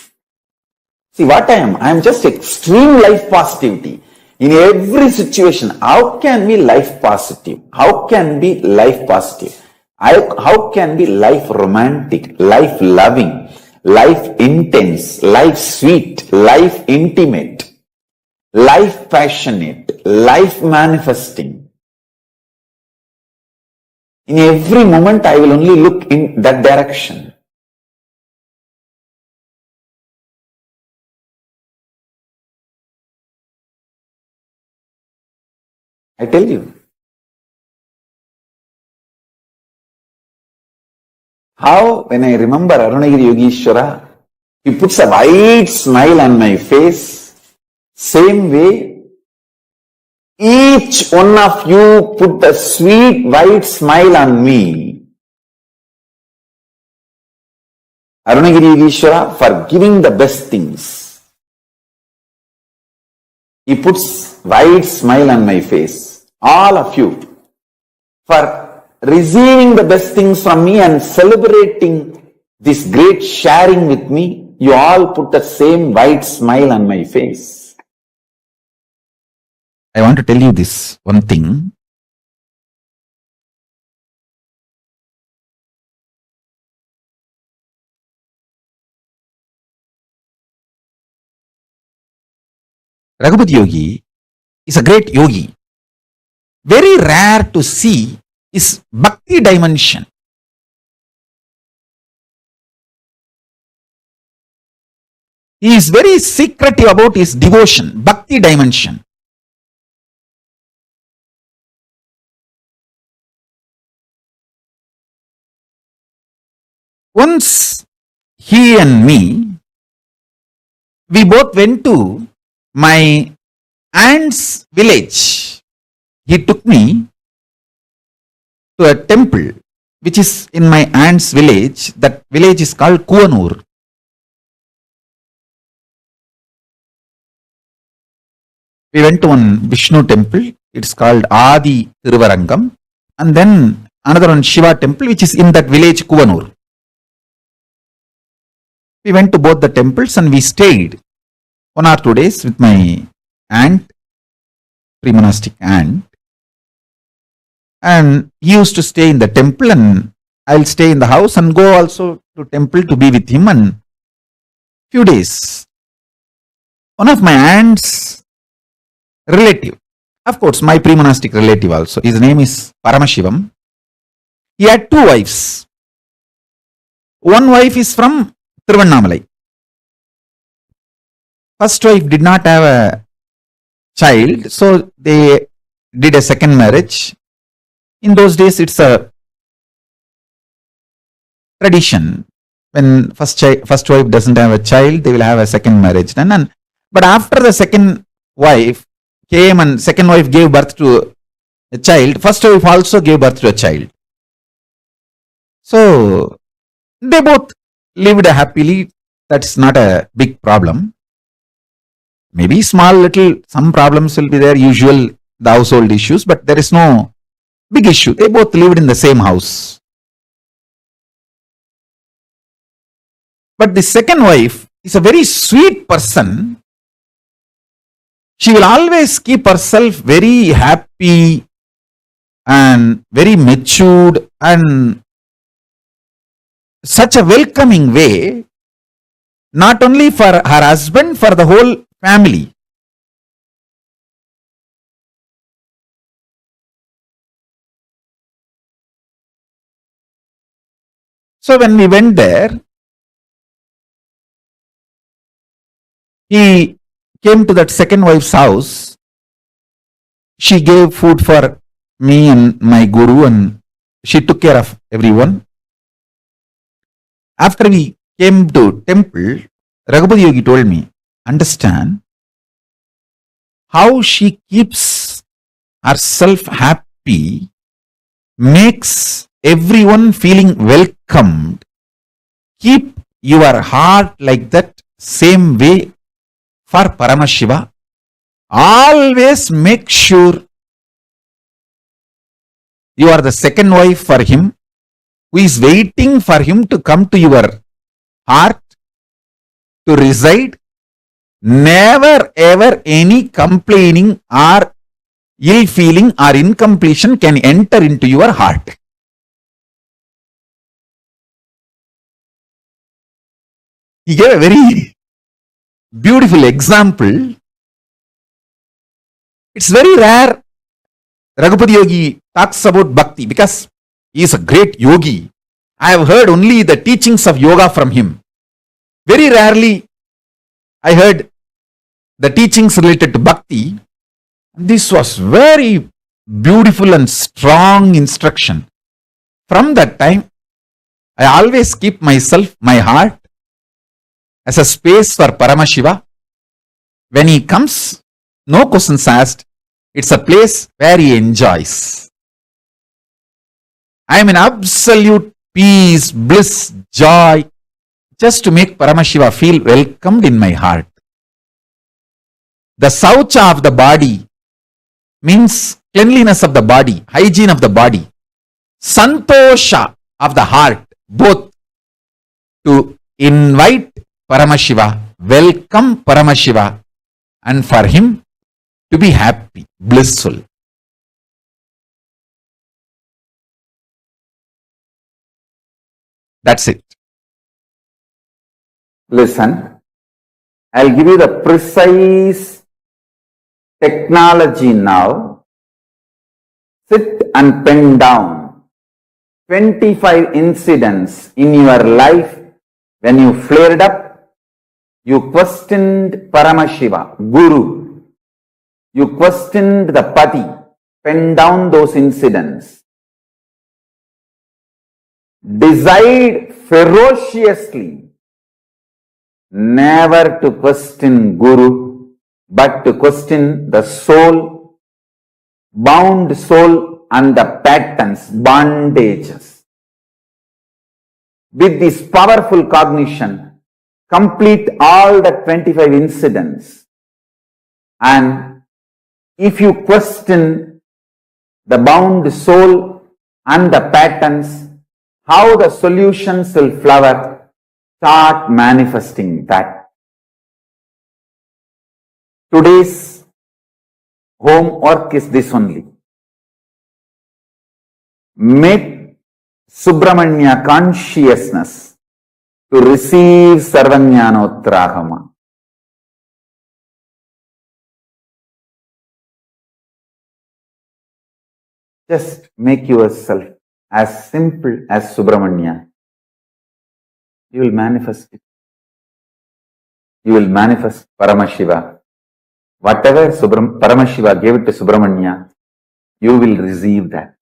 See what I am? I am just extreme life positivity. In every situation, how can be life positive? How can be life positive? How can be life romantic, life loving, life intense, life sweet, life intimate, life passionate, life manifesting? In every moment, I will only look in that direction. I tell you. How, when I remember Arunagiri Yogeshwara, he puts a wide smile on my face. Same way, each one of you put a sweet white smile on me. Arunagiri Yogeshwara, for giving the best things. He puts wide smile on my face. All of you, for receiving the best things from me and celebrating this great sharing with me, you all put the same white smile on my face. I want to tell you this one thing. Raghupati Yogi is a great yogi. Very rare to see is bhakti dimension. He is very secretive about his devotion, bhakti dimension. Once he and me, we both went to my aunt's village. He took me to a temple which is in my aunt's village. That village is called Kuvanur. We went to one Vishnu temple. It's called Adi Thiruvarangam. And then another one Shiva temple which is in that village Kuvanur. We went to both the temples and we stayed 1 or 2 days with my aunt, pre-monastic aunt. And he used to stay in the temple and I'll stay in the house and go also to temple to be with him. And few days, one of my aunt's relative, of course my pre-monastic relative also, his name is Paramashivoham. He had 2 wives. One wife is from Tiruvannamalai. First wife did not have a child, so they did a second marriage. In those days, it's a tradition. When first wife doesn't have a child, they will have a second marriage done. But after the second wife came and second wife gave birth to a child, first wife also gave birth to a child. So they both lived happily. That's not a big problem. Maybe some problems will be there, usual, the household issues, but there is no big issue. They both lived in the same house. But the second wife is a very sweet person. She will always keep herself very happy and very matured and such a welcoming way, not only for her husband, for the whole family. So when we went there, he came to that second wife's house. She gave food for me and my guru, and she took care of everyone. After we came to temple, Raghupati Yogi told me, understand how she keeps herself happy, makes everyone feeling welcomed. Keep your heart like that same way for Paramashiva. Always make sure you are the second wife for him, who is waiting for him to come to your heart, to reside. Never ever any complaining or ill feeling or incompletion can enter into your heart. He gave a very beautiful example. It's very rare Raghupati Yogi talks about bhakti because he is a great yogi. I have heard only the teachings of yoga from him. Very rarely I heard the teachings related to bhakti. This was very beautiful and strong instruction. From that time, I always keep myself, my heart, as a space for Paramashiva. When he comes, no questions asked. It's a place where he enjoys. I am in absolute peace, bliss, joy, just to make Paramashiva feel welcomed in my heart. The saucha of the body means cleanliness of the body, hygiene of the body, santosha of the heart, both to invite Paramashiva, welcome Paramashiva, and for him to be happy, blissful. That's it. Listen, I'll give you the precise technology now. Sit and pen down 25 incidents in your life when you flared up, you questioned Paramashiva, Guru, you questioned the Pati. Pen down those incidents. Decide ferociously never to question Guru, but to question the soul, bound soul and the patterns, bondages. With this powerful cognition, complete all the 25 incidents. And if you question the bound soul and the patterns, how the solutions will flower, start manifesting that. Today's homework is this only. Make Subramanya consciousness to receive Sarvajnanotrahama. Just make yourself as simple as Subramanya. You will manifest it. You will manifest Paramashiva. Whatever Paramashiva gave it to Subramanya, you will receive that.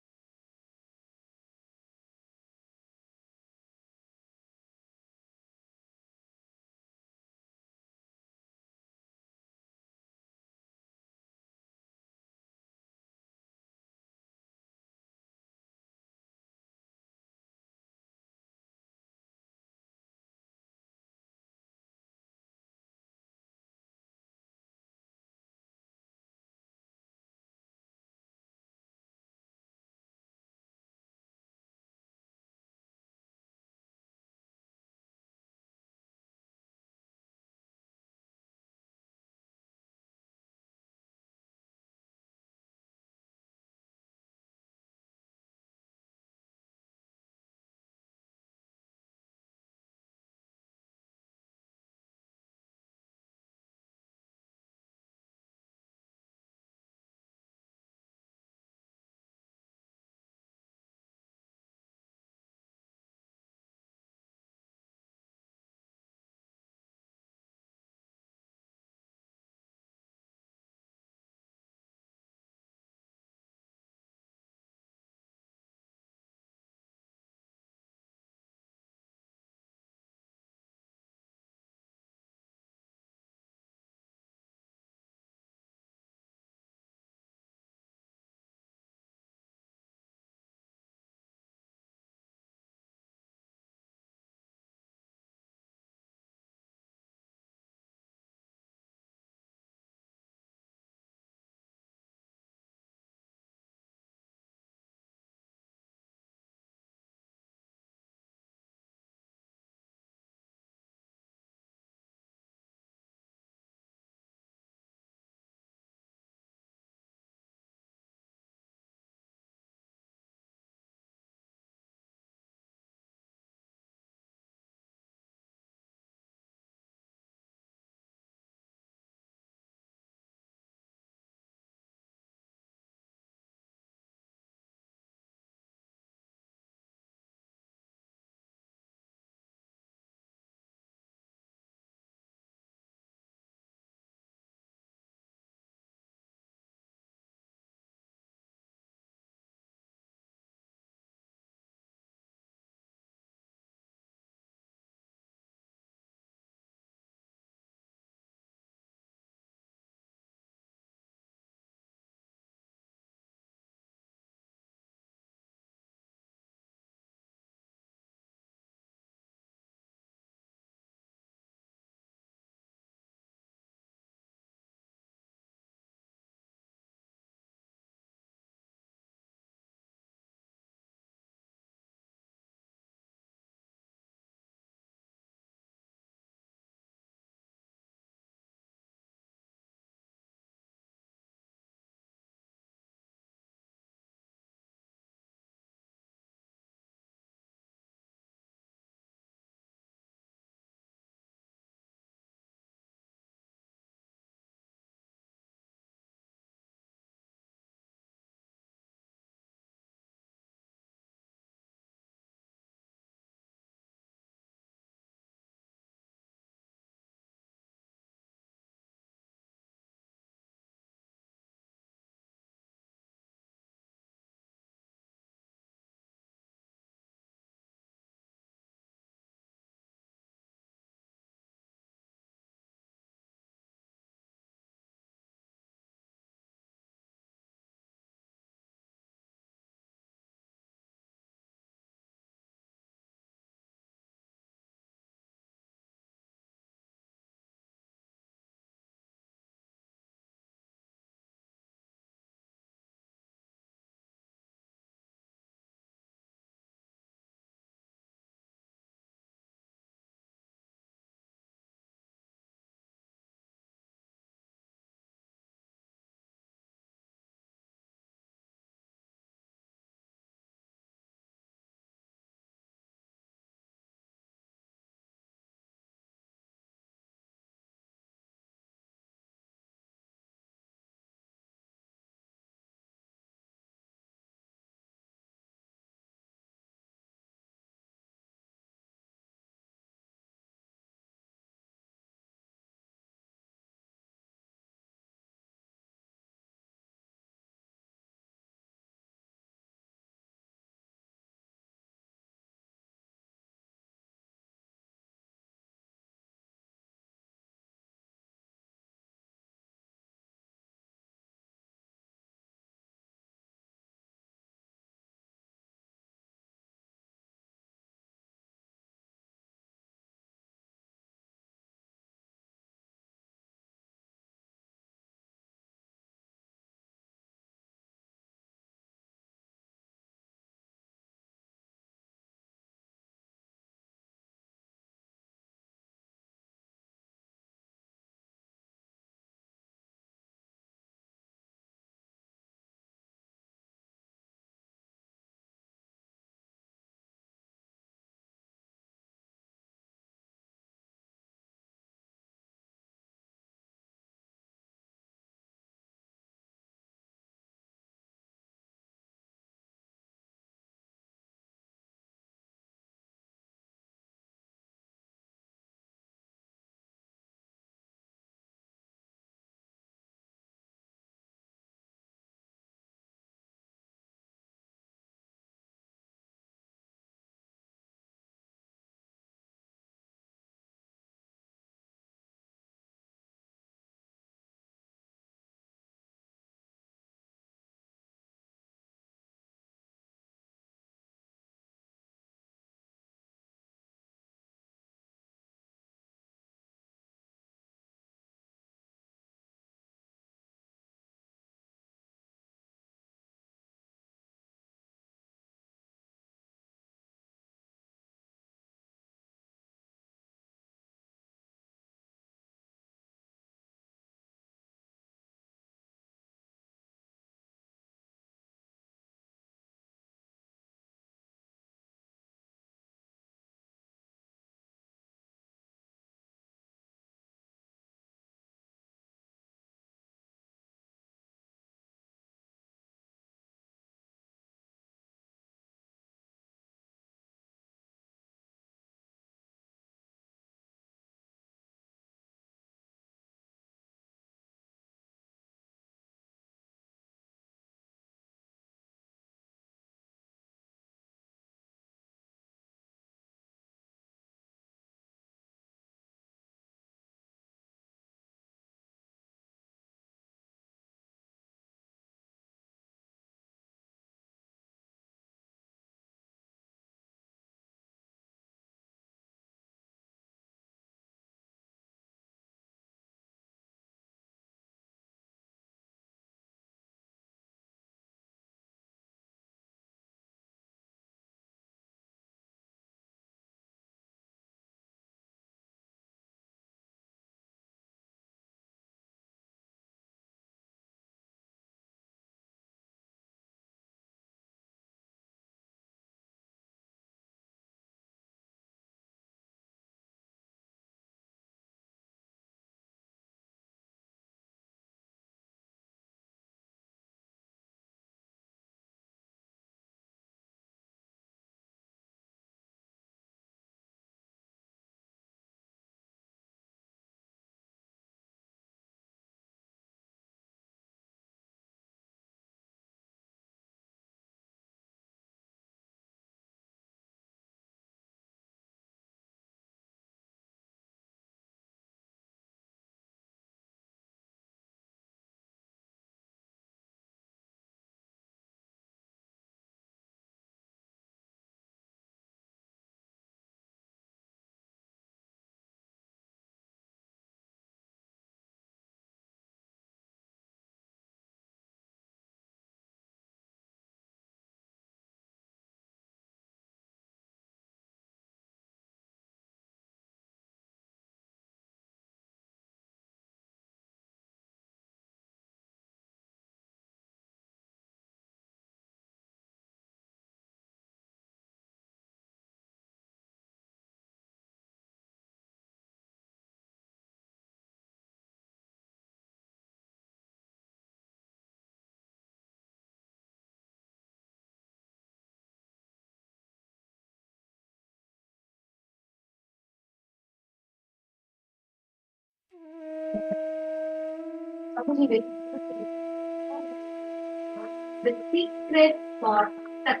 The secret for success.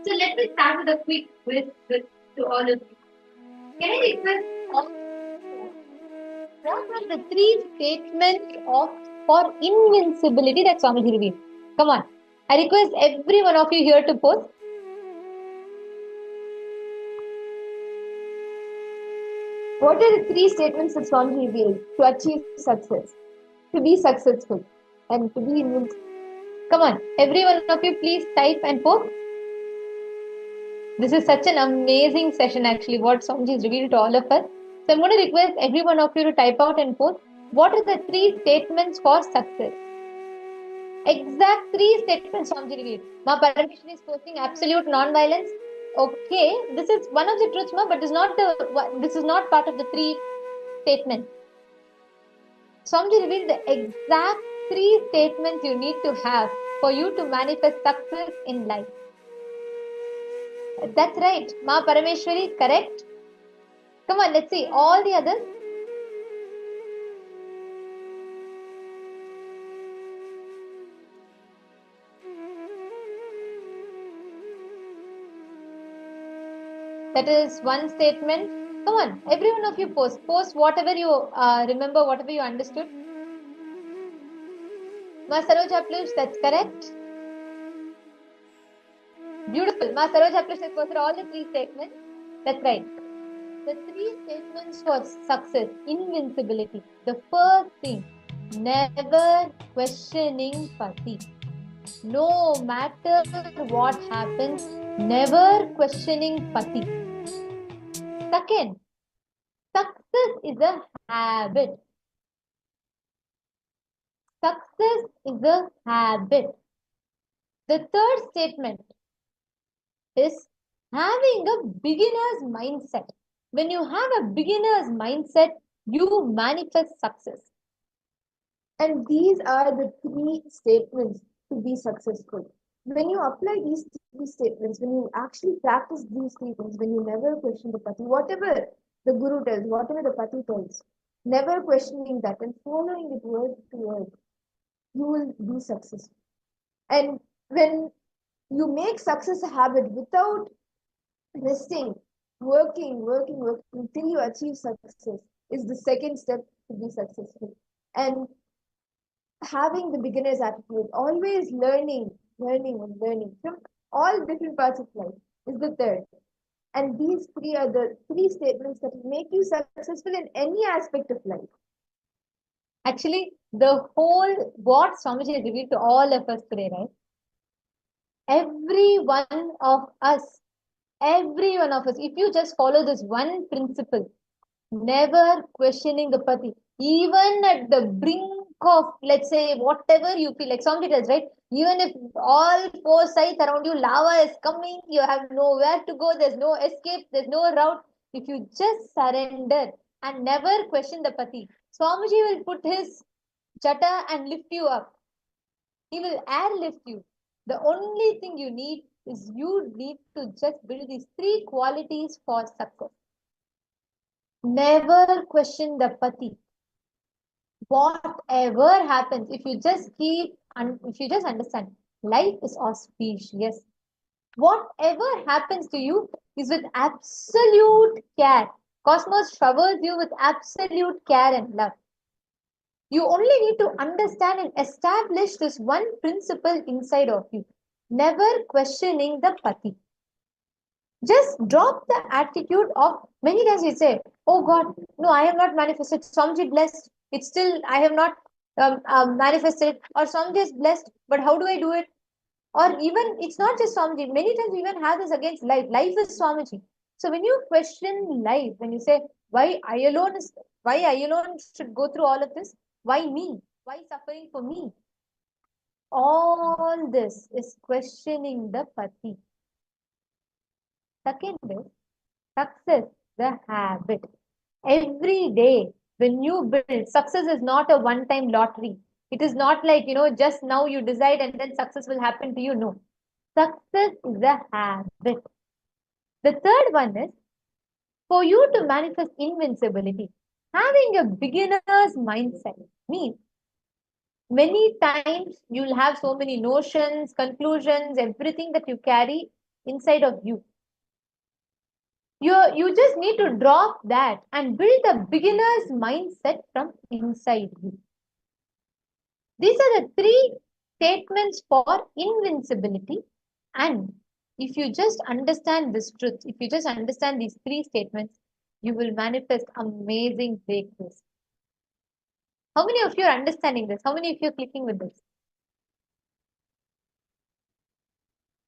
So let me start with a quick quiz to all of you. Can I request all what are the 3 statements for invincibility that Swamiji revealed? Come on. I request every one of you here to post. What are the 3 statements that Swamiji revealed to achieve success, to be successful, and to be invincible? Come on, every one of you, please type and post. This is such an amazing session, actually, what Swamiji has revealed to all of us. So I'm going to request every one of you to type out and post. What are the 3 statements for success? Exact 3 statements Swamiji revealed. Ma Parameshwari is posting absolute non-violence. Okay, this is one of the truths, ma, but this is not part of the 3 statements. Swamiji revealed the exact 3 statements you need to have for you to manifest success in life. That's right. Ma Parameshwari, correct? Come on, let's see. All the others. That is one statement. Come on, every one of you post. Post whatever you remember, whatever you understood. Ma Saroja Plush, that's correct. Beautiful. Ma Saroja Plush has posted all the 3 statements. That's right. The 3 statements for success, invincibility. The first thing, never questioning Pati. No matter what happens, never questioning Pati. Second, success is a habit. Success is a habit. The third statement is having a beginner's mindset. When you have a beginner's mindset, you manifest success. And these are the 3 statements to be successful. When you apply these 3 statements, when you actually practice these statements, when you never question the Pati, whatever the Guru tells, whatever the Pati tells, never questioning that and following it word to word, you will be successful. And when you make success a habit without resting, working till you achieve success is the second step to be successful. And having the beginner's attitude, always learning from all different parts of life is the third. And these 3 are the 3 statements that will make you successful in any aspect of life. Actually, the whole what Swamiji has revealed to all of us today, right? Every one of us, if you just follow this one principle, never questioning the Pati, even at the brink of, let's say, whatever you feel, like Swamiji tells, right? Even if all 4 sides around you, lava is coming, you have nowhere to go, there's no escape, there's no route. If you just surrender and never question the Pati, Swamiji will put his jata and lift you up. He will airlift you. The only thing you need is you need to just build these 3 qualities for success. Never question the Pati. Whatever happens, if you just understand, life is auspicious. Whatever happens to you is with absolute care. Cosmos showers you with absolute care and love. You only need to understand and establish this one principle inside of you. Never questioning the Pati. Just drop the attitude of, many times we say, oh God, no, I have not manifested. Swamiji blessed. It's still, I have not manifested. Or Swamiji is blessed, but how do I do it? Or even, it's not just Swamiji. Many times we even have this against life. Life is Swamiji. So when you question life, when you say, why I alone should go through all of this? Why me? Why suffering for me? All this is questioning the Pati. Second is success, the habit. Every day when you build, success is not a one-time lottery. It is not like, just now you decide and then success will happen to you. No. Success is a habit. The third one is for you to manifest invincibility. Having a beginner's mindset means many times you'll have so many notions, conclusions, everything that you carry inside of you. You just need to drop that and build a beginner's mindset from inside you. These are the three statements for invincibility. And if you just understand this truth, if you just understand these three statements, you will manifest amazing breakthroughs. How many of you are understanding this? How many of you are clicking with this?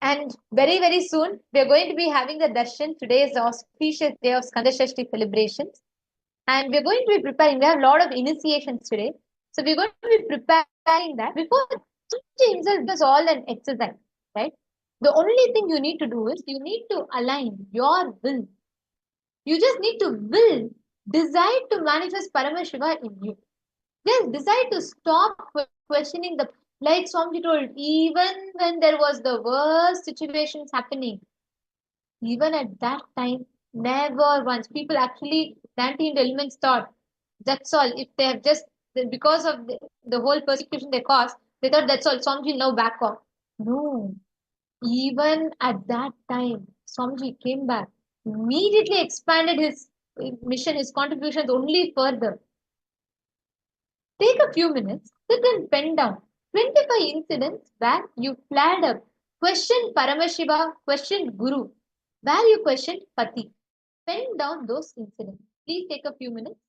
And very, very soon, we are going to be having the darshan. Today is the auspicious day of Skanda Shashti celebrations. And we're going to be preparing. We have a lot of initiations today. So we're going to be preparing that. Before Swamiji himself does all an exercise, right? The only thing you need to do is you need to align your will. You just need to will, decide to manifest Paramashiva in you. Just decide to stop questioning the, like Swamiji told, even when there was the worst situations happening, even at that time, never once. People actually, 19 elements thought, that's all. If they have just, because of the whole persecution they caused, they thought that's all. Swamiji now back off. No. Even at that time, Swamiji came back, immediately expanded his mission, his contributions only further. Take a few minutes, sit and pen down 25 incidents where you flared up, questioned Paramashiva, questioned Guru, where you questioned Pati. Pen down those incidents. Please take a few minutes.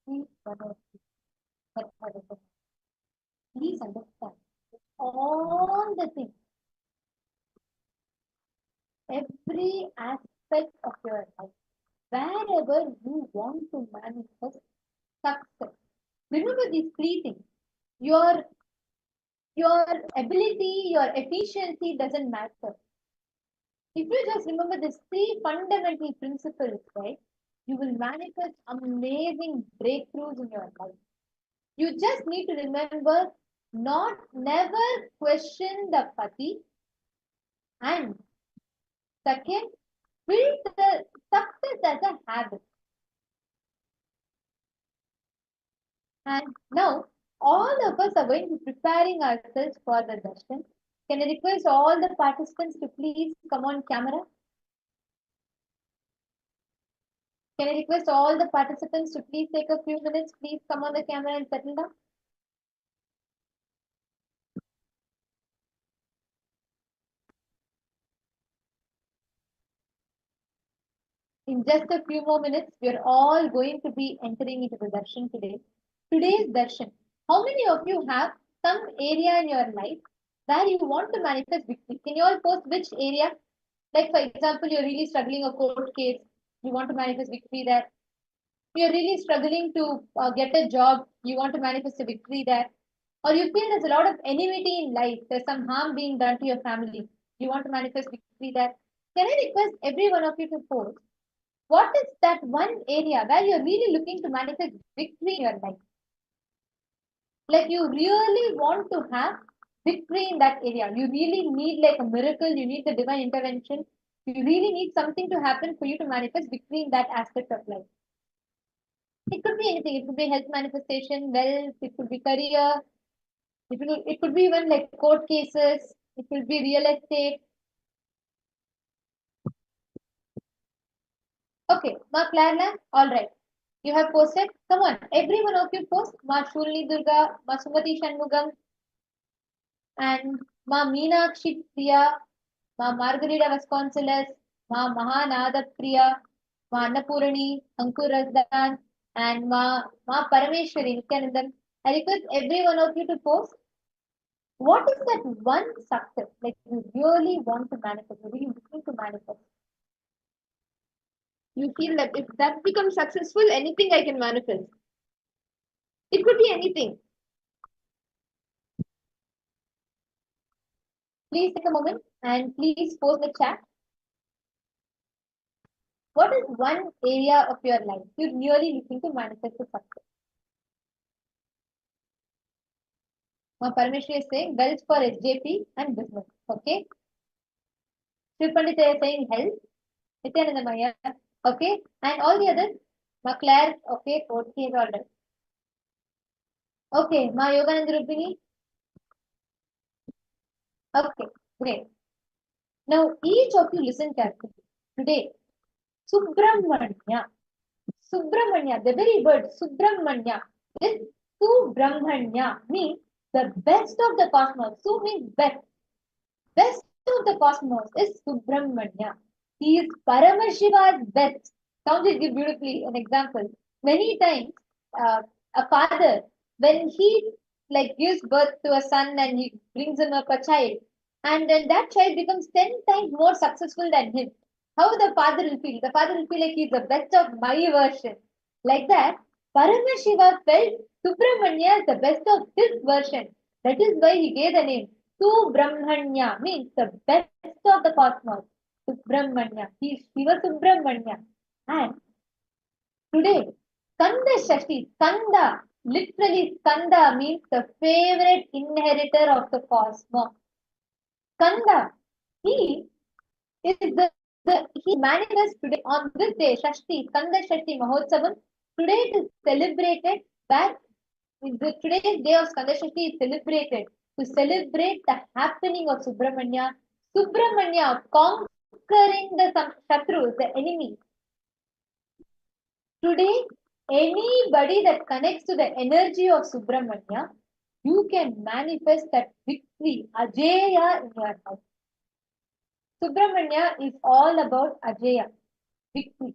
Each one of you that have a person. Please understand all the things, every aspect of your life, wherever you want to manifest success. Remember these three things. Your ability, your efficiency doesn't matter. If you just remember these three fundamental principles, right, you will manifest amazing breakthroughs in your life. You just need to remember never question the pati, and second, build the success as a habit. And now all of us are going to be preparing ourselves for the darshan. Can I request all the participants to please come on camera? Can I request all the participants to please take a few minutes, please come on the camera and settle down? In just a few more minutes, we are all going to be entering into the darshan today. Today's darshan. How many of you have some area in your life where you want to manifest victory? Can you all post which area? Like, for example, you're really struggling a court case, you want to manifest victory there. You're really struggling to get a job, you want to manifest a victory there. Or you feel there's a lot of enmity in life, there's some harm being done to your family, you want to manifest victory there. Can I request every one of you to post what is that one area where you're really looking to manifest victory in your life? Like you really want to have victory in that area. You really need like a miracle, you need the divine intervention. You really need something to happen for you to manifest victory in that aspect of life. It could be anything. It could be health manifestation, wealth, it could be career, it could be even like court cases, it could be real estate. Okay, Ma Clarla, all right. You have posted. Come on, every one of you post. Ma Shulni Durga, Ma Sumati Shanmugam, and Ma Meenakshi Priya, Ma Margarita Vasconcelos, Ma Mahanada Priya, Ma Annapurani, Ankur Razdan, and Ma Parameshwari Nithyanandan. I request every one of you to post. What is that one success like you really want to manifest, you really looking to manifest? You feel that if that becomes successful, anything I can manifest. It could be anything. Please take a moment and please post the chat. What is one area of your life you're really looking to manifest a success? Ma Parameshwari is saying wealth for SJP and business. Okay. Shri Pandita is saying health. Nithyananda Maya. Okay. And all the others. Ma Claire. Okay. 40 is ordered. Okay. Ma Yogananda Rupini. Okay. Great. Now each of you listen carefully. Today, Subramanya. Subramanya, the very word Subramanya is Subramanya means the best of the cosmos. Su means best. Best of the cosmos is Subramanya. He is Paramashiva's best. Sounds it give beautifully an example. Many times, a father, when he like gives birth to a son and he brings him up a child, and then that child becomes 10 times more successful than him. How the father will feel? The father will feel like he's the best of my version. Like that, Paramashiva felt Subramanya is the best of his version. That is why he gave the name Subramanya, means the best of the cosmos. Subramanya. He is Shiva Subramanya. And today, Skanda Shashi, Skanda, literally Skanda means the favorite inheritor of the cosmos. Skanda, he is he manifests today on this day, Shashti, Skanda Shashti Mahotsavam. Today it is celebrated that today's day of Skanda Shashti is celebrated to celebrate the happening of Subramanya. Subramanya conquering the Shatrus, the enemy. Today, anybody that connects to the energy of Subramanya, you can manifest that victory, Ajeya, in your life. Subramanya is all about Ajeya, victory.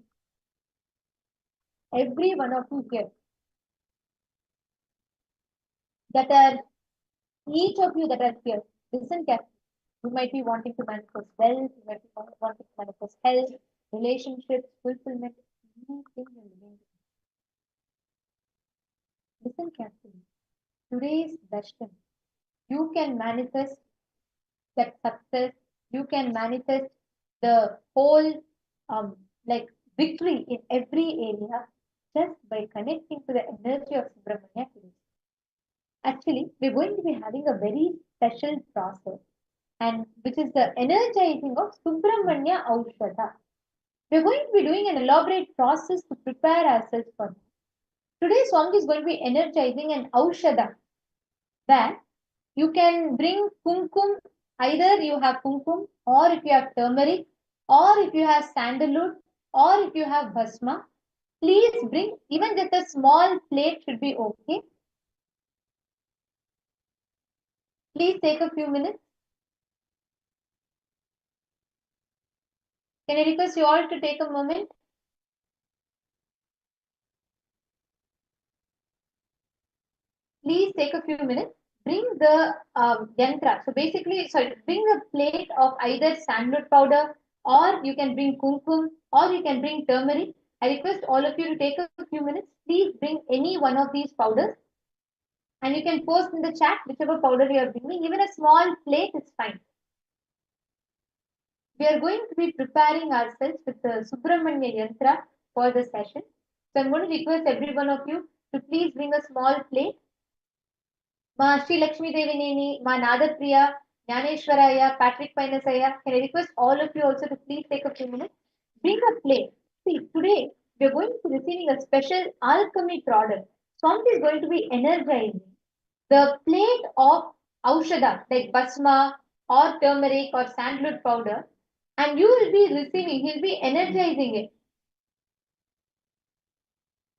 Every one of you here, that are, each of you that are here, listen carefully. You might be wanting to manifest wealth, you might be wanting to manifest health, relationships, fulfillment, anything in living. Listen carefully. Today's darshan, you can manifest that success, you can manifest the whole like victory in every area just by connecting to the energy of Subramanya today. Actually, we're going to be having a very special process, and which is the energizing of Subramanya Aushadha. We're going to be doing an elaborate process to prepare ourselves for that. Today, Swami is going to be energizing an Aushadha, where you can bring kumkum, either you have kumkum, or if you have turmeric, or if you have sandalwood, or if you have bhasma, please bring, even just a small plate should be okay. Please take a few minutes. Can I request you all to take a moment? Please take a few minutes. Bring the yantra. So basically, bring a plate of either sandalwood powder, or you can bring kumkum, or you can bring turmeric. I request all of you to take a few minutes. Please bring any one of these powders, and you can post in the chat whichever powder you are bringing. Even a small plate is fine. We are going to be preparing ourselves with the Subramanya yantra for the session. So I'm going to request every one of you to please bring a small plate. Ma Shri Lakshmi Devineni, Ma Nadapriya, Jnaneshwaraya, Patrick Painasaya. Can I request all of you also to please take a few minutes? Bring a plate. See, today we are going to be receiving a special alchemy product. Swami is going to be energizing the plate of Aushadha, like Basma or turmeric or sandalwood powder, and you will be receiving, he'll be energizing it.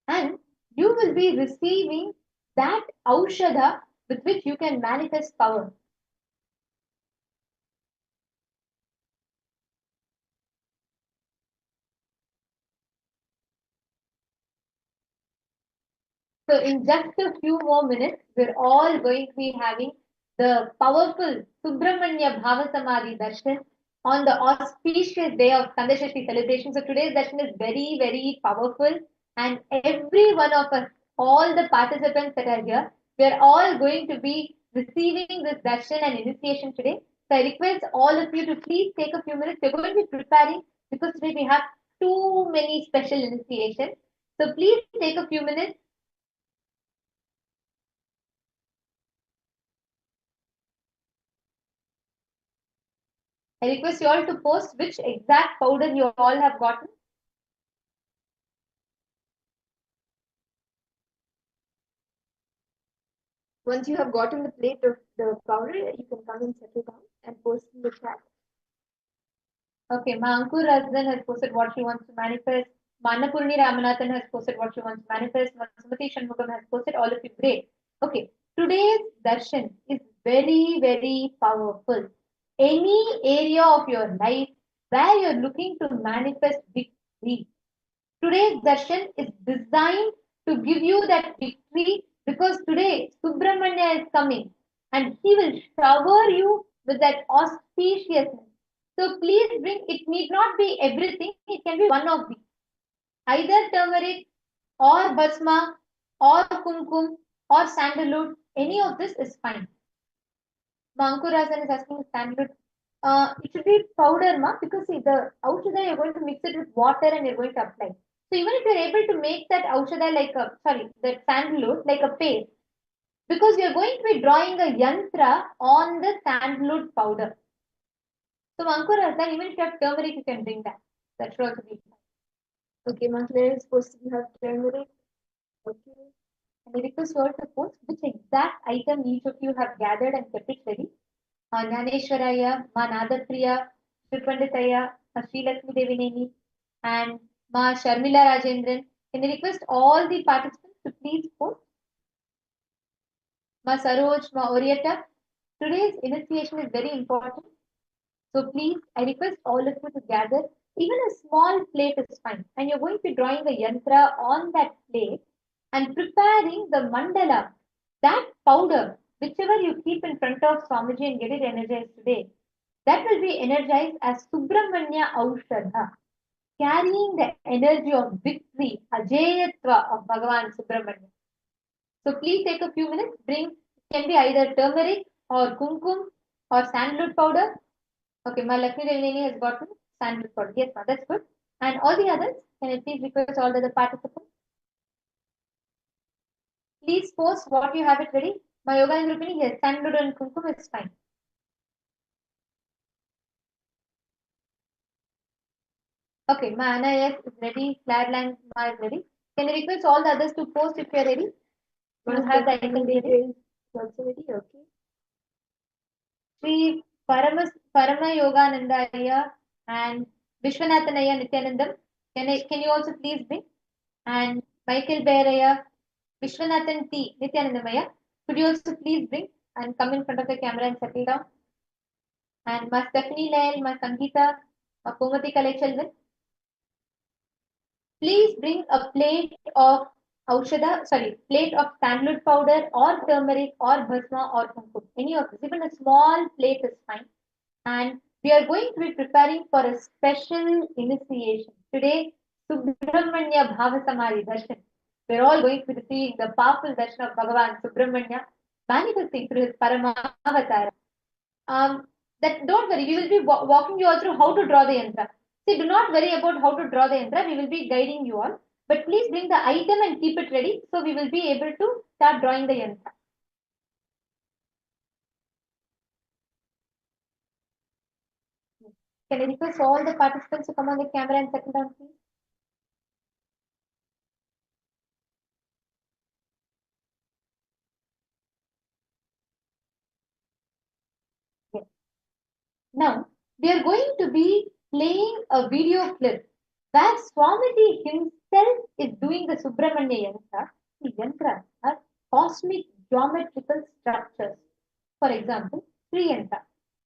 And you will be receiving that Aushadha with which you can manifest power. So in just a few more minutes, we're all going to be having the powerful Subramanya Bhava Samadhi Darshan on the auspicious day of Kandashashti celebration. So today's darshan is very, very powerful, and every one of us, all the participants that are here, we're all going to be receiving this darshan and initiation today. So I request all of you to please take a few minutes. We're going to be preparing because today we have too many special initiations. So please take a few minutes. I request you all to post which exact powder you all have gotten. Once you have gotten the plate of the powder, you can come and settle down and post in the chat. Okay, Ma Ankur Razdan has posted what she wants to manifest. Manapurni Ramanathan has posted what she wants to manifest. Sumati Shanmugam has posted, all of you. Great. Okay, today's darshan is very, very powerful. Any area of your life where you're looking to manifest victory, today's darshan is designed to give you that victory, because today Subramanya is coming and he will shower you with that auspiciousness. So please bring, it need not be everything, it can be one of these. Either turmeric or basma or kumkum or sandalwood, any of this is fine. Mankurasan is asking sandalwood. It should be powder, ma, because see, the aushadha you're going to mix it with water and you're going to apply. So even if you're able to make that aushadha like a, that sandalwood like a paste, because you're going to be drawing a yantra on the sandalwood powder. So Mankurasan, even if you have turmeric, you can bring that. That should also be fine. Okay, Mankurasan is supposed to have turmeric. Okay. And I request you all to post which exact item each of you have gathered and kept it ready. Jnaneshwaraya, Ma Nadapriya, Shri Lakshmi Devineni, and Ma Sharmila Rajendran. Can I request all the participants to please post? Ma Saroj, Ma Orietta. Today's initiation is very important. So please, I request all of you to gather. Even a small plate is fine. And you're going to be drawing a yantra on that plate and preparing the mandala That powder, whichever you keep in front of Swamiji and get it energized today, that will be energized as Subramanya Aushadha, carrying the energy of victory, Ajeyatva of Bhagavan Subramanya. So please take a few minutes, bring, can be either turmeric or kumkum or sandalwood powder. Okay, my Lakshmi Devineni has gotten sandalwood powder. Yes, ma'am, that's good. And all the others, can I please request all the other participants? Please post what you have it ready. My yoga and Rupini, yes, sandalwood and kumkum is fine. Okay, my Anna, yes, is ready. Flatland, Ma is ready. Can I request all the others to post if you are ready? You have the item ready. Also ready, okay. Sri Parama Yogananda Ayya and Vishwanathan Ayya Nithyanandam. Can you also please bring? And Michael Bear Ayya, Vishwanathan T. Nithyanandam Ayya. Could you also please bring and come in front of the camera and settle down? And Ma Stephanie Lael, Ma Sangeeta, Ma Kumati Kalechaldran. Please bring a plate of plate of sandalwood powder or turmeric or bhasma or kumkum. Any of this, even a small plate is fine. And we are going to be preparing for a special initiation. Today, Subramanya Bhava Samadhi Darshan. We're all going to be receiving the powerful darshan of Bhagavan Subramanya, manifesting through his Paramashivoham. That don't worry, we will be walking you all through how to draw the yantra. See, do not worry about how to draw the yantra. We will be guiding you all. But please bring the item and keep it ready so we will be able to start drawing the yantra. Can I request all the participants to come on the camera and settle down, please? Yes. Now, we are going to be playing a video clip where Swamiji himself is doing the Subramanya Yantra. The yantras are cosmic geometrical structures. For example, Sri Yantra.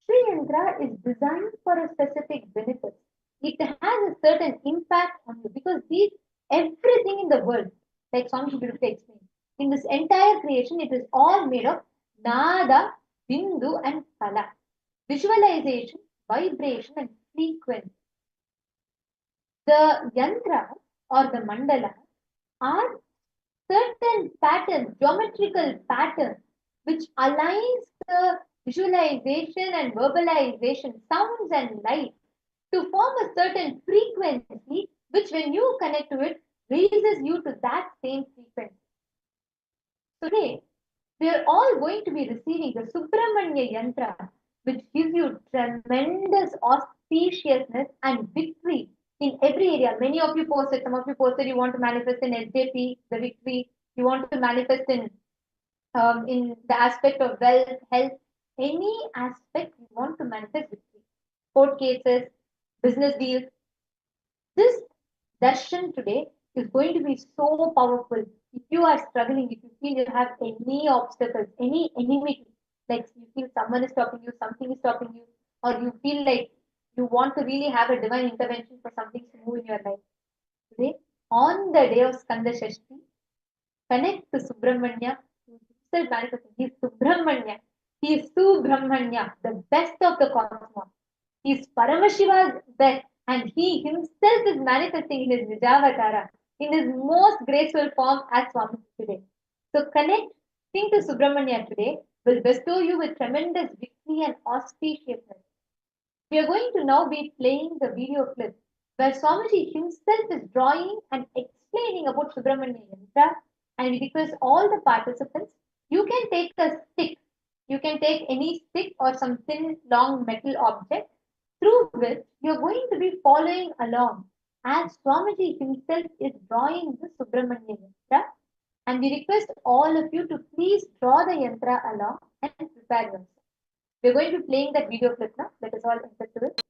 Sri Yantra is designed for a specific benefit. It has a certain impact on you because everything in the world, like Swamiji beautifully explained, in this entire creation, it is all made of Nada, Bindu, and Kala. Visualization, vibration, and frequency. The yantra or the mandala are certain patterns, geometrical patterns, which aligns the visualization and verbalization, sounds and light to form a certain frequency, which when you connect to it, raises you to that same frequency. Today, we are all going to be receiving the Subramanya Yantra, which gives you tremendous auspiciousness and victory in every area. Many of you posted, some of you posted you want to manifest in SJP, the victory, you want to manifest in the aspect of wealth, health, any aspect you want to manifest victory. Court cases, business deals. This darshan today is going to be so powerful. If you are struggling, if you feel you have any obstacles, any enmity, like you feel someone is stopping you, something is stopping you, or you feel like you want to really have a divine intervention for something to move in your life. Today, on the day of Skanda Shashti, connect to Subramanya. He is Subramanya. He is Subramanya, the best of the cosmos. He is Paramashiva's best, and he himself is manifesting in his Nijavatara in his most graceful form as Swami today. So connecting to Subramanya today will bestow you with tremendous victory and auspiciousness. We are going to now be playing the video clip where Swamiji himself is drawing and explaining about Subramanya Yantra, and we request all the participants, you can take a stick, you can take any stick or some thin long metal object through which you are going to be following along as Swamiji himself is drawing the Subramanya Yantra, and we request all of you to please draw the yantra along and prepare yourself. We're going to be playing that video clip now. Let us all enter to it.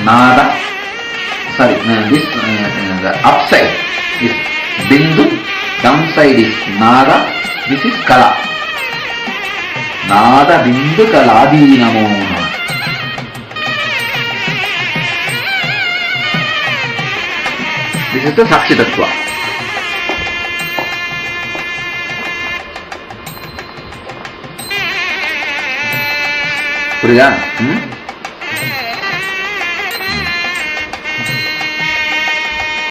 Nada. Sorry, this the upside is Bindu, downside is Nada. This is Kala. Nada Bindu Kaladi Namo Namah. This is the Sakshitatva. புரியுதா?